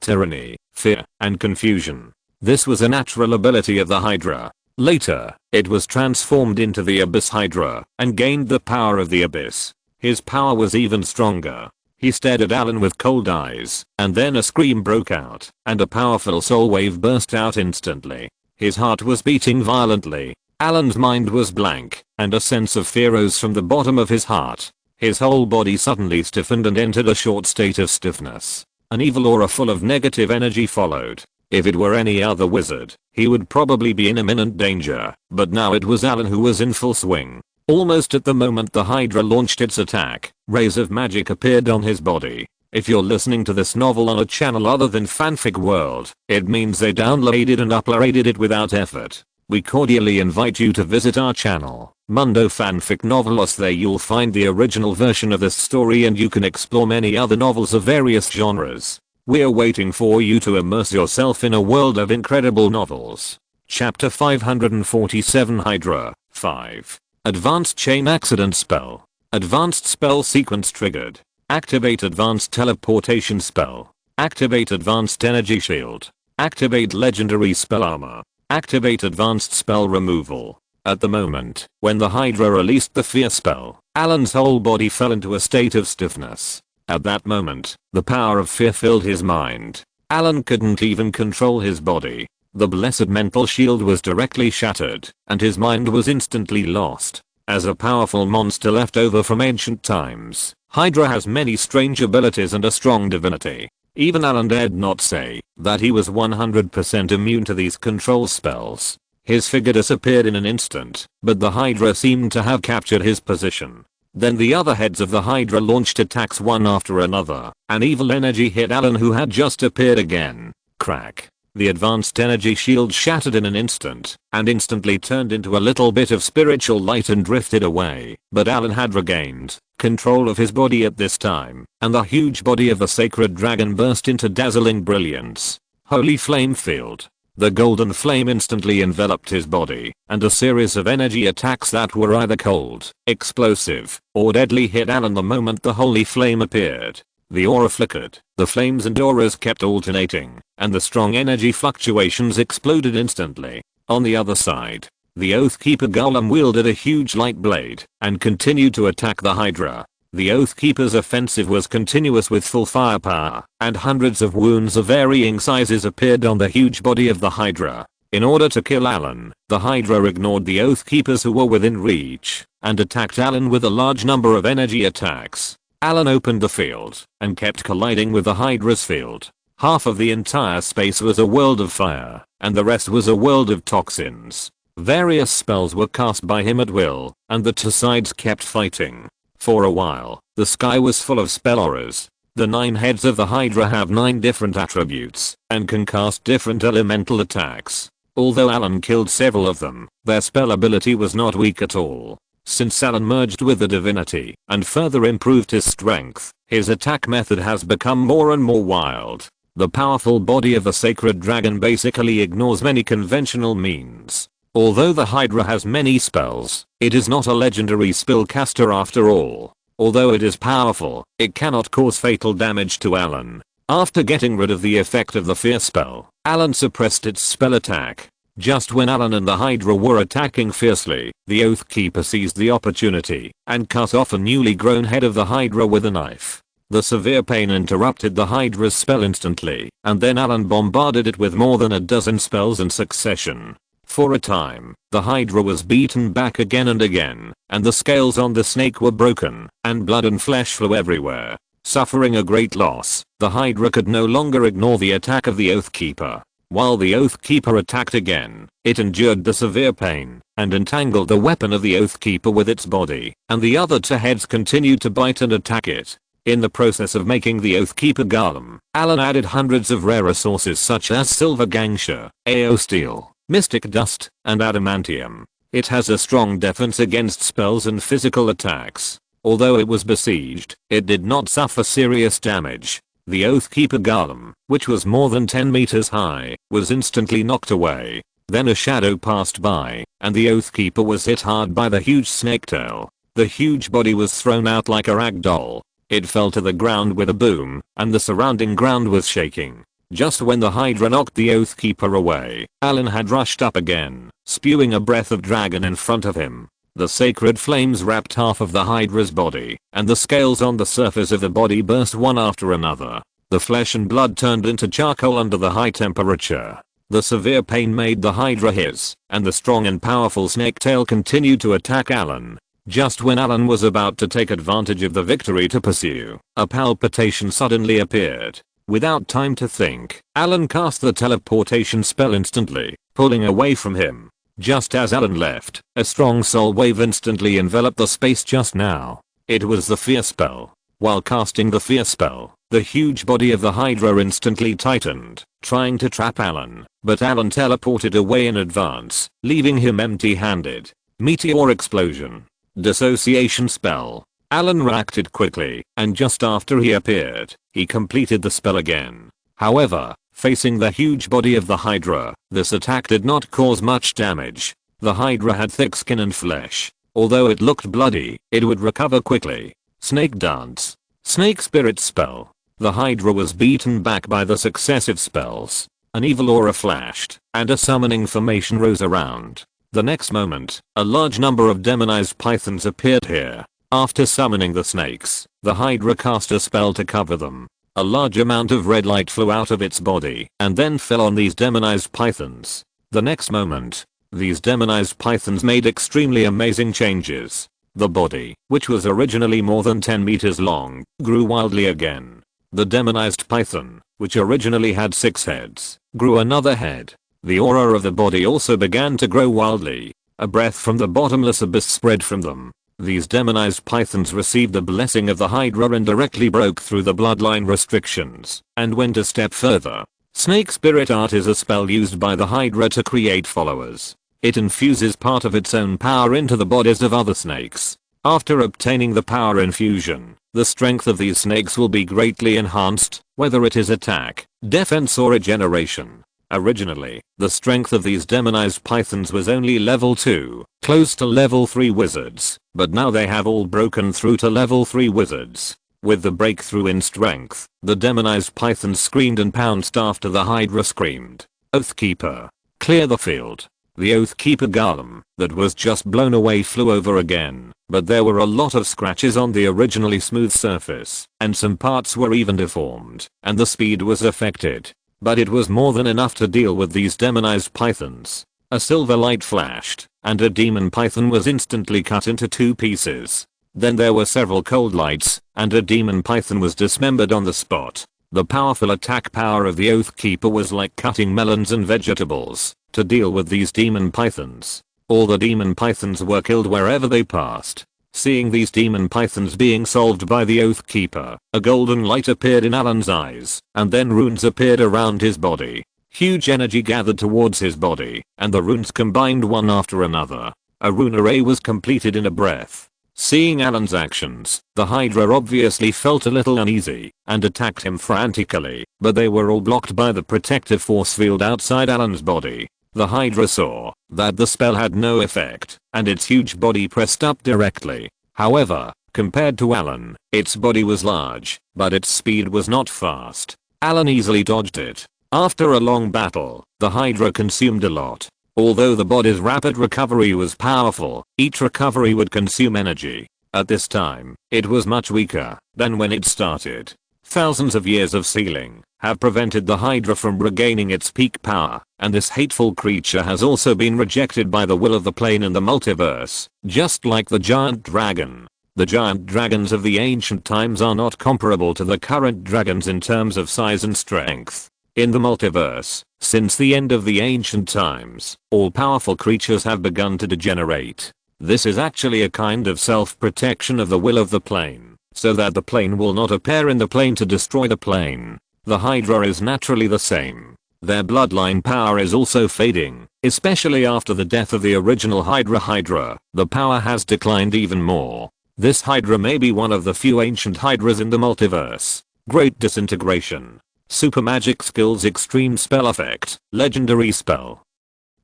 tyranny, fear, and confusion. This was a natural ability of the Hydra. Later, it was transformed into the Abyss Hydra and gained the power of the Abyss. His power was even stronger. He stared at Allen with cold eyes, and then a scream broke out, and a powerful soul wave burst out instantly. His heart was beating violently. Allen's mind was blank, and a sense of fear rose from the bottom of his heart. His whole body suddenly stiffened and entered a short state of stiffness. An evil aura full of negative energy followed. If it were any other wizard, he would probably be in imminent danger, but now it was Allen who was in full swing. Almost at the moment the Hydra launched its attack, rays of magic appeared on his body. If you're listening to this novel on a channel other than Fanfic World, it means they downloaded and uploaded it without effort. We cordially invite you to visit our channel, Mundo Fanfic Novelos. There you'll find the original version of this story and you can explore many other novels of various genres. We're waiting for you to immerse yourself in a world of incredible novels. Chapter 547 Hydra 5. Advanced Chain Accident Spell. Advanced Spell Sequence Triggered. Activate Advanced Teleportation Spell. Activate Advanced Energy Shield. Activate Legendary Spell Armor. Activate Advanced Spell Removal. At the moment, when the Hydra released the fear spell, Allen's whole body fell into a state of stiffness. At that moment, the power of fear filled his mind. Allen couldn't even control his body. The blessed mental shield was directly shattered, and his mind was instantly lost. As a powerful monster left over from ancient times, Hydra has many strange abilities and a strong divinity. Even Allen dared not say that he was 100% immune to these control spells. His figure disappeared in an instant, but the Hydra seemed to have captured his position. Then the other heads of the Hydra launched attacks one after another. An evil energy hit Allen, who had just appeared again. Crack. The advanced energy shield shattered in an instant, and instantly turned into a little bit of spiritual light and drifted away. But Allen had regained control of his body at this time, and the huge body of the sacred dragon burst into dazzling brilliance. Holy flame field. The golden flame instantly enveloped his body, and a series of energy attacks that were either cold, explosive, or deadly hit Allen the moment the holy flame appeared. The aura flickered, the flames and auras kept alternating, and the strong energy fluctuations exploded instantly. On the other side, the Oathkeeper Golem wielded a huge light blade and continued to attack the Hydra. The Oathkeeper's offensive was continuous with full firepower, and hundreds of wounds of varying sizes appeared on the huge body of the Hydra. In order to kill Allen, the Hydra ignored the Oathkeepers who were within reach, and attacked Allen with a large number of energy attacks. Allen opened the field, and kept colliding with the Hydra's field. Half of the entire space was a world of fire, and the rest was a world of toxins. Various spells were cast by him at will, and the two sides kept fighting. For a while, the sky was full of spell auras. The 9 heads of the Hydra have 9 different attributes, and can cast different elemental attacks. Although Allen killed several of them, their spell ability was not weak at all. Since Allen merged with the divinity, and further improved his strength, his attack method has become more and more wild. The powerful body of the sacred dragon basically ignores many conventional means. Although the Hydra has many spells, it is not a legendary spellcaster after all. Although it is powerful, it cannot cause fatal damage to Allen. After getting rid of the effect of the fear spell, Allen suppressed its spell attack. Just when Allen and the Hydra were attacking fiercely, the Oathkeeper seized the opportunity and cut off a newly grown head of the Hydra with a knife. The severe pain interrupted the Hydra's spell instantly, and then Allen bombarded it with more than a dozen spells in succession. For a time, the Hydra was beaten back again and again, and the scales on the snake were broken, and blood and flesh flew everywhere. Suffering a great loss, the Hydra could no longer ignore the attack of the Oathkeeper. While the Oathkeeper attacked again, it endured the severe pain and entangled the weapon of the Oathkeeper with its body, and the other two heads continued to bite and attack it. In the process of making the Oathkeeper golem, Allen added hundreds of rare resources such as silver gangsha, AO steel, mystic dust, and adamantium. It has a strong defense against spells and physical attacks. Although it was besieged, it did not suffer serious damage. The Oathkeeper golem, which was more than 10 meters high, was instantly knocked away. Then a shadow passed by, and the Oathkeeper was hit hard by the huge snaketail. The huge body was thrown out like a rag doll. It fell to the ground with a boom, and the surrounding ground was shaking. Just when the Hydra knocked the Oathkeeper away, Allen had rushed up again, spewing a breath of dragon in front of him. The sacred flames wrapped half of the Hydra's body, and the scales on the surface of the body burst one after another. The flesh and blood turned into charcoal under the high temperature. The severe pain made the Hydra hiss, and the strong and powerful snake tail continued to attack Allen. Just when Allen was about to take advantage of the victory to pursue, a palpitation suddenly appeared. Without time to think, Allen cast the teleportation spell instantly, pulling away from him. Just as Allen left, a strong soul wave instantly enveloped the space just now. It was the fear spell. While casting the fear spell, the huge body of the Hydra instantly tightened, trying to trap Allen, but Allen teleported away in advance, leaving him empty-handed. Meteor explosion. Dissociation spell. Allen reacted quickly, and just after he appeared, he completed the spell again. However, facing the huge body of the Hydra, this attack did not cause much damage. The Hydra had thick skin and flesh. Although it looked bloody, it would recover quickly. Snake dance. Snake spirit spell. The Hydra was beaten back by the successive spells. An evil aura flashed, and a summoning formation rose around. The next moment, a large number of demonized pythons appeared here. After summoning the snakes, the Hydra cast a spell to cover them. A large amount of red light flew out of its body and then fell on these demonized pythons. The next moment, these demonized pythons made extremely amazing changes. The body, which was originally more than 10 meters long, grew wildly again. The demonized python, which originally had 6 heads, grew another head. The aura of the body also began to grow wildly. A breath from the bottomless abyss spread from them. These demonized pythons received the blessing of the Hydra and directly broke through the bloodline restrictions and went a step further. Snake Spirit Art is a spell used by the Hydra to create followers. It infuses part of its own power into the bodies of other snakes. After obtaining the power infusion, the strength of these snakes will be greatly enhanced, whether it is attack, defense or regeneration. Originally, the strength of these demonized pythons was only level 2, close to level 3 wizards, but now they have all broken through to level 3 wizards. With the breakthrough in strength, the demonized pythons screamed and pounced after the Hydra screamed. Oathkeeper. Clear the field. The Oathkeeper golem, that was just blown away, flew over again, but there were a lot of scratches on the originally smooth surface, and some parts were even deformed, and the speed was affected. But it was more than enough to deal with these demonized pythons. A silver light flashed, and a demon python was instantly cut into 2 pieces. Then there were several cold lights, and a demon python was dismembered on the spot. The powerful attack power of the Oathkeeper was like cutting melons and vegetables. To deal with these demon pythons, all the demon pythons were killed wherever they passed. Seeing these demon pythons being solved by the Oathkeeper, a golden light appeared in Allen's eyes, and then runes appeared around his body. Huge energy gathered towards his body, and the runes combined one after another. A rune array was completed in a breath. Seeing Allen's actions, the Hydra obviously felt a little uneasy, and attacked him frantically, but they were all blocked by the protective force field outside Allen's body. The Hydra saw that the spell had no effect, and its huge body pressed up directly. However, compared to Allen, its body was large, but its speed was not fast. Allen easily dodged it. After a long battle, the Hydra consumed a lot. Although the body's rapid recovery was powerful, each recovery would consume energy. At this time, it was much weaker than when it started. Thousands of years of sealing have prevented the Hydra from regaining its peak power, and this hateful creature has also been rejected by the will of the plane and the multiverse, just like the giant dragon. The giant dragons of the ancient times are not comparable to the current dragons in terms of size and strength. In the multiverse, since the end of the ancient times, all powerful creatures have begun to degenerate. This is actually a kind of self-protection of the will of the plane, so that the plane will not appear in the plane to destroy the plane. The Hydra is naturally the same. Their bloodline power is also fading, especially after the death of the original Hydra. The power has declined even more. This Hydra may be one of the few ancient Hydras in the multiverse. Great disintegration. Super magic skills, extreme spell effect, legendary spell.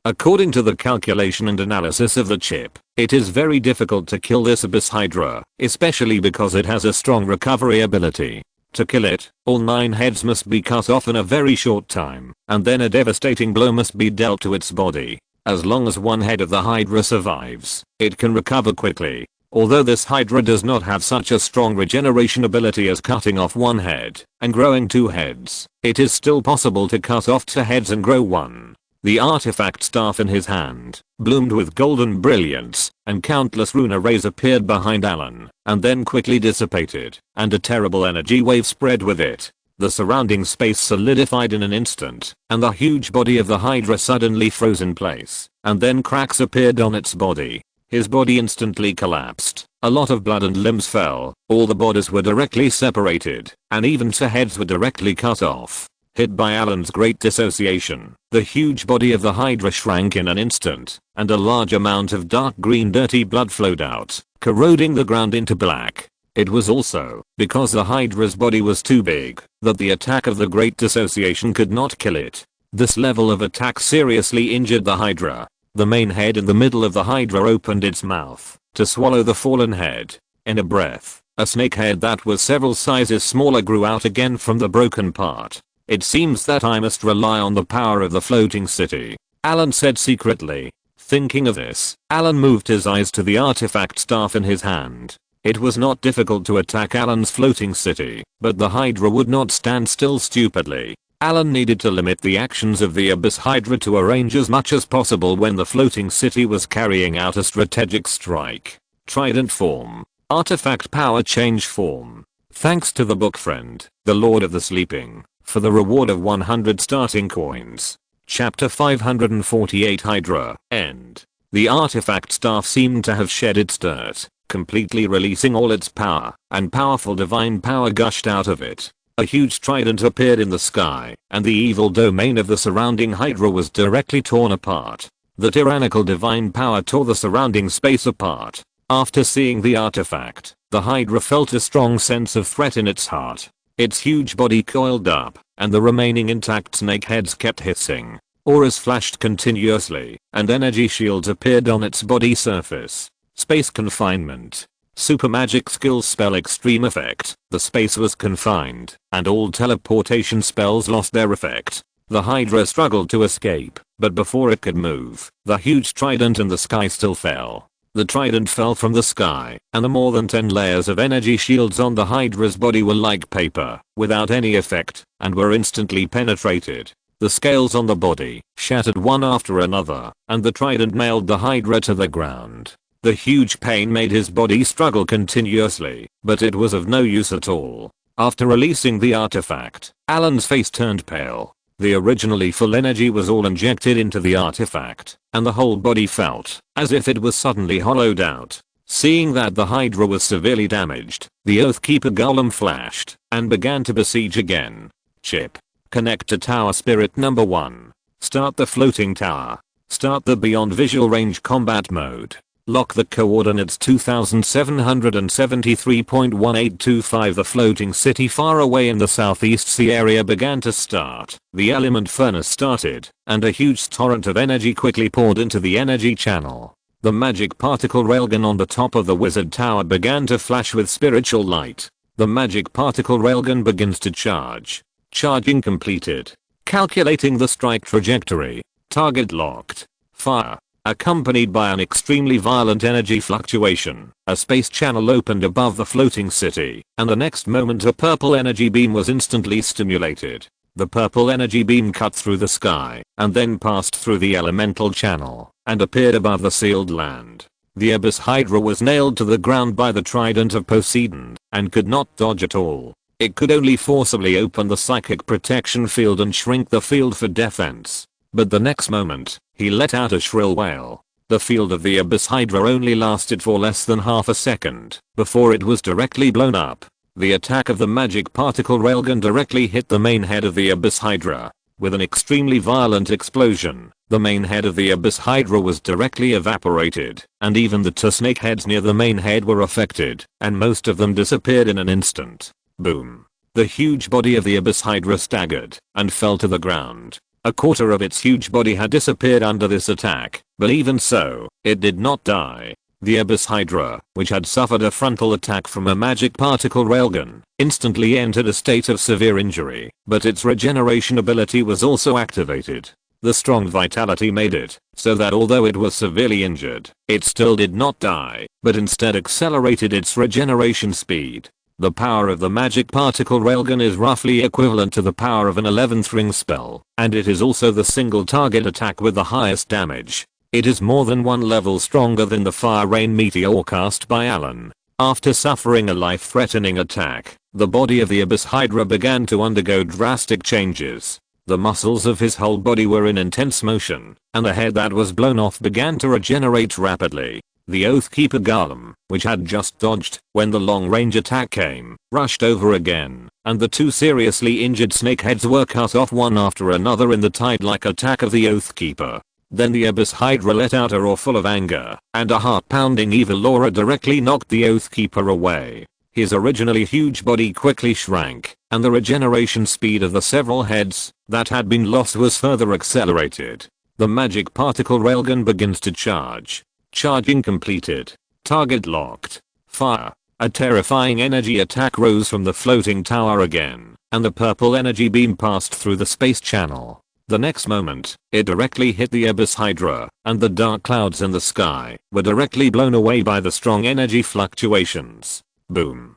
According to the calculation and analysis of the chip, it is very difficult to kill this Abyss Hydra, especially because it has a strong recovery ability. To kill it, all 9 heads must be cut off in a very short time, and then a devastating blow must be dealt to its body. As long as one head of the Hydra survives, it can recover quickly. Although this Hydra does not have such a strong regeneration ability as cutting off one head and growing 2 heads, it is still possible to cut off 2 heads and grow 1. The artifact staff in his hand bloomed with golden brilliance, and countless rune arrays appeared behind Allen, and then quickly dissipated, and a terrible energy wave spread with it. The surrounding space solidified in an instant, and the huge body of the Hydra suddenly froze in place, and then cracks appeared on its body. His body instantly collapsed, a lot of blood and limbs fell, all the bodies were directly separated, and even 2 heads were directly cut off. Hit by Allen's great dissociation, the huge body of the Hydra shrank in an instant, and a large amount of dark green dirty blood flowed out, corroding the ground into black. It was also because the Hydra's body was too big that the attack of the great dissociation could not kill it. This level of attack seriously injured the Hydra. The main head in the middle of the Hydra opened its mouth to swallow the fallen head. In a breath, a snake head that was several sizes smaller grew out again from the broken part. It seems that I must rely on the power of the floating city, Allen said secretly. Thinking of this, Allen moved his eyes to the artifact staff in his hand. It was not difficult to attack Allen's floating city, but the Hydra would not stand still stupidly. Allen needed to limit the actions of the Abyss Hydra to a range as much as possible when the floating city was carrying out a strategic strike. Trident form. Artifact power change form. Thanks to the book friend, the Lord of the Sleeping, for the reward of 100 starting coins. Chapter 548 Hydra. End. The artifact staff seemed to have shed its dirt, completely releasing all its power, and powerful divine power gushed out of it. A huge trident appeared in the sky, and the evil domain of the surrounding Hydra was directly torn apart. The tyrannical divine power tore the surrounding space apart. After seeing the artifact, the Hydra felt a strong sense of threat in its heart. Its huge body coiled up, and the remaining intact snake heads kept hissing. Auras flashed continuously, and energy shields appeared on its body surface. Space confinement. Super magic skills spell extreme effect. The space was confined, and all teleportation spells lost their effect. The Hydra struggled to escape, but before it could move, the huge trident in the sky still fell. The trident fell from the sky, and the more than 10 layers of energy shields on the Hydra's body were like paper, without any effect, and were instantly penetrated. The scales on the body shattered one after another, and the trident nailed the Hydra to the ground. The huge pain made his body struggle continuously, but it was of no use at all. After releasing the artifact, Allen's face turned pale. The originally full energy was all injected into the artifact, and the whole body felt as if it was suddenly hollowed out. Seeing that the Hydra was severely damaged, the Oathkeeper Golem flashed and began to besiege again. Chip. Connect to Tower Spirit number 1. Start the floating tower. Start the Beyond Visual Range combat mode. Lock the coordinates 2773.1825. The floating city far away in the southeast sea area began to start. The element furnace started, and a huge torrent of energy quickly poured into the energy channel. The magic particle railgun on the top of the wizard tower began to flash with spiritual light. The magic particle railgun begins to charge. Charging completed. Calculating the strike trajectory. Target locked. Fire. Accompanied by an extremely violent energy fluctuation, a space channel opened above the floating city, and the next moment a purple energy beam was instantly stimulated. The purple energy beam cut through the sky, and then passed through the elemental channel, and appeared above the sealed land. The Abyss Hydra was nailed to the ground by the trident of Poseidon and could not dodge at all. It could only forcibly open the psychic protection field and shrink the field for defense. But the next moment, he let out a shrill wail. The field of the Abyss Hydra only lasted for less than half a second before it was directly blown up. The attack of the magic particle railgun directly hit the main head of the Abyss Hydra. With an extremely violent explosion, the main head of the Abyss Hydra was directly evaporated, and even the two snake heads near the main head were affected, and most of them disappeared in an instant. Boom. The huge body of the Abyss Hydra staggered and fell to the ground. A quarter of its huge body had disappeared under this attack, but even so, it did not die. The Abyss Hydra, which had suffered a frontal attack from a magic particle railgun, instantly entered a state of severe injury, but its regeneration ability was also activated. The strong vitality made it so that although it was severely injured, it still did not die, but instead accelerated its regeneration speed. The power of the magic particle railgun is roughly equivalent to the power of an 11th ring spell, and it is also the single target attack with the highest damage. It is more than one level stronger than the fire rain meteor cast by Allen. After suffering a life-threatening attack, the body of the Abyss Hydra began to undergo drastic changes. The muscles of his whole body were in intense motion, and the head that was blown off began to regenerate rapidly. The Oathkeeper Golem, which had just dodged when the long-range attack came, rushed over again, and the two seriously injured snakeheads were cut off one after another in the tide-like attack of the Oathkeeper. Then the Abyss Hydra let out a roar full of anger, and a heart-pounding evil aura directly knocked the Oathkeeper away. His originally huge body quickly shrank, and the regeneration speed of the several heads that had been lost was further accelerated. The magic particle railgun begins to charge. Charging completed. Target locked. Fire. A terrifying energy attack rose from the floating tower again, and the purple energy beam passed through the space channel. The next moment, it directly hit the Abyss Hydra, and the dark clouds in the sky were directly blown away by the strong energy fluctuations. Boom.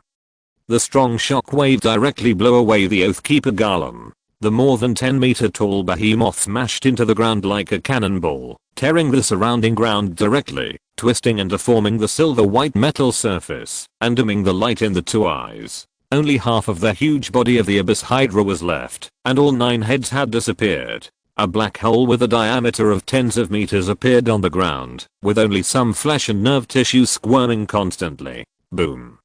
The strong shock wave directly blew away the Oathkeeper Golem. The more than 10-meter tall behemoth smashed into the ground like a cannonball, tearing the surrounding ground directly, twisting and deforming the silver-white metal surface, and dimming the light in the two eyes. Only half of the huge body of the Abyss Hydra was left, and all 9 heads had disappeared. A black hole with a diameter of tens of meters appeared on the ground, with only some flesh and nerve tissue squirming constantly. Boom.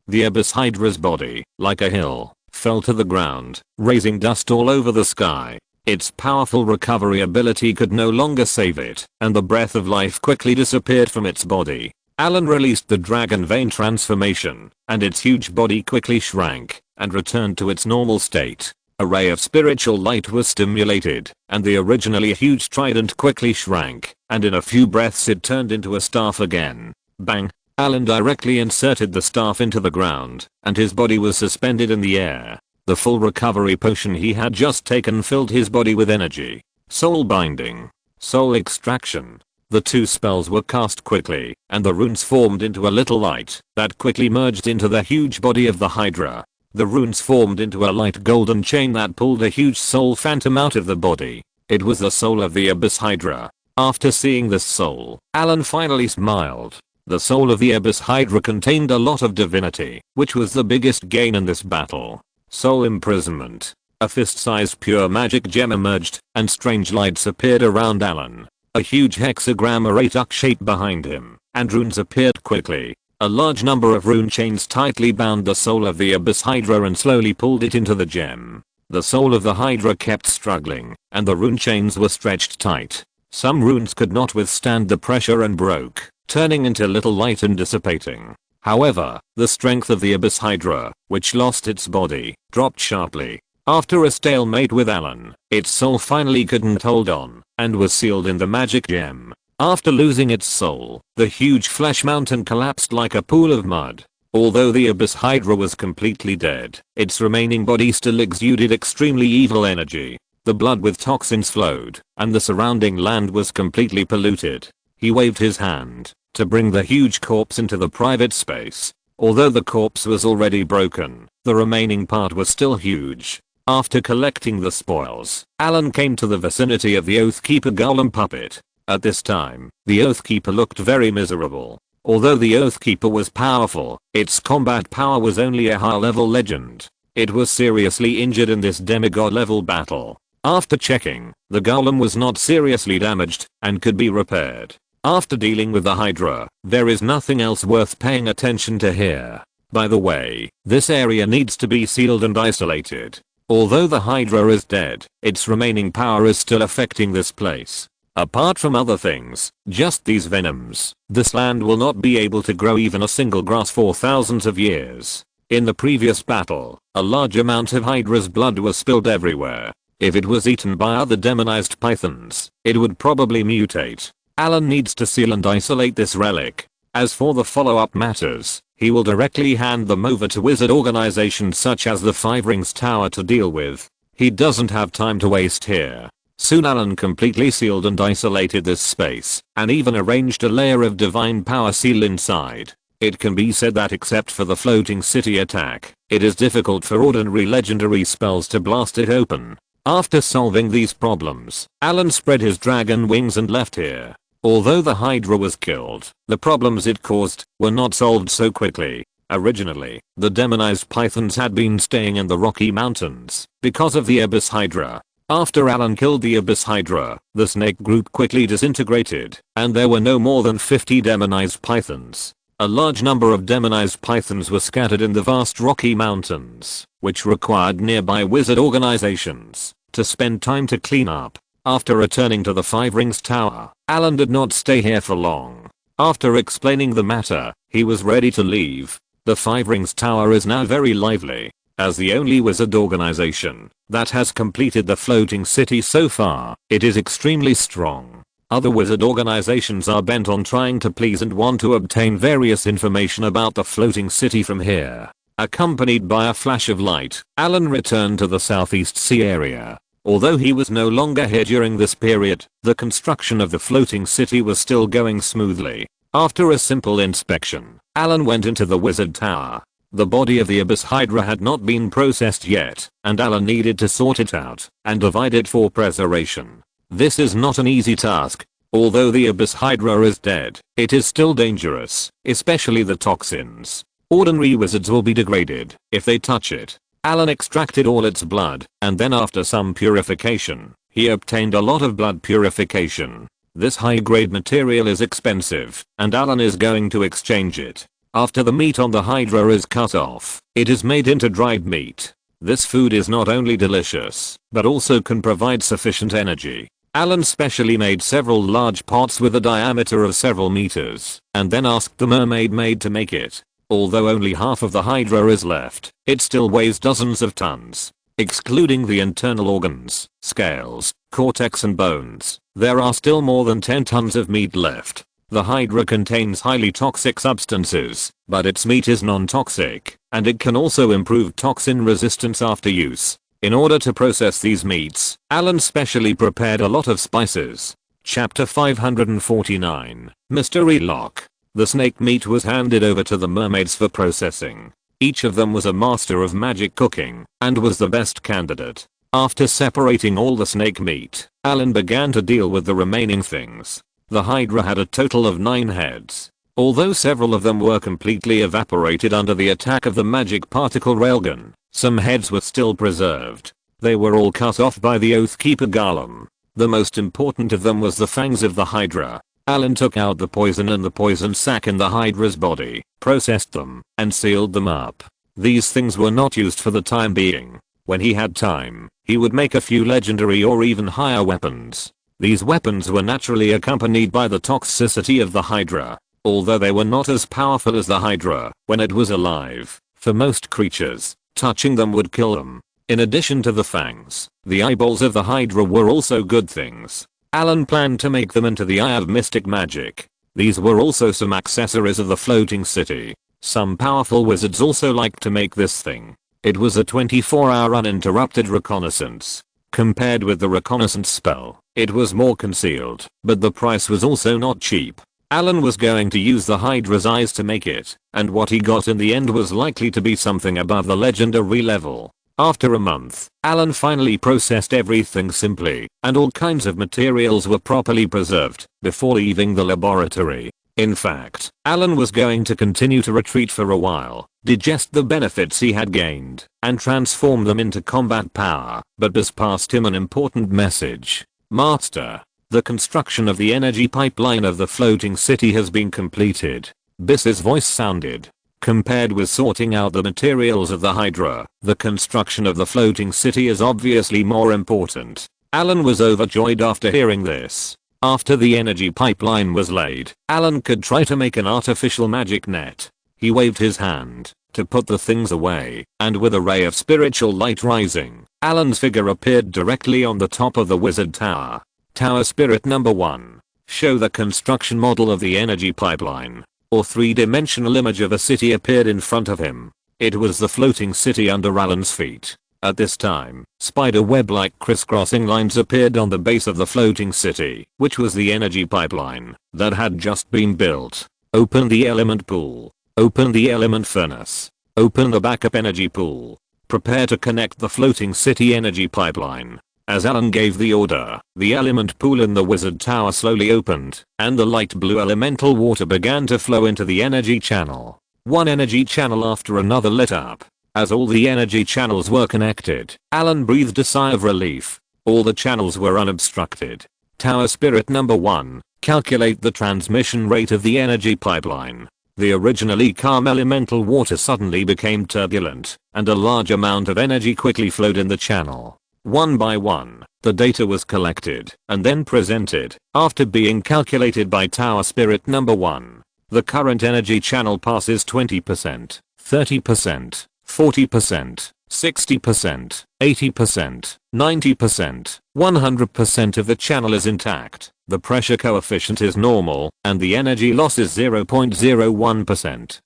The Abyss Hydra's body, like a hill, fell to the ground, raising dust all over the sky. Its powerful recovery ability could no longer save it, and the breath of life quickly disappeared from its body. Allen released the Dragon Vein transformation, and its huge body quickly shrank and returned to its normal state. A ray of spiritual light was stimulated, and the originally huge trident quickly shrank, and in a few breaths it turned into a staff again. Bang! Allen directly inserted the staff into the ground, and his body was suspended in the air. The full recovery potion he had just taken filled his body with energy. Soul Binding. Soul Extraction. The two spells were cast quickly, and the runes formed into a little light that quickly merged into the huge body of the Hydra. The runes formed into a light golden chain that pulled a huge soul phantom out of the body. It was the soul of the Abyss Hydra. After seeing this soul, Allen finally smiled. The soul of the Abyss Hydra contained a lot of divinity, which was the biggest gain in this battle. Soul Imprisonment. A fist-sized pure magic gem emerged, and strange lights appeared around Allen. A huge hexagram array took shape behind him, and runes appeared quickly. A large number of rune chains tightly bound the soul of the Abyss Hydra and slowly pulled it into the gem. The soul of the Hydra kept struggling, and the rune chains were stretched tight. Some runes could not withstand the pressure and broke, turning into little light and dissipating. However, the strength of the Abyss Hydra, which lost its body, dropped sharply. After a stalemate with Allen, its soul finally couldn't hold on, and was sealed in the magic gem. After losing its soul, the huge flesh mountain collapsed like a pool of mud. Although the Abyss Hydra was completely dead, its remaining body still exuded extremely evil energy. The blood with toxins flowed, and the surrounding land was completely polluted. He waved his hand to bring the huge corpse into the private space. Although the corpse was already broken, the remaining part was still huge. After collecting the spoils, Allen came to the vicinity of the Oathkeeper Golem puppet. At this time, the Oathkeeper looked very miserable. Although the Oathkeeper was powerful, its combat power was only a high-level legend. It was seriously injured in this demigod-level battle. After checking, the golem was not seriously damaged and could be repaired. After dealing with the Hydra, there is nothing else worth paying attention to here. By the way, this area needs to be sealed and isolated. Although the Hydra is dead, its remaining power is still affecting this place. Apart from other things, just these venoms, this land will not be able to grow even a single grass for thousands of years. In the previous battle, a large amount of Hydra's blood was spilled everywhere. If it was eaten by other demonized pythons, it would probably mutate. Allen needs to seal and isolate this relic. As for the follow-up matters, he will directly hand them over to wizard organizations such as the Five Rings Tower to deal with. He doesn't have time to waste here. Soon Allen completely sealed and isolated this space, and even arranged a layer of divine power seal inside. It can be said that except for the floating city attack, it is difficult for ordinary legendary spells to blast it open. After solving these problems, Allen spread his dragon wings and left here. Although the Hydra was killed, the problems it caused were not solved so quickly. Originally, the demonized pythons had been staying in the Rocky Mountains because of the Abyss Hydra. After Allen killed the Abyss Hydra, the snake group quickly disintegrated, and there were no more than 50 demonized pythons. A large number of demonized pythons were scattered in the vast Rocky Mountains, which required nearby wizard organizations to spend time to clean up. After returning to the Five Rings Tower, Allen did not stay here for long. After explaining the matter, he was ready to leave. The Five Rings Tower is now very lively. As the only wizard organization that has completed the floating city so far, it is extremely strong. Other wizard organizations are bent on trying to please and want to obtain various information about the floating city from here. Accompanied by a flash of light, Allen returned to the Southeast Sea area. Although he was no longer here during this period, the construction of the floating city was still going smoothly. After a simple inspection, Allen went into the wizard tower. The body of the Abyss Hydra had not been processed yet, and Allen needed to sort it out and divide it for preservation. This is not an easy task. Although the Abyss Hydra is dead, it is still dangerous, especially the toxins. Ordinary wizards will be degraded if they touch it. Allen extracted all its blood, and then after some purification, he obtained a lot of blood purification. This high-grade material is expensive, and Allen is going to exchange it. After the meat on the Hydra is cut off, it is made into dried meat. This food is not only delicious, but also can provide sufficient energy. Allen specially made several large pots with a diameter of several meters, and then asked the mermaid maid to make it. Although only half of the Hydra is left, it still weighs dozens of tons. Excluding the internal organs, scales, cortex and bones, there are still more than 10 tons of meat left. The Hydra contains highly toxic substances, but its meat is non-toxic, and it can also improve toxin resistance after use. In order to process these meats, Allen specially prepared a lot of spices. Chapter 549, Mystery Lock. The snake meat was handed over to the mermaids for processing. Each of them was a master of magic cooking, and was the best candidate. After separating all the snake meat, Allen began to deal with the remaining things. The Hydra had a total of 9 heads. Although several of them were completely evaporated under the attack of the magic particle railgun, some heads were still preserved. They were all cut off by the Oathkeeper Golem. The most important of them was the fangs of the Hydra. Allen took out the poison and the poison sac in the Hydra's body, processed them, and sealed them up. These things were not used for the time being. When he had time, he would make a few legendary or even higher weapons. These weapons were naturally accompanied by the toxicity of the Hydra. Although they were not as powerful as the Hydra when it was alive, for most creatures, touching them would kill them. In addition to the fangs, the eyeballs of the Hydra were also good things. Allen planned to make them into the Eye of Mystic Magic. These were also some accessories of the floating city. Some powerful wizards also liked to make this thing. It was a 24-hour uninterrupted reconnaissance. Compared with the reconnaissance spell, it was more concealed, but the price was also not cheap. Allen was going to use the Hydra's eyes to make it, and what he got in the end was likely to be something above the legendary level. After a month, Allen finally processed everything simply, and all kinds of materials were properly preserved before leaving the laboratory. In fact, Allen was going to continue to retreat for a while, digest the benefits he had gained, and transform them into combat power, but this passed him an important message. Master, the construction of the energy pipeline of the floating city has been completed. Biss's voice sounded. Compared with sorting out the materials of the Hydra, the construction of the floating city is obviously more important. Allen was overjoyed after hearing this. After the energy pipeline was laid, Allen could try to make an artificial magic net. He waved his hand to put the things away, and with a ray of spiritual light rising, Allen's figure appeared directly on the top of the wizard tower. Tower Spirit number 1. Show the construction model of the energy pipeline. Or three-dimensional image of a city appeared in front of him. It was the floating city under Allen's feet. At this time, spider web-like crisscrossing lines appeared on the base of the floating city, which was the energy pipeline that had just been built. Open the element pool. Open the element furnace. Open the backup energy pool. Prepare to connect the floating city energy pipeline. As Allen gave the order, the element pool in the wizard tower slowly opened, and the light blue elemental water began to flow into the energy channel. One energy channel after another lit up. As all the energy channels were connected, Allen breathed a sigh of relief. All the channels were unobstructed. Tower Spirit number 1, calculate the transmission rate of the energy pipeline. The originally calm elemental water suddenly became turbulent, and a large amount of energy quickly flowed in the channel. One by one, the data was collected and then presented after being calculated by Tower Spirit number 1. The current energy channel passes 20%, 30%, 40%, 60%, 80%, 90%, 100% of the channel is intact, the pressure coefficient is normal, and the energy loss is 0.01%,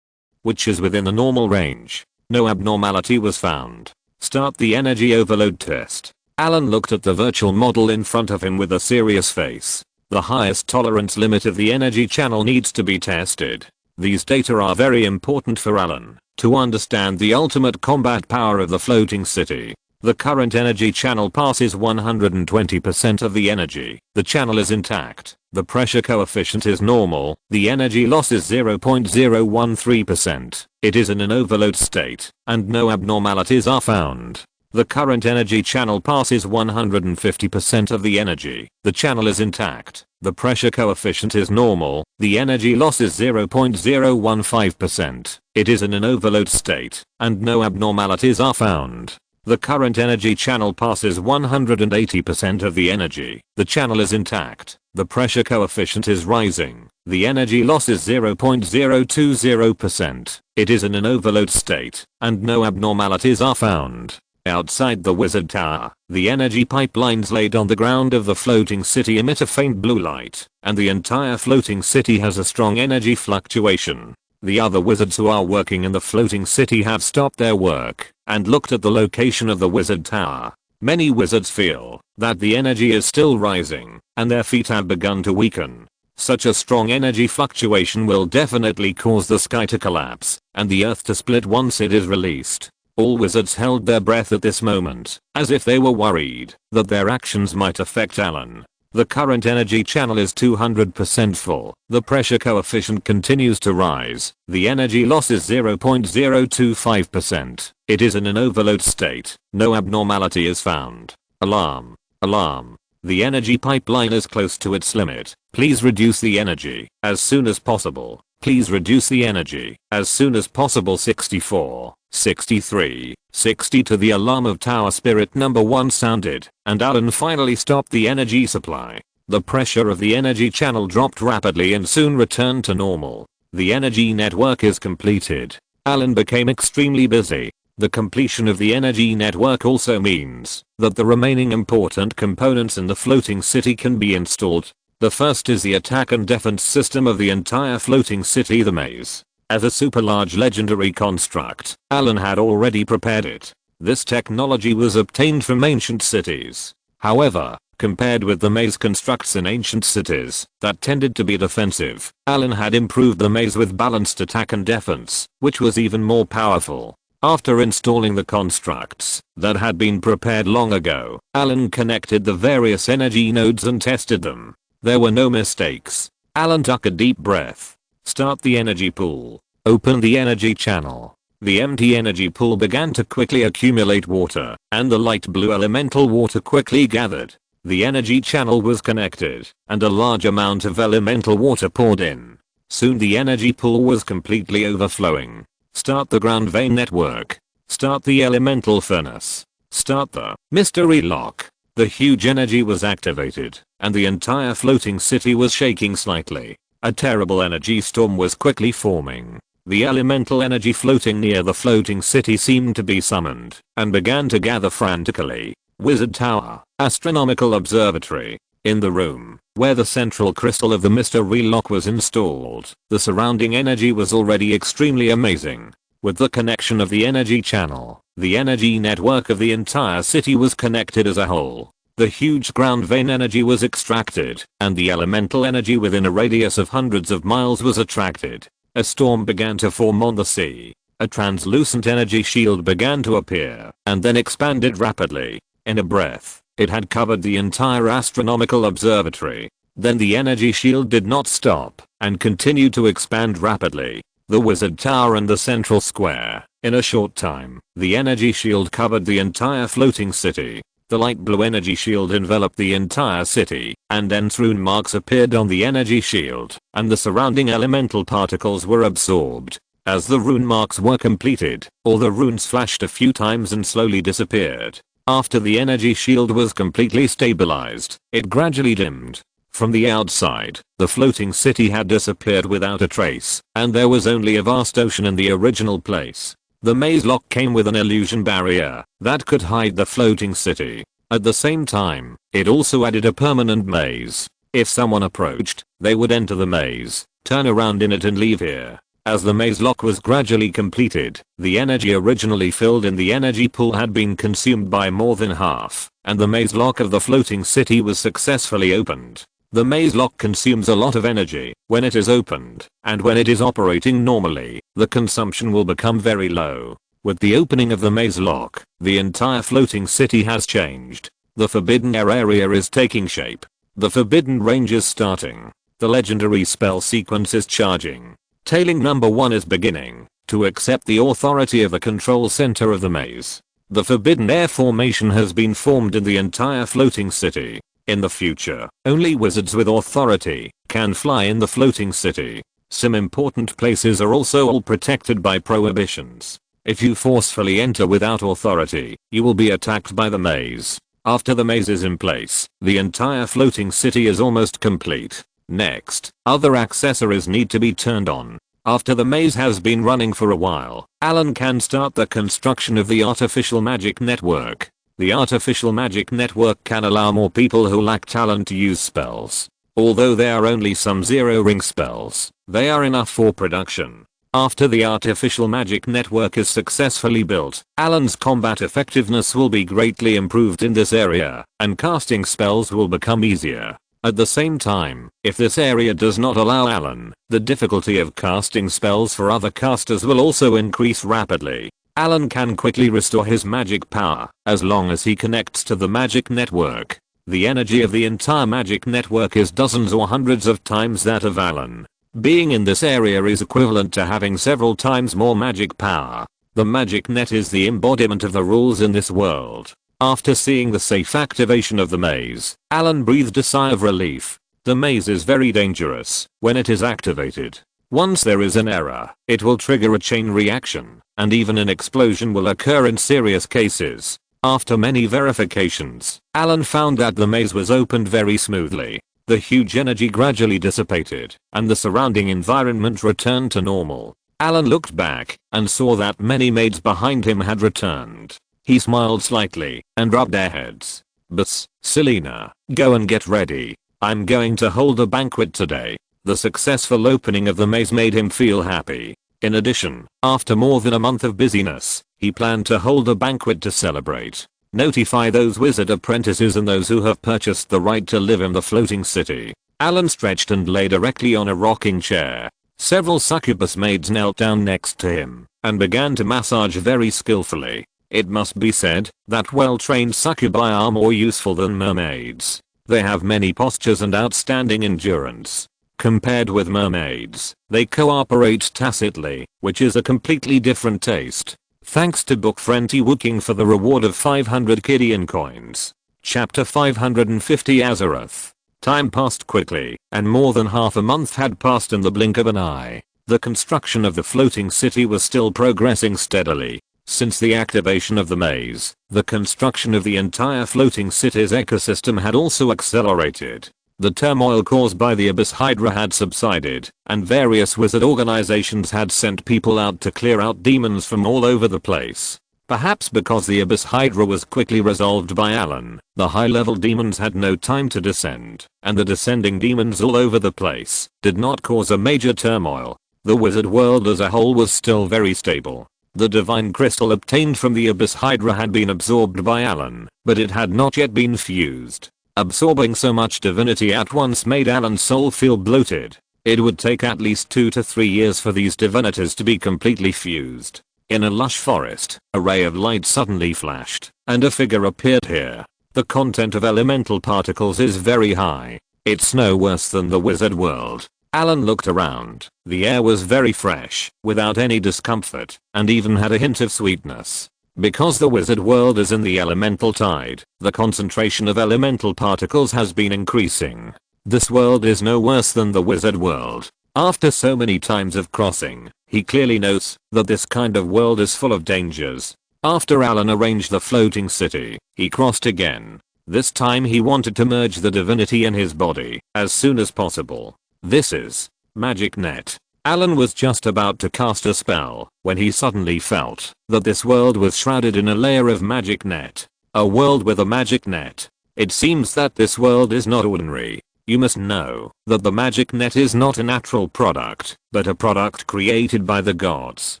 which is within the normal range. No abnormality was found. Start the energy overload test. Allen looked at the virtual model in front of him with a serious face. The highest tolerance limit of the energy channel needs to be tested. These data are very important for Allen to understand the ultimate combat power of the floating city. The current energy channel passes 120% of the energy. The channel is intact. The pressure coefficient is normal. The energy loss is 0.013%. It is in an overload state, and no abnormalities are found. The current energy channel passes 150% of the energy. The channel is intact. The pressure coefficient is normal. The energy loss is 0.015%. It is in an overload state, and no abnormalities are found. The current energy channel passes 180% of the energy. The channel is intact. The pressure coefficient is rising. The energy loss is 0.020%. It is in an overload state, and no abnormalities are found. Outside the wizard tower, the energy pipelines laid on the ground of the floating city emit a faint blue light, and the entire floating city has a strong energy fluctuation. The other wizards who are working in the floating city have stopped their work and looked at the location of the wizard tower. Many wizards feel that the energy is still rising, and their feet have begun to weaken. Such a strong energy fluctuation will definitely cause the sky to collapse and the earth to split once it is released. All wizards held their breath at this moment, as if they were worried that their actions might affect Allen. The current energy channel is 200% full. The pressure coefficient continues to rise. The energy loss is 0.025%. It is in an overload state. No abnormality is found. Alarm. Alarm. The energy pipeline is close to its limit. Please reduce the energy as soon as possible. Please reduce the energy as soon as possible. 64, 63, 62. The alarm of Tower Spirit number 1 sounded, and Allen finally stopped the energy supply. The pressure of the energy channel dropped rapidly and soon returned to normal. The energy network is completed. Allen became extremely busy. The completion of the energy network also means that the remaining important components in the floating city can be installed. The first is the attack and defense system of the entire floating city, the maze. As a super large legendary construct, Allen had already prepared it. This technology was obtained from ancient cities. However, compared with the maze constructs in ancient cities that tended to be defensive, Allen had improved the maze with balanced attack and defense, which was even more powerful. After installing the constructs that had been prepared long ago, Allen connected the various energy nodes and tested them. There were no mistakes. Allen took a deep breath. Start the energy pool. Open the energy channel. The empty energy pool began to quickly accumulate water, and the light blue elemental water quickly gathered. The energy channel was connected, and a large amount of elemental water poured in. Soon the energy pool was completely overflowing. Start the ground vein network. Start the elemental furnace. Start the mystery lock. The huge energy was activated, and the entire floating city was shaking slightly. A terrible energy storm was quickly forming. The elemental energy floating near the floating city seemed to be summoned, and began to gather frantically. Wizard Tower, Astronomical Observatory. In the room where the central crystal of the mystery lock was installed, the surrounding energy was already extremely amazing. With the connection of the energy channel, the energy network of the entire city was connected as a whole. The huge ground vein energy was extracted, and the elemental energy within a radius of hundreds of miles was attracted. A storm began to form on the sea. A translucent energy shield began to appear, and then expanded rapidly. In a breath, it had covered the entire astronomical observatory. Then the energy shield did not stop, and continued to expand rapidly. The wizard tower and the central square. In a short time, the energy shield covered the entire floating city. The light blue energy shield enveloped the entire city, and dense rune marks appeared on the energy shield, and the surrounding elemental particles were absorbed. As the rune marks were completed, all the runes flashed a few times and slowly disappeared. After the energy shield was completely stabilized, it gradually dimmed. From the outside, the floating city had disappeared without a trace, and there was only a vast ocean in the original place. The maze lock came with an illusion barrier that could hide the floating city. At the same time, it also added a permanent maze. If someone approached, they would enter the maze, turn around in it and leave here. As the maze lock was gradually completed, the energy originally filled in the energy pool had been consumed by more than half, and the maze lock of the floating city was successfully opened. The maze lock consumes a lot of energy when it is opened, and when it is operating normally, the consumption will become very low. With the opening of the maze lock, the entire floating city has changed. The forbidden air area is taking shape. The forbidden range is starting. The legendary spell sequence is charging. Tailing number 1 is beginning to accept the authority of the control center of the maze. The forbidden air formation has been formed in the entire floating city. In the future, only wizards with authority can fly in the floating city. Some important places are also all protected by prohibitions. If you forcefully enter without authority, you will be attacked by the maze. After the maze is in place, the entire floating city is almost complete. Next, other accessories need to be turned on. After the maze has been running for a while, Allen can start the construction of the artificial magic network. The artificial magic network can allow more people who lack talent to use spells. Although there are only some zero-ring spells, they are enough for production. After the artificial magic network is successfully built, Allen's combat effectiveness will be greatly improved in this area, and casting spells will become easier. At the same time, if this area does not allow Allen, the difficulty of casting spells for other casters will also increase rapidly. Allen can quickly restore his magic power, as long as he connects to the magic network. The energy of the entire magic network is dozens or hundreds of times that of Allen. Being in this area is equivalent to having several times more magic power. The magic net is the embodiment of the rules in this world. After seeing the safe activation of the maze, Allen breathed a sigh of relief. The maze is very dangerous when it is activated. Once there is an error, it will trigger a chain reaction, and even an explosion will occur in serious cases. After many verifications, Allen found that the maze was opened very smoothly. The huge energy gradually dissipated, and the surrounding environment returned to normal. Allen looked back, and saw that many maids behind him had returned. He smiled slightly, and rubbed their heads. "But, Selena, go and get ready. I'm going to hold a banquet today." The successful opening of the maze made him feel happy. In addition, after more than a month of busyness, he planned to hold a banquet to celebrate. Notify those wizard apprentices and those who have purchased the right to live in the floating city. Allen stretched and lay directly on a rocking chair. Several succubus maids knelt down next to him. and began to massage very skillfully. It must be said that well-trained succubi are more useful than mermaids. They have many postures and outstanding endurance. Compared with mermaids, they cooperate tacitly, which is a completely different taste. Thanks to book Frenty Wooking for the reward of 500 Kidian coins. Chapter 550 Azarath. Time passed quickly, and more than half a month had passed in the blink of an eye. The construction of the floating city was still progressing steadily. Since the activation of the maze, the construction of the entire floating city's ecosystem had also accelerated. The turmoil caused by the Abyss Hydra had subsided, and various wizard organizations had sent people out to clear out demons from all over the place. Perhaps because the Abyss Hydra was quickly resolved by Allen, the high-level demons had no time to descend, and the descending demons all over the place did not cause a major turmoil. The wizard world as a whole was still very stable. The divine crystal obtained from the Abyss Hydra had been absorbed by Allen, but it had not yet been fused. Absorbing so much divinity at once made Allen's soul feel bloated. It would take at least 2 to 3 years for these divinities to be completely fused. In a lush forest, a ray of light suddenly flashed, and a figure appeared here. The content of elemental particles is very high. It's no worse than the wizard world. Allen looked around. The air was very fresh, without any discomfort, and even had a hint of sweetness. Because the wizard world is in the elemental tide, the concentration of elemental particles has been increasing. This world is no worse than the wizard world. After so many times of crossing, he clearly knows that this kind of world is full of dangers. After Allen arranged the floating city, he crossed again. This time he wanted to merge the divinity in his body as soon as possible. This is magic net. Allen was just about to cast a spell when he suddenly felt that this world was shrouded in a layer of magic net. A world with a magic net. It seems that this world is not ordinary. You must know that the magic net is not a natural product, but a product created by the gods.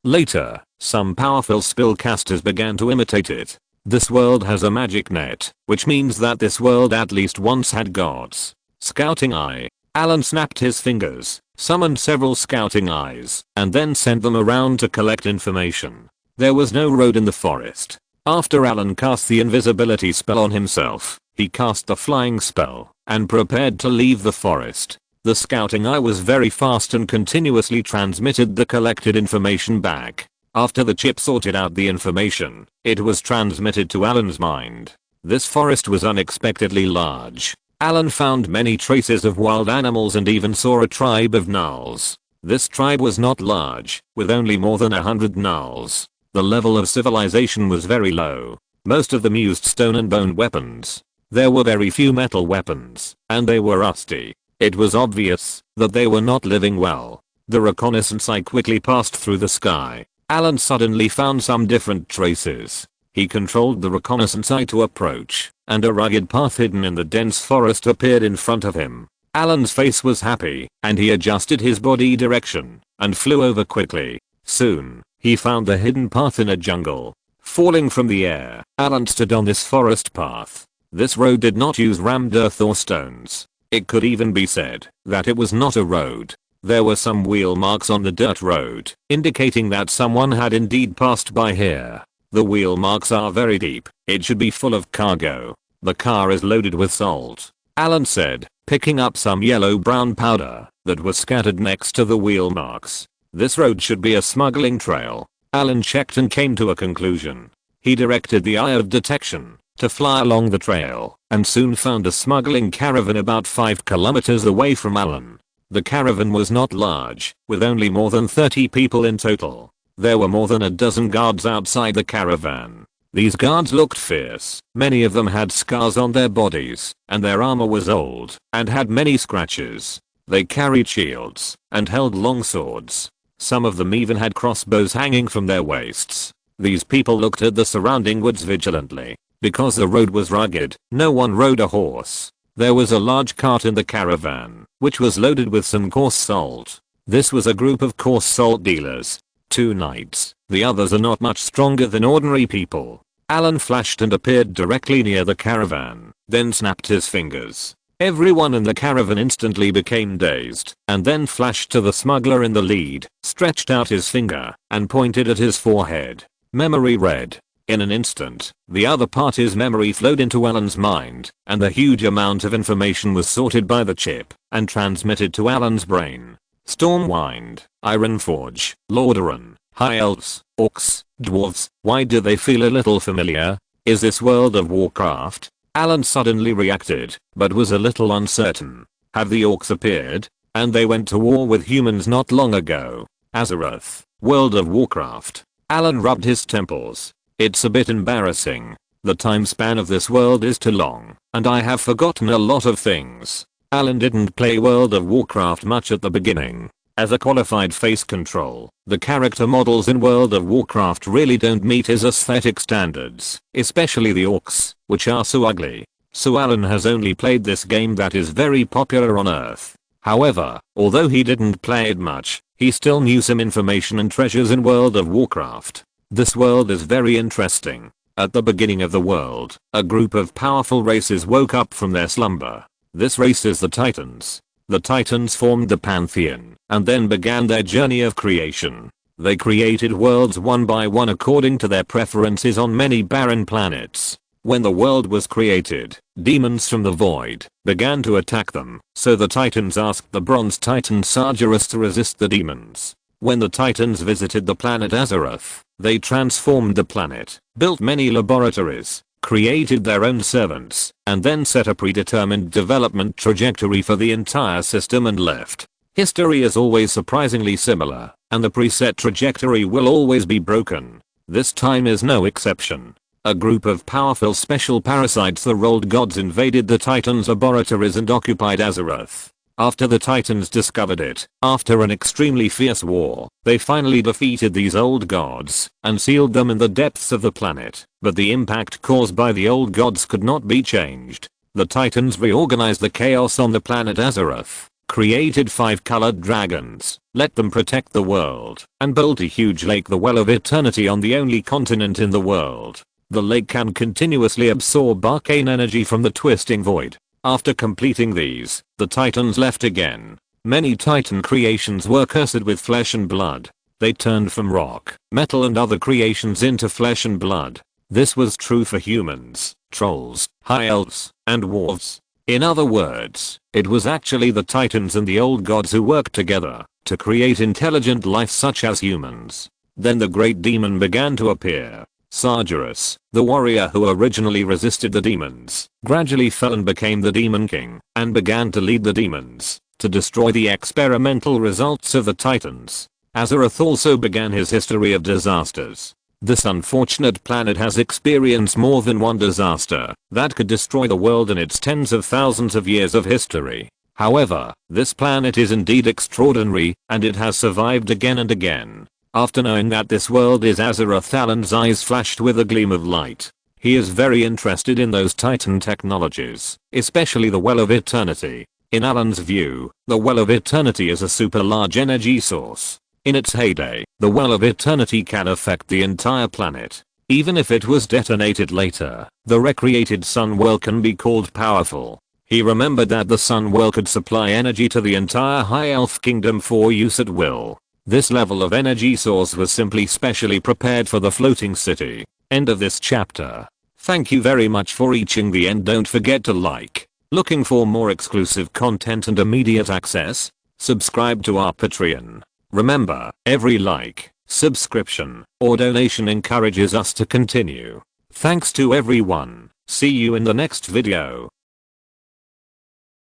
Later, some powerful spellcasters began to imitate it. This world has a magic net, which means that this world at least once had gods. Scouting eye. Allen snapped his fingers, summoned several scouting eyes, and then sent them around to collect information. There was no road in the forest. After Allen cast the invisibility spell on himself, he cast the flying spell and prepared to leave the forest. The scouting eye was very fast and continuously transmitted the collected information back. After the chip sorted out the information, it was transmitted to Allen's mind. This forest was unexpectedly large. Allen found many traces of wild animals and even saw a tribe of gnolls. This tribe was not large, with only more than 100 gnolls. The level of civilization was very low. Most of them used stone and bone weapons. There were very few metal weapons, and they were rusty. It was obvious that they were not living well. The reconnaissance eye quickly passed through the sky. Allen suddenly found some different traces. He controlled the reconnaissance eye to approach, and a rugged path hidden in the dense forest appeared in front of him. Allen's face was happy, and he adjusted his body direction and flew over quickly. Soon, he found the hidden path in a jungle. Falling from the air, Allen stood on this forest path. This road did not use rammed earth or stones. It could even be said that it was not a road. There were some wheel marks on the dirt road, indicating that someone had indeed passed by here. The wheel marks are very deep. It should be full of cargo. The car is loaded with salt, Allen said, picking up some yellow-brown powder that was scattered next to the wheel marks. This road should be a smuggling trail. Allen checked and came to a conclusion. He directed the eye of detection to fly along the trail and soon found a smuggling caravan about 5 kilometers away from Allen. The caravan was not large, with only more than 30 people in total. There were more than a dozen guards outside the caravan. These guards looked fierce. Many of them had scars on their bodies, and their armor was old and had many scratches. They carried shields and held long swords. Some of them even had crossbows hanging from their waists. These people looked at the surrounding woods vigilantly. Because the road was rugged, no one rode a horse. There was a large cart in the caravan, which was loaded with some coarse salt. This was a group of coarse salt dealers. 2 knights. The others are not much stronger than ordinary people. Allen flashed and appeared directly near the caravan, then snapped his fingers. Everyone in the caravan instantly became dazed and then flashed to the smuggler in the lead, stretched out his finger, and pointed at his forehead. Memory read. In an instant, the other party's memory flowed into Allen's mind, and a huge amount of information was sorted by the chip and transmitted to Allen's brain. Stormwind, Ironforge, Lordaeron, High Elves, Orcs, Dwarves, why do they feel a little familiar? Is this World of Warcraft? Allen suddenly reacted, but was a little uncertain. Have the orcs appeared? And they went to war with humans not long ago. Azeroth, World of Warcraft. Allen rubbed his temples. It's a bit embarrassing. The time span of this world is too long, and I have forgotten a lot of things. Allen didn't play World of Warcraft much at the beginning. As a qualified face control, the character models in World of Warcraft really don't meet his aesthetic standards, especially the orcs, which are so ugly. So Allen has only played this game that is very popular on Earth. However, although he didn't play it much, he still knew some information and treasures in World of Warcraft. This world is very interesting. At the beginning of the world, a group of powerful races woke up from their slumber. This race is the Titans. The Titans formed the Pantheon, and then began their journey of creation. They created worlds one by one according to their preferences on many barren planets. When the world was created, demons from the void began to attack them, so the Titans asked the Bronze Titan Sargeras to resist the demons. When the Titans visited the planet Azeroth, they transformed the planet, built many laboratories, created their own servants, and then set a predetermined development trajectory for the entire system and left. History is always surprisingly similar, and the preset trajectory will always be broken. This time is no exception. A group of powerful special parasites, the Rolled Gods, invaded the Titans' laboratories and occupied Azeroth. After the Titans discovered it, after an extremely fierce war, they finally defeated these old gods and sealed them in the depths of the planet. But the impact caused by the old gods could not be changed. The Titans reorganized the chaos on the planet Azeroth, created 5 colored dragons, let them protect the world, and built a huge lake, the Well of Eternity, on the only continent in the world. The lake can continuously absorb arcane energy from the twisting void. After completing these, the Titans left again. Many Titan creations were cursed with flesh and blood. They turned from rock, metal and other creations into flesh and blood. This was true for humans, trolls, high elves, and dwarves. In other words, it was actually the Titans and the old gods who worked together to create intelligent life such as humans. Then the great demon began to appear. Sargeras, the warrior who originally resisted the demons, gradually fell and became the Demon King, and began to lead the demons to destroy the experimental results of the Titans. Azeroth also began his history of disasters. This unfortunate planet has experienced more than one disaster that could destroy the world in its tens of thousands of years of history. However, this planet is indeed extraordinary, and it has survived again and again. After knowing that this world is Azeroth, Allen's eyes flashed with a gleam of light. He is very interested in those Titan technologies, especially the Well of Eternity. In Allen's view, the Well of Eternity is a super large energy source. In its heyday, the Well of Eternity can affect the entire planet. Even if it was detonated later, the recreated Sun Well can be called powerful. He remembered that the Sun Well could supply energy to the entire High Elf Kingdom for use at will. This level of energy source was simply specially prepared for the floating city. End of this chapter. Thank you very much for reaching the end. Don't forget to like. Looking for more exclusive content and immediate access? Subscribe to our Patreon. Remember, every like, subscription, or donation encourages us to continue. Thanks to everyone. See you in the next video.